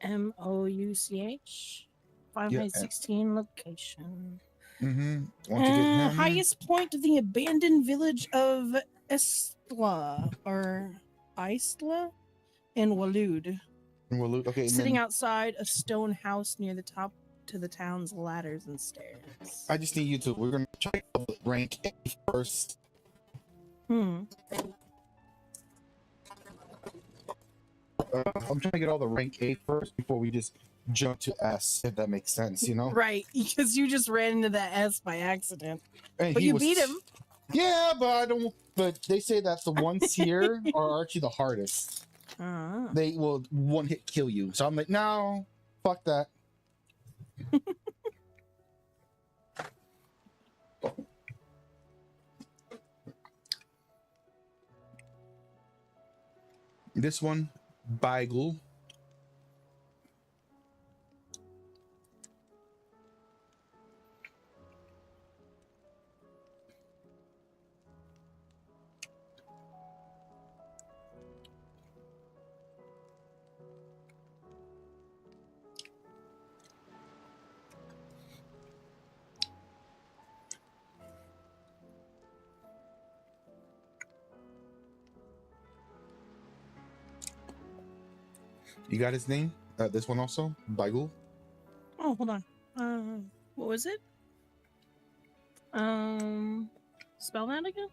M-O-U-C-H. 516 location. Mm-hmm. Want to get him? Highest point of the abandoned village of Estla or Isla in Waloed. Okay. Sitting outside a stone house near the top to the town's ladders and stairs. I just need you to. We're gonna try rank A first. Hmm. I'm trying to get all the rank A first before we just jump to S, if that makes sense, you know? Right, because you just ran into that S by accident. And but you beat him. Yeah, but I don't. But they say that the ones here are actually the hardest. They will one hit kill you. So I'm like, no, fuck that. This one, Beigel. You got his name? This one also, Beigel. Oh, hold on. What was it? Spell that again?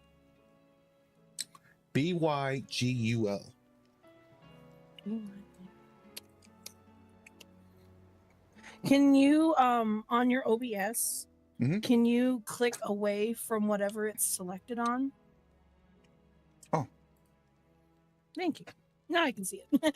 Beigul. Can you on your OBS, Mm-hmm. can you click away from whatever it's selected on? Oh. Thank you. Now I can see it.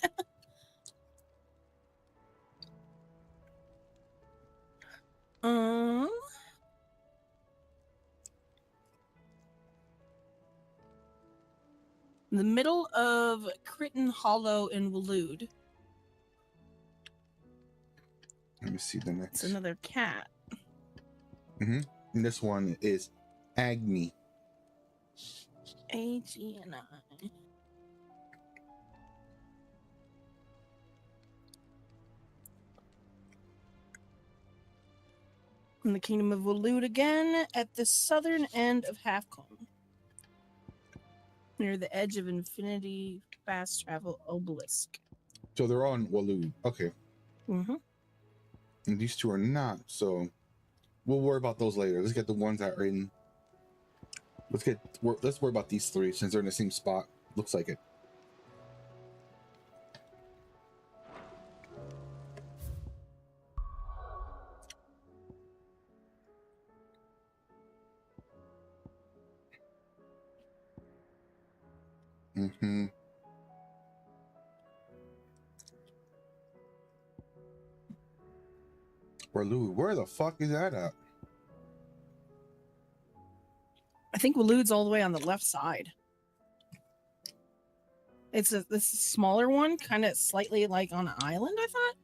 In the middle of Crichton Hollow in Waloed. Let me see the next. It's another cat. Mm-hmm. And this one is Agni. A-G-N-I. In the Kingdom of Waloed again, at the southern end of Halfcombe. Near the edge of Infinity Fast Travel Obelisk. So they're on Waloed. Okay. Mm-hmm. And these two are not, so we'll worry about those later. Let's get the ones that are in. Let's worry about these three since they're in the same spot. Looks like it. Mm-hmm. Waloed, where the fuck is that at? I think Waloed's all the way on the left side. It's this smaller one, kind of slightly like on an island, I thought.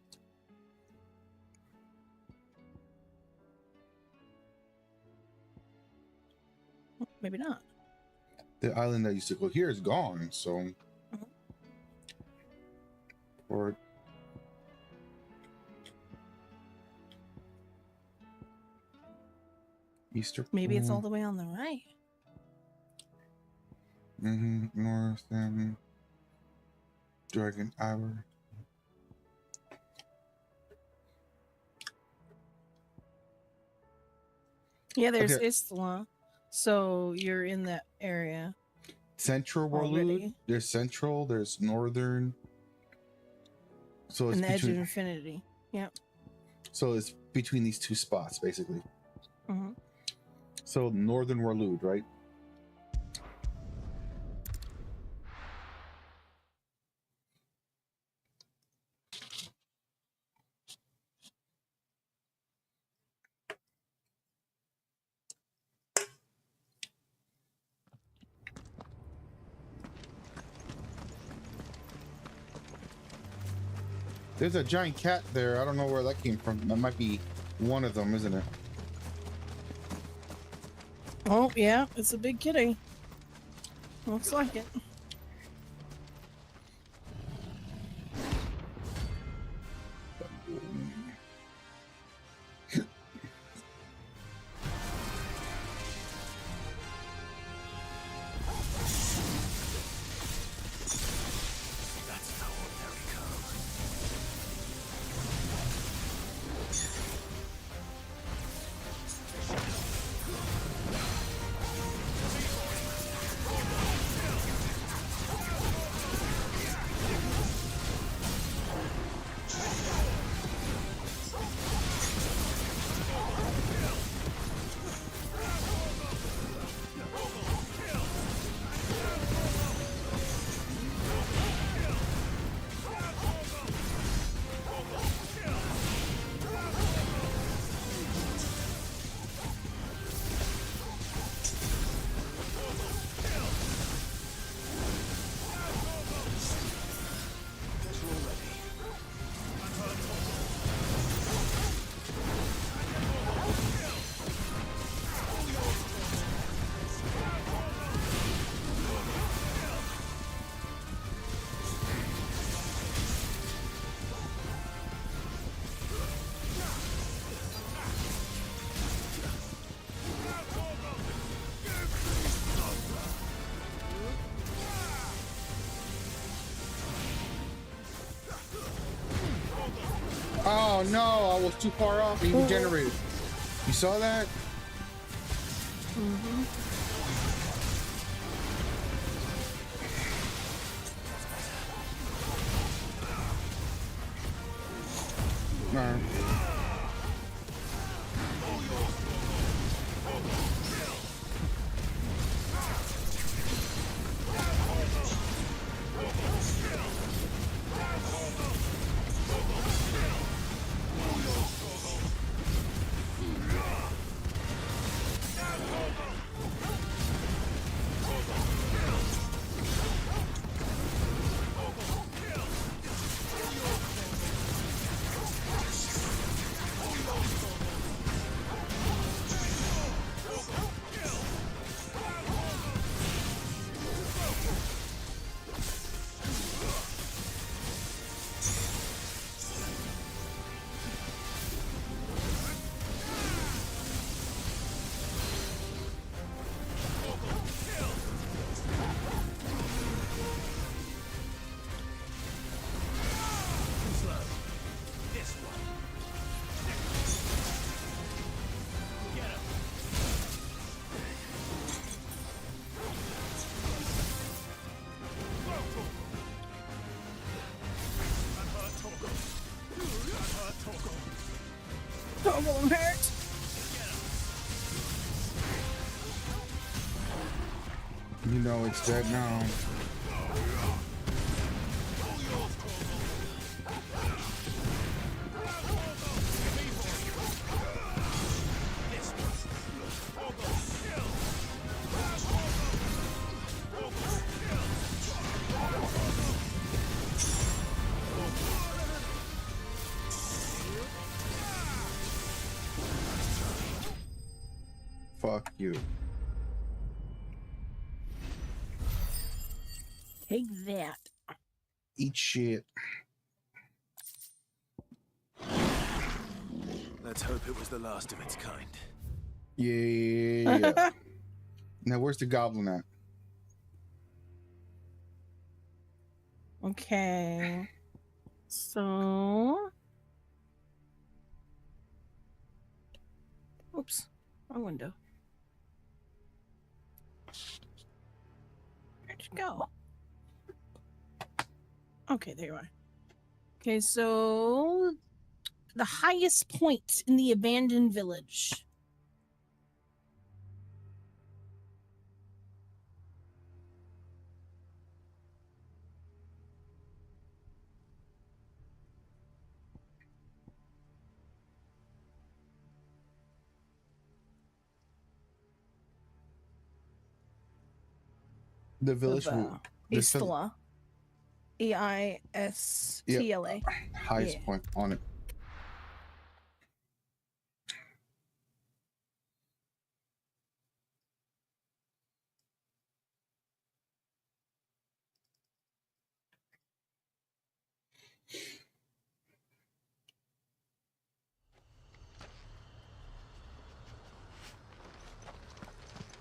Maybe not. The island that used to go here is gone, so. Or. Easter. Maybe it's all the way on the right. Mm-hmm. North and Dragon Hour. Yeah, there's Okay. Istla. So you're in that area. Central Waloed. There's central. There's northern. So it's And the edge of between. Infinity. Yep. So it's between these two spots, basically. Mm-hmm. So northern Waloed, right? There's a giant cat there. I don't know where that came from. That might be one of them, isn't it? Oh, yeah, it's a big kitty. Looks like it. Oh no, I was too far off. He regenerated. You saw that? Mm-hmm. No. Togo hurt. You know it's dead now. Fuck you. Take that. Eat shit. Let's hope it was the last of its kind. Yeah. Now where's the goblin at? Okay. So. Oops. Wrong window. Where'd you go? Okay, there you are. Okay, so the highest point in the abandoned village. The village. Of, This Istla. EISTLA. Highest point on it.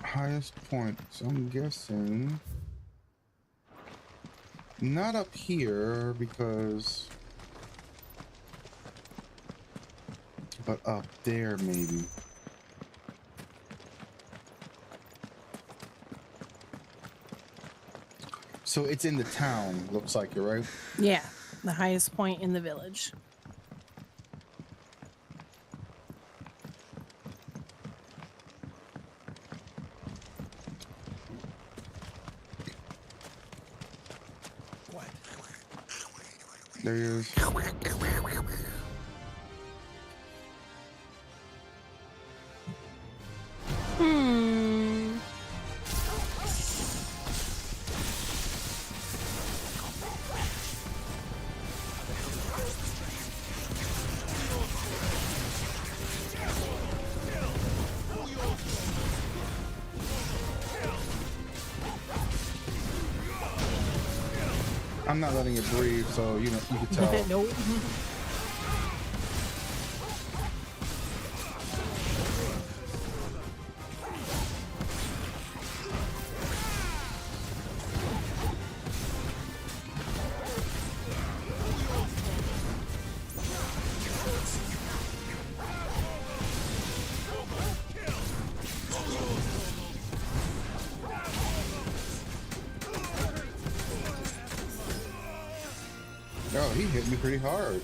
Highest point, so I'm guessing not up here because, but up there maybe. So it's in the town, looks like, you're right? Yeah, the highest point in the village. There he is. I'm not letting it breathe, so you know you can tell. Nope. Oh, he hit me pretty hard.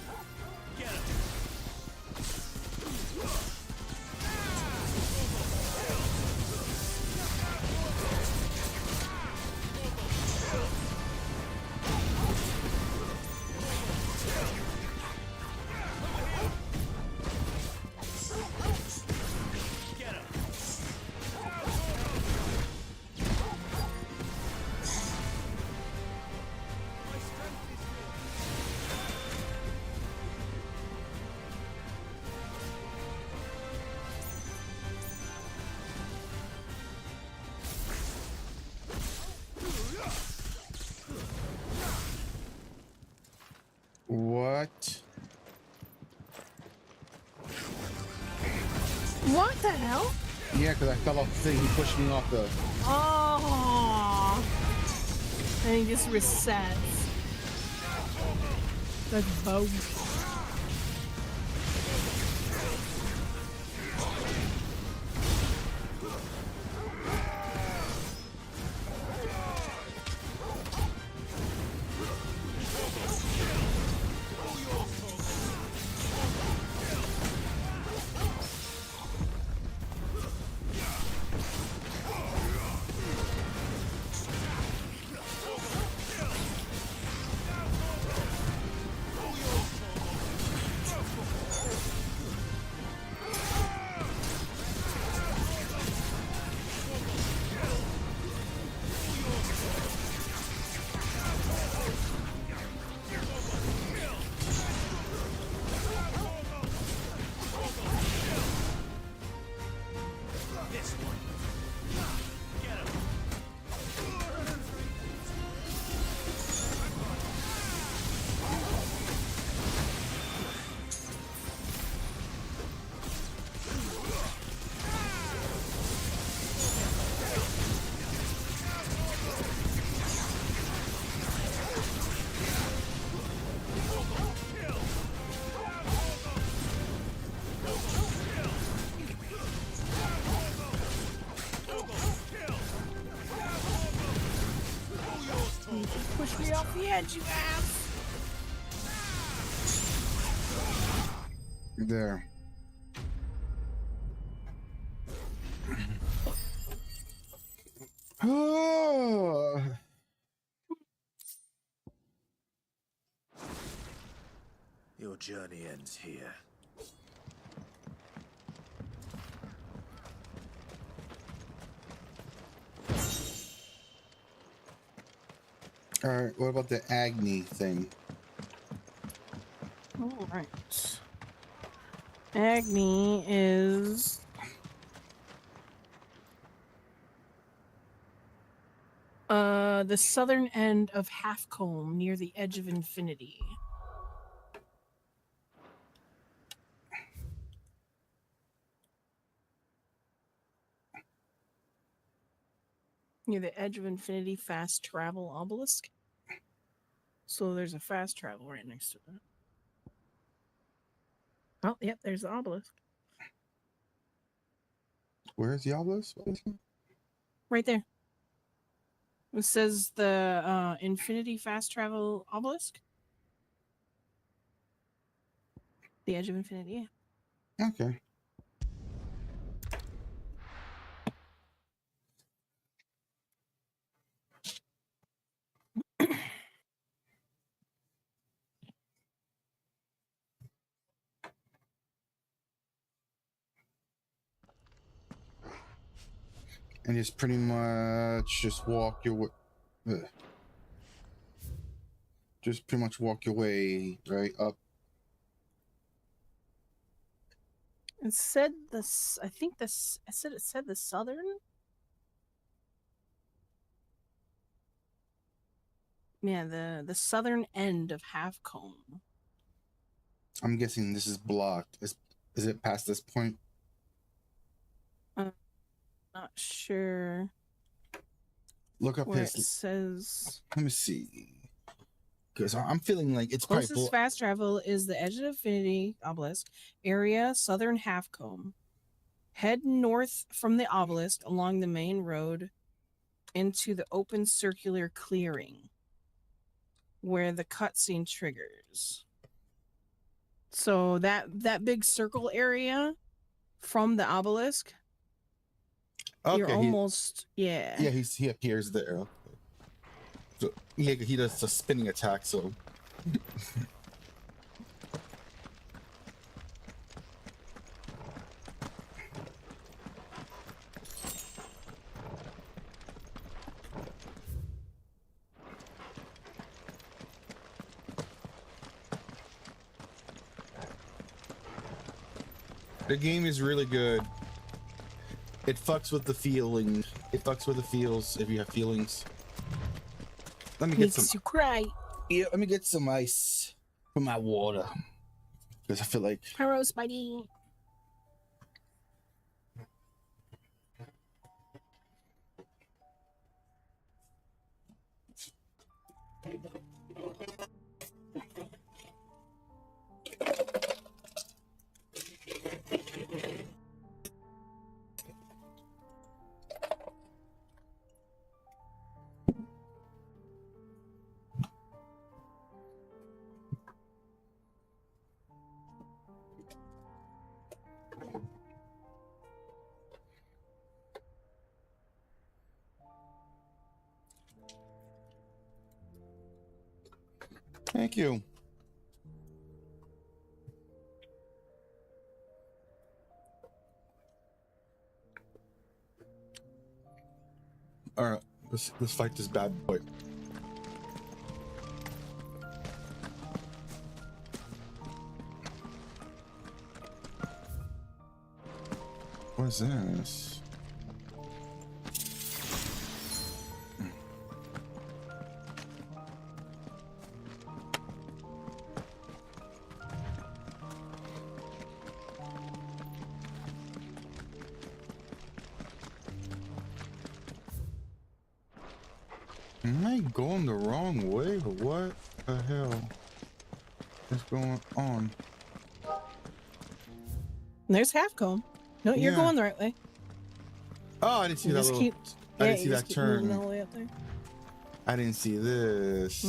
What? What the hell? Yeah, because I fell off the thing. He pushed me off the... Oh. And he just resets. That's bogus. Push me off the edge, you ass! There. Oh. Your journey ends here. All right. What about the Agni thing? All right. Agni is the southern end of Halfcombe near the edge of infinity. Near the edge of infinity fast travel obelisk. So there's a fast travel right next to that. Oh, yep, there's the obelisk. Where's the obelisk? Right there. It says the infinity fast travel obelisk. The edge of infinity, yeah. Okay. And it's pretty much just walk your way. Just pretty much walk your way right up. It said this. I think this. I said it said the southern. Yeah, the southern end of Halfcombe. I'm guessing this is blocked. Is it past this point? Not sure. Look up where his. It says. Let me see. Because I'm feeling like it's closest fast travel is the edge of infinity obelisk area, southern Halfcombe. Head north from the obelisk along the main road into the open circular clearing where the cutscene triggers. So that big circle area from the obelisk, okay, you're almost yeah. Yeah, he appears there. So yeah, he does a spinning attack. So. The game is really good. It fucks with the feeling. It fucks with the feels if you have feelings. Let me get Makes you cry. Yeah, let me get some ice for my water. Because I feel like Pyro Spidey. thank you. All right, let's fight this bad boy. What is this? Am I going the wrong way or what the hell is going on? There's Halfcombe. No, you're Yeah. going the right way. Oh, I didn't see that Just little. keep, I yeah, didn't see you that just keep turn. moving all the way up there. I didn't see this.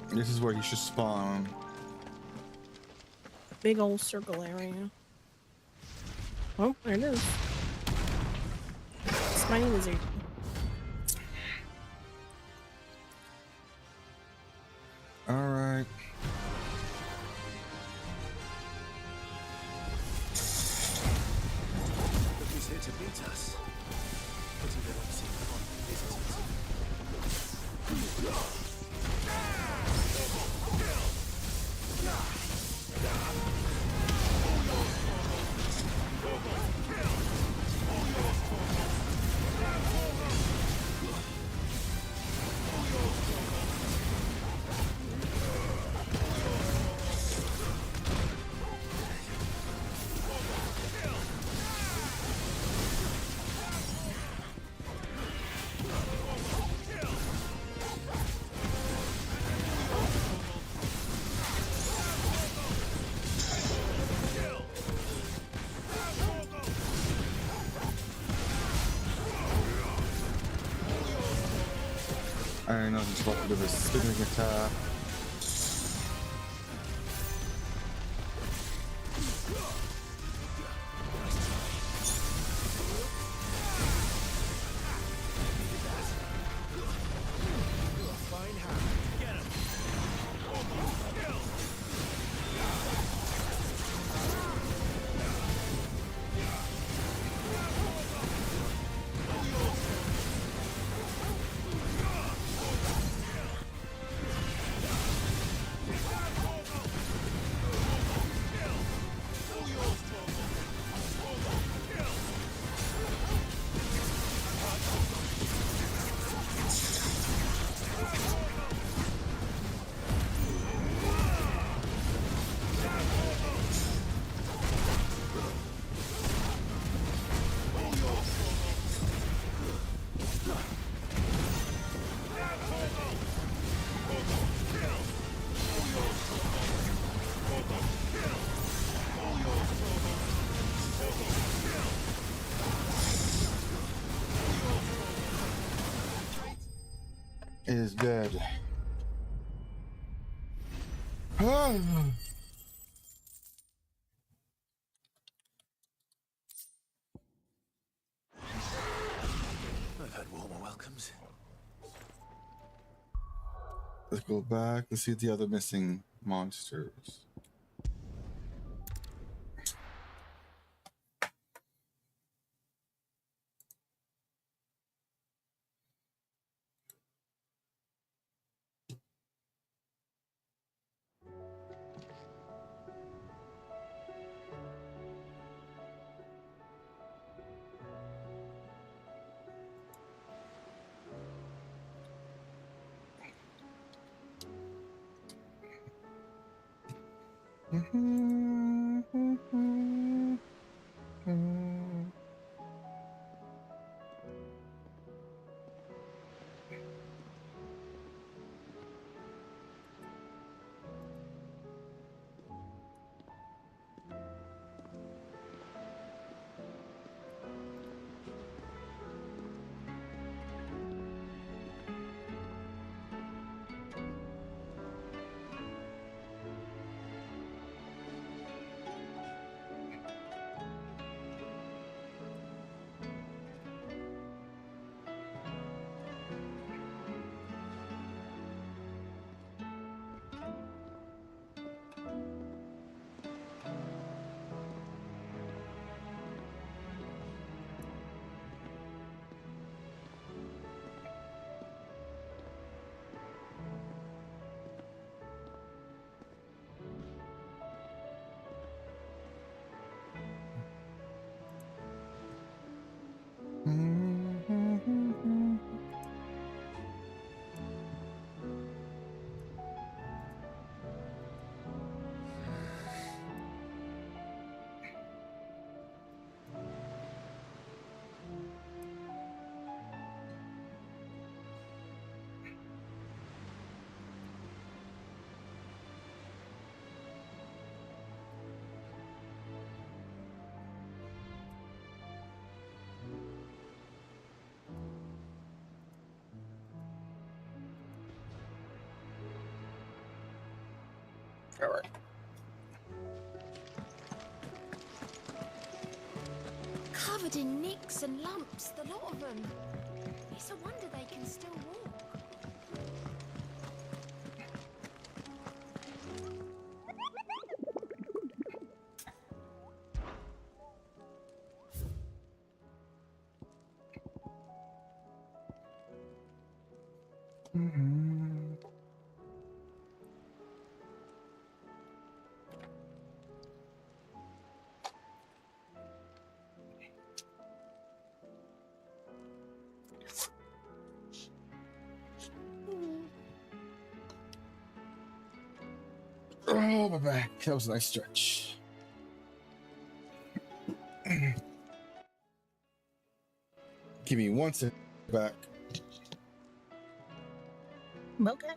This is where he should spawn. Big old circle area. Oh, there it is. Spiny lizard. All right. beat us. Pity they don't seem fond of visitors. I know he's about to do a spinning attack. Is dead. I've had warmer welcomes. Let's go back. Let's see the other missing monsters. All right. Covered in nicks and lumps, the lot of them. It's a wonder they can still walk. Oh, my back. That was a nice stretch. Give me 1 second back. Okay.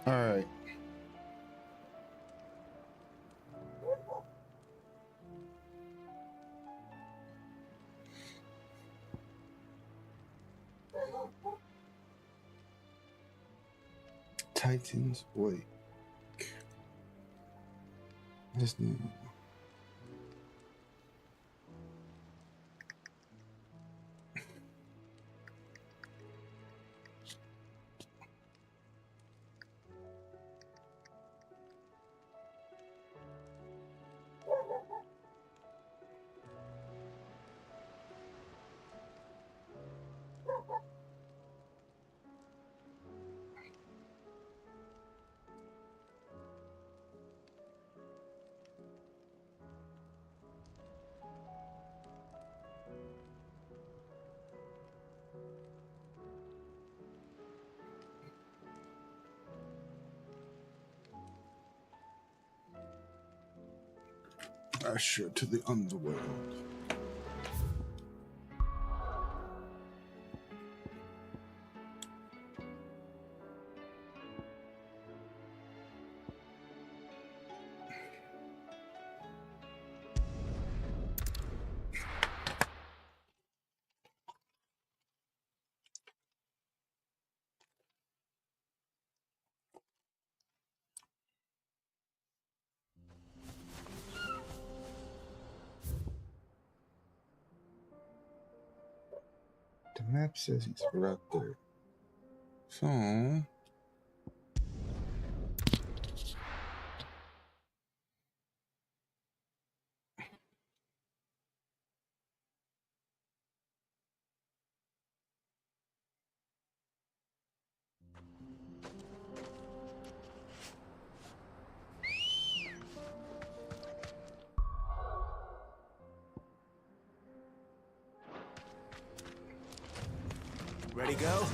All right. Titan's Wake. This new. Usher to the underworld. The map says he's right there. So Ready, go?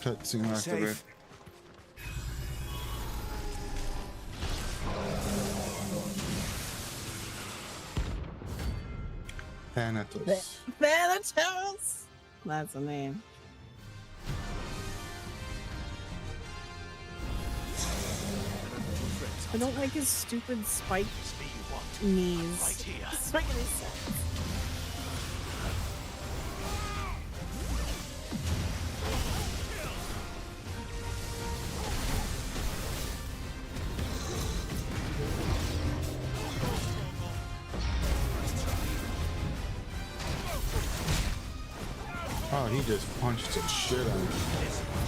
cutscene after that. Thanatos. Thanatos! That's a name. I don't like his stupid spiked knees. It's not making sense. Oh, he just punched the shit out of him.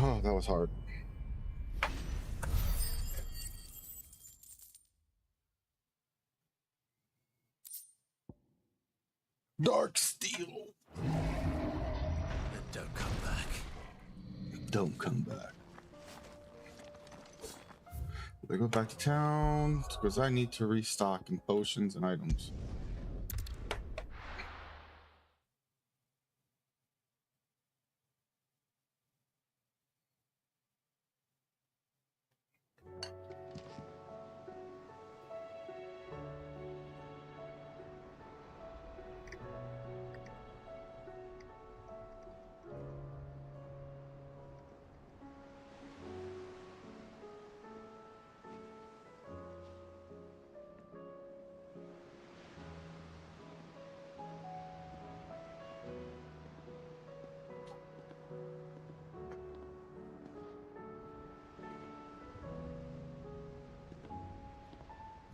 Oh, that was hard. Dark Steel. Don't come back. Don't come back. I go back to town because I need to restock in potions and items.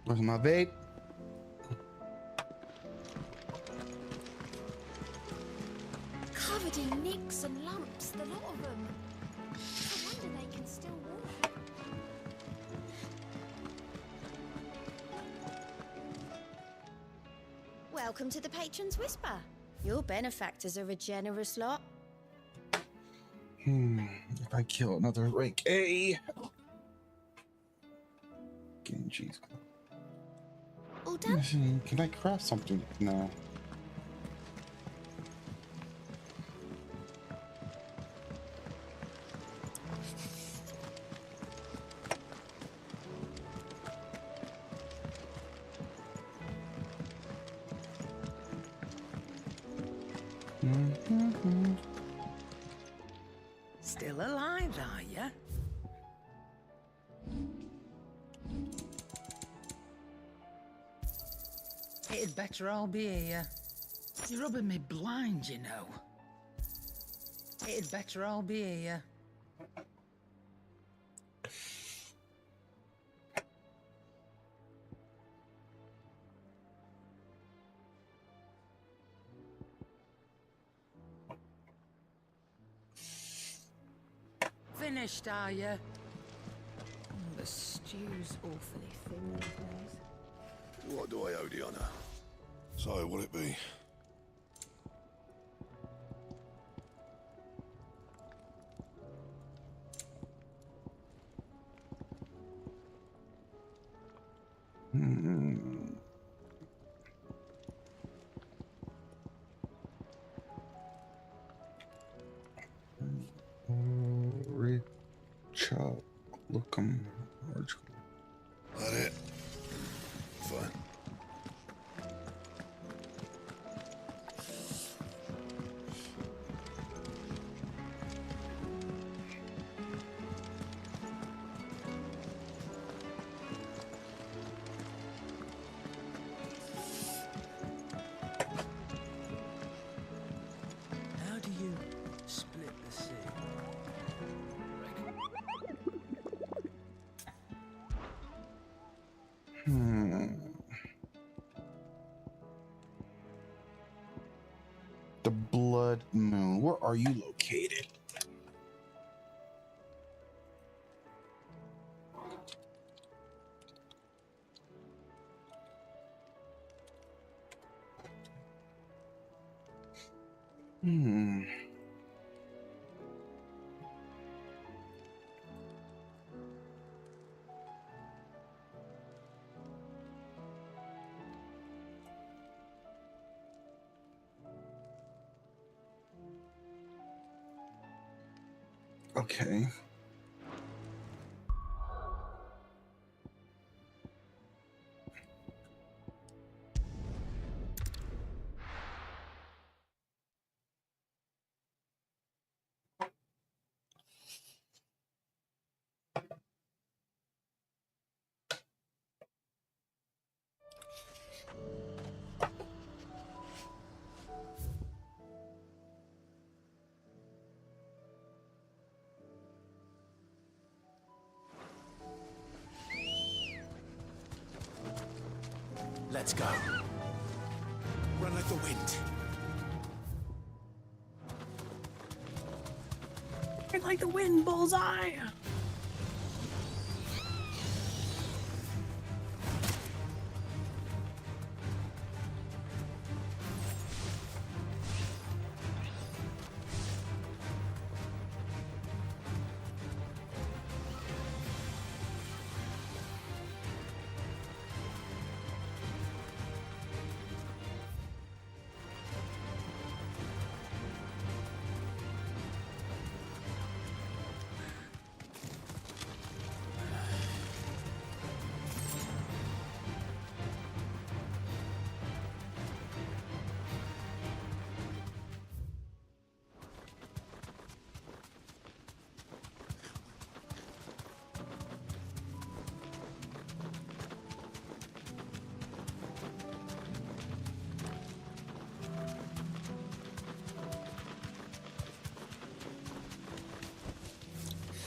Where's my vape? Covered in nicks and lumps, the lot of them. I wonder they can still walk. Welcome to the Patron's Whisper. Your benefactors are a generous lot. If I kill another rank A. Genji's. All done? Can I craft something? No. Still alive, are ya? It'd better all be here. You're rubbing me blind, you know. It'd better all be here. Finished, are you? The stew's awfully thin these days. What do I owe the honor? So, will it be? Chop. Look, I'm That it? Fine. How do you split the sea? The Blood Moon. Where are you located? Okay. Let's go. Run like the wind. perfect like the wind, bullseye.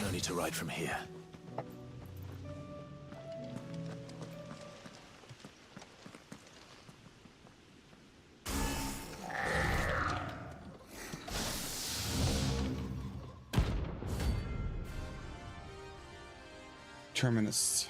No need to ride from here. Terminus.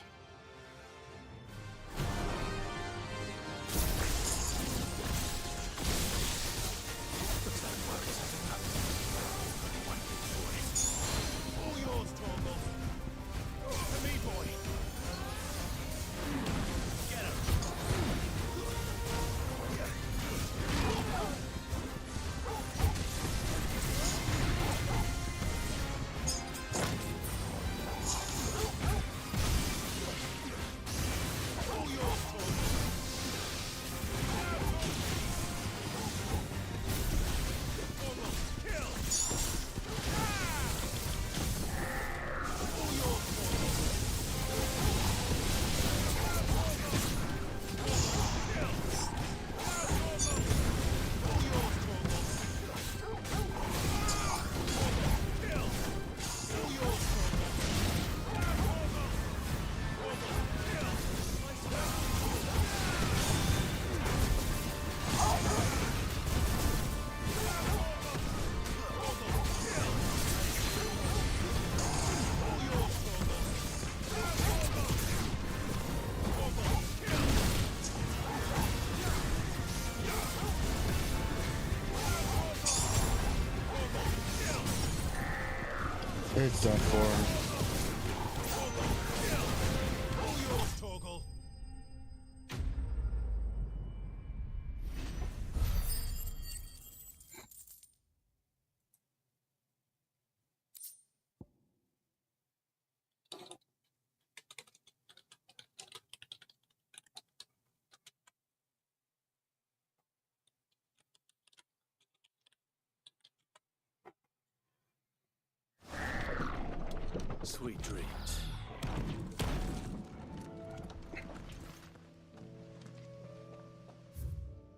It's done for. Sweet dreams.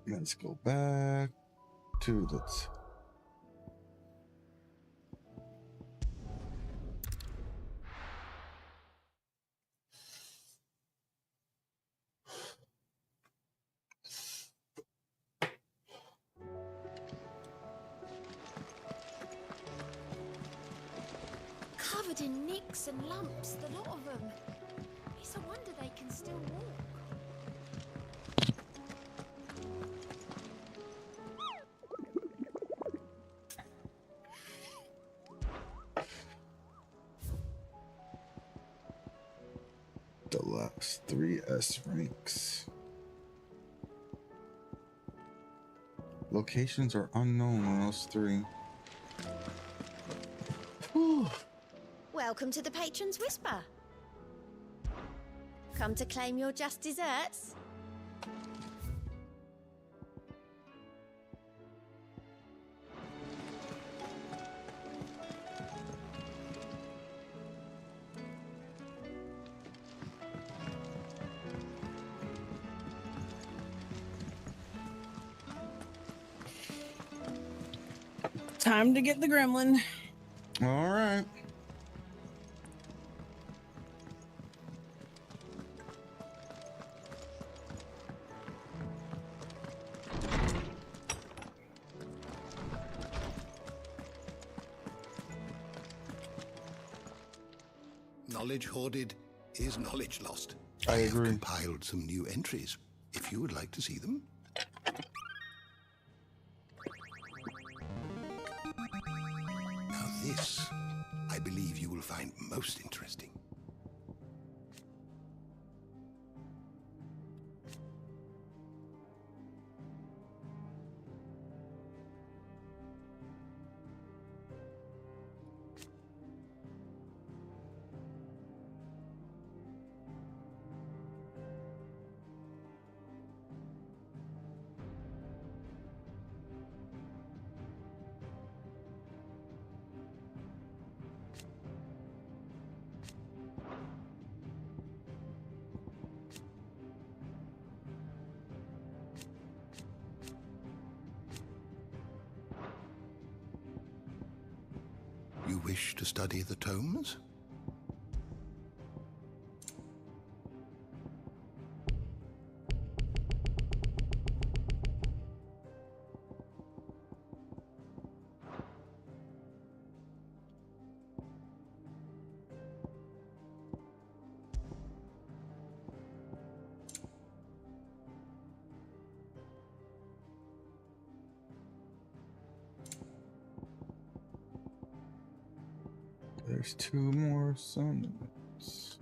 Let's go back to the. Covered in nicks and lumps, the lot of them. It's a wonder they can still walk. The last 3 S ranks. Locations are unknown on those 3. Whew. Welcome to the Patron's Whisper. Come to claim your just desserts? Time to get the gremlin. All right. Knowledge hoarded is knowledge lost. I have agree. compiled some new entries, if you would like to see them. Now this, I believe you will find most interesting. You wish to study the tomes? There's 2 more summons.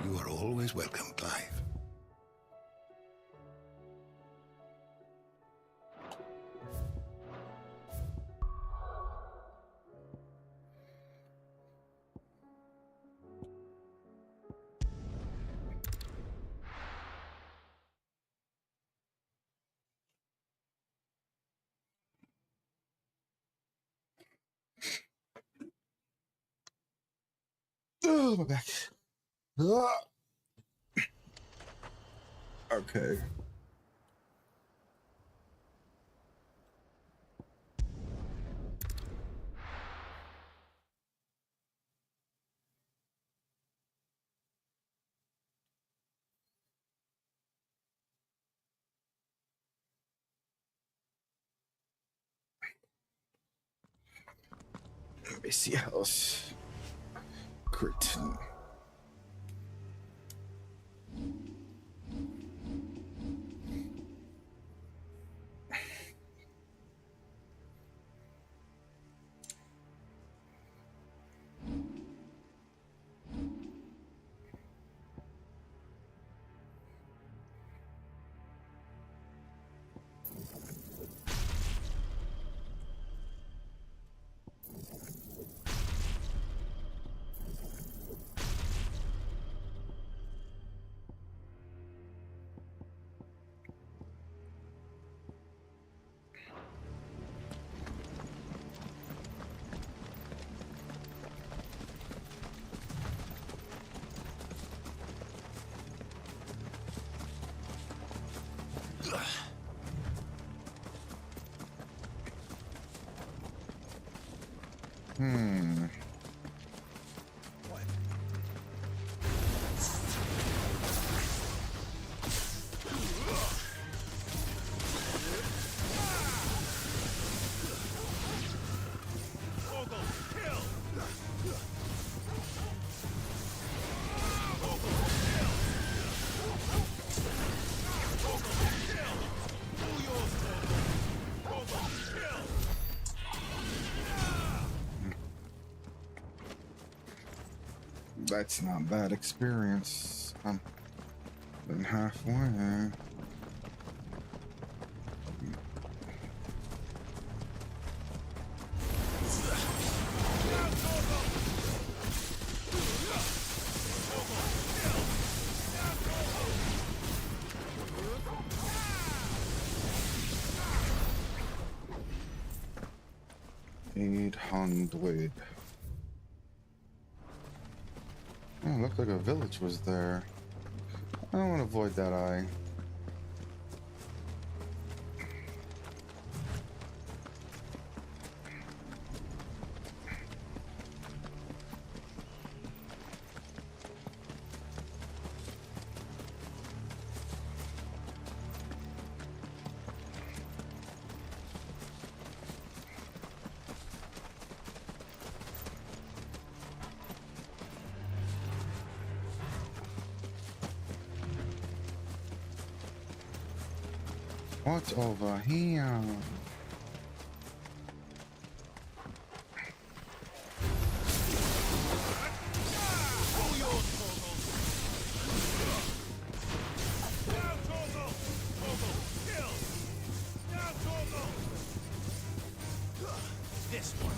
You are always welcome, Clive. Oh, my back. Ah. Okay. Let me see how else. Curtain. That's not a bad experience. I'm been halfway. 800. Oh, looked like a village was there. I don't want to avoid that eye. What's over here? This one.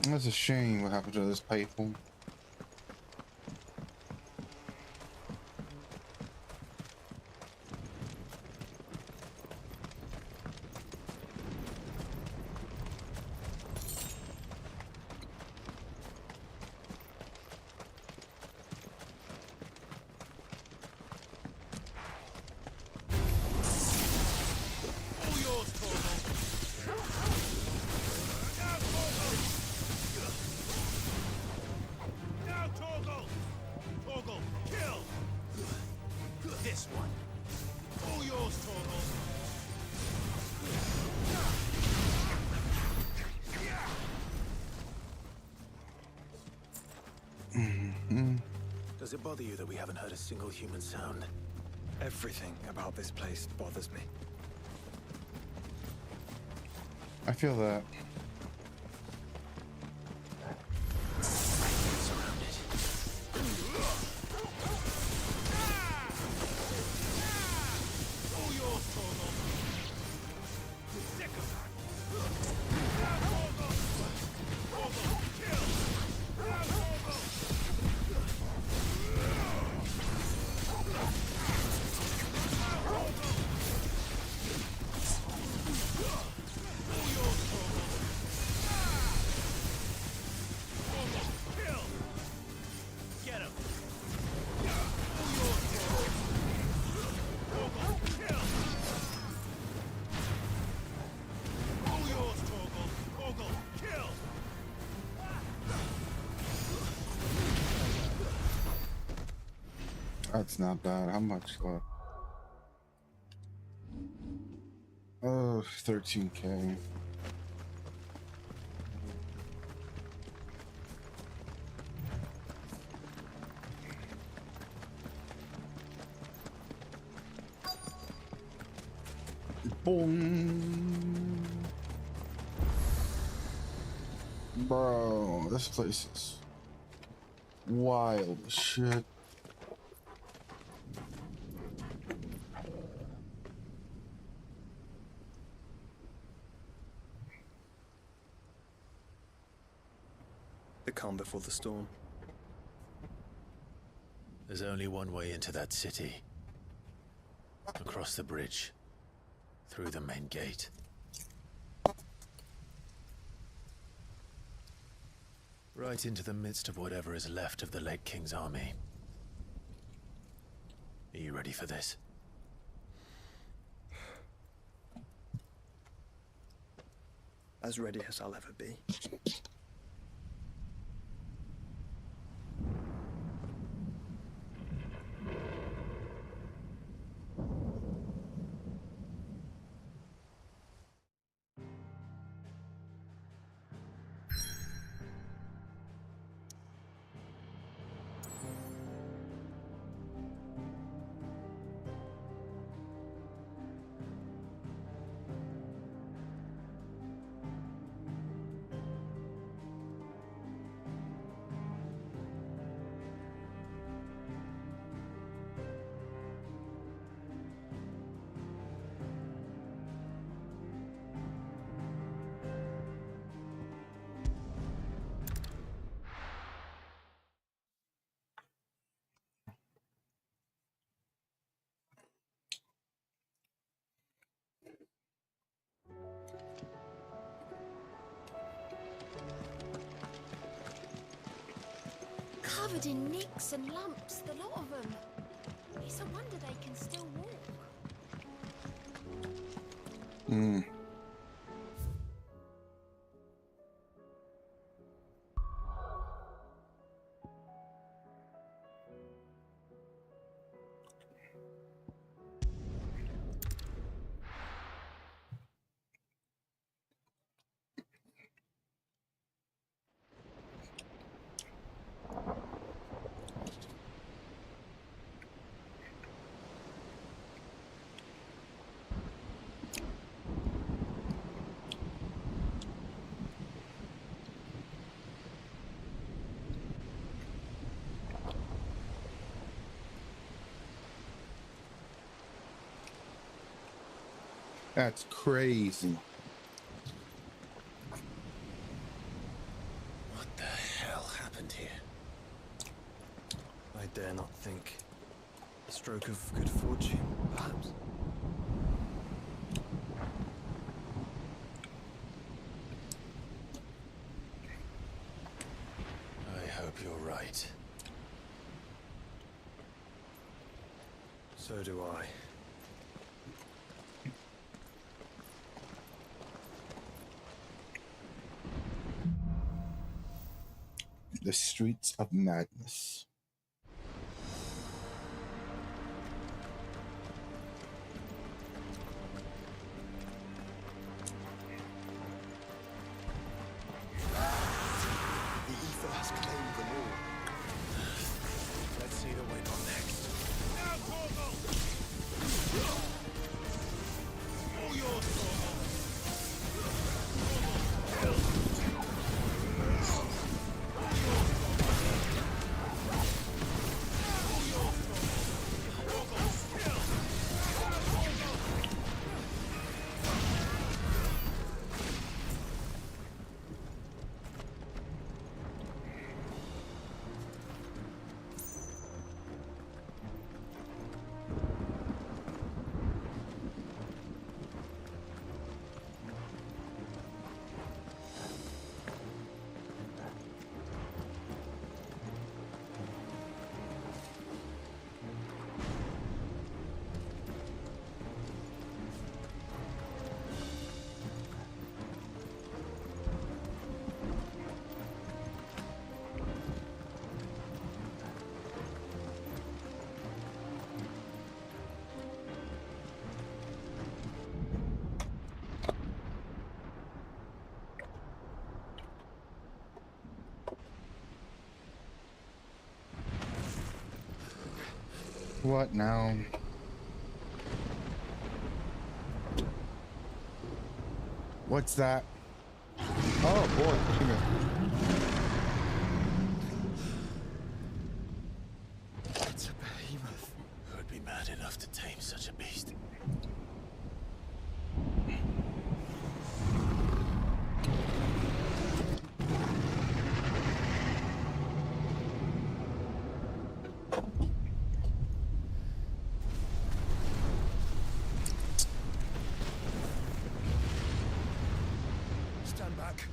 That's a shame what happened to this people. This one. All yours, Torgal. Does it bother you that we haven't heard a single human sound? Everything about this place bothers me. I feel that. That's not bad. How much left? Oh, 13K. Boom. Bro, this place is wild as shit. The calm before the storm. There's only one way into that city. Across the bridge. Through the main gate. Right into the midst of whatever is left of the late King's army. Are you ready for this? As ready as I'll ever be. Covered in nicks and lumps, the lot of them. It's a wonder they can still walk. That's crazy. What the hell happened here? I dare not think. A stroke of good fortune, perhaps? I hope you're right. So do I. The streets of madness. The ether has claimed them all. Let's see the win on next. Now, Torgal! All yours, Torgal! What now? What's that? Oh boy. It's a behemoth. Who'd be mad enough to tame such a beast? Stand back.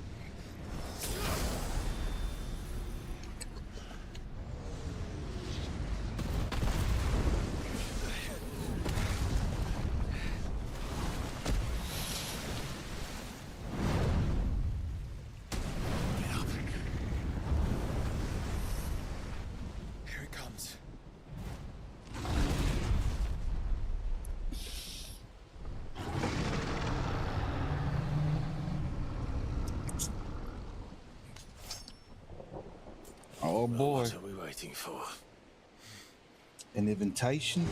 Oh boy. What are we waiting for? An invitation?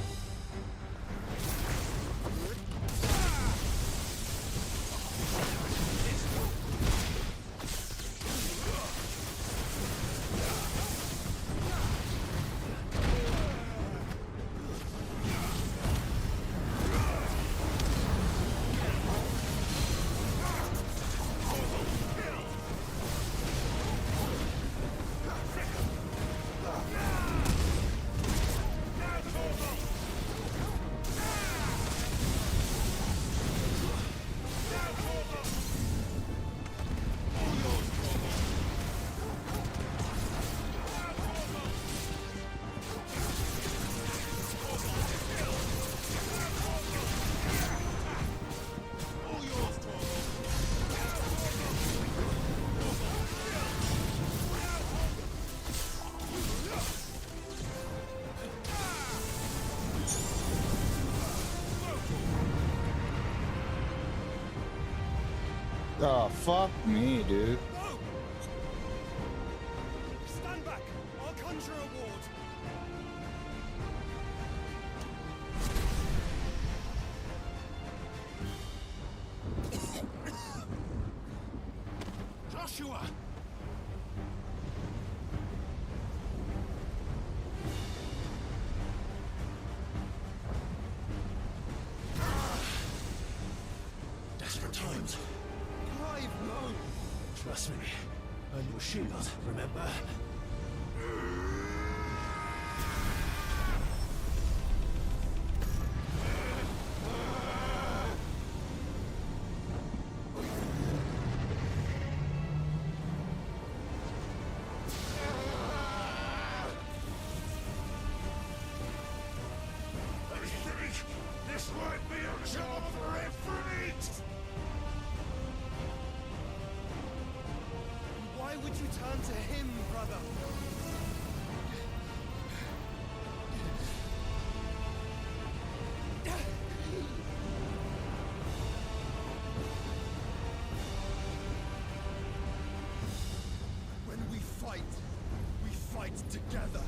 Oh, fuck me, dude. Stand back! I'll conjure a ward! Joshua! Desperate times. Clive, no! Trust me. Earn your shield, remember? I think this might be a job for Ifrit! Why would you turn to him, brother? When we fight together.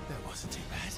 That wasn't too bad.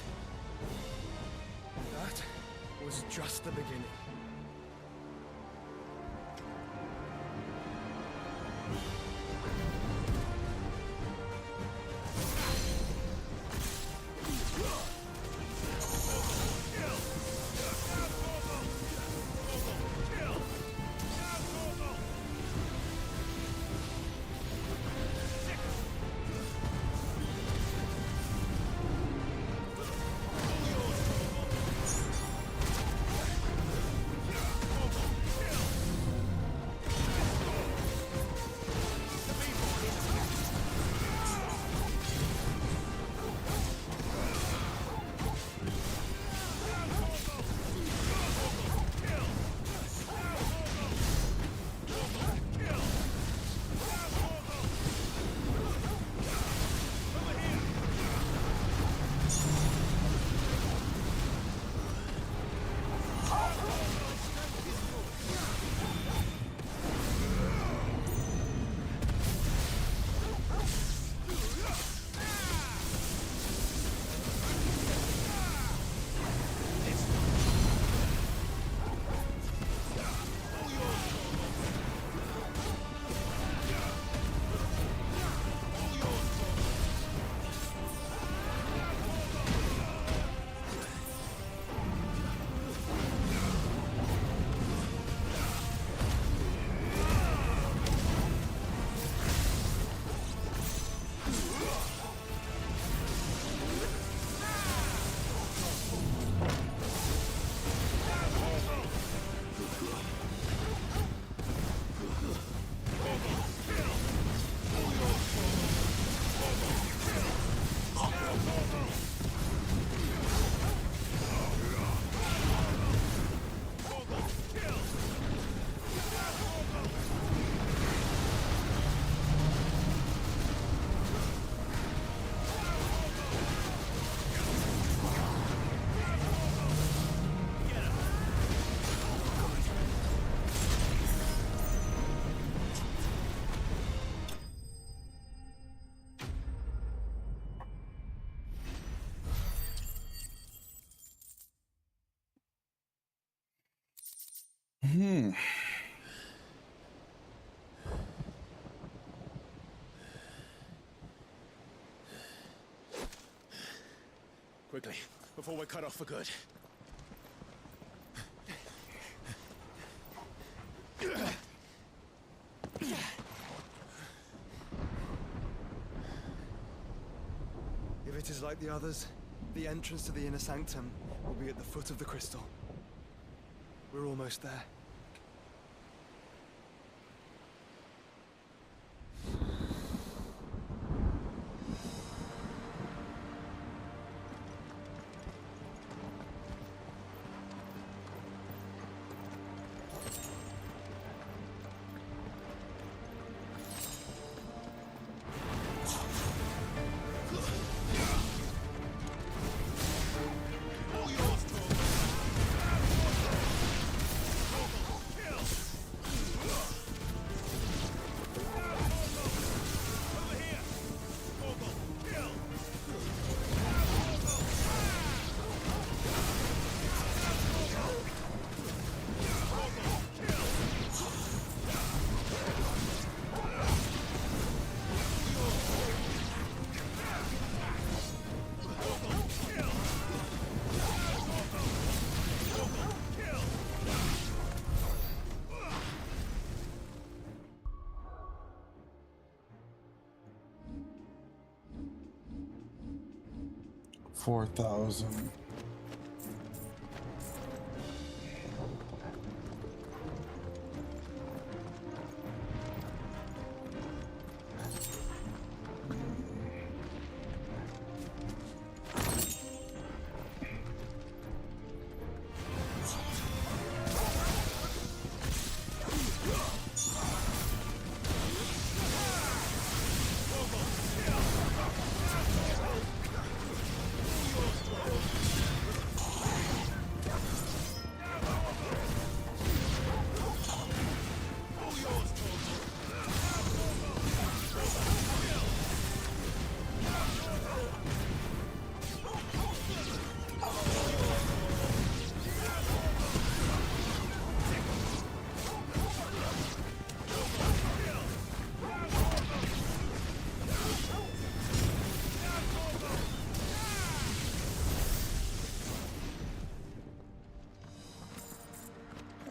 Quickly, before we're cut off for good. If it is like the others, the entrance to the inner sanctum will be at the foot of the crystal. We're almost there. $4,000.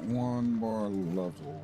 One more level.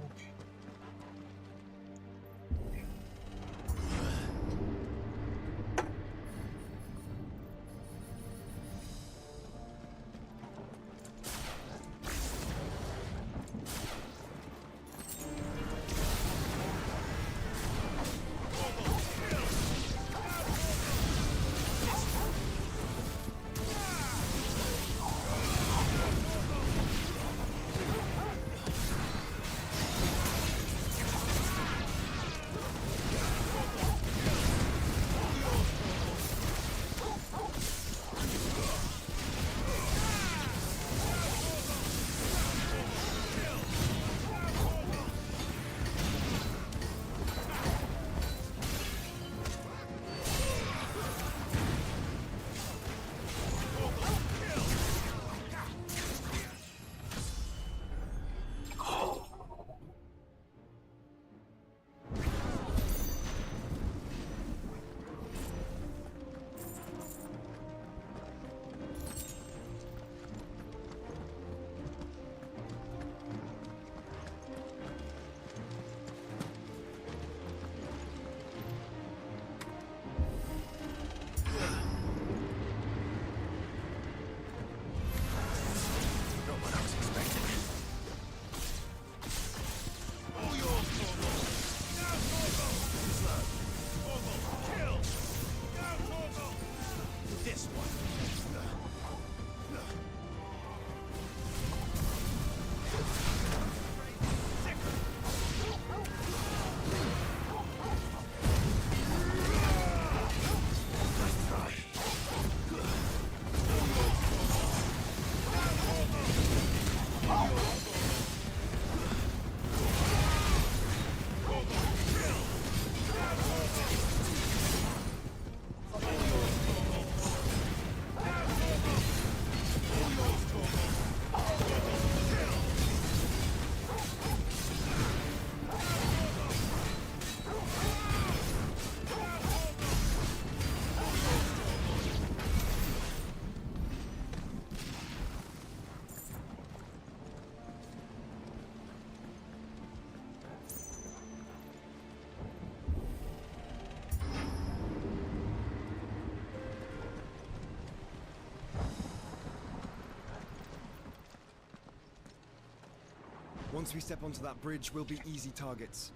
Once we step onto that bridge, we'll be easy targets.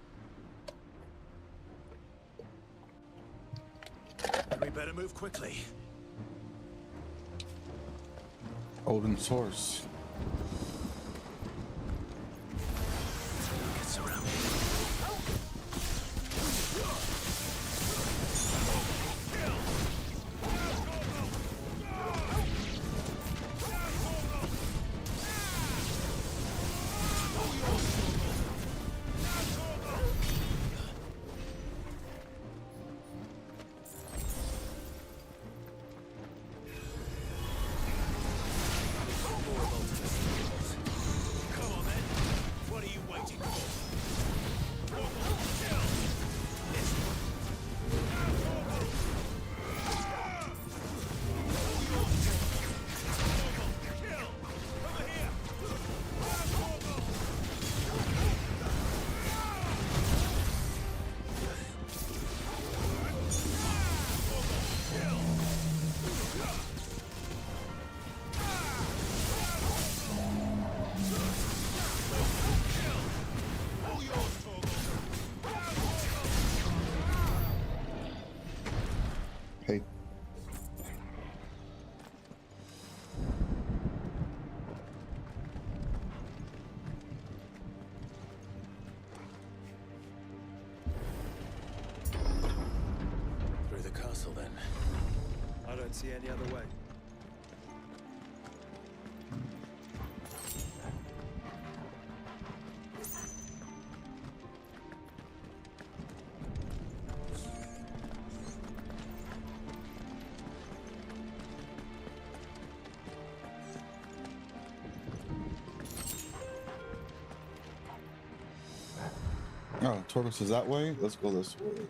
We better move quickly. Odin source. Get surrounded. Hey. Through the castle, then. I don't see any other way. Oh, Torgus is that way? Let's go this way.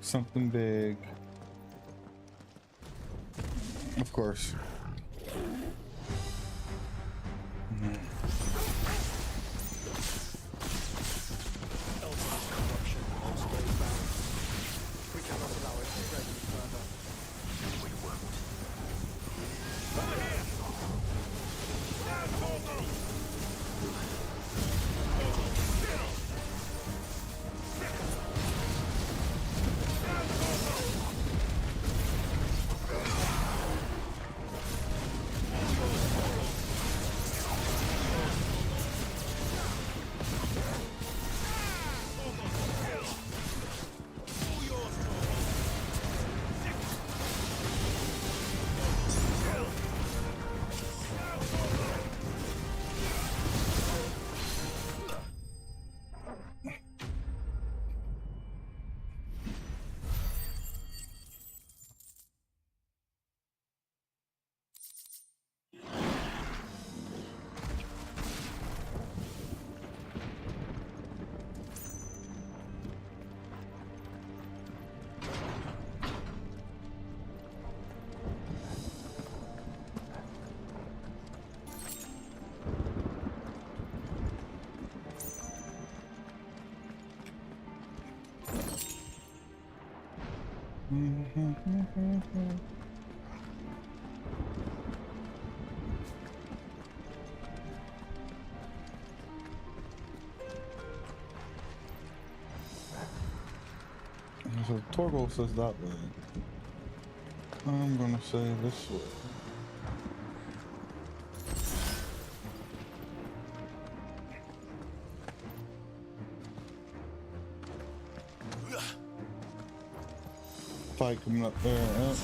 Something big. Of course. We cannot allow it to spread any further. We won't. Over here! So Torgal says that way. I'm gonna say this way. Fight coming up there.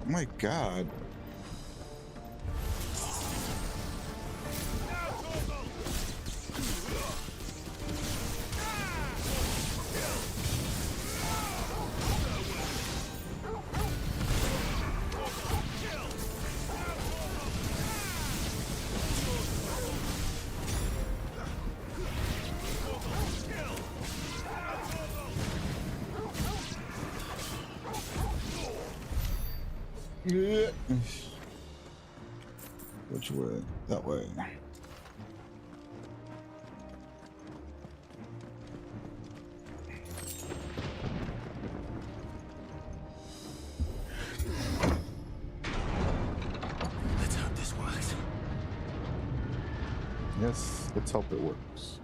Oh my god. Yeah. Which way? That way. Let's hope this works. Yes, let's hope it works.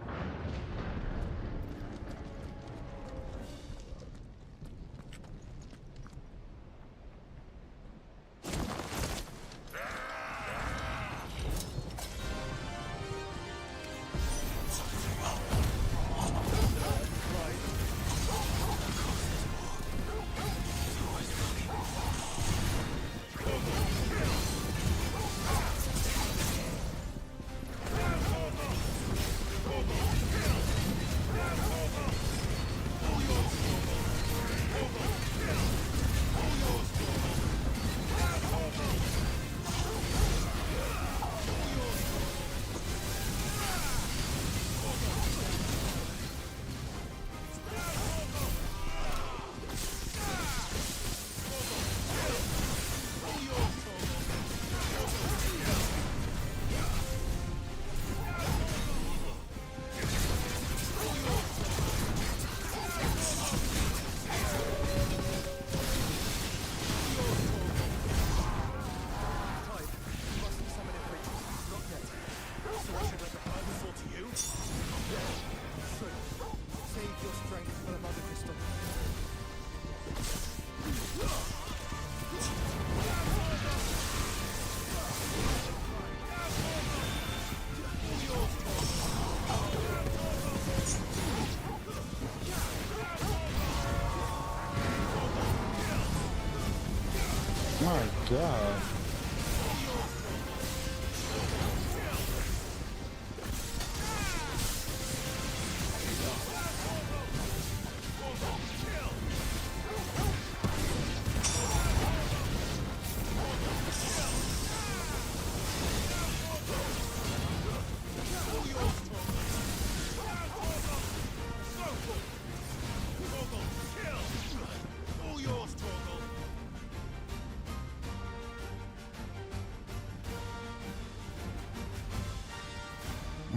My god.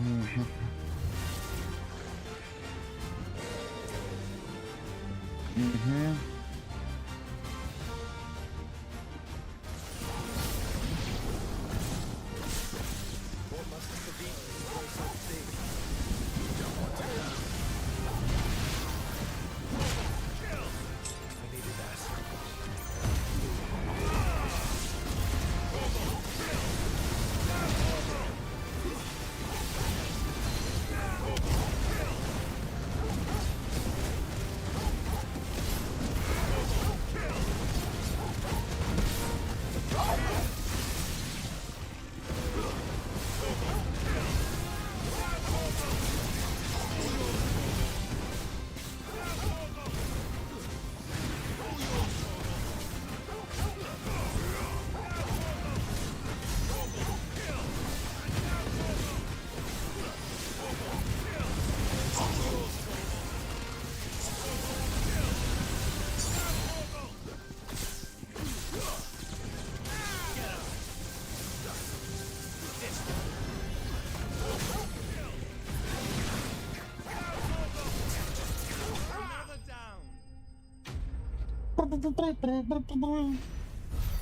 Mm-hmm. Mm-hmm. What must have been so big?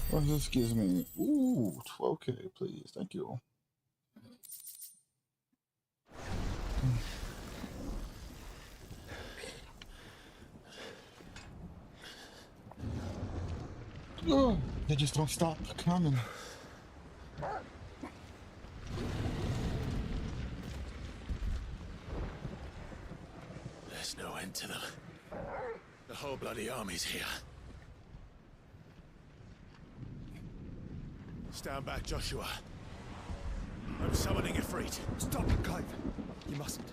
What this gives me? Ooh, 12K, please. Thank you. Oh, they just don't stop coming. There's no end to them. The whole bloody army's here. Stand back, Joshua. I'm summoning Ifrit. Stop, Clive. You mustn't.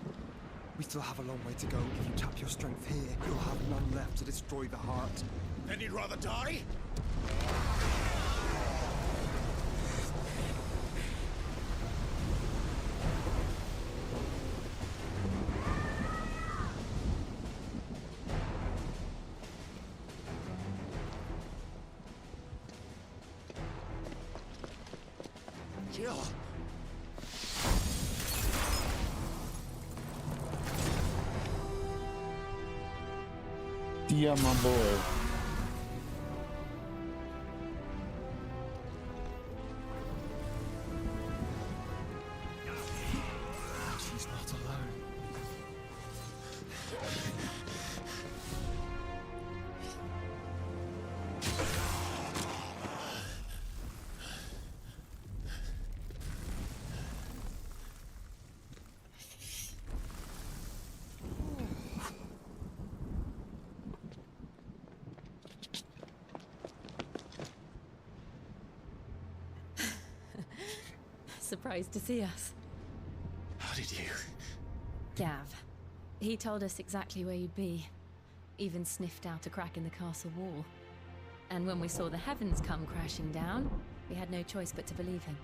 We still have a long way to go. If you tap your strength here, you'll have none left to destroy the heart. Then you'd rather die? Jill! Yeah, my boy. She's not alone. Surprised to see us. How did you? Gav. He told us exactly where you'd be. Even sniffed out a crack in the castle wall. And when we saw the heavens come crashing down, we had no choice but to believe him.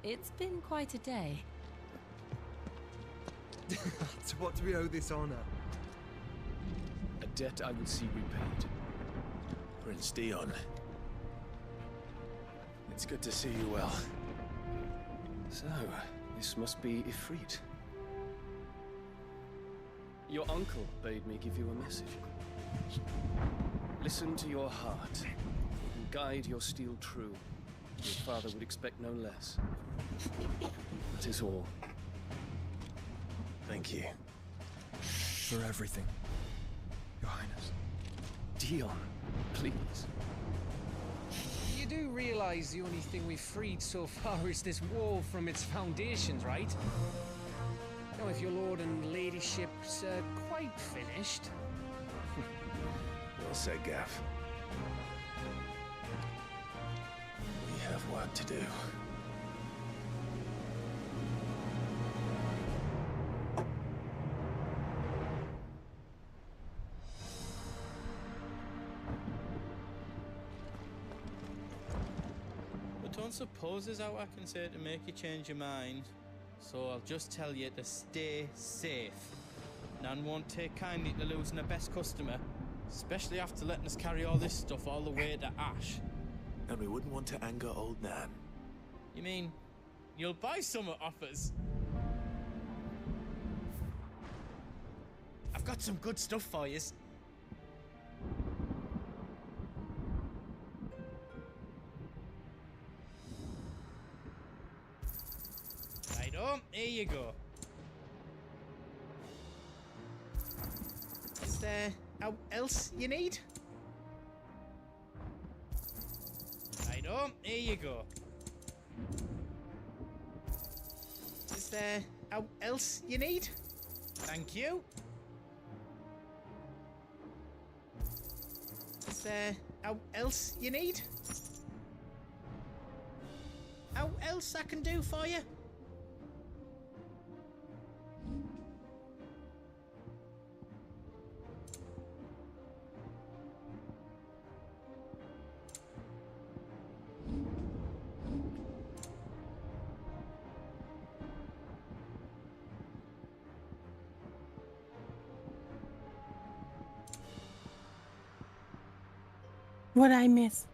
It's been quite a day. To what do we owe this honor? A debt I will see repaid. Prince Dion. It's good to see you well. So, this must be Ifrit. Your uncle bade me give you a message. Listen to your heart, and guide your steel true. Your father would expect no less. That is all. Thank you. For everything, Your Highness. Dion, please. You do realize the only thing we've freed so far is this wall from its foundations, right? Now, if your lord and ladyship's quite finished. Well said, Gav. We have work to do. Don't suppose there's out I can say to make you change your mind. So I'll just tell you to stay safe. Nan won't take kindly to losing her best customer, especially after letting us carry all this stuff all the way to Ash. And we wouldn't want to anger old Nan. You mean, you'll buy some at offers? I've got some good stuff for you. Here you go. Is there else you need? Righto, here you go. Is there else you need? Thank you. Is there else you need? How else I can do for you? What I miss?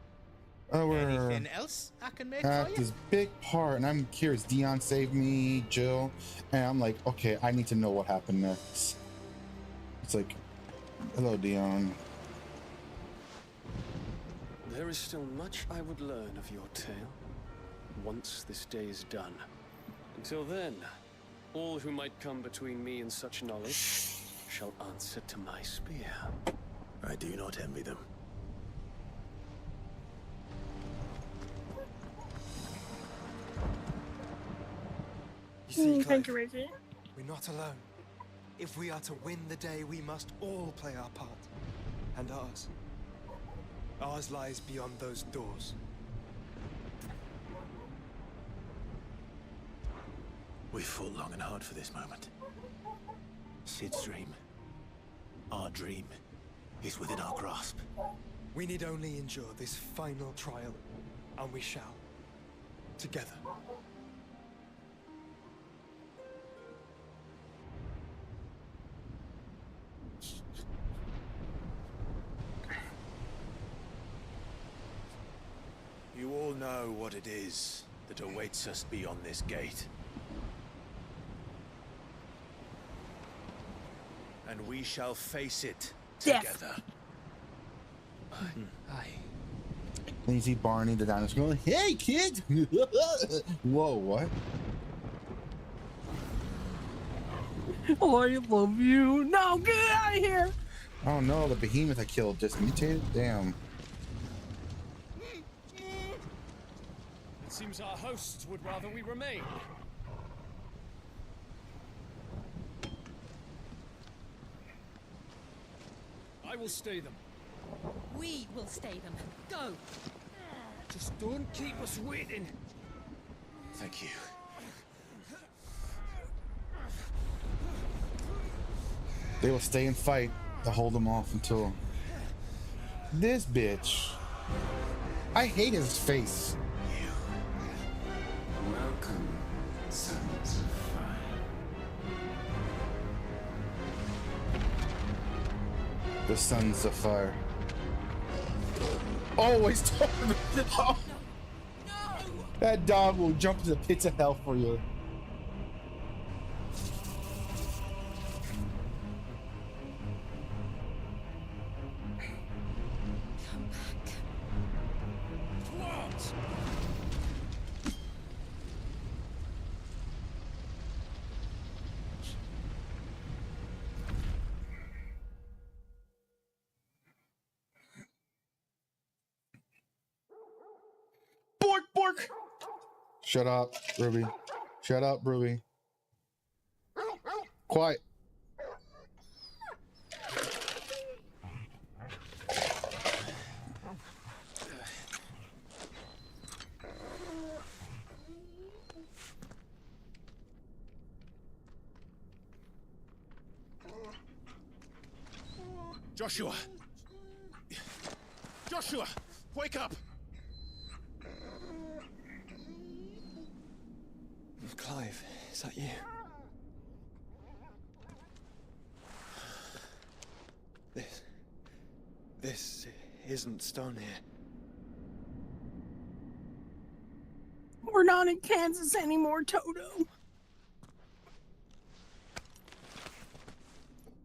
Anything else I can make for At you? this big part, and I'm curious. Dion saved me, Jill, and I'm like, okay, I need to know what happened next. It's like, Hello, Dion. There is still much I would learn of your tale, once this day is done. Until then, all who might come between me and such knowledge shall answer to my spear. I do not envy them. You see, Thank Clive, you, Reggie. we're not alone. If we are to win the day, we must all play our part. And ours. Ours lies beyond those doors. We fought long and hard for this moment. Sid's dream, our dream, is within our grasp. We need only endure this final trial, and we shall. Together. You all know what it is that awaits us beyond this gate. And we shall face it together. Aye. Then you see Barney the dinosaur going, "Hey, kid!" Whoa, what? Oh, I love you. No, get out of here. Oh no, the behemoth I killed just mutated? Damn. It seems our hosts would rather we remain. I will stay them. We will stay them. Go! Just don't keep us waiting. Thank you. They will stay and fight to hold them off until... This bitch. I hate his face. Welcome, sons of fire. The Sons of Fire. Always talking. Oh. That dog will jump to the pits of hell for you. Bork, bork. Shut up, Ruby. Shut up, Ruby. Quiet. Joshua! Joshua! Wake up! Clive, is that you? This isn't stone here. We're not in Kansas anymore, Toto.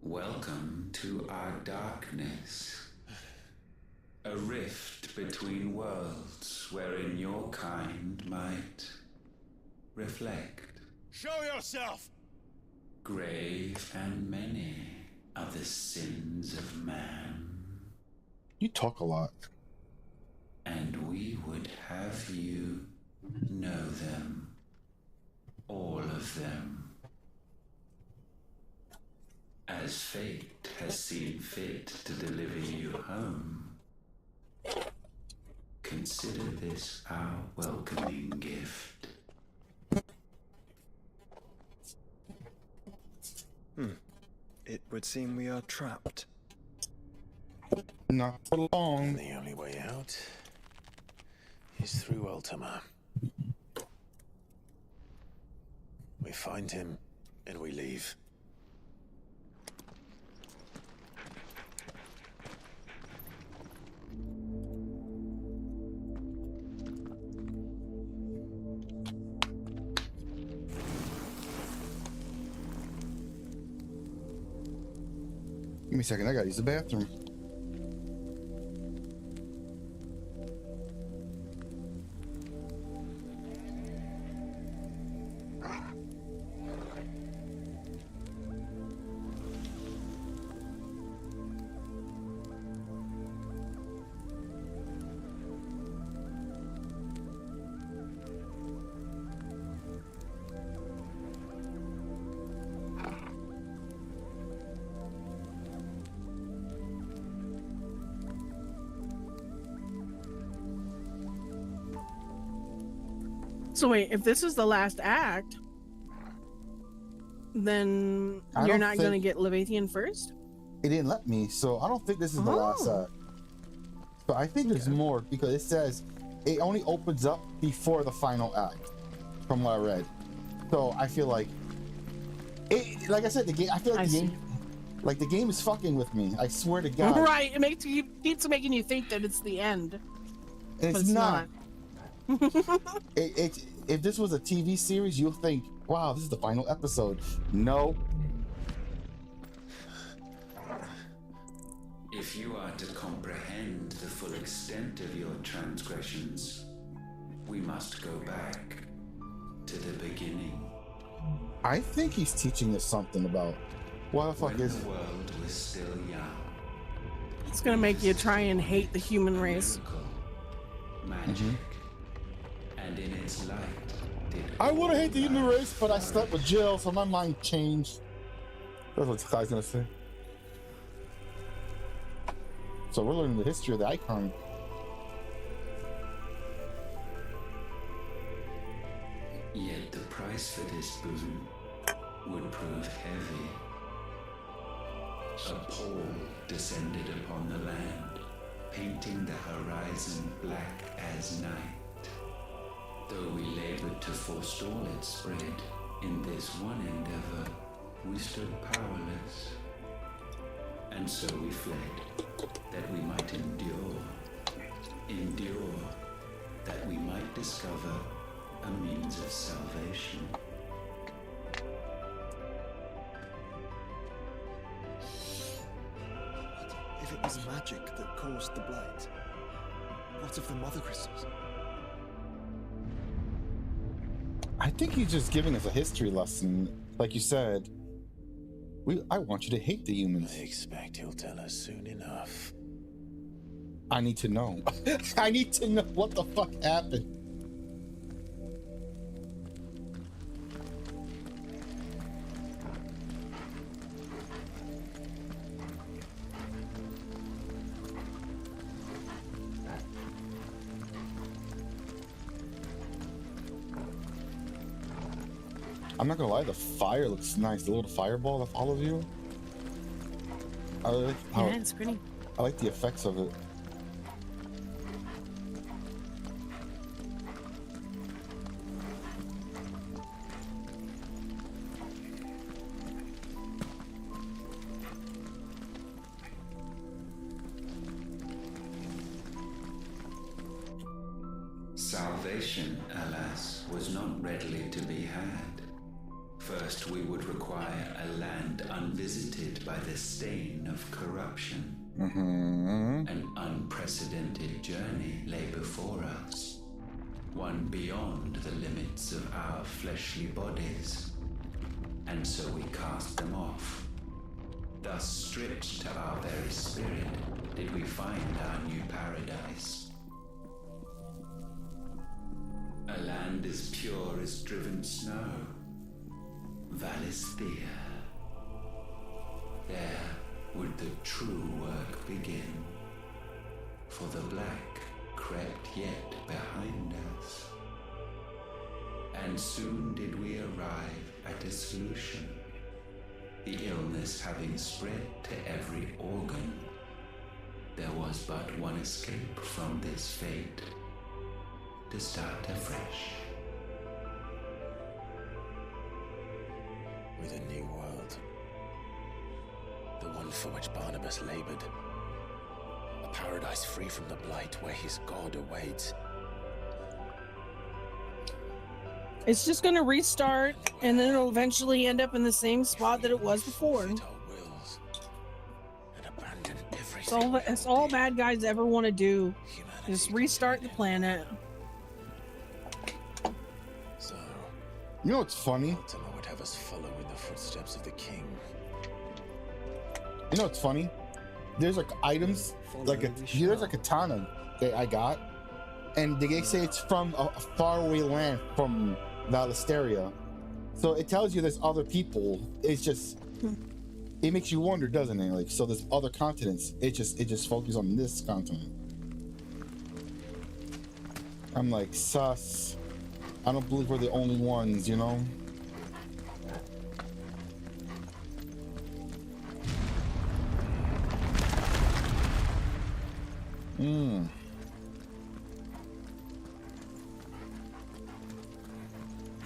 Welcome to our darkness. A rift between worlds wherein your kind might reflect. Show yourself! Grave and many are the sins of man. You talk a lot. And we would have you know them. All of them. As fate has seen fit to deliver you home, consider this our welcoming gift. It would seem we are trapped. Not for long. The only way out is through Ultima. We find him and we leave. Give me a second. I gotta use the bathroom. So wait, if this is the last act, then you're not going to get Levathian first? It didn't let me, so I don't think this is the last act. But I think there's more because it says it only opens up before the final act, from what I read. So I feel like it. Like I said, the game. I feel like the game is fucking with me. I swear to God. Right. It keeps making you think that it's the end. And it's not. If this was a TV series, you'll think, wow, this is the final episode. No. If you are to comprehend the full extent of your transgressions, we must go back to the beginning. I think he's teaching us something about what the fuck is the world was still young. It's gonna make you try and hate the human race. Magic. And in its light did I would have hated the human race, but I slept with Jill, so my mind changed. That's what Sky's gonna say. So we're learning the history of the icon. Yet the price for this boon would prove heavy. A pall descended upon the land, painting the horizon black as night. Though we labored to forestall its spread, in this one endeavor, we stood powerless. And so we fled, that we might endure, that we might discover a means of salvation. What if it was magic that caused the blight? What of the mother crystals? I think he's just giving us a history lesson. Like you said, I want you to hate the humans. I expect he'll tell us soon enough. I need to know. I need to know what the fuck happened. I'm not gonna lie, the fire looks nice. The little fireball that follows you. I like how, yeah, it's pretty. I like the effects of it. Salvation, alas, was not readily to be had. First, we would require a land unvisited by the stain of corruption. An unprecedented journey lay before us, one beyond the limits of our fleshly bodies. And so we cast them off. Thus, stripped to our very spirit, did we find our new paradise. A land as pure as driven snow. Valisthea. There would the true work begin. For the black crept yet behind us. And soon did we arrive at a solution. The illness having spread to every organ, there was but one escape from this fate. To start afresh. With a new world. The one for which Barnabas labored. A paradise free from the blight where his God awaits. It's just gonna restart, and then it'll eventually end up in the same spot that it was before. And It's all bad guys ever want to do. Just restart the planet. So, you know what's funny? Ultima would have us follow in the footsteps of the king. You know what's funny? There's like items, like there's a katana that I got, and they say it's from a faraway land from Valisteria. So it tells you there's other people. It's just, it makes you wonder, doesn't it? Like, so there's other continents. It just focuses on this continent. I'm like, sus. I don't believe we're the only ones, you know?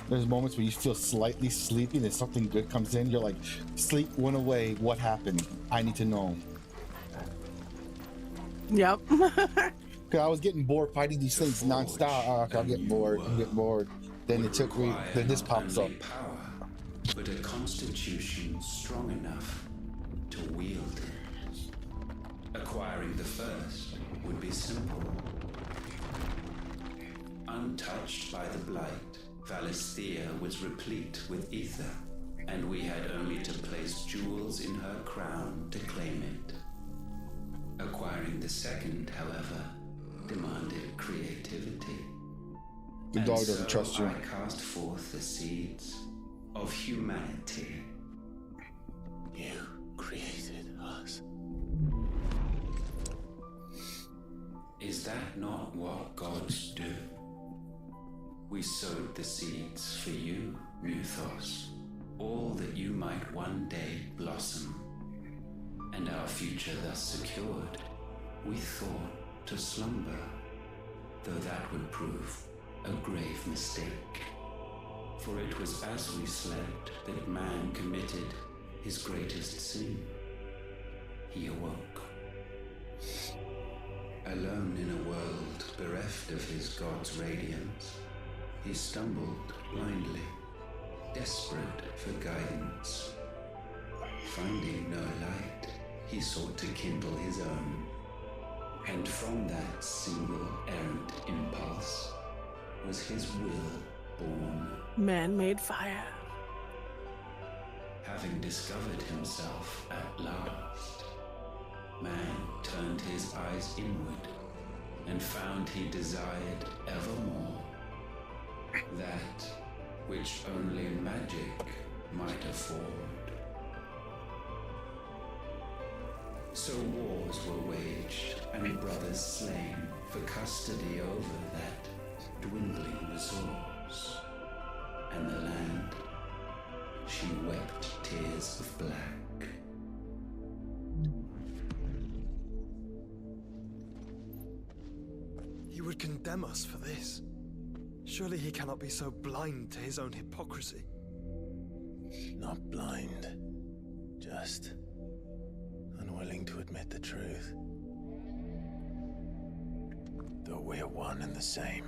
There's moments where you feel slightly sleepy and then something good comes in. You're like, sleep went away. What happened? I need to know. Yep. Cause I was getting bored fighting these things nonstop. I'm getting bored. I'm getting bored. Then it took me. Then this pops up. Power, but a constitution strong enough to wield it. Acquiring the first would be simple. Untouched by the blight, Valisthea was replete with ether, and we had only to place jewels in her crown to claim it. Acquiring the second, however, demanded creativity. The dog doesn't trust you. I cast forth the seeds of humanity. You created us. Is that not what gods do? We sowed the seeds for you, Muthos, all that you might one day blossom. And our future thus secured, we thought to slumber, though that would prove a grave mistake. For it was as we slept that man committed his greatest sin. He awoke. Alone in a world bereft of his god's radiance, he stumbled blindly, desperate for guidance. Finding no light, he sought to kindle his own. And from that single errant impulse was his will born. Man-made fire. Having discovered himself at last, man turned his eyes inward and found he desired evermore that which only magic might afford. So wars were waged and brothers slain for custody over that dwindling resource. And the land, she wept tears of black. He would condemn us for this. Surely he cannot be so blind to his own hypocrisy. Not blind, just unwilling to admit the truth. Though we're one and the same.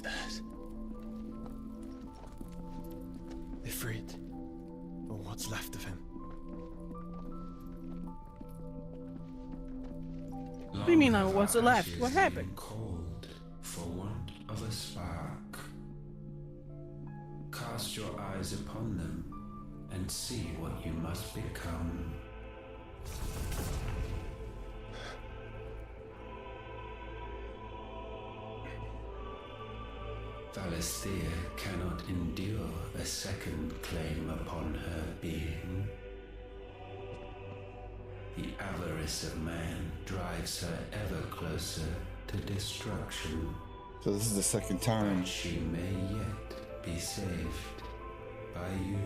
That? Ifrit, or what's left of him. What do you mean, what's left? What happened? Cold for want of a spark. Cast your eyes upon them and see what you must become. Celestia cannot endure a second claim upon her being. The avarice of man drives her ever closer to destruction. So this is the second time. But she may yet be saved by you.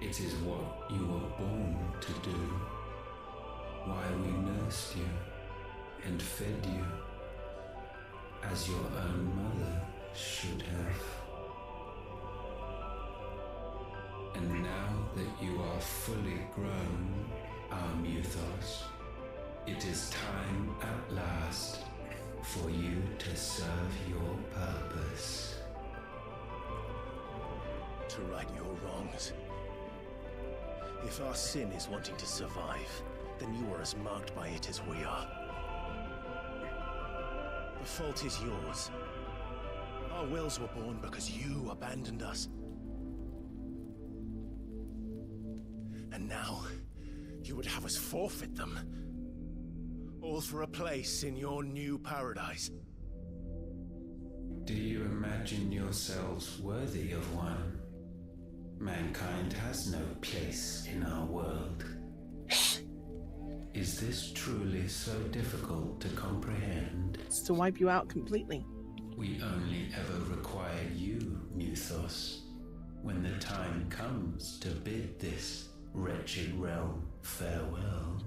It is what you were born to do. Why we nursed you and fed you as your own mother should have. And now that you are fully grown, our Muthos, it is time at last for you to serve your purpose. To right your wrongs. If our sin is wanting to survive, then you are as marked by it as we are. The fault is yours. Our wills were born because you abandoned us. And now, you would have us forfeit them. All for a place in your new paradise. Do you imagine yourselves worthy of one? Mankind has no place in our world. Is this truly so difficult to comprehend? It's to wipe you out completely. We only ever require you, Muthos, when the time comes to bid this wretched realm farewell.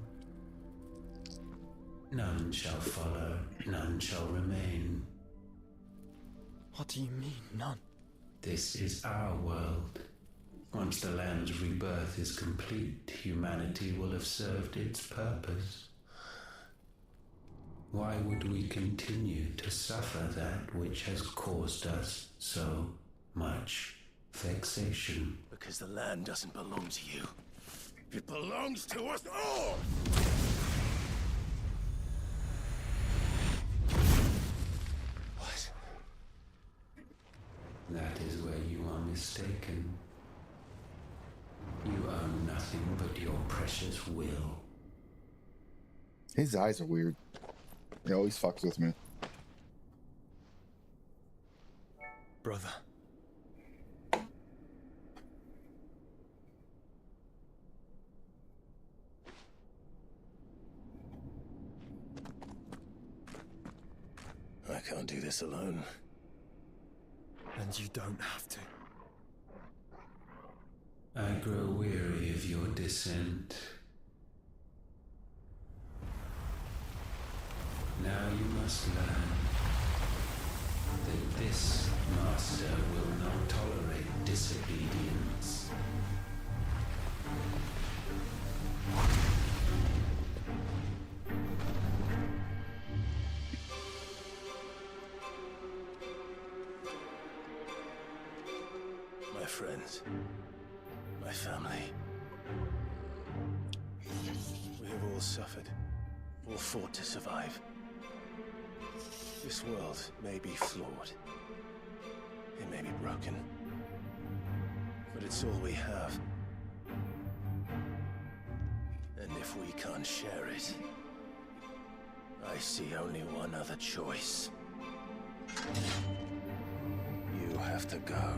None shall follow, none shall remain. What do you mean, none? This is our world. Once the land's rebirth is complete, humanity will have served its purpose. Why would we continue to suffer that which has caused us so much vexation? Because the land doesn't belong to you. It belongs to us all! What? That is where you are mistaken. You own nothing but your precious will. His eyes are weird. He always fucks with me. Brother. I can't do this alone. And you don't have to. I grow weary of your dissent. Now you must learn that this master will not tolerate disobedience. My friends, my family. We have all suffered, all fought to survive. This world may be flawed. It may be broken. But it's all we have. And if we can't share it, I see only one other choice. You have to go.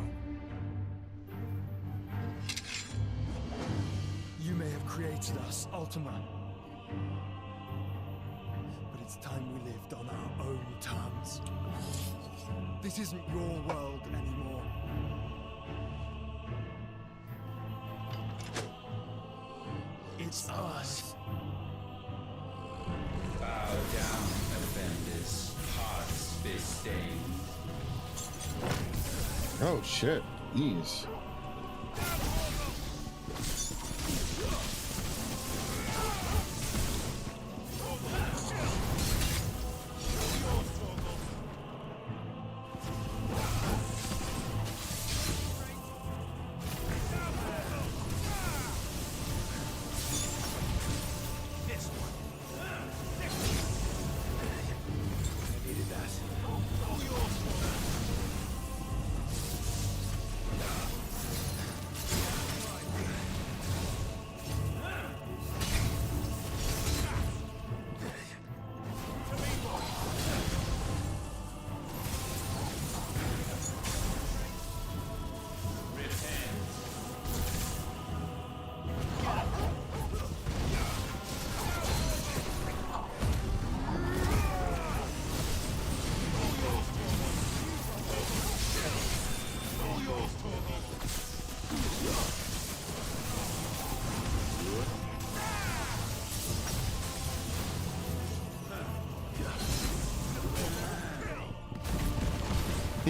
You may have created us, Ultima. But it's time we lived on our own terms. This isn't your world anymore. It's ours. Bow down, offenders, hearts be stained. Oh shit. Jeez.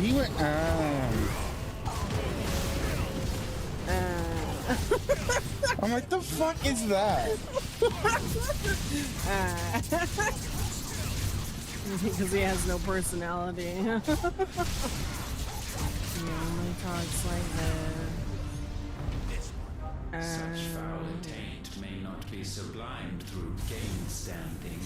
He went. I'm like, the fuck is that? Because he has no personality. He only talks like this. Such foul intent may not be sublimed through game standing.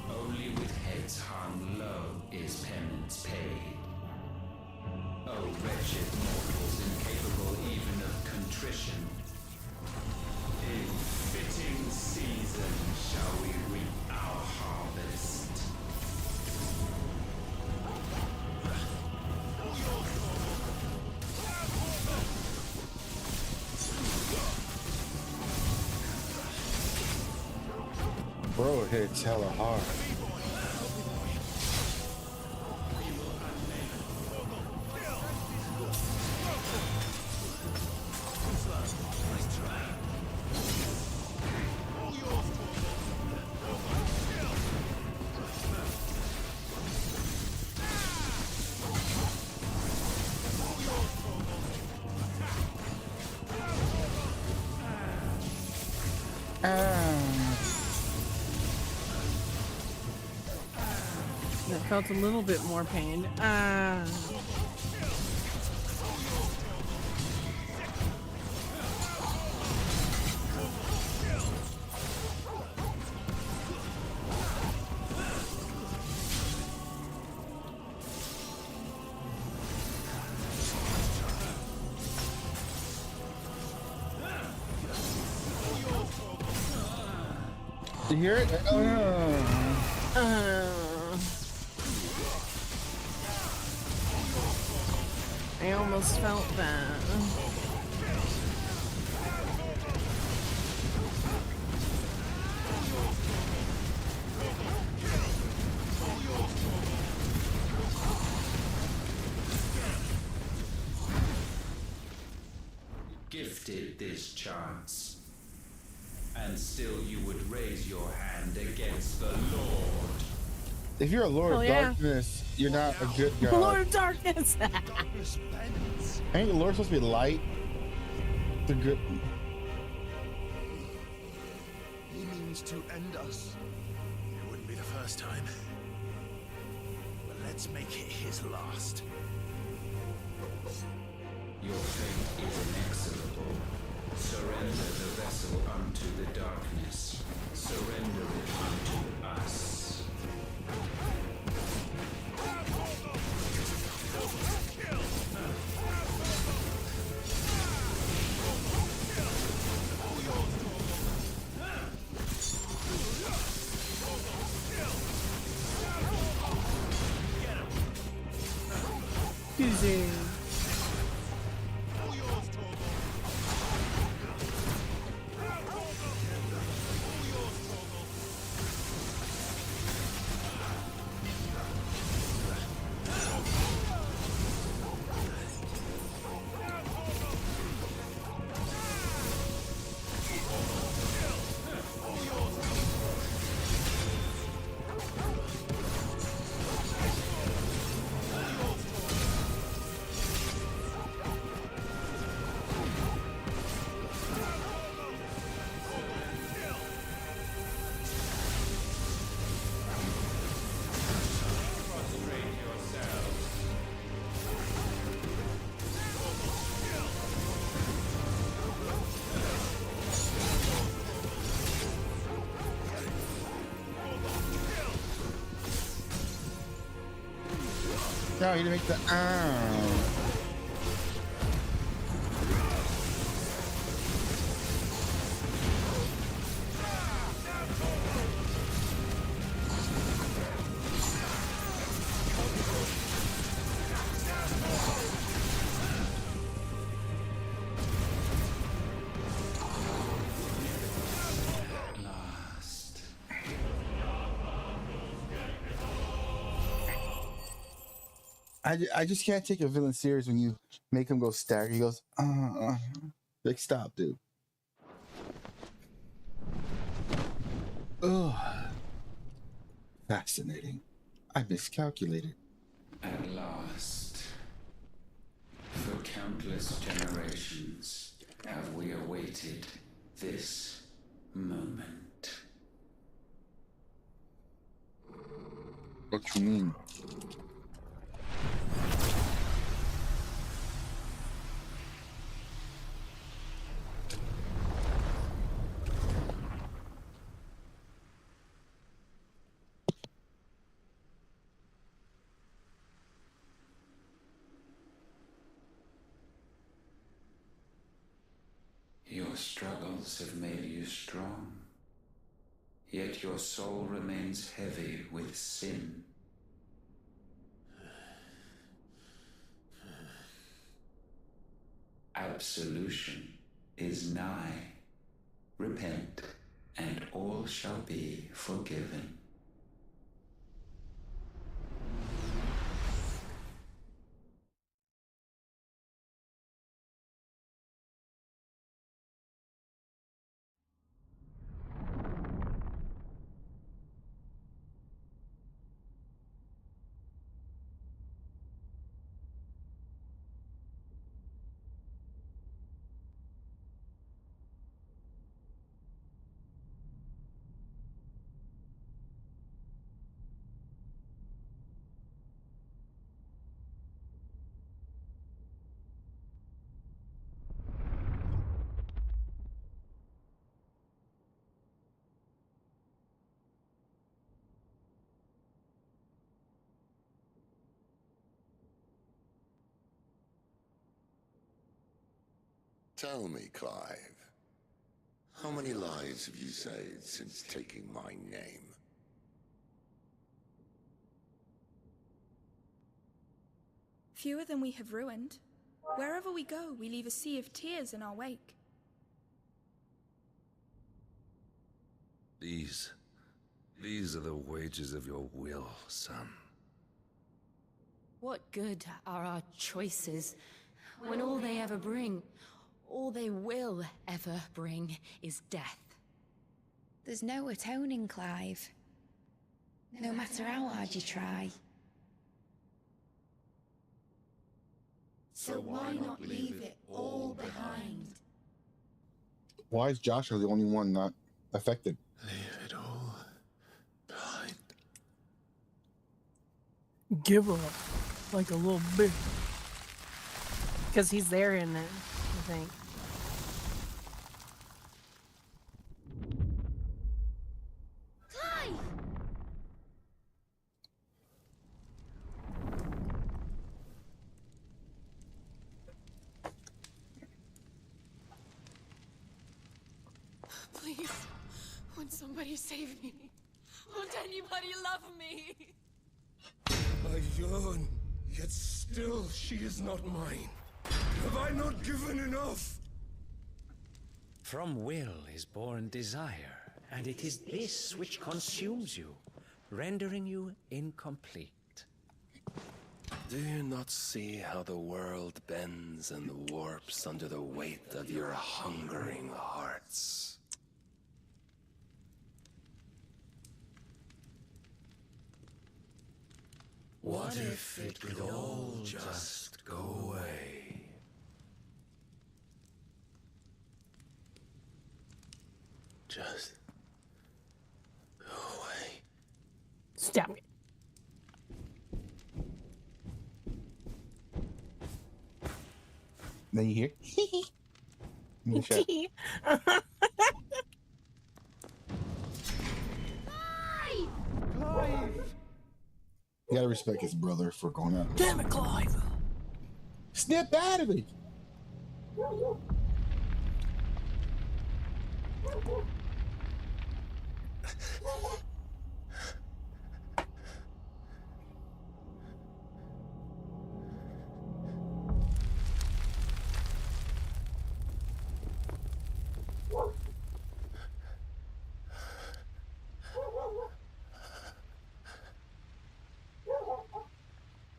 Only with heads hung low is penance paid. Oh, wretched mortals incapable even of contrition. In fitting season shall we reap our harvest. Bro hits hella hard. That felt a little bit more pain. You hear it? I almost felt that. Gifted this chance, and still you would raise your hand against the Lord. If you're a Lord of Darkness, you're not a good guy. Lord of Darkness! Ain't the Lord supposed to be light? The good. He means to end us. It wouldn't be the first time. But let's make it his last. Your fate is inexorable. Surrender the vessel unto the darkness. Surrender it unto us. Easy. No, you didn't make the I just can't take a villain serious when you make him go stagger. He goes, like, stop, dude. Oh, fascinating. I miscalculated. At last, for countless generations, have we awaited this moment. What you mean? Your struggles have made you strong, yet your soul remains heavy with sin. Absolution is nigh. Repent, and all shall be forgiven. Tell me, Clive, how many lives have you saved since taking my name? Fewer than we have ruined. Wherever we go, we leave a sea of tears in our wake. These are the wages of your will, son. What good are our choices when all they ever bring, all they will ever bring, is death? There's no atoning, Clive. No matter how hard you try. So why not leave it all behind? Why is Joshua the only one not affected? Leave it all behind. Give up like a little bit. Because he's there in it, I think. Clive! Please, won't somebody save me? Won't anybody love me? I yearn, yet still she is not mine. Have I not given enough? From will is born desire, and it is this which consumes you, rendering you incomplete. Do you not see how the world bends and warps under the weight of your hungering hearts? What if it could all just go away? Just go away. Stop it. Then you hear, in the shot. Clive! You gotta respect his brother for going out. Damn it, Clive! Snap out of it!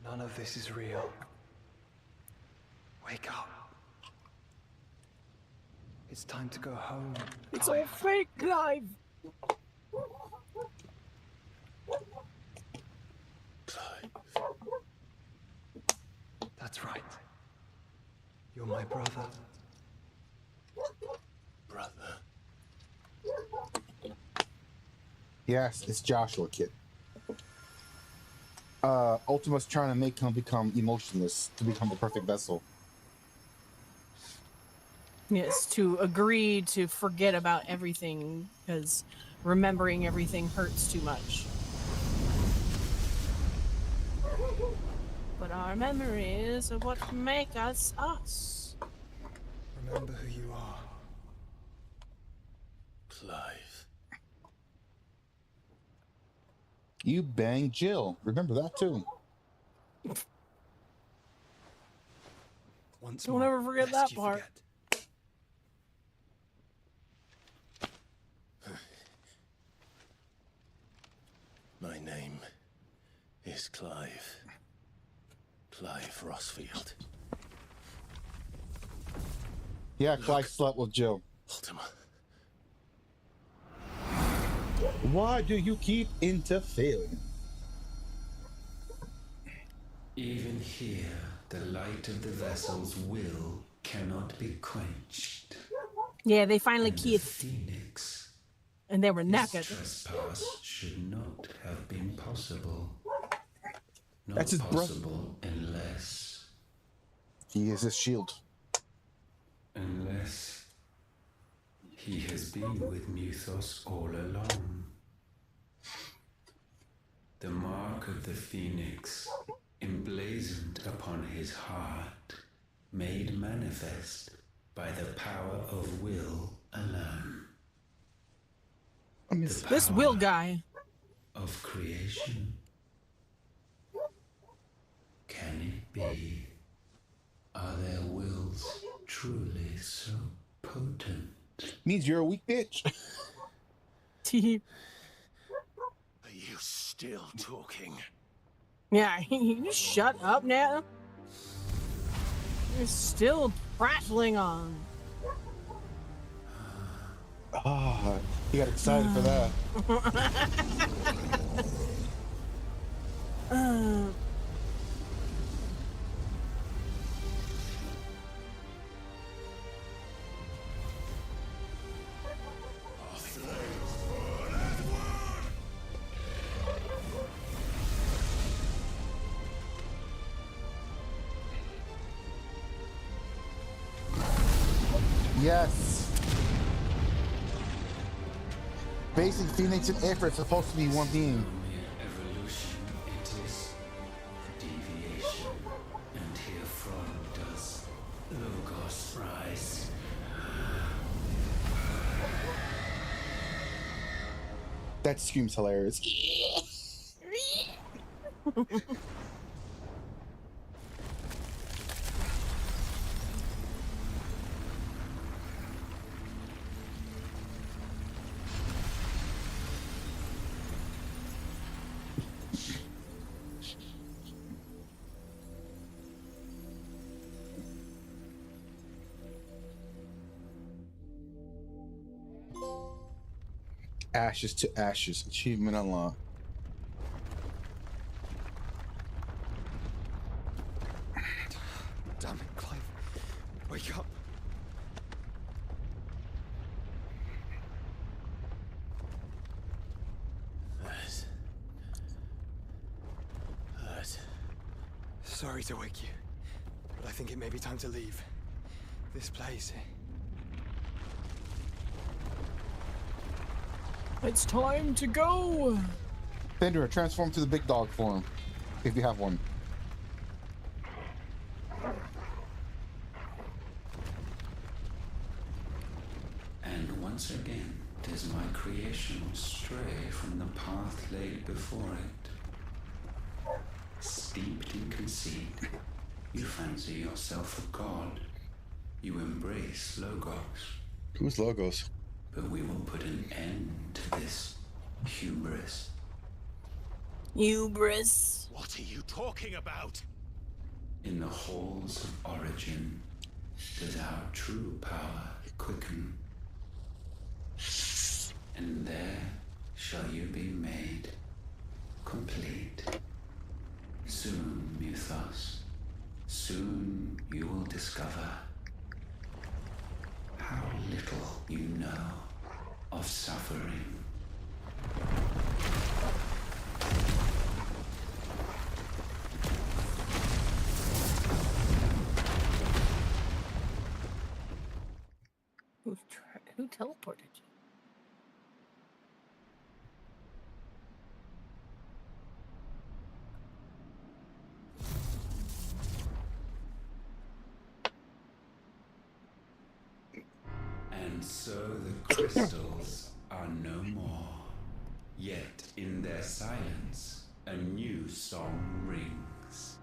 None of this is real. Wake up. It's time to go home. It's all fake, Clive! That's right. You're my brother. Brother. Yes, it's Joshua, kid. Ultima's trying to make him become emotionless to become the perfect vessel. Yes, to agree to forget about everything because remembering everything hurts too much. But our memories are what make us us. Remember who you are. Clive. You banged Jill. Remember that too. Once Don't ever forget that part. My name is Clive. Clive Rossfield. Yeah, Clive slept with Jill. Ultima. Why do you keep interfering? Even here, the light of the vessel's will cannot be quenched. Yeah, they finally And the keyed. Phoenix. And they were His naked. trespass should not have been possible. Not That's his possible unless... He is his shield. Unless... he has been with Mythos all along. The mark of the Phoenix, emblazoned upon his heart, made manifest by the power of will alone. This Will guy. Of creation. Can it be? Are their wills truly so potent? Means you're a weak bitch. Are you still talking? Yeah, you shut up now. You're still prattling on. Ah, he got excited for that. Yes. Basic Phoenix and Aether are supposed to be one being. Evolution, it is deviation, and herefrom does Logos rise. That scream's hilarious. Ashes to ashes. Achievement unlocked. Damn it, Clive. Wake up. Sorry to wake you, but I think it may be time to leave. This place. It's time to go. Fender, transform to the big dog form, if you have one. And once again, does my creation stray from the path laid before it? Steeped in conceit, you fancy yourself a god. You embrace Logos. Who's Logos? But we will put an end to this hubris. Hubris. What are you talking about? In the halls of origin, does our true power quicken. And there shall you be made complete. Soon, Mythos, Soon you will discover how little you know of suffering. Who teleported you? And so the crystals are no more. Yet in their silence, a new song rings.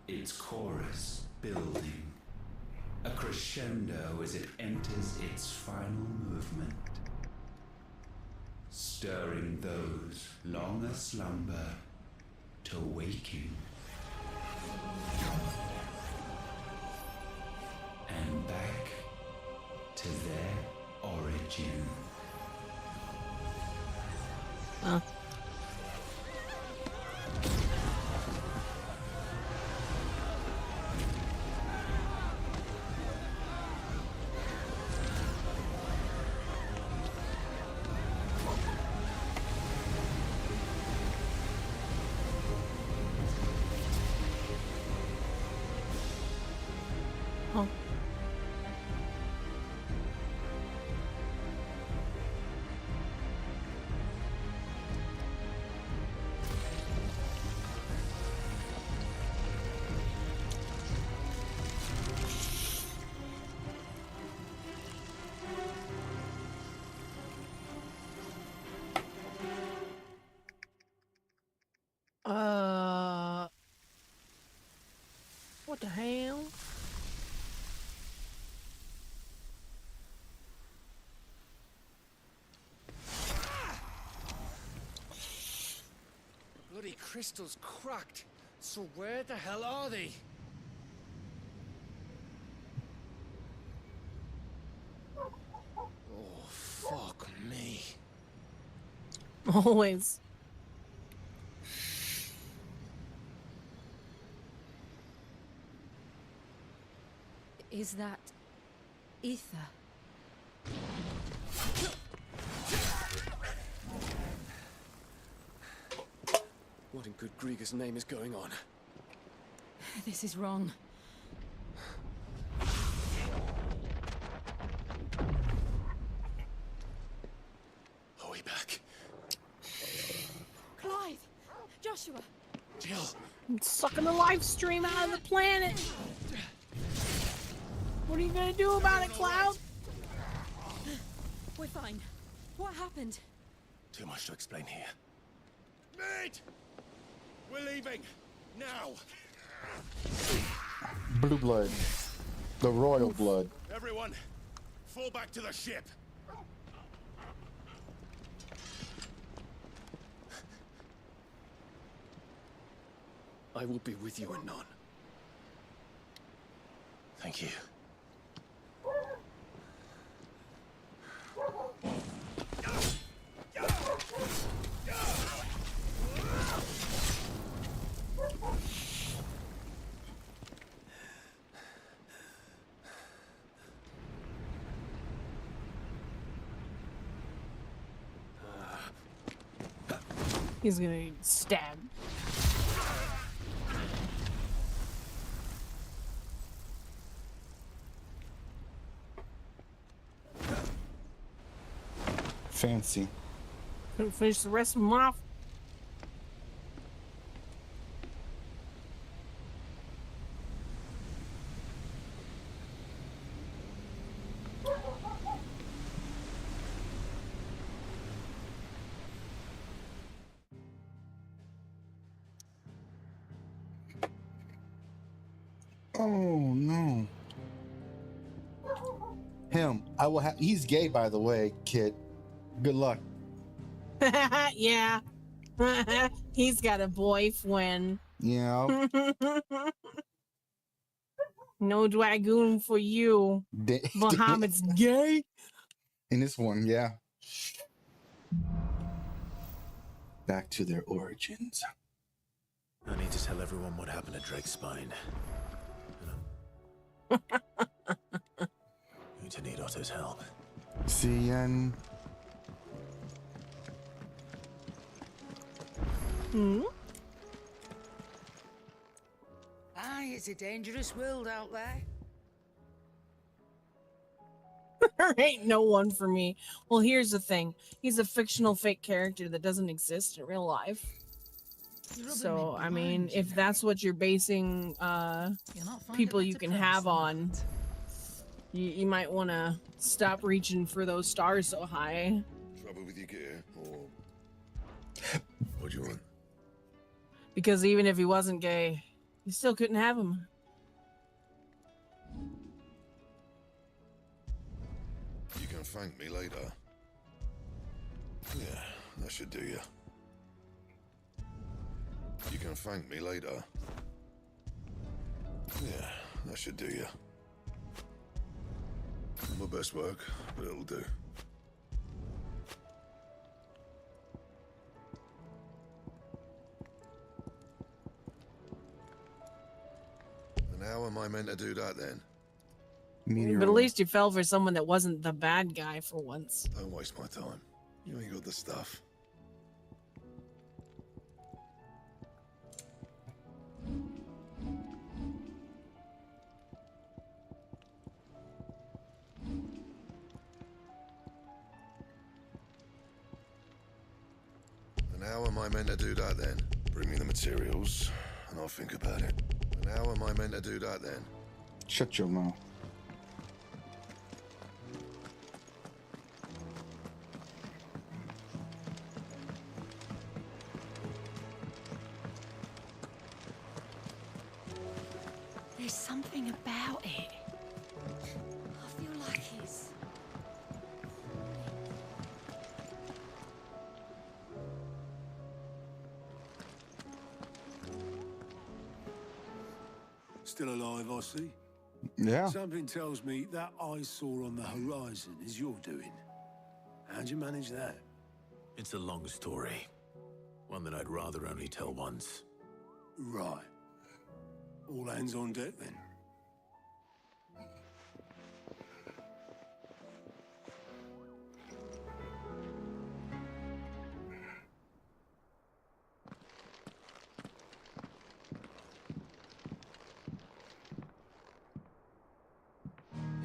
Its chorus building. A crescendo as it enters its final movement. Stirring those long aslumber to waking. And back to their origin. What the hell? Bloody crystal's cracked. So where the hell are they? Oh, fuck me. Always. Is that ether? What in good Grieger's name is going on? This is wrong. Are we back? Clive! Joshua! Jill! I'm sucking the live stream out of the planet. What are you gonna do about it, Cloud? We're fine. What happened? Too much to explain here. Mate! We're leaving! Now! Blue blood. The royal blood. Everyone, fall back to the ship! I will be with you anon. Thank you. He's gonna stab. Fancy. Couldn't finish the rest of them off. Oh no. Him. I will have. He's gay, by the way, kid. Good luck. Yeah. He's got a boyfriend. Yeah. No dragoon for you. Muhammad's gay. In this one, yeah. Back to their origins. I need to tell everyone what happened to Drake's spine. Going to need Otto's help. CN. Aye, it's a dangerous world out there. There ain't no one for me. Well, here's the thing. He's a fictional fake character that doesn't exist in real life. So, I mean, if that's what you're basing people you can have on, you might want to stop reaching for those stars so high. Trouble with your gear, or what do you want? Because even if he wasn't gay, you still couldn't have him. You can thank me later. Yeah, that should do you. You can thank me later. Yeah, that should do you. My best work, but it'll do. And how am I meant to do that then? But at least you fell for someone that wasn't the bad guy for once. Don't waste my time. You ain't got the stuff. And how am I meant to do that then? Bring me the materials, and I'll think about it. And how am I meant to do that then? Shut your mouth. There's something about it. I feel like it's... Still alive, I see. Yeah. Something tells me that eyesore on the horizon is your doing. How'd you manage that? It's a long story. One that I'd rather only tell once. Right. All hands on deck, then.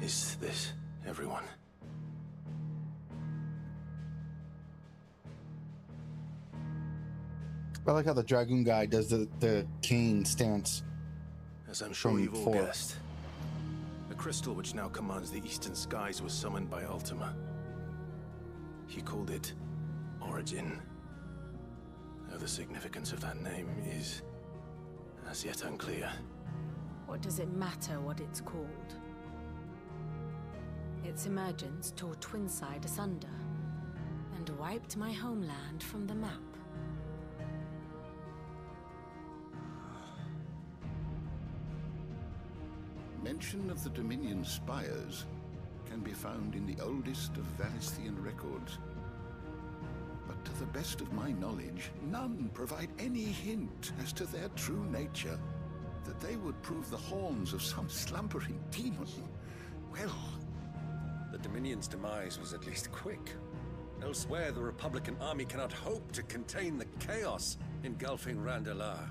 Is this everyone? I like how the Dragoon guy does the cane stance. As I'm sure From you've all 4. guessed, the crystal which now commands the eastern skies was summoned by Ultima. He called it Origin. Though the significance of that name is as yet unclear. What does it matter what it's called? Its emergence tore Twinside asunder and wiped my homeland from the map. Mention of the Dominion spires can be found in the oldest of Valisthian records. But to the best of my knowledge, none provide any hint as to their true nature. That they would prove the horns of some slumbering demon. Well... The Dominion's demise was at least quick. Elsewhere, the Republican army cannot hope to contain the chaos engulfing Randalar.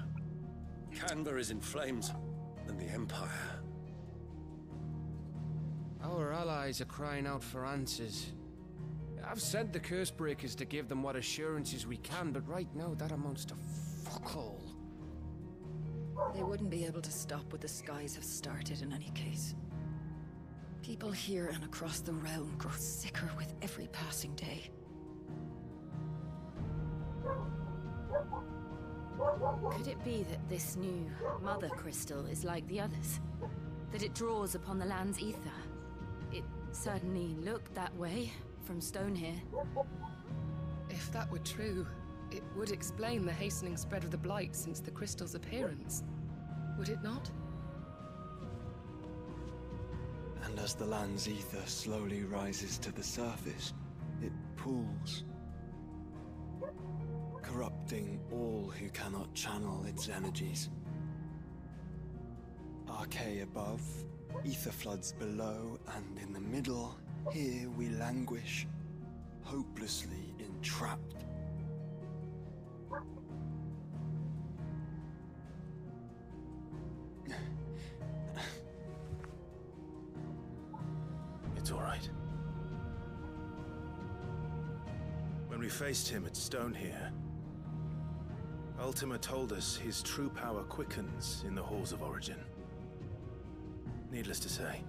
Canberra is in flames, and the Empire... Our allies are crying out for answers. I've sent the Cursebreakers to give them what assurances we can, but right now that amounts to fuck all. They wouldn't be able to stop what the skies have started in any case. People here and across the realm grow sicker with every passing day. Could it be that this new Mother Crystal is like the others? That it draws upon the land's ether? It certainly looked that way from stone here. If that were true, it would explain the hastening spread of the Blight since the crystal's appearance. Would it not? And as the land's ether slowly rises to the surface, it pools, corrupting all who cannot channel its energies. Archay above, ether floods below, and in the middle, here we languish, hopelessly entrapped. It's all right. When we faced him at Stone here, Ultima told us his true power quickens in the halls of origin. Needless to say,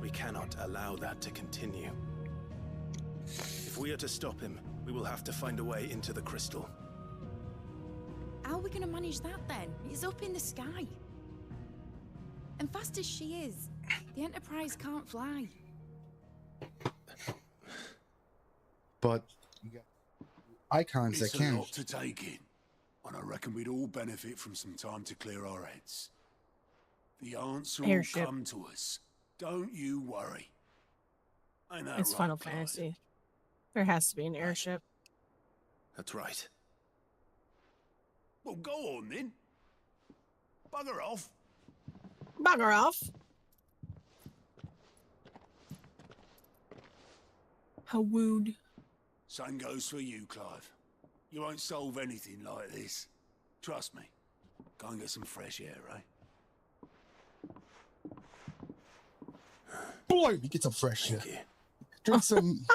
we cannot allow that to continue. If we are to stop him, we will have to find a way into the crystal. How are we going to manage that then? It's up in the sky. And fast as she is, the Enterprise can't fly. But icons that It's a can. lot to take in, and I reckon we'd all benefit from some time to clear our heads. The answer will Airship. come to us. Don't you worry. Ain't that It's right, Final Clive? Fantasy. There has to be an airship. That's right. Well, go on then. Bugger off. Bugger off. How wooed. Same goes for you, Clive. You won't solve anything like this. Trust me. Go and get some fresh air, eh? Boy, we get some fresh air. Drink some.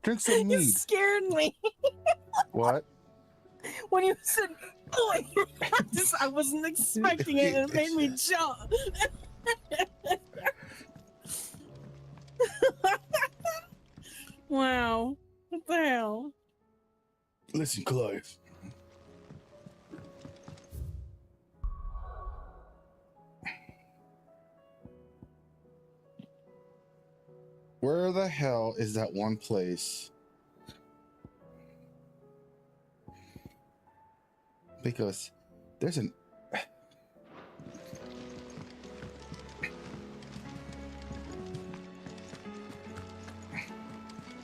Drink some You mead. scared me. What? When you said, boy, I wasn't expecting it, and it made me jump. Wow. What the hell? Listen, Clive. Where the hell is that one place? Because there's an...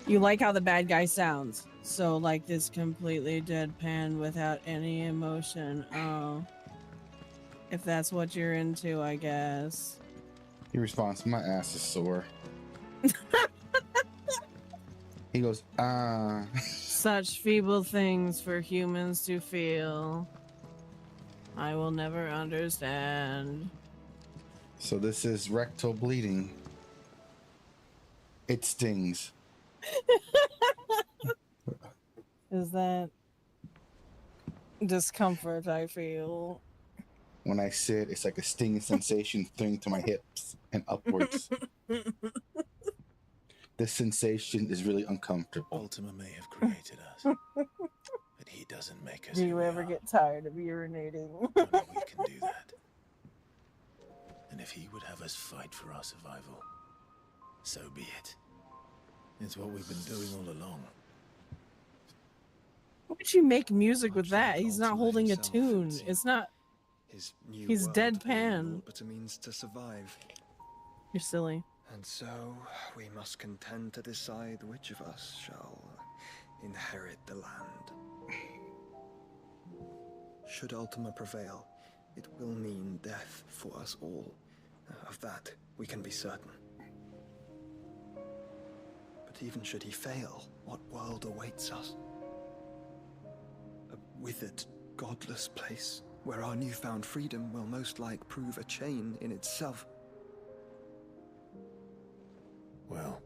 You like how the bad guy sounds. So like this completely deadpan without any emotion. Oh. If that's what you're into, I guess. He responds, my ass is sore. He goes, Such feeble things for humans to feel. I will never understand. So this is rectal bleeding. It stings. Is that discomfort I feel? When I sit, it's like a stinging sensation thing to my hips and upwards. This sensation is really uncomfortable. Ultima may have created us, but he doesn't make us. Do you ever get tired of urinating? Only we can do that. And if he would have us fight for our survival, so be it. It's what we've been doing all along. Why would you make music with that? He's not holding a tune. It's not. His new He's world deadpan. but a means to survive. You're silly. And so we must contend to decide which of us shall inherit the land. Should Ultima prevail, it will mean death for us all. Of that, we can be certain. But even should he fail, what world awaits us? A withered, godless place where our newfound freedom will most like prove a chain in itself. Well,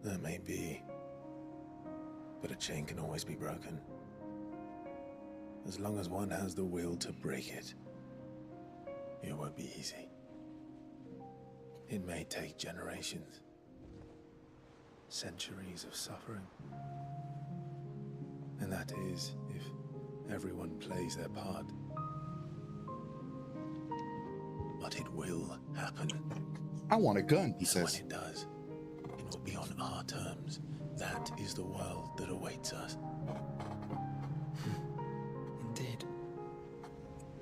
that may be, but a chain can always be broken. As long as one has the will to break it, it won't be easy. It may take generations, centuries of suffering. And that is if everyone plays their part. But it will happen. I want a gun, he says. When it does, it will be on our terms. That is the world that awaits us. Indeed.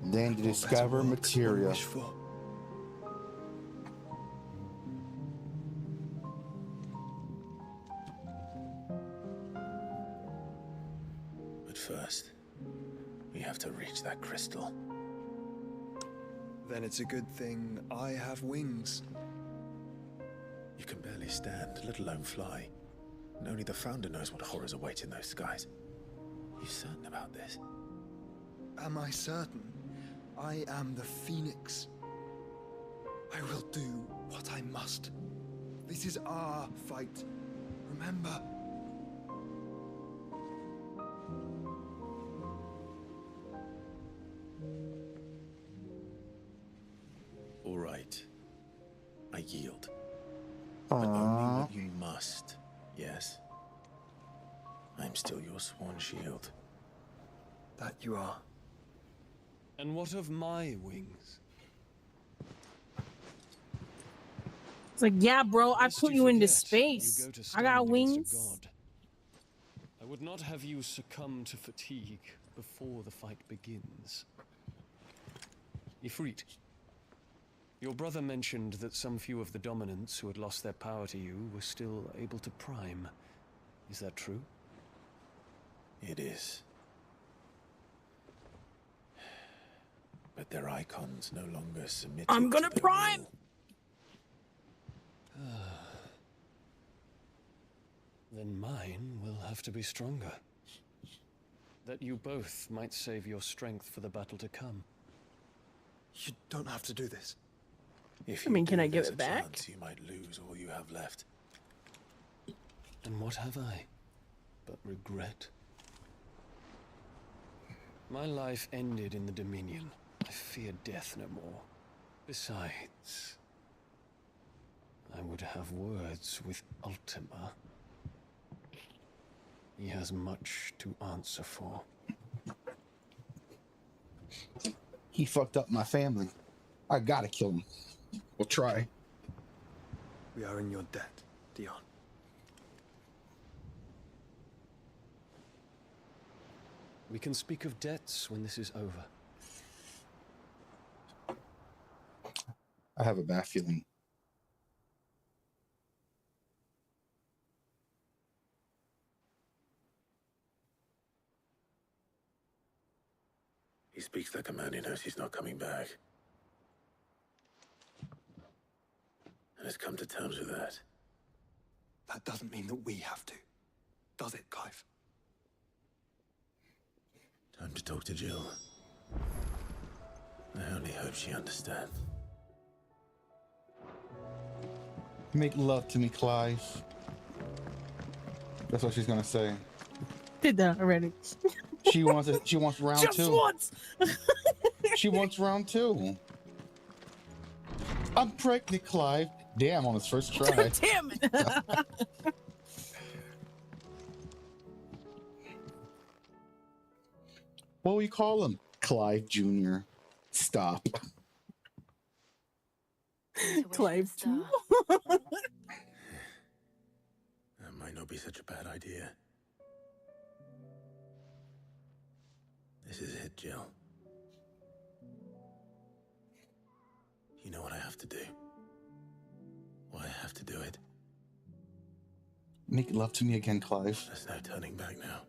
Then to discover materia. But first, we have to reach that crystal. Then it's a good thing I have wings. You can barely stand, let alone fly. And only the Founder knows what horrors await in those skies. You certain about this? Am I certain? I am the Phoenix. I will do what I must. This is our fight. Remember? All right. I yield. But only what you must, yes? I'm still your sworn shield. That you are. And what of my wings? It's like, yeah, bro, I Lest put you into forget, space. you go to I stand got against wings. a god. I would not have you succumb to fatigue before the fight begins. Ifrit, your brother mentioned that some few of the dominants who had lost their power to you were still able to prime. Is that true? It is. But their icons no longer submit. I'm gonna prime! Then mine will have to be stronger. That you both might save your strength for the battle to come. You don't have to do this. If I mean, you can do, I give there's it a back? chance you might lose all you have left. And what have I but regret? My life ended in the Dominion. I fear death no more. Besides, I would have words with Ultima. He has much to answer for. He fucked up my family. I gotta kill him. We'll try. We are in your debt, Dion. We can speak of debts when this is over. I have a bad feeling. He speaks like a man who knows he's not coming back. And has come to terms with that. That doesn't mean that we have to, does it, Clive? Time to talk to Jill. I only hope she understands. Make love to me, Clive. That's what she's gonna say. Did that already. She wants it. She wants round Just two. once. She wants round two. I'm pregnant, Clive. Damn, on his first try. Damn it. What do we call him? Clive Jr. Stop. Clive too. That might not be such a bad idea. This is it, Jill. You know what I have to do. Why I have to do it. Make love to me again, Clive. There's no turning back now.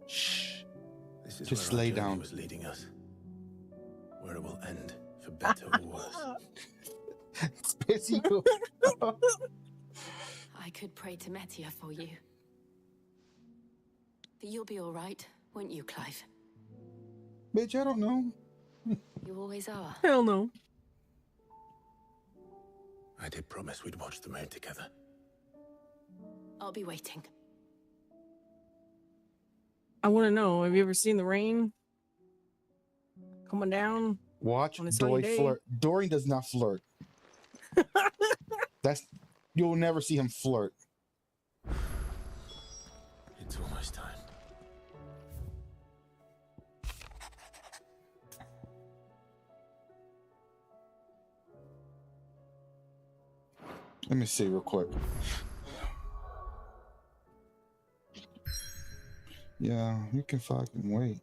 Shh. This is Just where our lay journey down. was leading us. Where it will end, for better or worse. It's busy. I could pray to Metia for you. But you'll be all right, won't you, Clive? Bitch, I don't know. You always are. Hell no. I did promise we'd watch the moon together. I'll be waiting. I want to know, have you ever seen the rain coming down? Watch On a sunny Dory day. flirt. Dory does not flirt. You'll never see him flirt. It's almost time. Let me see real quick. Yeah, you can fucking wait.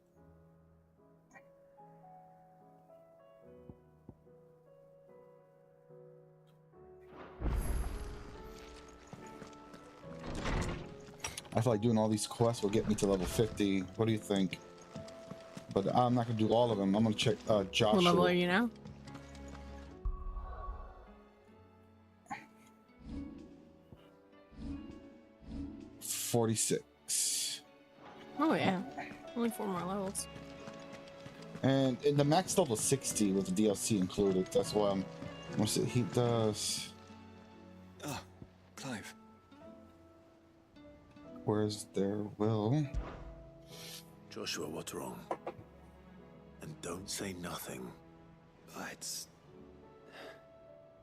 I feel like doing all these quests will get me to level 50. What do you think? but I'm not gonna do all of them. I'm gonna check Joshua. What level are you now? $46. Oh yeah, only 4 more levels. And the max level is 60 with the DLC included. That's why I'm gonna see. He does. Ah, Clive. Where's their will? Joshua, what's wrong? And don't say nothing. It's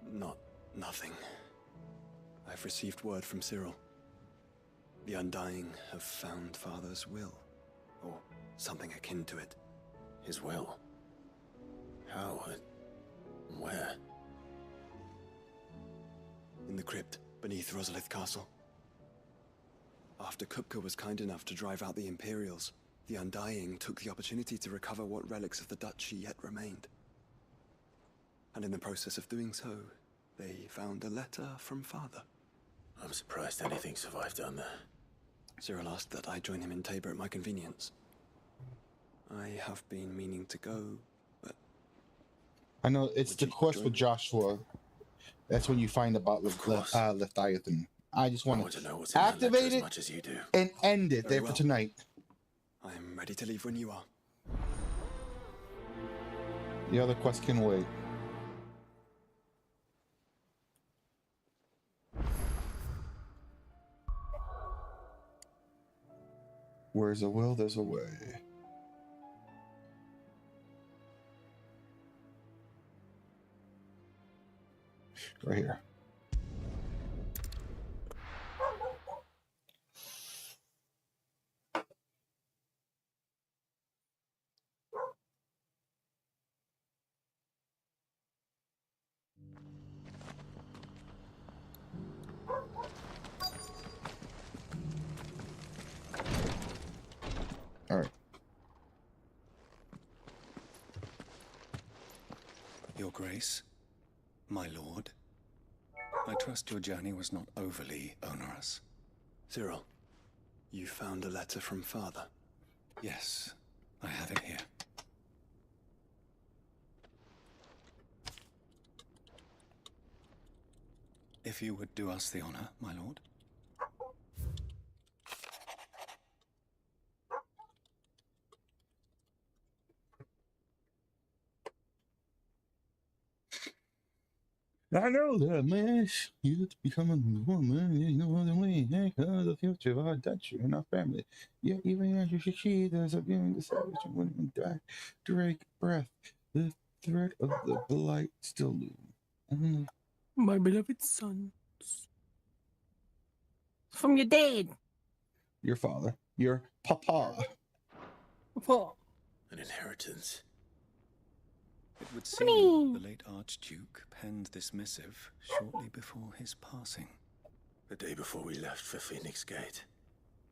not nothing. I've received word from Cyril. The Undying have found Father's will, or something akin to it. His will? How and where? In the crypt beneath Rosalith Castle. After Kupka was kind enough to drive out the Imperials, the Undying took the opportunity to recover what relics of the duchy yet remained. And in the process of doing so, they found a letter from Father. I'm surprised anything survived down there. Cyril asked that I join him in Tabor at my convenience. I have been meaning to go, but... I know it's the quest with Joshua. That's when you find about Leviathan. I just want to know what's activate it as much as you do. and end it Very there well. for tonight. I am ready to leave when you are. The other quest can wait. Where's a will, there's a way. Right here. All right. Your Grace, my lord, I trust your journey was not overly onerous. Cyril, you found a letter from Father. Yes, I have it here. If you would do us the honor, my lord. I know that, man. You have to become a woman. You know the way. Because the future of our duchy and our family. Yet even as you succeed, there's a being the savage and women die. Drake breath. The threat of the blight still looms. My beloved sons. From your dad. Your father. Your papa. Papa. An inheritance. It would seem the late Archduke penned this missive shortly before his passing. The day before we left for Phoenix Gate.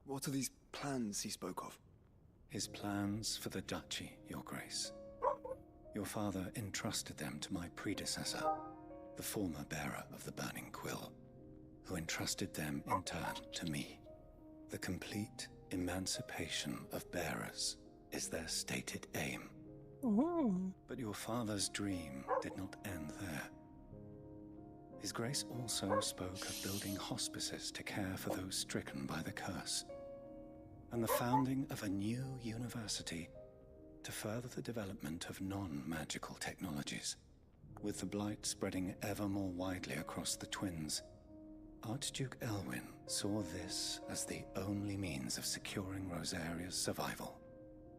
What are these plans he spoke of? His plans for the duchy, Your Grace. Your father entrusted them to my predecessor, the former bearer of the Burning Quill, who entrusted them in turn to me. The complete emancipation of bearers is their stated aim. But your father's dream did not end there. His Grace also spoke of building hospices to care for those stricken by the curse, and the founding of a new university to further the development of non-magical technologies. With the blight spreading ever more widely across the twins, Archduke Elwyn saw this as the only means of securing Rosaria's survival.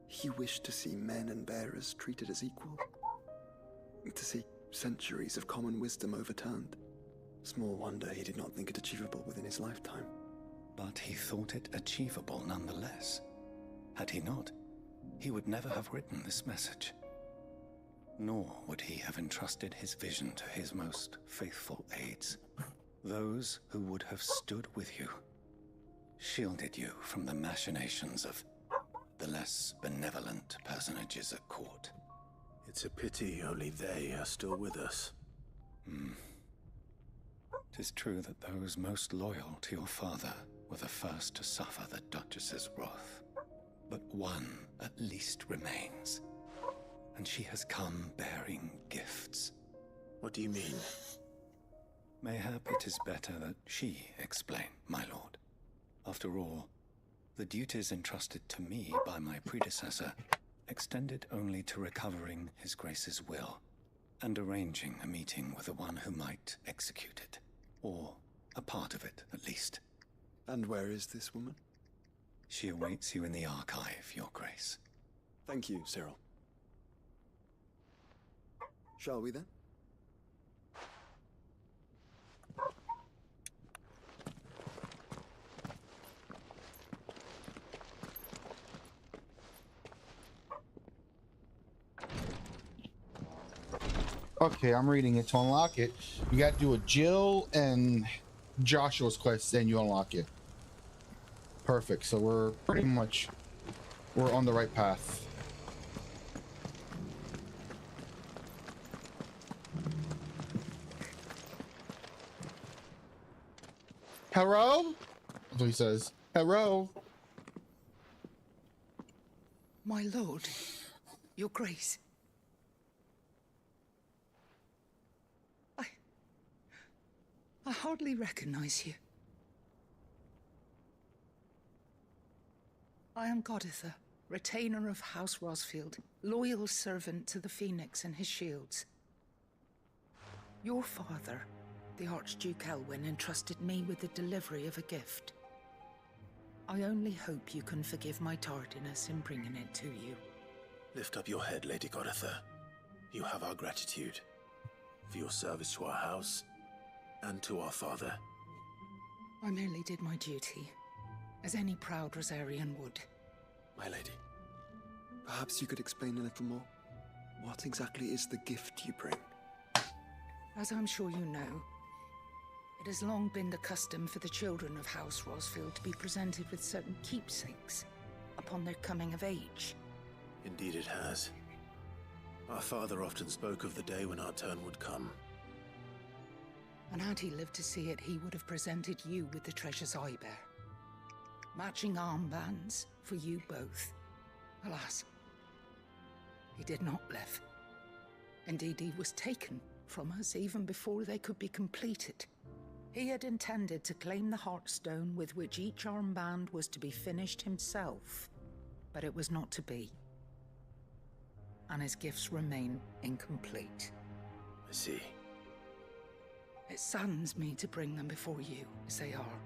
He wished to see men and bearers treated as equal. To see centuries of common wisdom overturned. Small wonder he did not think it achievable within his lifetime. But he thought it achievable nonetheless. Had he not, he would never have written this message. Nor would he have entrusted his vision to his most faithful aides. Those who would have stood with you, shielded you from the machinations of the less benevolent personages at court. It's a pity only they are still with us. 'Tis true that those most loyal to your father were the first to suffer the Duchess's wrath. but one at least remains. And she has come bearing gifts. What do you mean? Mayhap it is better that she explain, my lord. After all, the duties entrusted to me by my predecessor extended only to recovering His Grace's will and arranging a meeting with the one who might execute it, or a part of it at least. And where is this woman? She awaits you in the archive, Your Grace. Thank you, Cyril. Shall we then? Okay, I'm reading it. To unlock it, you got to do a Jill and Joshua's quest, then you unlock it. Perfect. So we're on the right path. Hello? That's what he says. Hello? My lord, your grace. I hardly recognize you. I am Goditha, retainer of House Rosfield, loyal servant to the Phoenix and his shields. Your father, the Archduke Elwyn, entrusted me with the delivery of a gift. I only hope you can forgive my tardiness in bringing it to you. Lift up your head, Lady Goditha. You have our gratitude for your service to our house and to our father. I merely did my duty, as any proud Rosarian would. My lady, perhaps you could explain a little more? What exactly is the gift you bring? As I'm sure you know, it has long been the custom for the children of House Rosfield to be presented with certain keepsakes upon their coming of age. Indeed it has. Our father often spoke of the day when our turn would come. And had he lived to see it, he would have presented you with the treasures I bear. Matching armbands for you both. Alas, he did not live. Indeed, he was taken from us even before they could be completed. He had intended to claim the Heartstone with which each armband was to be finished himself, but it was not to be. And his gifts remain incomplete. I see. It saddens me to bring them before you, as they are.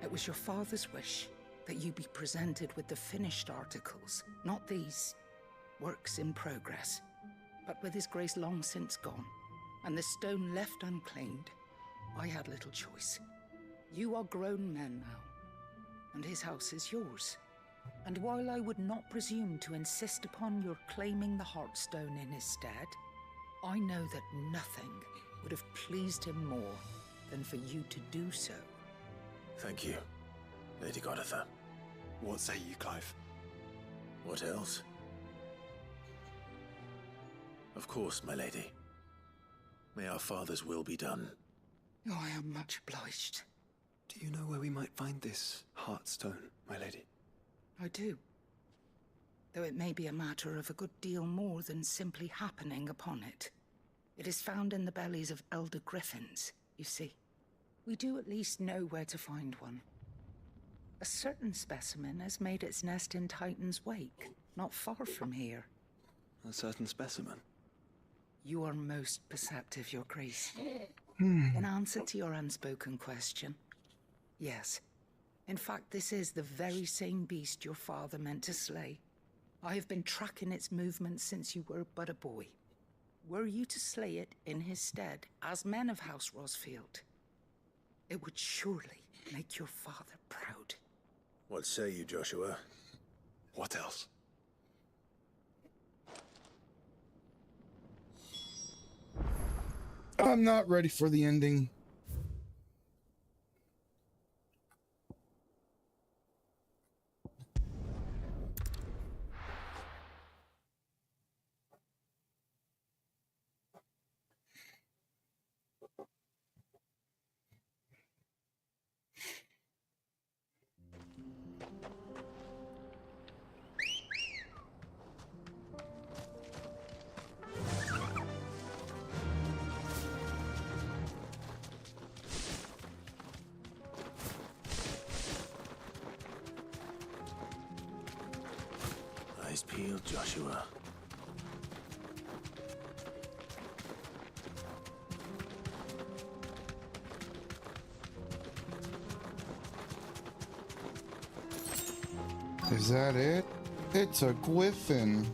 It was your father's wish that you be presented with the finished articles, not these works in progress. But with his grace long since gone, and the stone left unclaimed, I had little choice. You are grown men now, and his house is yours. And while I would not presume to insist upon your claiming the Heartstone in his stead, I know that nothing would have pleased him more than for you to do so. Thank you, Lady Goditha. What say you, Clive? What else? Of course, my lady. May our father's will be done. Oh, I am much obliged. Do you know where we might find this Heartstone, my lady? I do. Though it may be a matter of a good deal more than simply happening upon it. It is found in the bellies of elder griffins, you see. We do at least know where to find one. A certain specimen has made its nest in Titan's Wake, not far from here. A certain specimen? You are most perceptive, Your Grace. In answer to your unspoken question, yes. In fact, this is the very same beast your father meant to slay. I have been tracking its movements since you were but a boy. Were you to slay it in his stead, as men of House Rosfield, it would surely make your father proud. What say you, Joshua? What else? I'm not ready for the ending. shield, Joshua. Is that it? It's a Gwyffin.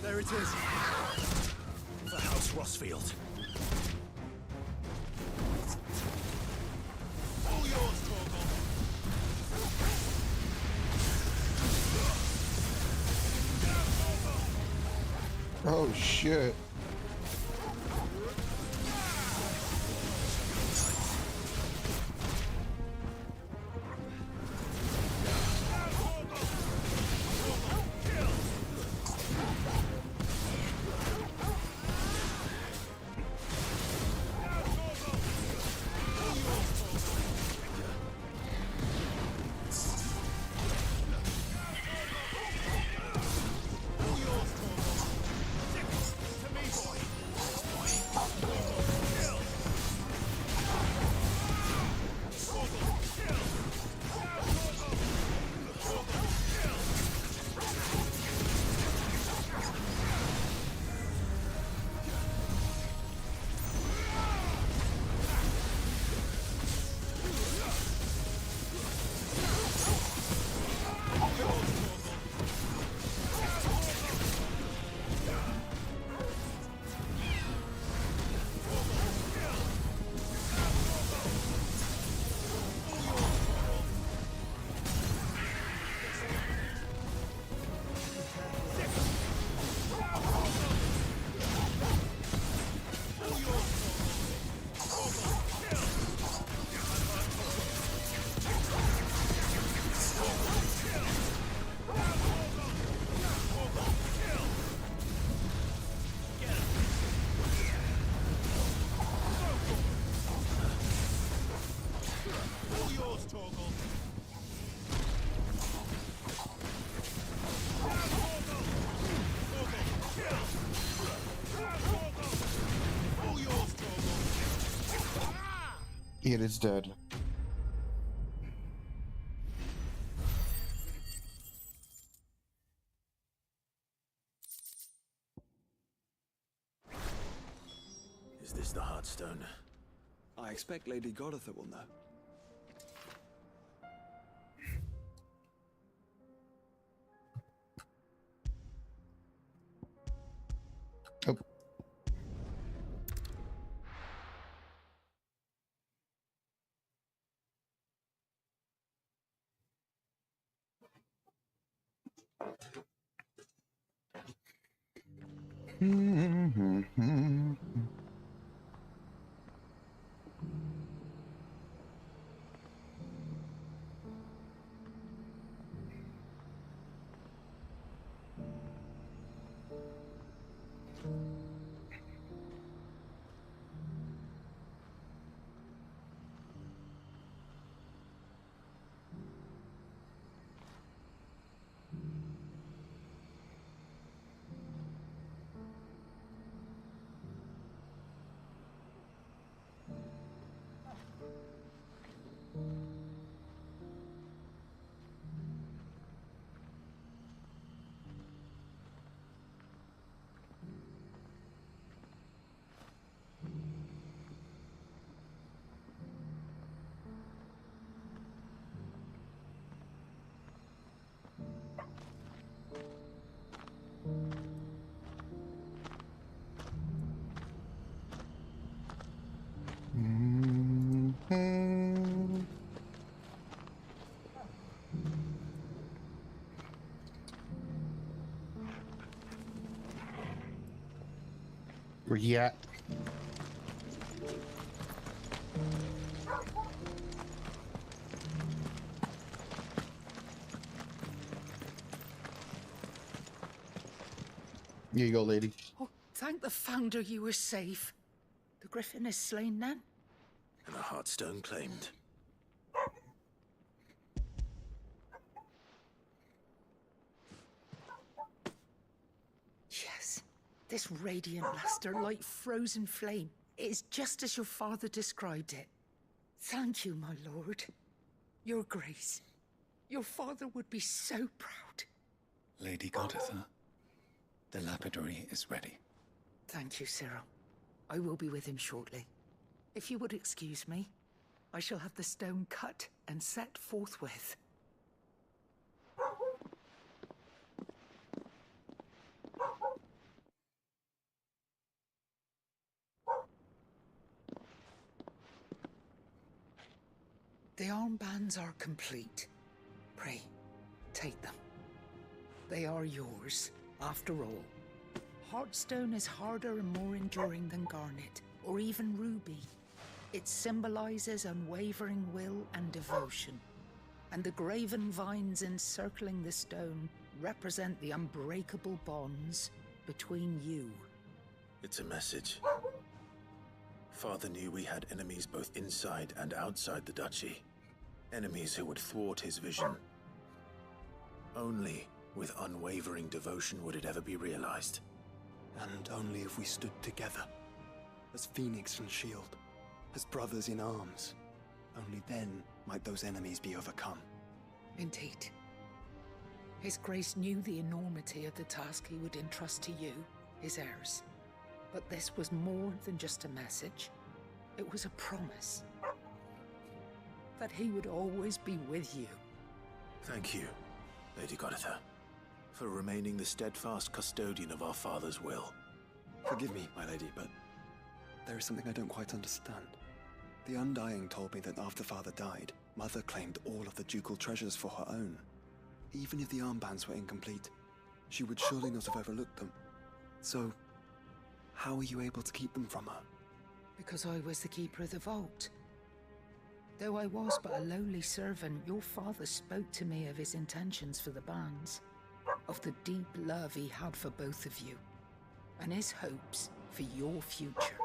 There it is. The House Rossfield. All yours, Torgal. Oh shit. It is dead. Is this the Heartstone? I expect Lady Goritha will know. Oh. Where you at? Here you go, lady. Oh, thank the Founder you were safe. The Griffin is slain then? And a Heartstone claimed. Yes. This radiant luster like frozen flame. It is just as your father described it. Thank you, my lord. Your grace. Your father would be so proud. Lady Goditha, the lapidary is ready. Thank you, Cyril. I will be with him shortly. If you would excuse me, I shall have the stone cut and set forthwith. The armbands are complete. Pray, take them. They are yours, after all. Heartstone is harder and more enduring than garnet, or even ruby. It symbolizes unwavering will and devotion. And the graven vines encircling the stone represent the unbreakable bonds between you. It's a message. Father knew we had enemies both inside and outside the duchy. Enemies who would thwart his vision. Only with unwavering devotion would it ever be realized. And only if we stood together, as Phoenix and Shield, as brothers in arms. Only then might those enemies be overcome. Indeed. His Grace knew the enormity of the task he would entrust to you, his heirs. But this was more than just a message. It was a promise. That he would always be with you. Thank you, Lady Goditha, for remaining the steadfast custodian of our father's will. Forgive me, my lady, but there is something I don't quite understand. The Undying told me that after Father died, Mother claimed all of the ducal treasures for her own. Even if the armbands were incomplete, she would surely not have overlooked them. So, how were you able to keep them from her? Because I was the keeper of the vault. Though I was but a lowly servant, your father spoke to me of his intentions for the bands, of the deep love he had for both of you, and his hopes for your future.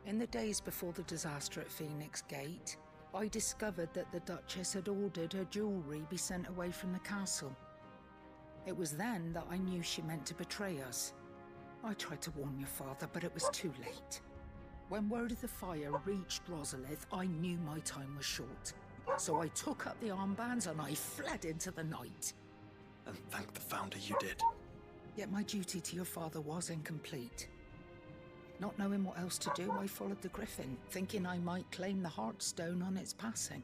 In the days before the disaster at Phoenix Gate, I discovered that the Duchess had ordered her jewelry be sent away from the castle. It was then that I knew she meant to betray us. I tried to warn your father, but it was too late. When word of the fire reached Rosalith, I knew my time was short. So I took up the armbands and I fled into the night. And thank the Founder you did. Yet my duty to your father was incomplete. Not knowing what else to do, I followed the Griffin, thinking I might claim the Heartstone on its passing.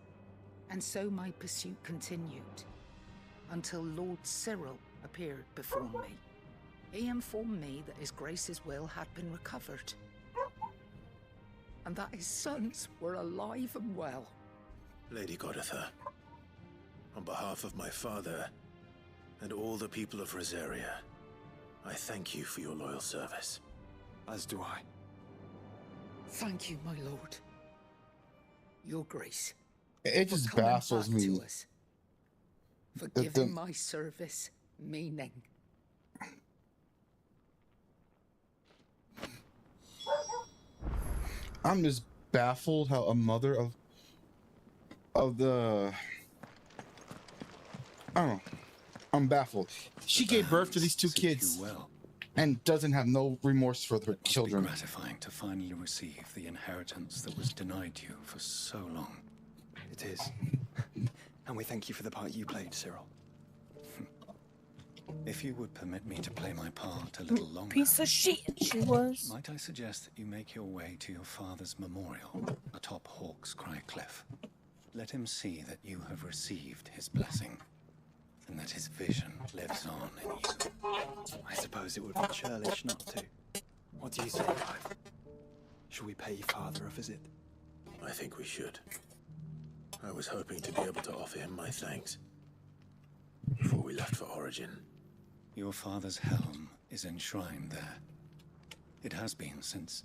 And so my pursuit continued, until Lord Cyril appeared before me. He informed me that His Grace's will had been recovered, and that his sons were alive and well. Lady Goditha, on behalf of my father and all the people of Rosaria, I thank you for your loyal service. As do I. Thank you, my lord. Your Grace. It just baffles me. For giving my service meaning. I'm just baffled how a mother of the I don't know. I'm baffled. She gave birth to these two kids and doesn't have no remorse for her children. It must be gratifying to finally receive the inheritance that was denied you for so long. It is. And we thank you for the part you played, Cyril. If you would permit me to play my part a little longer... Piece of shit she was. Might I suggest that you make your way to your father's memorial atop Hawk's Cry Cliff? Let him see that you have received his blessing, and that his vision lives on in you. I suppose it would be churlish not to. What do you say, Clive? Shall we pay Father a visit? I think we should. I was hoping to be able to offer him my thanks before we left for Origin. Your father's helm is enshrined there. It has been since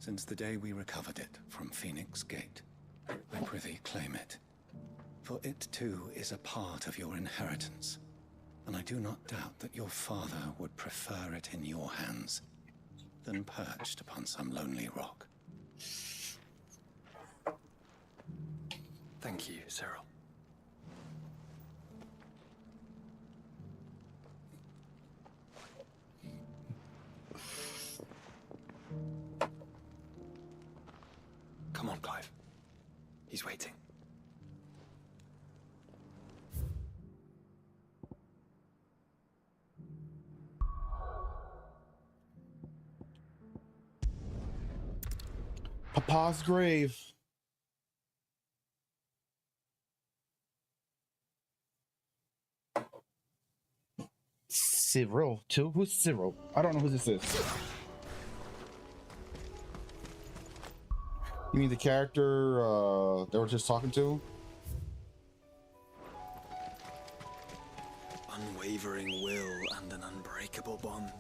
the day we recovered it from Phoenix Gate. I prithee claim it, for it too is a part of your inheritance, and I do not doubt that your father would prefer it in your hands than perched upon some lonely rock. Thank you, Cyril. Come on, Clive. He's waiting. Papa's grave. Cyril, too? Who's Cyril? I don't know who this is. You mean the character they were just talking to? Unwavering will and an unbreakable bond.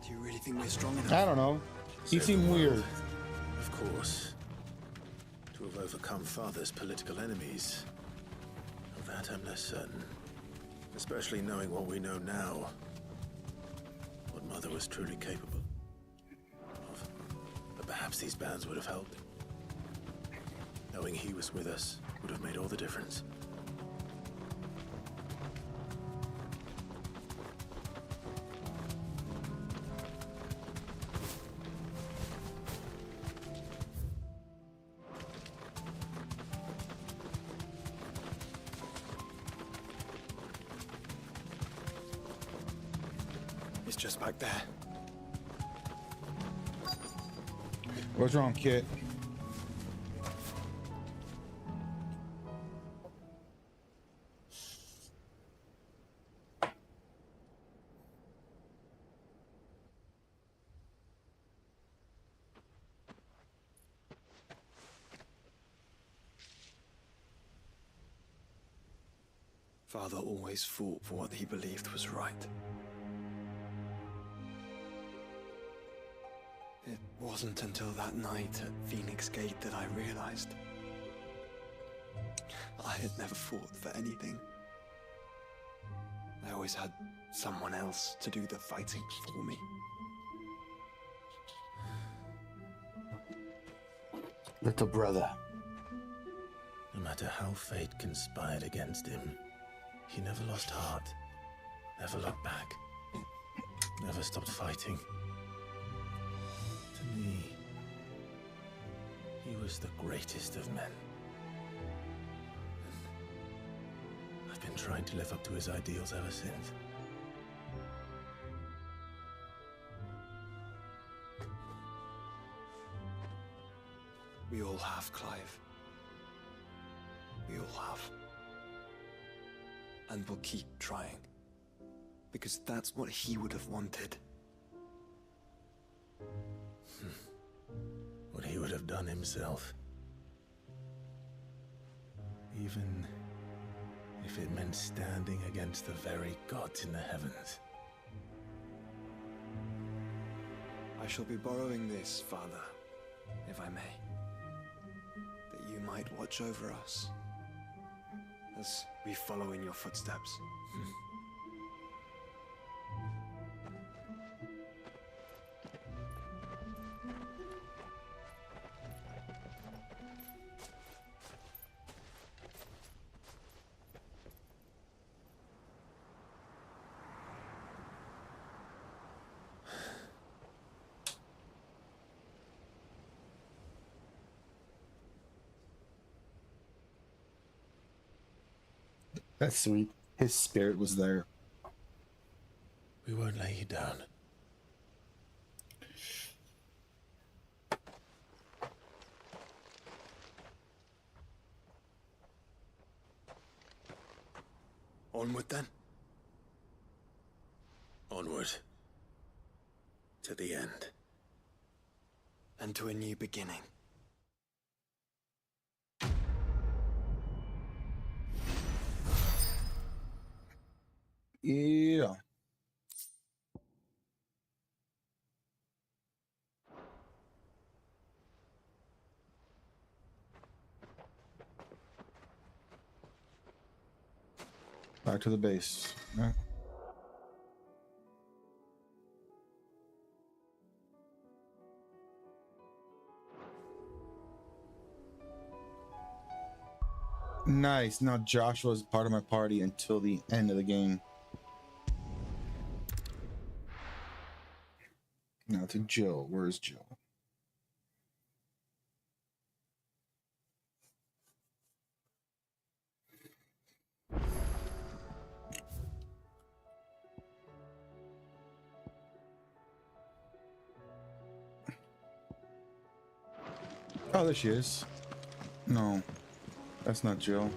Do you really think we're strong enough? I don't know. He seemed weird. Of course. To have overcome Father's political enemies. Of that I'm less certain. Especially knowing what we know now. What Mother was truly capable of. But perhaps these bands would have helped. Knowing he was with us would have made all the difference. It's just back there. What's wrong, kid? Father always fought for what he believed was right. It wasn't until that night at Phoenix Gate that I realized I had never fought for anything. I always had someone else to do the fighting for me. Little brother. No matter how fate conspired against him, he never lost heart, never looked back, never stopped fighting. To me, he was the greatest of men. I've been trying to live up to his ideals ever since. We all have, Clive. We all have. And we'll keep trying. Because that's what he would have wanted. What he would have done himself. Even if it meant standing against the very gods in the heavens. I shall be borrowing this, Father, if I may. That you might watch over us as we follow in your footsteps. That's sweet. His spirit was there. We won't lay you down. Onward then. Onward. To the end. And to a new beginning. Yeah. Back to the base. Right. Nice. Now Joshua's part of my party until the end of the game. Now to Jill. Where's Jill? Oh, there she is. No, that's not Jill.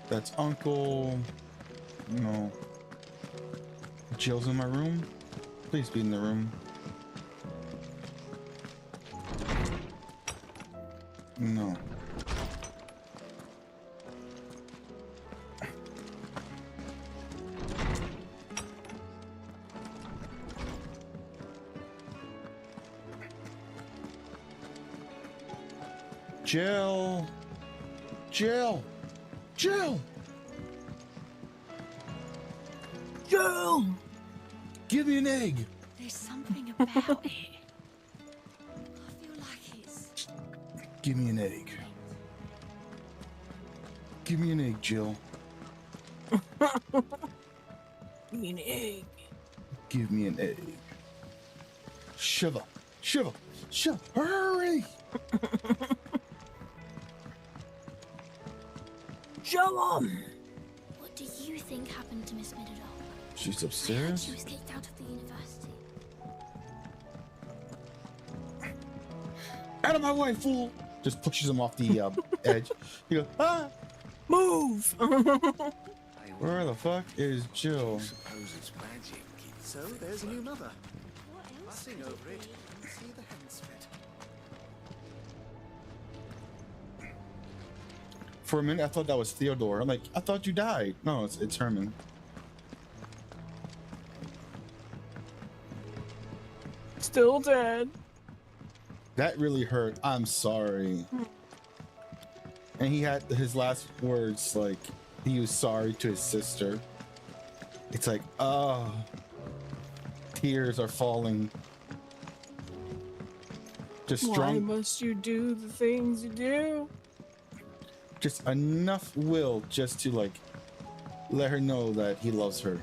That's Uncle. No. Jill's in my room? Please be in the room. No. Jill! Jill! Jill! Jill! Give me an egg! There's something about it. I feel like it's... Give me an egg. Give me an egg, Jill. Give me an egg. Give me an egg. Shiver! Shiver! Shiver! Hurry! Show 'em! What do you think happened to Miss Middledorf? She's upstairs? She was kicked out of the university. Out of my way, fool! Just pushes him off the edge. You go, ah! Move! Where the fuck is Jill? Suppose it's magic. So there's a new mother. I'll sing over it and see the hens fit. For a minute, I thought that was Theodore. I'm like, I thought you died. No, it's Herman. Still dead. That really hurt. I'm sorry. And he had his last words, like, he was sorry to his sister. It's like, oh, tears are falling. Just Why strong. must you do the things you do? Just enough will just to, like, let her know that he loves her.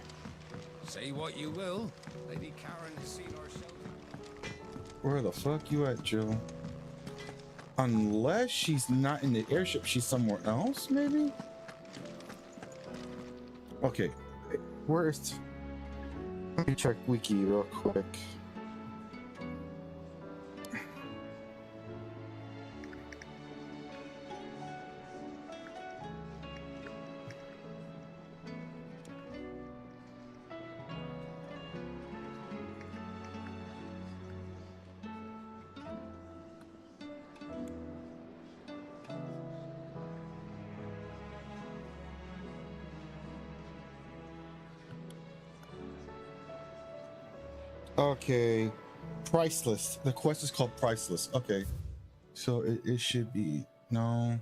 Say what you will, Lady Karen has seen our shelter. Where the fuck you at, Jill? Unless she's not in the airship, she's somewhere else, maybe? Okay, where is... Let me check Wiki real quick. Okay, priceless. The quest is called priceless. Okay, so it should be no.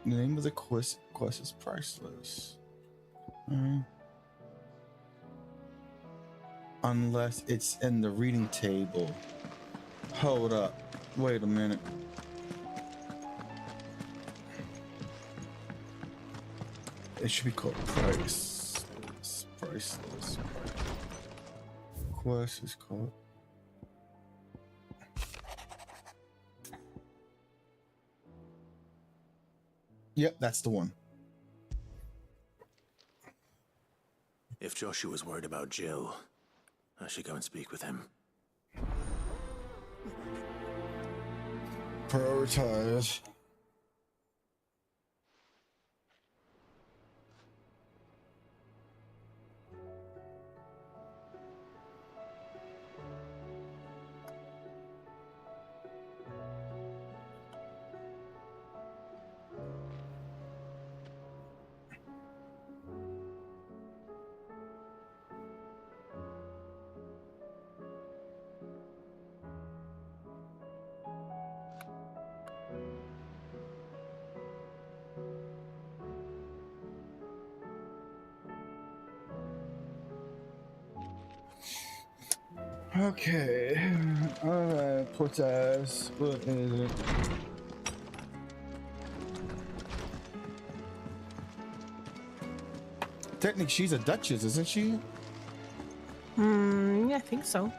The name of the quest is priceless. Unless it's in the reading table. Hold up. Wait a minute. It should be called priceless. Priceless. Quest is called. Yep, that's the one. If Joshua's worried about Jill, I should go and speak with him. Prioritize. Okay. Alright, Portas. What is it? Technically, she's a duchess, isn't she? Yeah, I think so.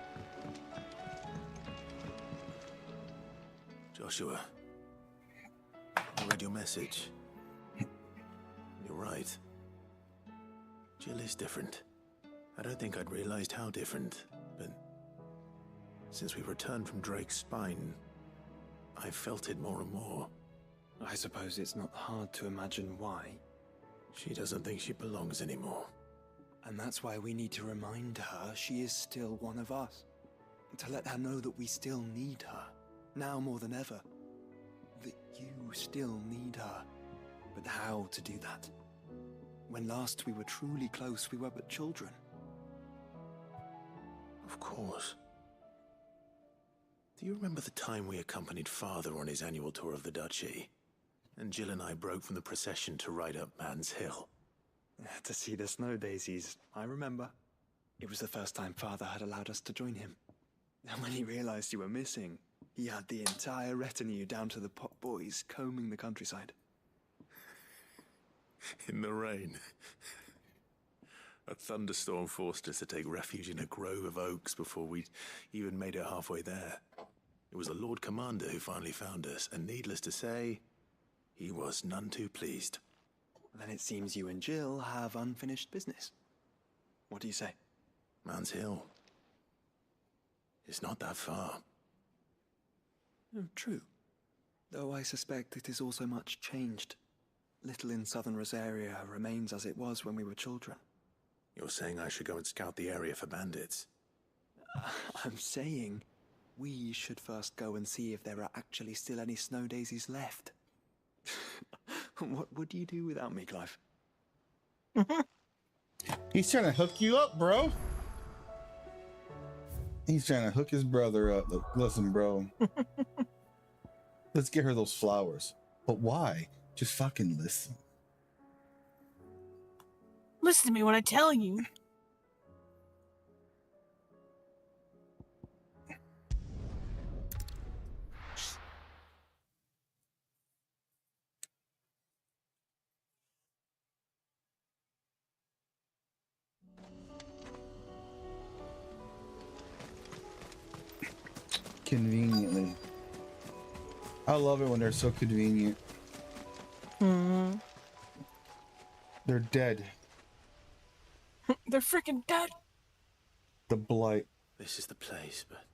Joshua, read your message. You're right. Jill is different. I don't think I'd realized how different, but since we returned from Drake's spine, I've felt it more and more. I suppose it's not hard to imagine why. She doesn't think she belongs anymore. And that's why we need to remind her she is still one of us. To let her know that we still need her, now more than ever. That you still need her. But how to do that? When last we were truly close, we were but children. Of course. Do you remember the time we accompanied Father on his annual tour of the Duchy? And Jill and I broke from the procession to ride up Man's Hill. To see the snow daisies, I remember. It was the first time Father had allowed us to join him. And when he realized you were missing, he had the entire retinue down to the pot boys combing the countryside. In the rain. A thunderstorm forced us to take refuge in a grove of oaks before we'd even made it halfway there. It was the Lord Commander who finally found us, and needless to say, he was none too pleased. Then it seems you and Jill have unfinished business. What do you say? Man's Hill. It's not that far. Oh, true. Though I suspect it is also much changed. Little in southern Rosaria remains as it was when we were children. You're saying I should go and scout the area for bandits? I'm saying we should first go and see if there are actually still any snow daisies left. What would you do without me, Clive? He's trying to hook you up, bro. He's trying to hook his brother up. Look, listen, bro. Let's get her those flowers. But why? Just fucking listen. Listen to me when I tell you. Conveniently. I love it when they're so convenient. They're dead. They're freaking dead. The blight. This is the place, but...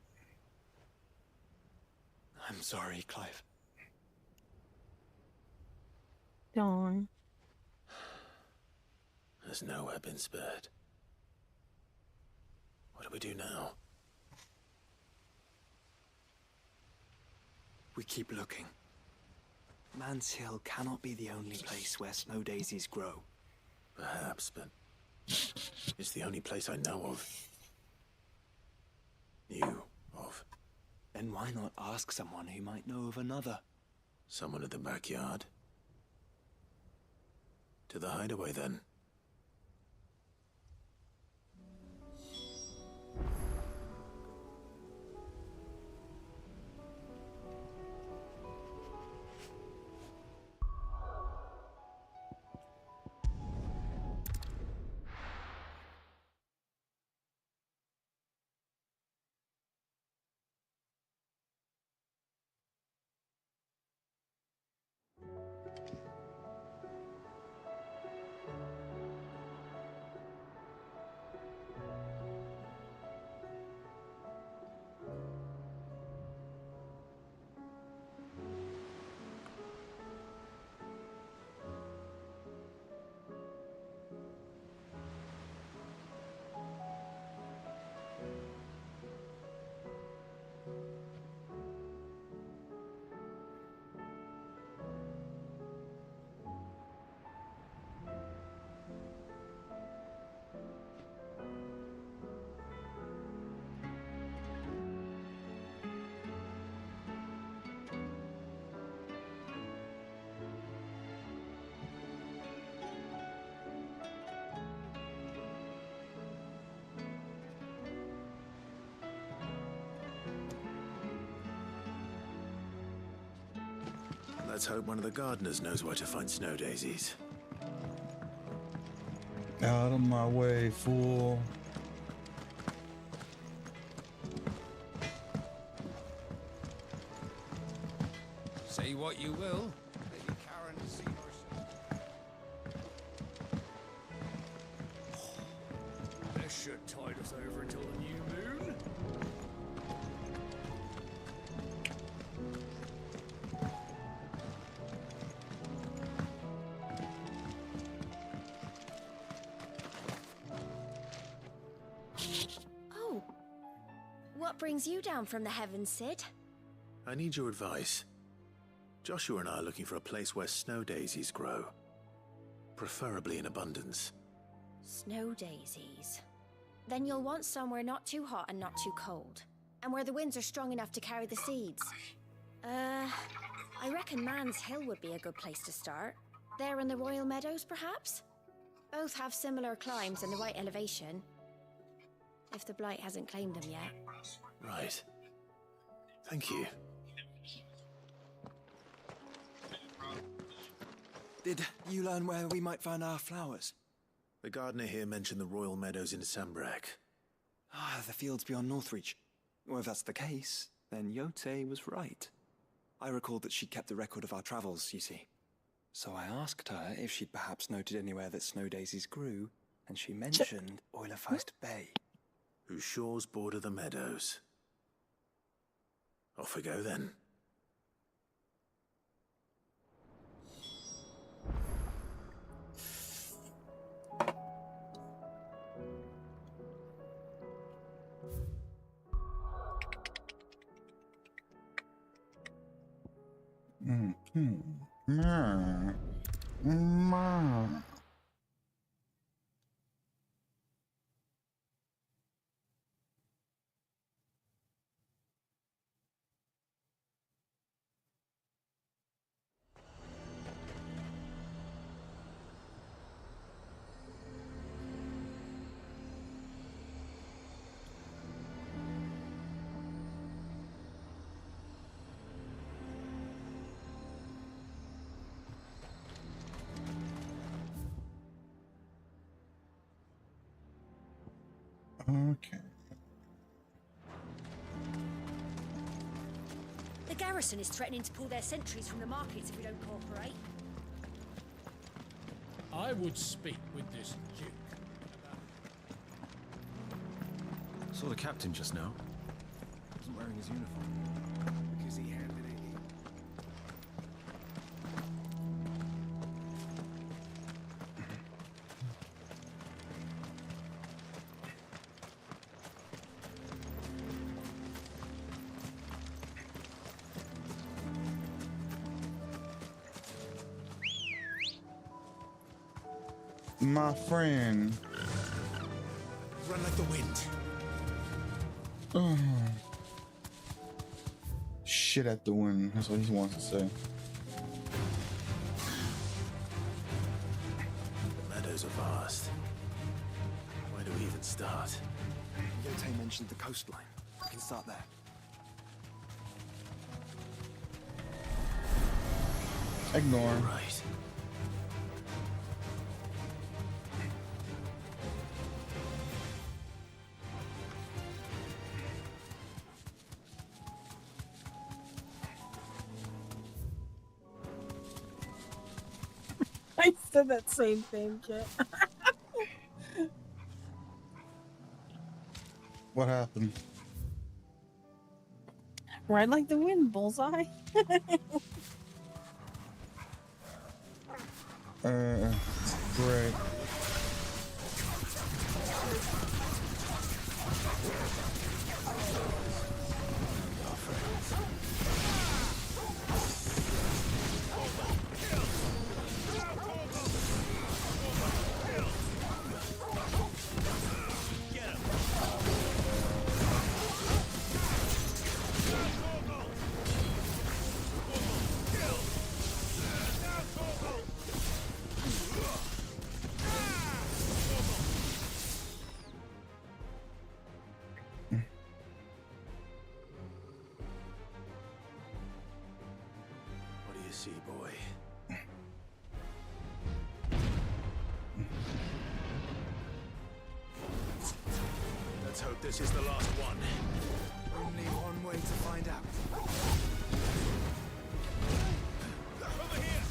I'm sorry, Clive. Darn. Has nowhere been spared. What do we do now? We keep looking. Man's Hill cannot be the only place where snow daisies grow. Perhaps, but it's the only place I know of. Knew of. Then why not ask someone who might know of another? Someone in the backyard. To the hideaway, then. Let's hope one of the gardeners knows where to find snow daisies. Out of my way, fool. Say what you will, but you What brings you down from the heavens, Sid? I need your advice. Joshua and I are looking for a place where snow daisies grow. Preferably in abundance. Snow daisies. Then you'll want somewhere not too hot and not too cold. And where the winds are strong enough to carry the seeds. I reckon Man's Hill would be a good place to start. There in the Royal Meadows, perhaps? Both have similar climbs and the right elevation. If the Blight hasn't claimed them yet. Right. Thank you. Did you learn where we might find our flowers? The gardener here mentioned the Royal Meadows in Sambrak. Ah, the fields beyond Northreach. Well, if that's the case, then Yote was right. I recalled that she kept a record of our travels, you see. So I asked her if she'd perhaps noted anywhere that snow daisies grew, and she mentioned Oilefeist Bay. Whose shores border the meadows. Off we go then. Okay. The garrison is threatening to pull their sentries from the markets if we don't cooperate. I would speak with this duke. Saw the captain just now. Wasn't wearing his uniform. Because he handed it in. My friend. Run like the wind. Oh. Shit at the wind. That's what he wants to say. The meadows are vast. Where do we even start? Yote mentioned the coastline. We can start there. Ignore. Right. I said that same thing, Kit. What happened? Ride like the wind, bullseye. Great. What do you see, boy? Let's hope this is the last one. Only one way to find out. Over here!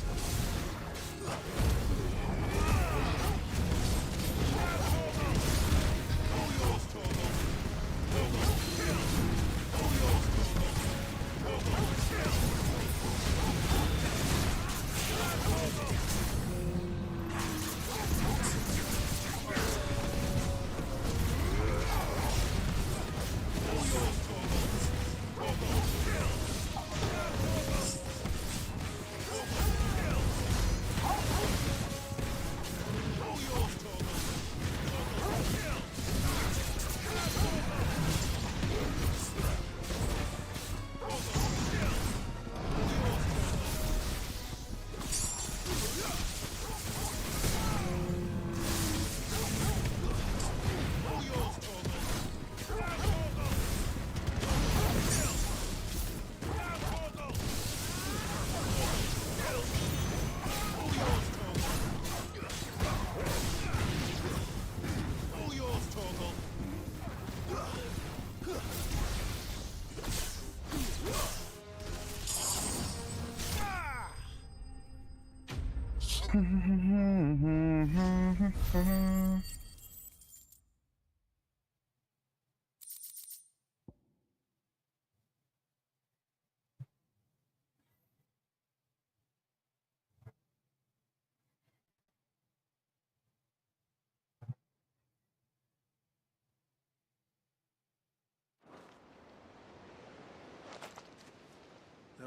That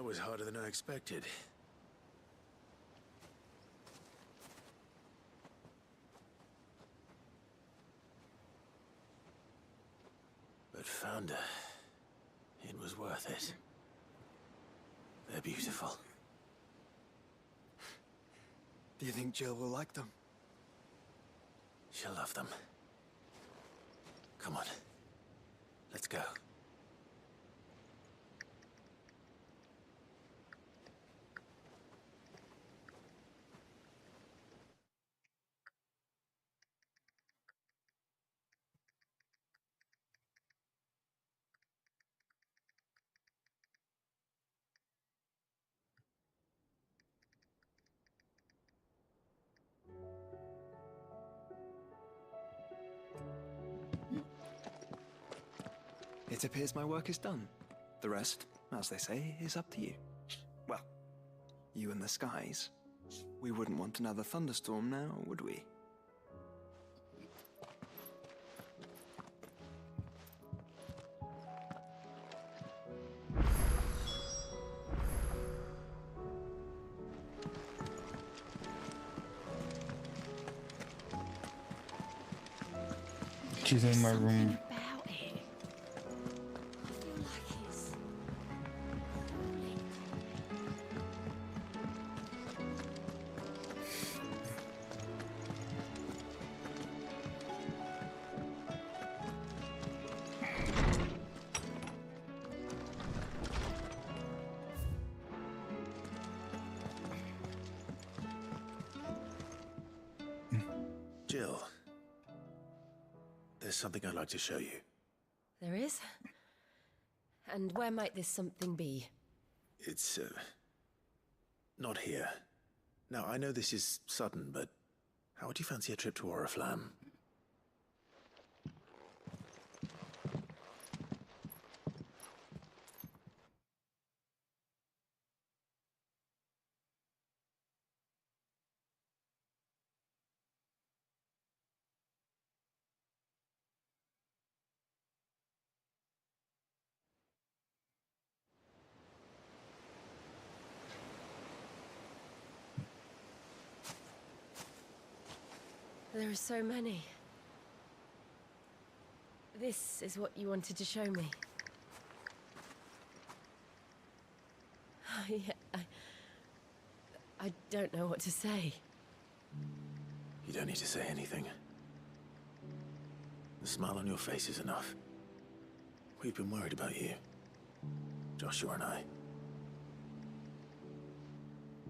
was harder than I expected. But found her. It was worth it. They're beautiful. Do you think Jill will like them? She'll love them. Come on. Let's go. It appears my work is done. The rest, as they say, is up to you. Well, you and the skies. We wouldn't want another thunderstorm now, would we? She's in my room. Jill, there's something I'd like to show you. There is? And where might this something be? It's, not here. Now, I know this is sudden, but how would you fancy a trip to Oriflamme? There are so many. This is what you wanted to show me. Yeah, I don't know what to say. You don't need to say anything. The smile on your face is enough. We've been worried about you. Joshua and I.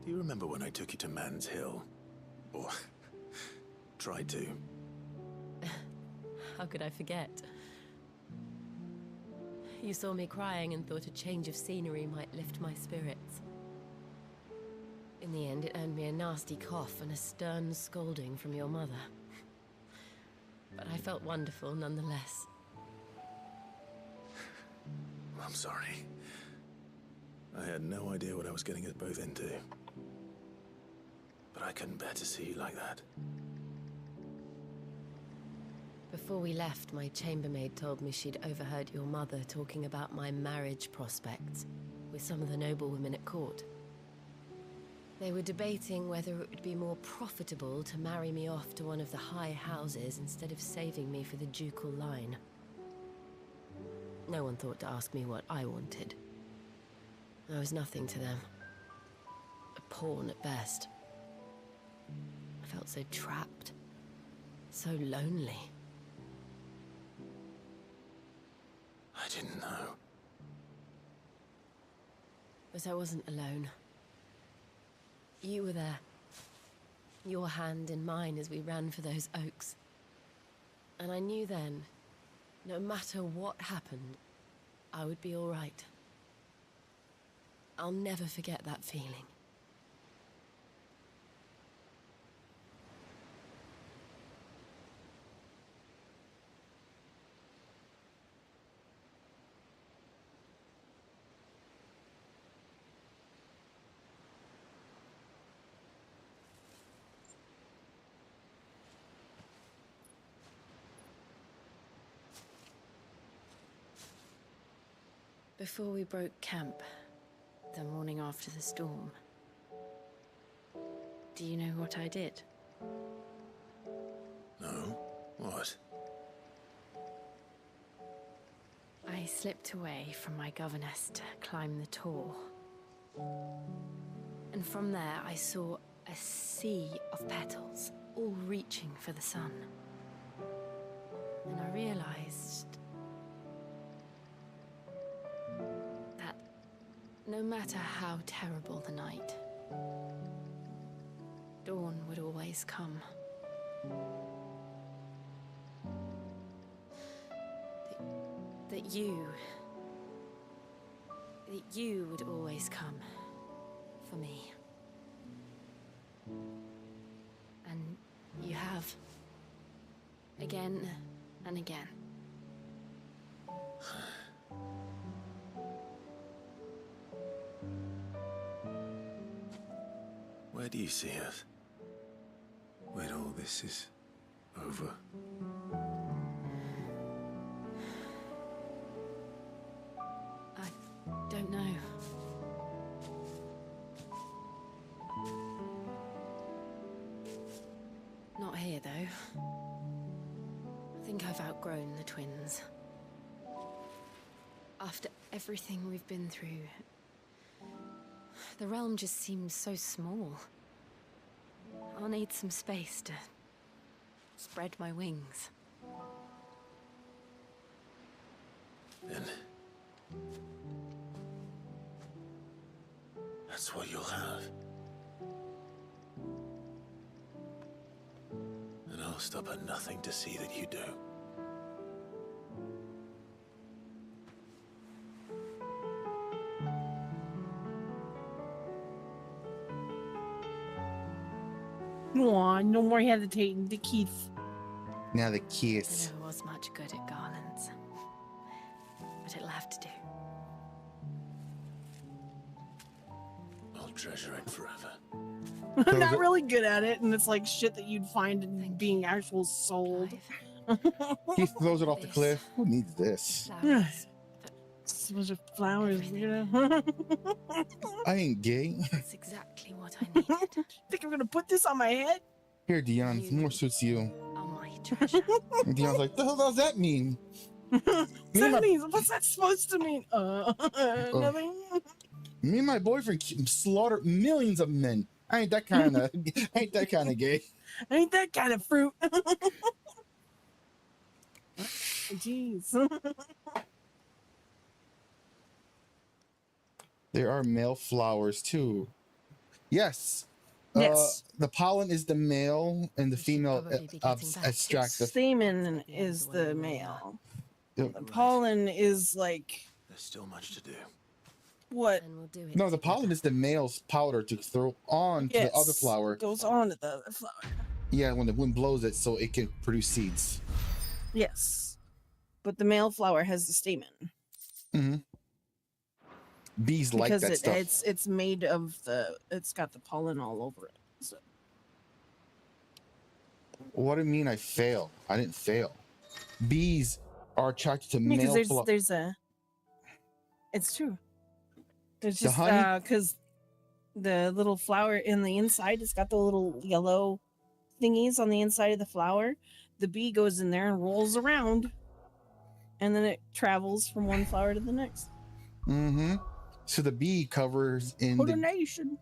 Do you remember when I took you to Man's Hill? Or tried to? How could I forget? You saw me crying and thought a change of scenery might lift my spirits. In the end, it earned me a nasty cough and a stern scolding from your mother. But I felt wonderful nonetheless. I'm sorry. I had no idea what I was getting us both into. But I couldn't bear to see you like that. Before we left, my chambermaid told me she'd overheard your mother talking about my marriage prospects with some of the noblewomen at court. They were debating whether it would be more profitable to marry me off to one of the high houses instead of saving me for the ducal line. No one thought to ask me what I wanted. I was nothing to them. A pawn at best. I felt so trapped. So lonely. I didn't know. But I wasn't alone. You were there. Your hand in mine as we ran for those oaks. And I knew then, no matter what happened, I would be all right. I'll never forget that feeling. Before we broke camp, the morning after the storm, do you know what I did? No? What? I slipped away from my governess to climb the tor. And from there I saw a sea of petals, all reaching for the sun. And I realized that no matter how terrible the night, dawn would always come. That you would always come for me. And you have. Again and again. Where do you see us? When all this is over? I don't know. Not here, though. I think I've outgrown the twins. After everything we've been through, the realm just seems so small. I'll need some space to spread my wings. Then that's what you'll have. And I'll stop at nothing to see that you do. Aw, no more hesitating. The Keith. Now the kiss. I never was much good at garlands, but it'll have to do. I'll treasure it forever. I'm not really good at it, and it's like shit that you'd find in being actual sold. He throws it off the cliff. Who needs this? A bunch of flowers, you know. I ain't gay. That's exactly what I needed. Think I'm gonna put this on my head? Here, Dion, it more suits you. Oh, my treasure. And Dion's like, the hell does that mean? What's that supposed to mean? Nothing. Me and my boyfriend slaughtered millions of men. I ain't that kind of gay. Ain't that kind of fruit. Jeez. There are male flowers too. Yes. Yes. The pollen is the male, and the female extract the stamen is the male. Yep. The pollen is like There's still much to do. what? No, the pollen is the male's powder to throw on to the other flower. It goes on to the other flower. Yeah, when the wind blows it, so it can produce seeds. Yes, but the male flower has the stamen. Mm-hmm. Bees like because that stuff. It's made of it's got the pollen all over it. So. What do you mean I fail? I didn't fail. Bees are attracted to Because male there's it's true. There's The just honey? because the little flower in the inside, it's got the little yellow thingies on the inside of the flower. The bee goes in there and rolls around, and then it travels from one flower to the next. Mm-hmm. So the bee covers in pollination.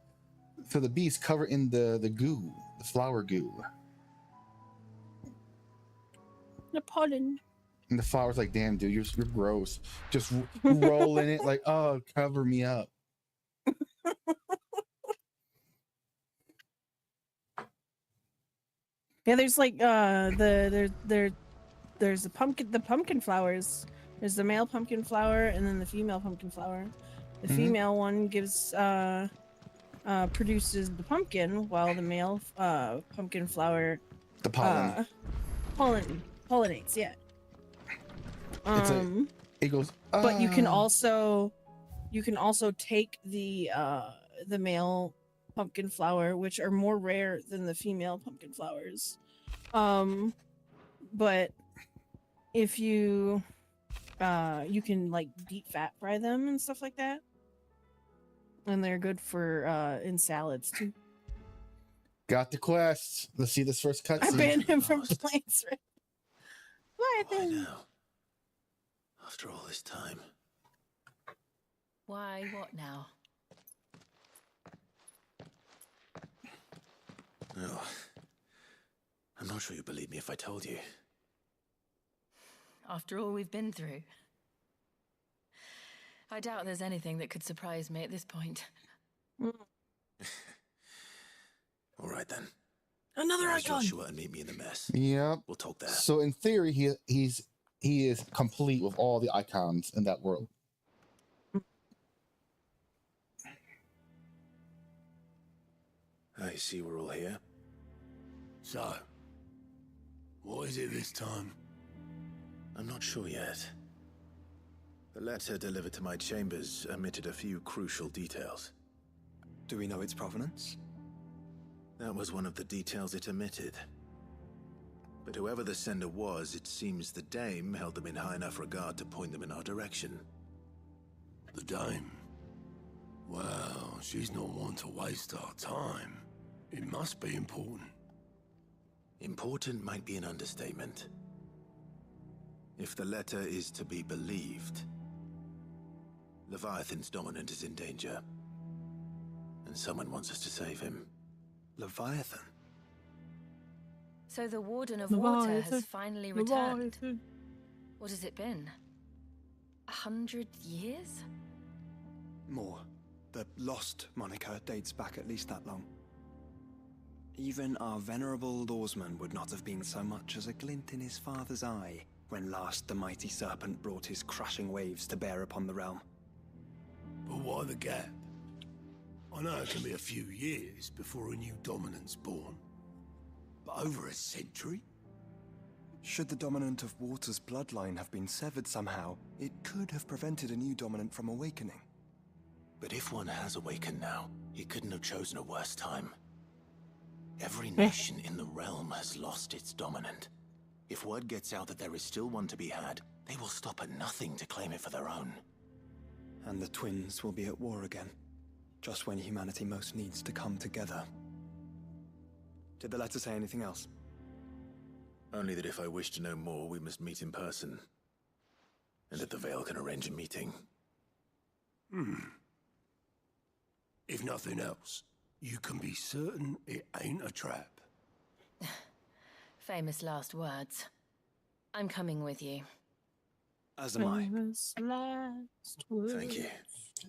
So the bees cover in the goo, the flower goo. The pollen. And the flower's like, damn, dude, you're gross. Just roll in it like, oh, cover me up. Yeah, there's like there's the pumpkin flowers. There's the male pumpkin flower and then the female pumpkin flower. The female one gives produces the pumpkin, while the male pumpkin flower the pollen pollinates. Yeah. It goes. But you can also take the male pumpkin flower, which are more rare than the female pumpkin flowers. But if you You can like deep fat fry them and stuff like that. And they're good for in salads too. Got the quest. Let's see this first cutscene. I banned him from Plants. Why now? After all this time. Why, what now? No. I'm not sure you'd believe me if I told you. After all we've been through. I doubt there's anything that could surprise me at this point. All right then. Another Where's icon. Joshua and meet me in the mess. Yep. We'll talk there. So in theory, he is complete with all the icons in that world. I see we're all here. So, what is it this time? I'm not sure yet. The letter delivered to my chambers omitted a few crucial details. Do we know its provenance? That was one of the details it omitted. But whoever the sender was, it seems the dame held them in high enough regard to point them in our direction. The dame? Well, she's not one to waste our time. It must be important. Important might be an understatement. If the letter is to be believed, Leviathan's dominant is in danger. And someone wants us to save him. Leviathan? So the Warden of Water has finally returned. What has it been? 100 years? More. The Lost moniker dates back at least that long. Even our venerable lawsman would not have been so much as a glint in his father's eye when last the mighty serpent brought his crushing waves to bear upon the realm. But why the gap? I know it can be a few years before a new dominant's born. But over a century? Should the dominant of Water's bloodline have been severed somehow, it could have prevented a new dominant from awakening. But if one has awakened now, he couldn't have chosen a worse time. Every nation in the realm has lost its dominant. If word gets out that there is still one to be had, they will stop at nothing to claim it for their own. And the twins will be at war again, just when humanity most needs to come together. Did the letter say anything else? Only that if I wish to know more, we must meet in person. And that the Veil can arrange a meeting. If nothing else, you can be certain it ain't a trap. Famous last words. I'm coming with you. As am I. Thank you.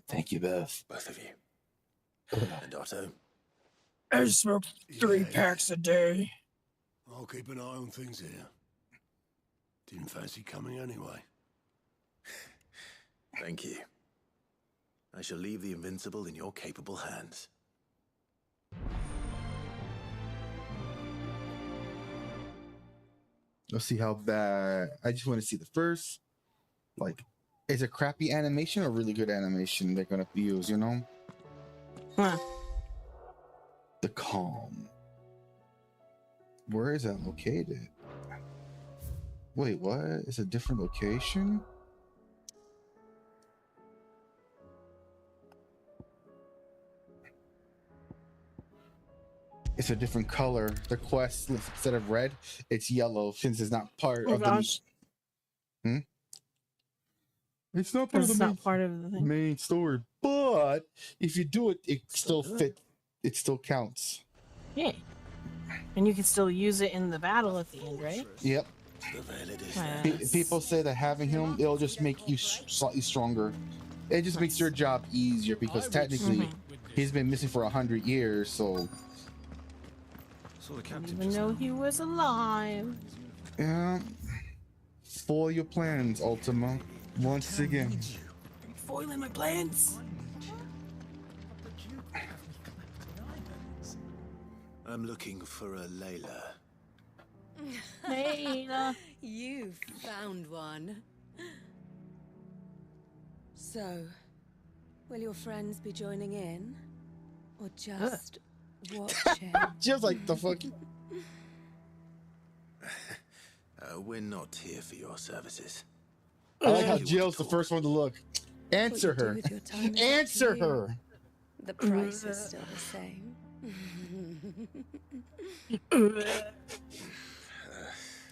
Thank you, Beth. Both of you. And Otto. I smoke 3 packs a day. I'll keep an eye on things here. Didn't fancy coming anyway. Thank you. I shall leave the Invincible in your capable hands. Let's see how bad. I just want to see the first. Like, is it crappy animation or really good animation they're gonna use? You know. Huh. The Calm. Where is that located? Wait, what? It's a different location? It's a different color. The quest, instead of red, it's yellow since it's not part of the. It's not part of the main story. But if you do it, it still fits. It still counts. Yeah. And you can still use it in the battle at the end, right? Yep. People say that having him, it'll just make you slightly stronger. It just makes your job easier because technically he's been missing for 100 years, so. I didn't even know he was alive. Yeah. Foil your plans, Ultima. Once again. Foiling my plans. I'm looking for a Layla. Layla. You found one. So, will your friends be joining in? Or just watching? Just like the fuck. We're not here for your services. I like how Jill's the first one to look. Answer What you do her. with your time is up to Answer you. her. The price is still the same.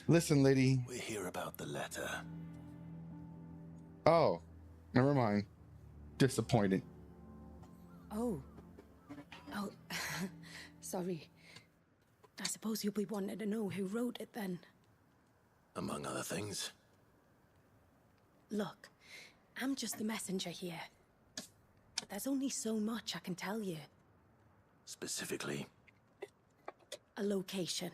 Listen, lady. We hear about the letter. Oh, never mind. Disappointed. Oh. Oh, sorry. I suppose you'll be wanting to know who wrote it then. Among other things. Look, I'm just the messenger here. But there's only so much I can tell you. Specifically? A location,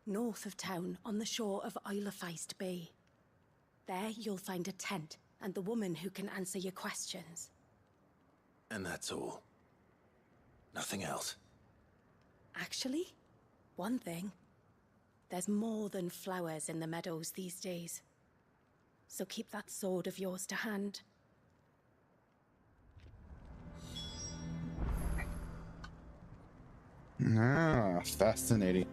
north of town, on the shore of Isle of Feist Bay. There you'll find a tent and the woman who can answer your questions. And that's all. Nothing else. Actually, one thing. There's more than flowers in the meadows these days. So keep that sword of yours to hand. Ah, fascinating.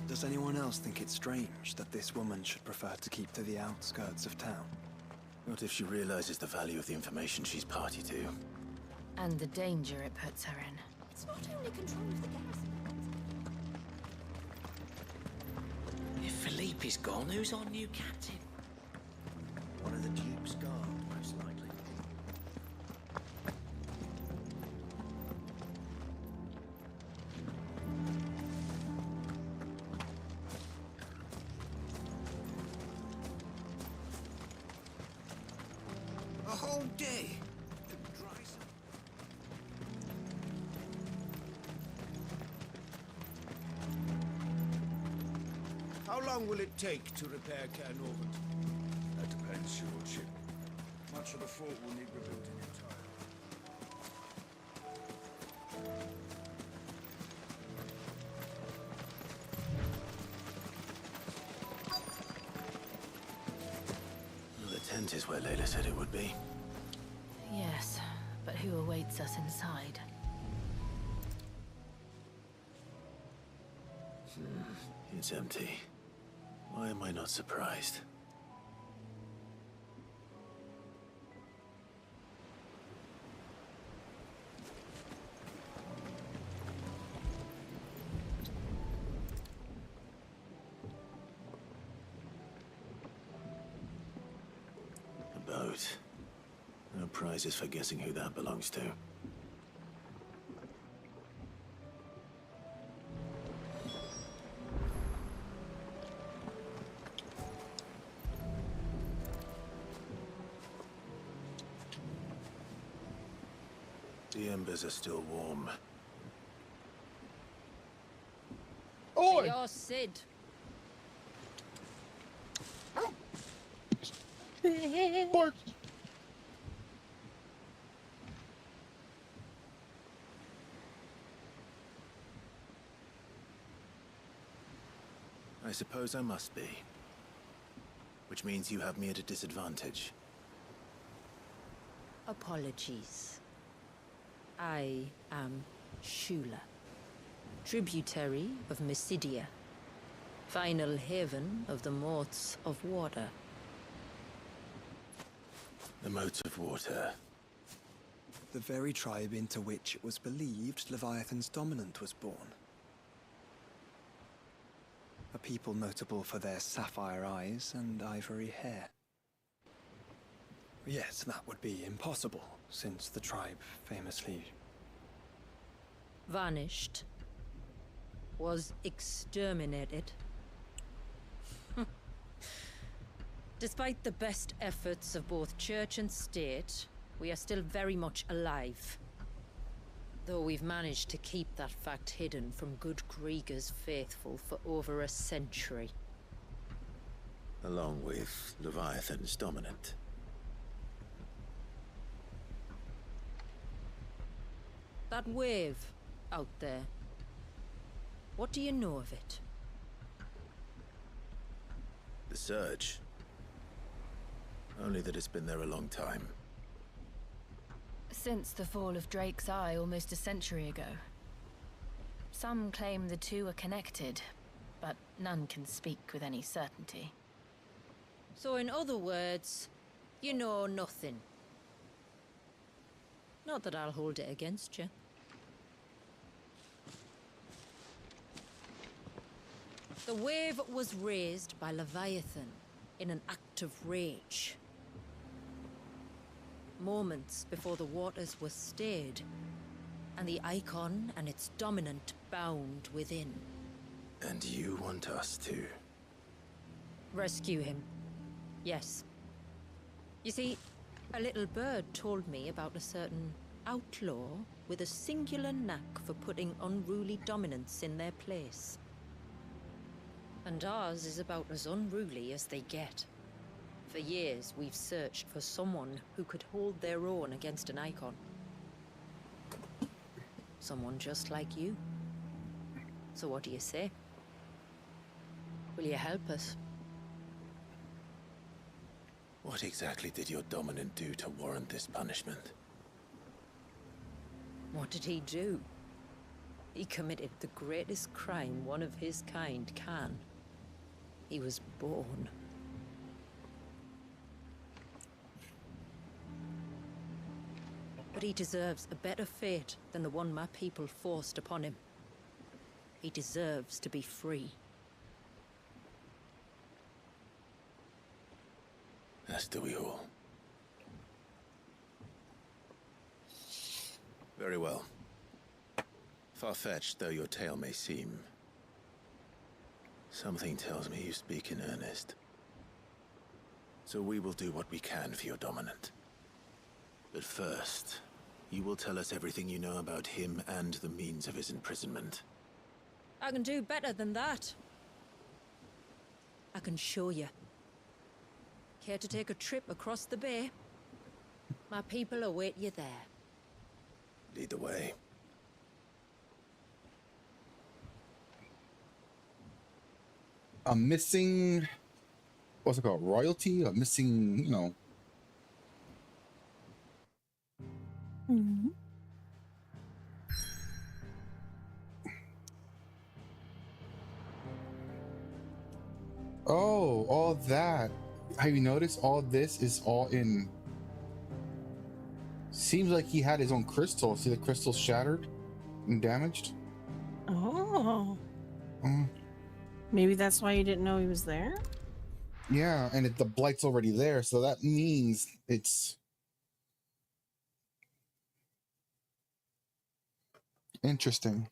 Does anyone else think it's strange that this woman should prefer to keep to the outskirts of town? What if she realizes the value of the information she's party to? And the danger it puts her in. It's not only control of the garrison. If Philippe's gone, who's our new captain? One of the Duke's guard, most likely. A whole day. How long will it take to repair Caer Norvent? That depends, your lordship. Much of the fort will need rebuilding entirely. The tent is where Layla said it would be. Yes, but who awaits us inside? It's empty. Why am I not surprised? A boat. No prizes for guessing who that belongs to. The embers are still warm. Oi! Your Sid. Bark. I suppose I must be. Which means you have me at a disadvantage. Apologies. I am Shula, tributary of Mysidia, final haven of the Moats of Water. The Moats of Water. The very tribe into which it was believed Leviathan's dominant was born. A people notable for their sapphire eyes and ivory hair. Yes, that would be impossible, since the tribe famously Vanished. Was exterminated. Despite the best efforts of both church and state, we are still very much alive. Though we've managed to keep that fact hidden from good Krieger's faithful for over a century. Along with Leviathan's dominant. That wave out there. What do you know of it? The Surge. Only that it's been there a long time. Since the fall of Drake's Eye almost a century ago. Some claim the two are connected, but none can speak with any certainty. So in other words, you know nothing. Not that I'll hold it against you. The wave was raised by Leviathan in an act of rage. Moments before the waters were stayed, and the icon and its dominant bound within. And you want us to? Rescue him. Yes. You see, a little bird told me about a certain outlaw with a singular knack for putting unruly dominants in their place. And ours is about as unruly as they get. For years, we've searched for someone who could hold their own against an icon. Someone just like you. So what do you say? Will you help us? What exactly did your dominant do to warrant this punishment? What did he do? He committed the greatest crime one of his kind can. He was born. But he deserves a better fate than the one my people forced upon him. He deserves to be free. As do we all. Very well. Far-fetched though your tale may seem, something tells me you speak in earnest. So we will do what we can for your dominant. But first, you will tell us everything you know about him and the means of his imprisonment. I can do better than that. I can show you. Care to take a trip across the bay? My people await you there. Lead the way. A missing, what's it called? Royalty? A missing, you know. Mm-hmm. Oh, all that. Have you noticed all this is all in... Seems like he had his own crystal. See the crystal shattered and damaged? Oh. Maybe that's why you didn't know he was there? Yeah, and the blight's already there, so that means it's... Interesting.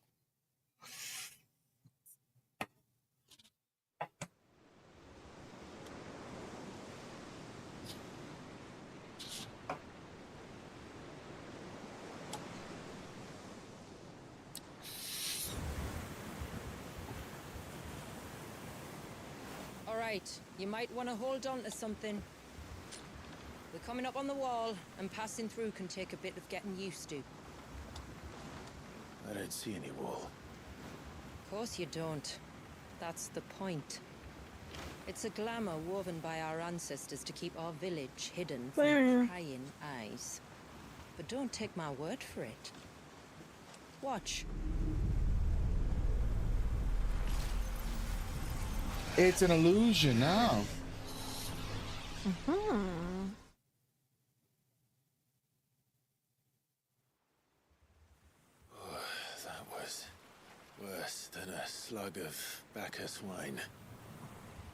Alright, you might want to hold on to something. We're coming up on the wall, and passing through can take a bit of getting used to. I don't see any wall. Of course you don't. That's the point. It's a glamour woven by our ancestors to keep our village hidden from prying eyes. But don't take my word for it. Watch. It's an illusion now. That was worse than a slug of Bacchus wine.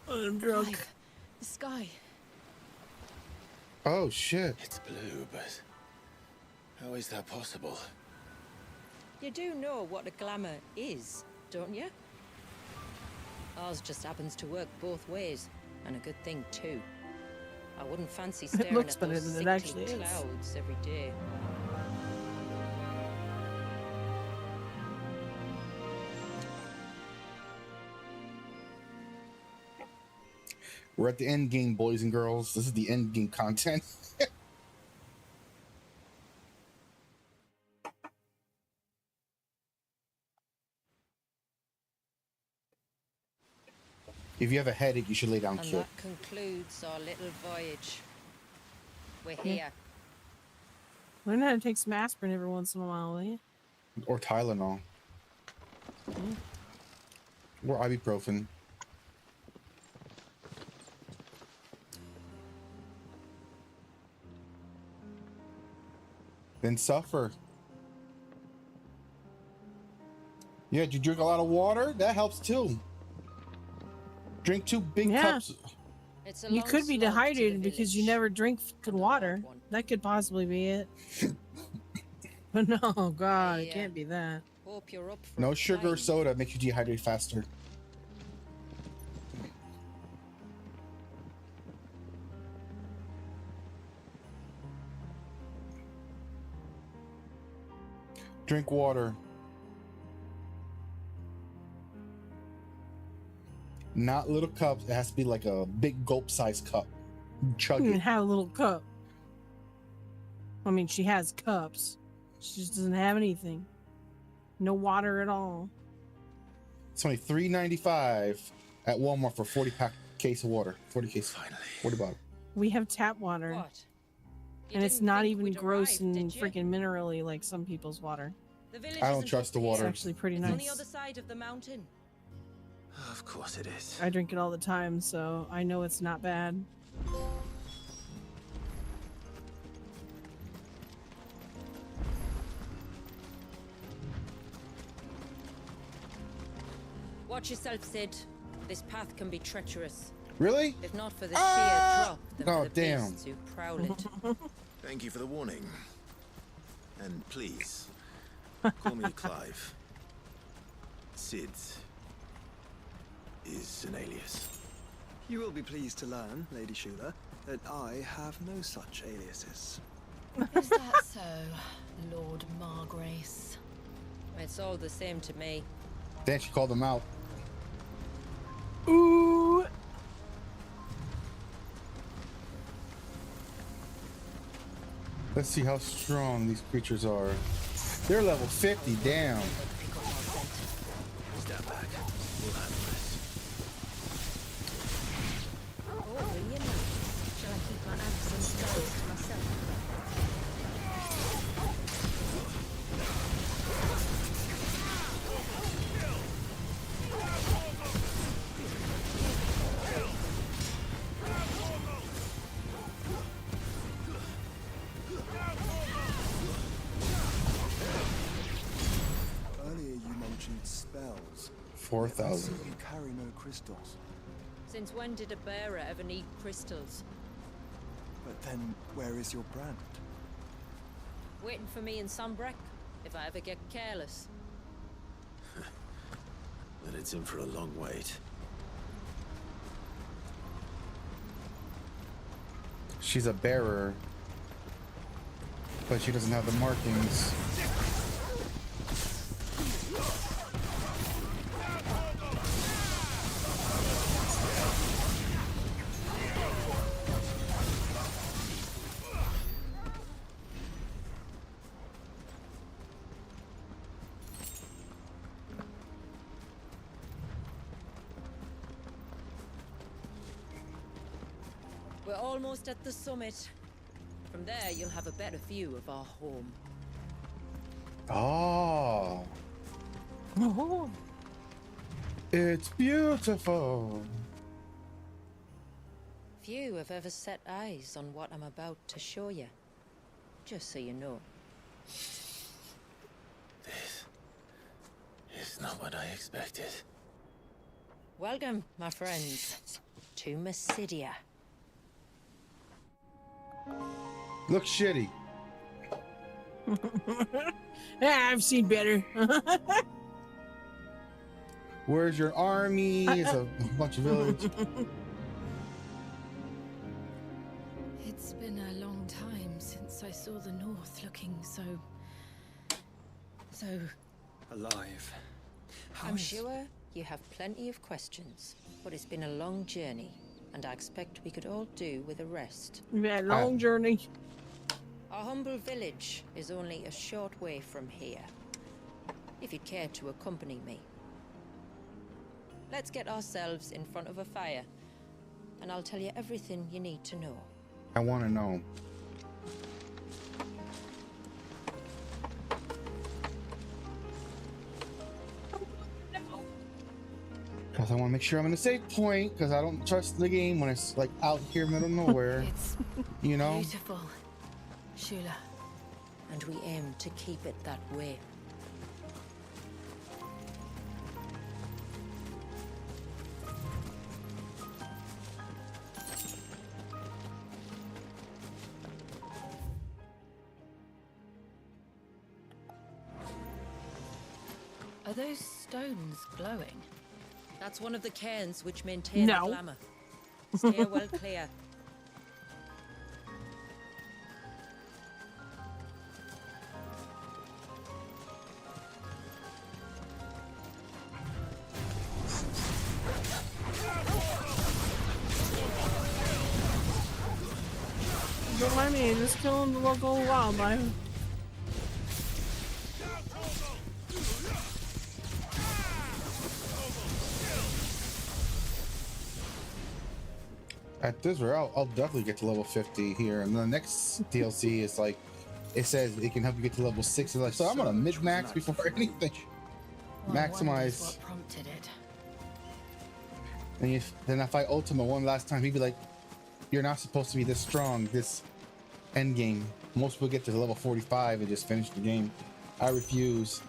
I'm drunk. Life. The sky. Oh shit. It's blue, but how is that possible? You do know what a glamour is, don't you? Ours just happens to work both ways, and a good thing too. I wouldn't fancy staring looks at better those than it sickly actually is. clouds every day. We're at the end game, boys and girls. This is the end game content. If you have a headache, you should lay down, And kid. that concludes our little voyage. We're here. Learn how to take some aspirin every once in a while, will you? Or Tylenol. Or ibuprofen. Then suffer. Yeah, did you drink a lot of water? That helps too. Drink 2 big cups. You could be dehydrated because you never drink good water. That could possibly be it. But no, God, it can't be that. Hope you're up for No sugar or soda makes you dehydrate faster. Drink water. Not little cups. It has to be like a big gulp-sized cup. Chug You it. can have a little cup. I mean, she has cups. She just doesn't have anything. No water at all. It's only $3.95 at Walmart for 40-pack case of water. 40 case. Finally. 40 bottle. We have tap water. What? And it's not even gross and freaking minerally like some people's water. I don't trust the water. It's actually pretty It's nice. on the other side of the mountain. Of course it is. I drink it all the time, so I know it's not bad. Watch yourself, Sid. This path can be treacherous. Really? If not for the sheer drop, then Oh, for the damn. beasts who prowl it. Thank you for the warning. And please, call me Clive. Sid is an alias. You will be pleased to learn, Lady Shula, that I have no such aliases. Is that so, Lord Margrace? It's all the same to me. Then she called him out. Ooh. Let's see how strong these creatures are. They're level 50, damn. Step back. We'll handle this. Oh, really nice. Shall I keep my axe and spells to myself? Earlier you mentioned spells. 4,000. You carry no crystals. Since when did a bearer ever need crystals? But then, where is your brand? Waiting for me in Sunbreck, if I ever get careless. Then it's in for a long wait. She's a bearer, but she doesn't have the markings. We're almost at the summit. From there, you'll have a better view of our home. Oh. Oh. It's beautiful. Few have ever set eyes on what I'm about to show you. Just so you know. This is not what I expected. Welcome, my friends, to Mysidia. Looks shitty. Yeah, I've seen better. Where's your army? It's a bunch of village. It's been a long time since I saw the North looking so Alive. I'm sure you have plenty of questions, but it's been a long journey, and I expect we could all do with a rest. Yeah, long journey. Our humble village is only a short way from here. If you'd care to accompany me. Let's get ourselves in front of a fire, and I'll tell you everything you need to know. I want to know. Because I want to make sure I'm in a safe point, because I don't trust the game when it's like out here middle of nowhere. It's you know? beautiful, Shula. And we aim to keep it that way. Are those stones glowing? That's one of the cairns which maintain No. the glamour. Steer well clear. Don't mind me, just killing the local wildlife. At this rate, I'll definitely get to level 50 here, and the next DLC is like, it says it can help you get to level 6. It's like, so I'm gonna mid-max before anything. Maximize. What prompted it? And then if I Ultima one last time, he'd be like, "You're not supposed to be this strong. This end game. Most people get to level 45 and just finish the game. I refuse."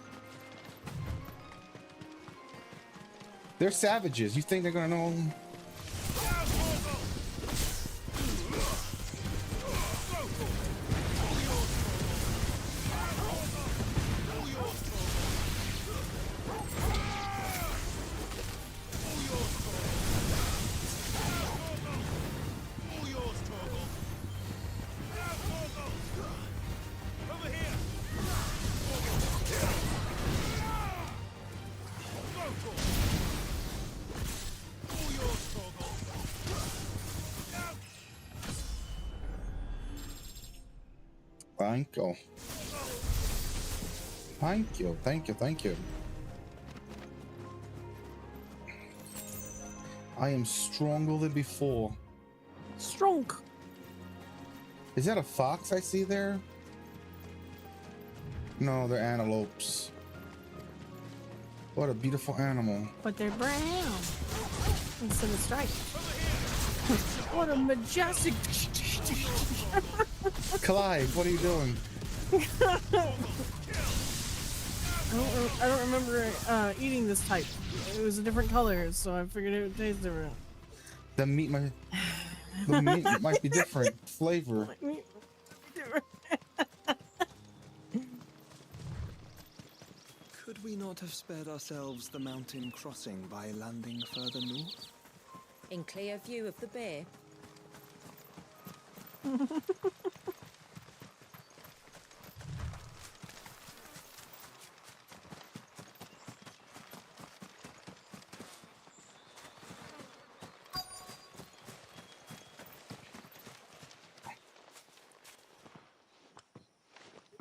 They're savages. You think they're gonna know? Thank you. Thank you, thank you, thank you. I am stronger than before. Strong. Is that a fox I see there? No, they're antelopes. What a beautiful animal. But they're brown instead of striped. What a majestic. Clive, what are you doing? I don't remember eating this type. It was a different color, so I figured it would taste different. The meat might be different flavor. Could we not have spared ourselves the mountain crossing by landing further north? In clear view of the bay.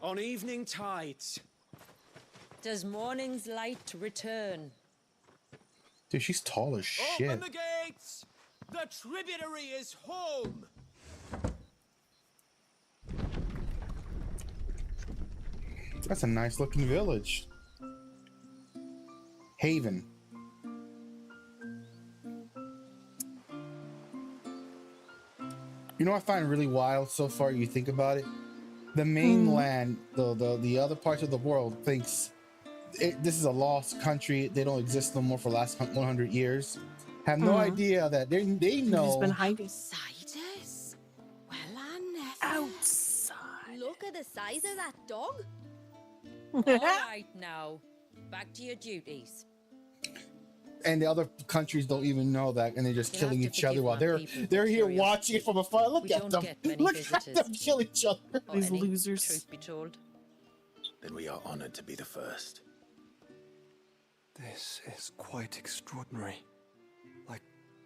On evening tides. Does morning's light return? Dude, she's tall as shit. Open the gates! The tributary is home! That's a nice looking village. Haven. You know what I find really wild so far, you think about it? The mainland, the other parts of the world thinks this is a lost country. They don't exist no more for the last 100 years. Have no idea that they know. He's been hiding. Outsiders? Well, I never. Outside. Look at the size of that dog. All right now, back to your duties. And the other countries don't even know that, and they're just You'll killing have to each other forgive while my they're people here for watching it from afar. Look We at don't them. get many Look at visitors. them kill each other. Or These any, losers. Truth be told. Then we are honored to be the first. This is quite extraordinary. Like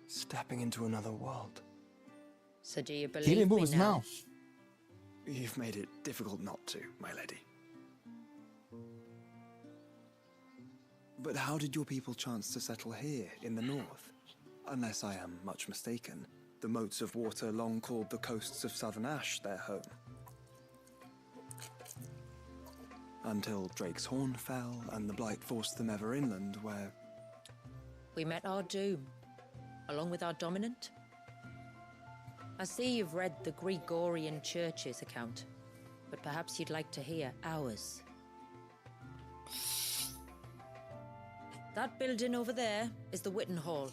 Stepping into another world. So do you believe He didn't move me his now? mouth. You've made it difficult not to, my lady. But how did your people chance to settle here in the north? Unless I am much mistaken, the moats of water long called the coasts of southern Ash their home. Until Drake's Horn fell and the Blight forced them ever inland, where... We met our doom, along with our dominant. I see you've read the Gregorian Church's account, but perhaps you'd like to hear ours. That building over there is the Witten Hall.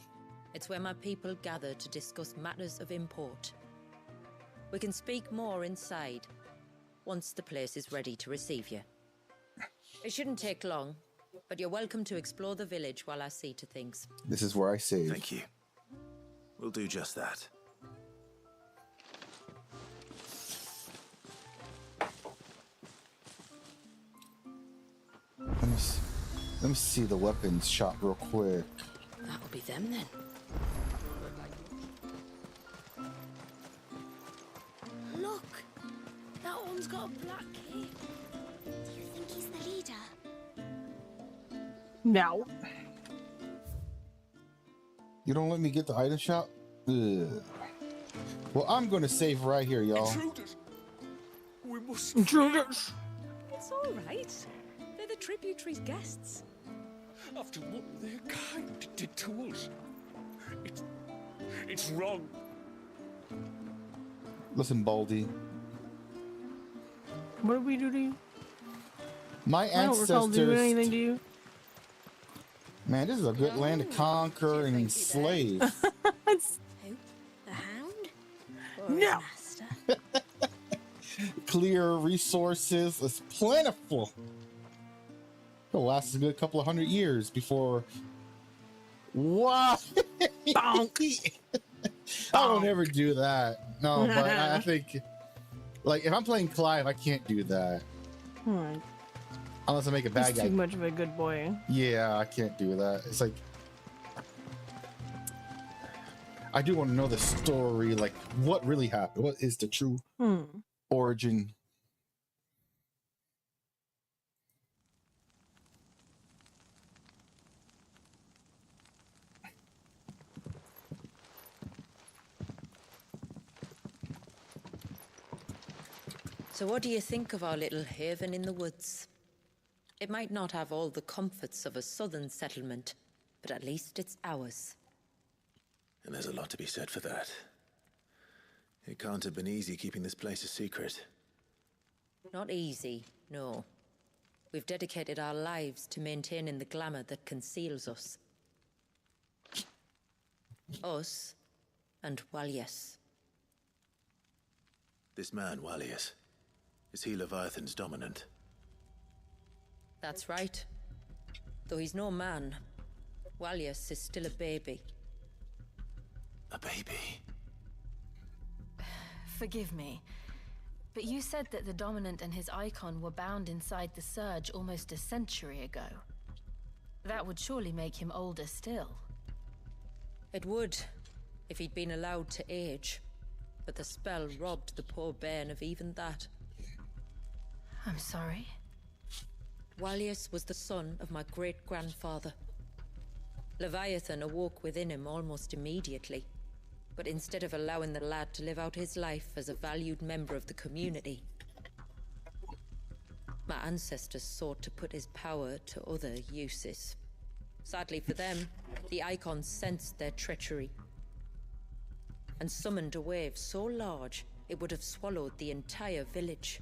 It's where my people gather to discuss matters of import. We can speak more inside, once the place is ready to receive you. It shouldn't take long, but you're welcome to explore the village while I see to things. This is where I save. Thank you. We'll do just that. Let me see the weapons shop real quick. That'll be them then. Look! That one's got a black cape. Do you think he's the leader? No. You don't let me get the item shop? Ugh. Well, I'm gonna save right here, y'all. Intruders! We must... Intruders! It's all right. They're the tributaries' guests. After what their kind did to us. It's wrong. Listen, Baldy. What did we do to you? My I don't recall doing anything ancestors. to you. Man, this is a good land to conquer and enslave. Who? The Hound? Or his No. master? Clear resources is plentiful. It'll last a good couple of 100 years before. What? I don't ever do that. No, but I think, like, if I'm playing Clive, I can't do that. Alright. Unless I make a bad He's guy. too much of a good boy. Yeah, I can't do that. It's like, I do want to know the story, like what really happened. What is the true origin? So what do you think of our little haven in the woods? It might not have all the comforts of a southern settlement, but at least it's ours. And there's a lot to be said for that. It can't have been easy keeping this place a secret. Not easy, no. We've dedicated our lives to maintaining the glamour that conceals us. Us and Walyas. This man, Walyas, is he Leviathan's dominant? That's right. Though he's no man, Walyas is still a baby. A baby? Forgive me, but you said that the Dominant and his icon were bound inside the Surge almost a century ago. That would surely make him older still. It would, if he'd been allowed to age. But the spell robbed the poor bairn of even that. I'm sorry. Walyas was the son of my great-grandfather. Leviathan awoke within him almost immediately. But instead of allowing the lad to live out his life as a valued member of the community, my ancestors sought to put his power to other uses. Sadly for them, the icons sensed their treachery and summoned a wave so large it would have swallowed the entire village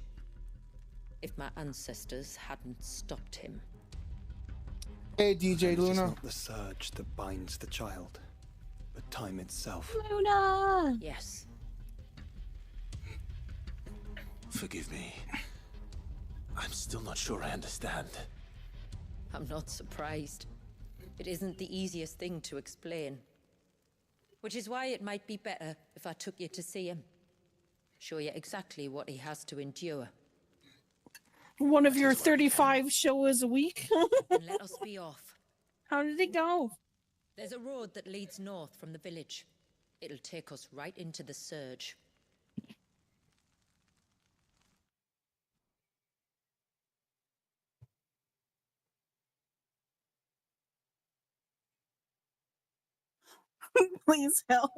if my ancestors hadn't stopped him. Hey, DJ It is Luna. not the surge that binds the child, but time itself. Luna! Yes. Forgive me. I'm still not sure I understand. I'm not surprised. It isn't the easiest thing to explain. Which is why it might be better if I took you to see him. Show you exactly what he has to endure. One of your 35 shows a week? And let us be off. How did it go? There's a road that leads north from the village. It'll take us right into the surge. Please help.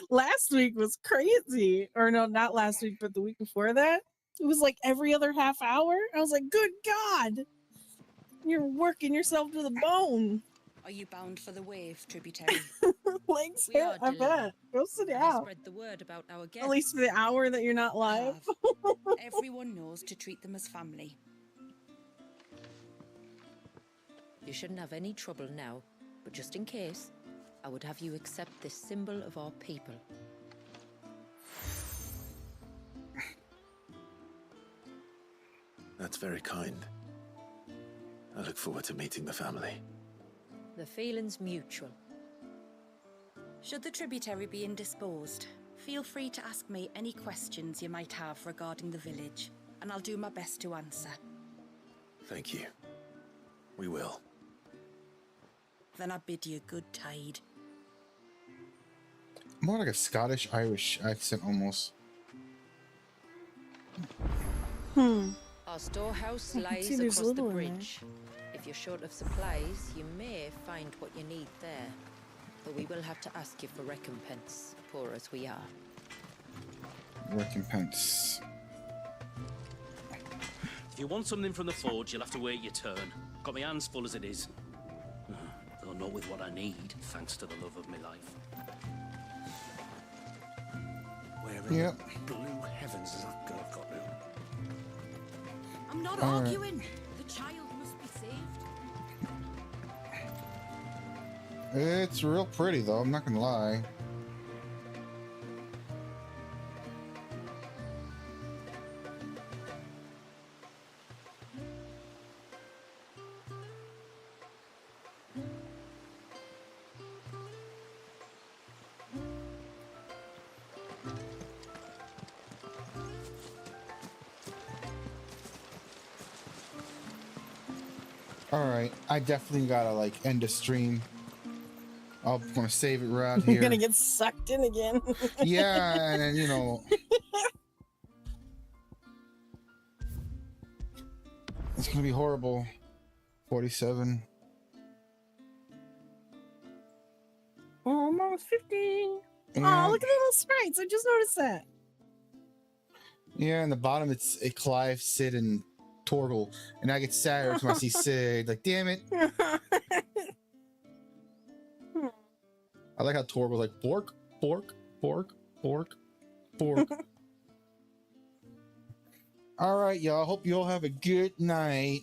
Last week was crazy. Or no, not last week, but the week before that. It was like every other half hour. I was like, good God. You're working yourself to the bone. Are you bound for the wave, tributary? Legs We hurt, are I delayed. bet. Go sit Have you down. spread the word about our guests? At least for the hour that you're not live. Everyone knows to treat them as family. You shouldn't have any trouble now, but just in case, I would have you accept this symbol of our people. That's very kind. I look forward to meeting the family. The feeling's mutual. Should the tributary be indisposed, feel free to ask me any questions you might have regarding the village, and I'll do my best to answer. Thank you. We will. Then I bid you good tide. More like a Scottish-Irish accent almost. Our storehouse lies See, there's across the little in there. bridge. If you're short of supplies, you may find what you need there. But we will have to ask you for recompense, poor as we are. Recompense. If you want something from the forge, you'll have to wait your turn. Got my hands full as it is. Though not with what I need, thanks to the love of my life. Where in Yep. the blue heavens has that girl got to? I'm not All right. arguing. The child must be saved. It's real pretty though, I'm not gonna lie. Alright, I definitely gotta like end the stream. I'm gonna save it right You're here. gonna get sucked in again. Yeah, and then, you know, it's gonna be horrible. 47. Almost 50. Yeah. Oh, look at the little sprites. I just noticed that. Yeah, in the bottom it's a Clive, Sid, and Torgal. And I get sad every time I see Sid. Like, damn it. I like how Torgal's like, bork, bork, bork, bork, bork. All right, y'all. Hope you all have a good night.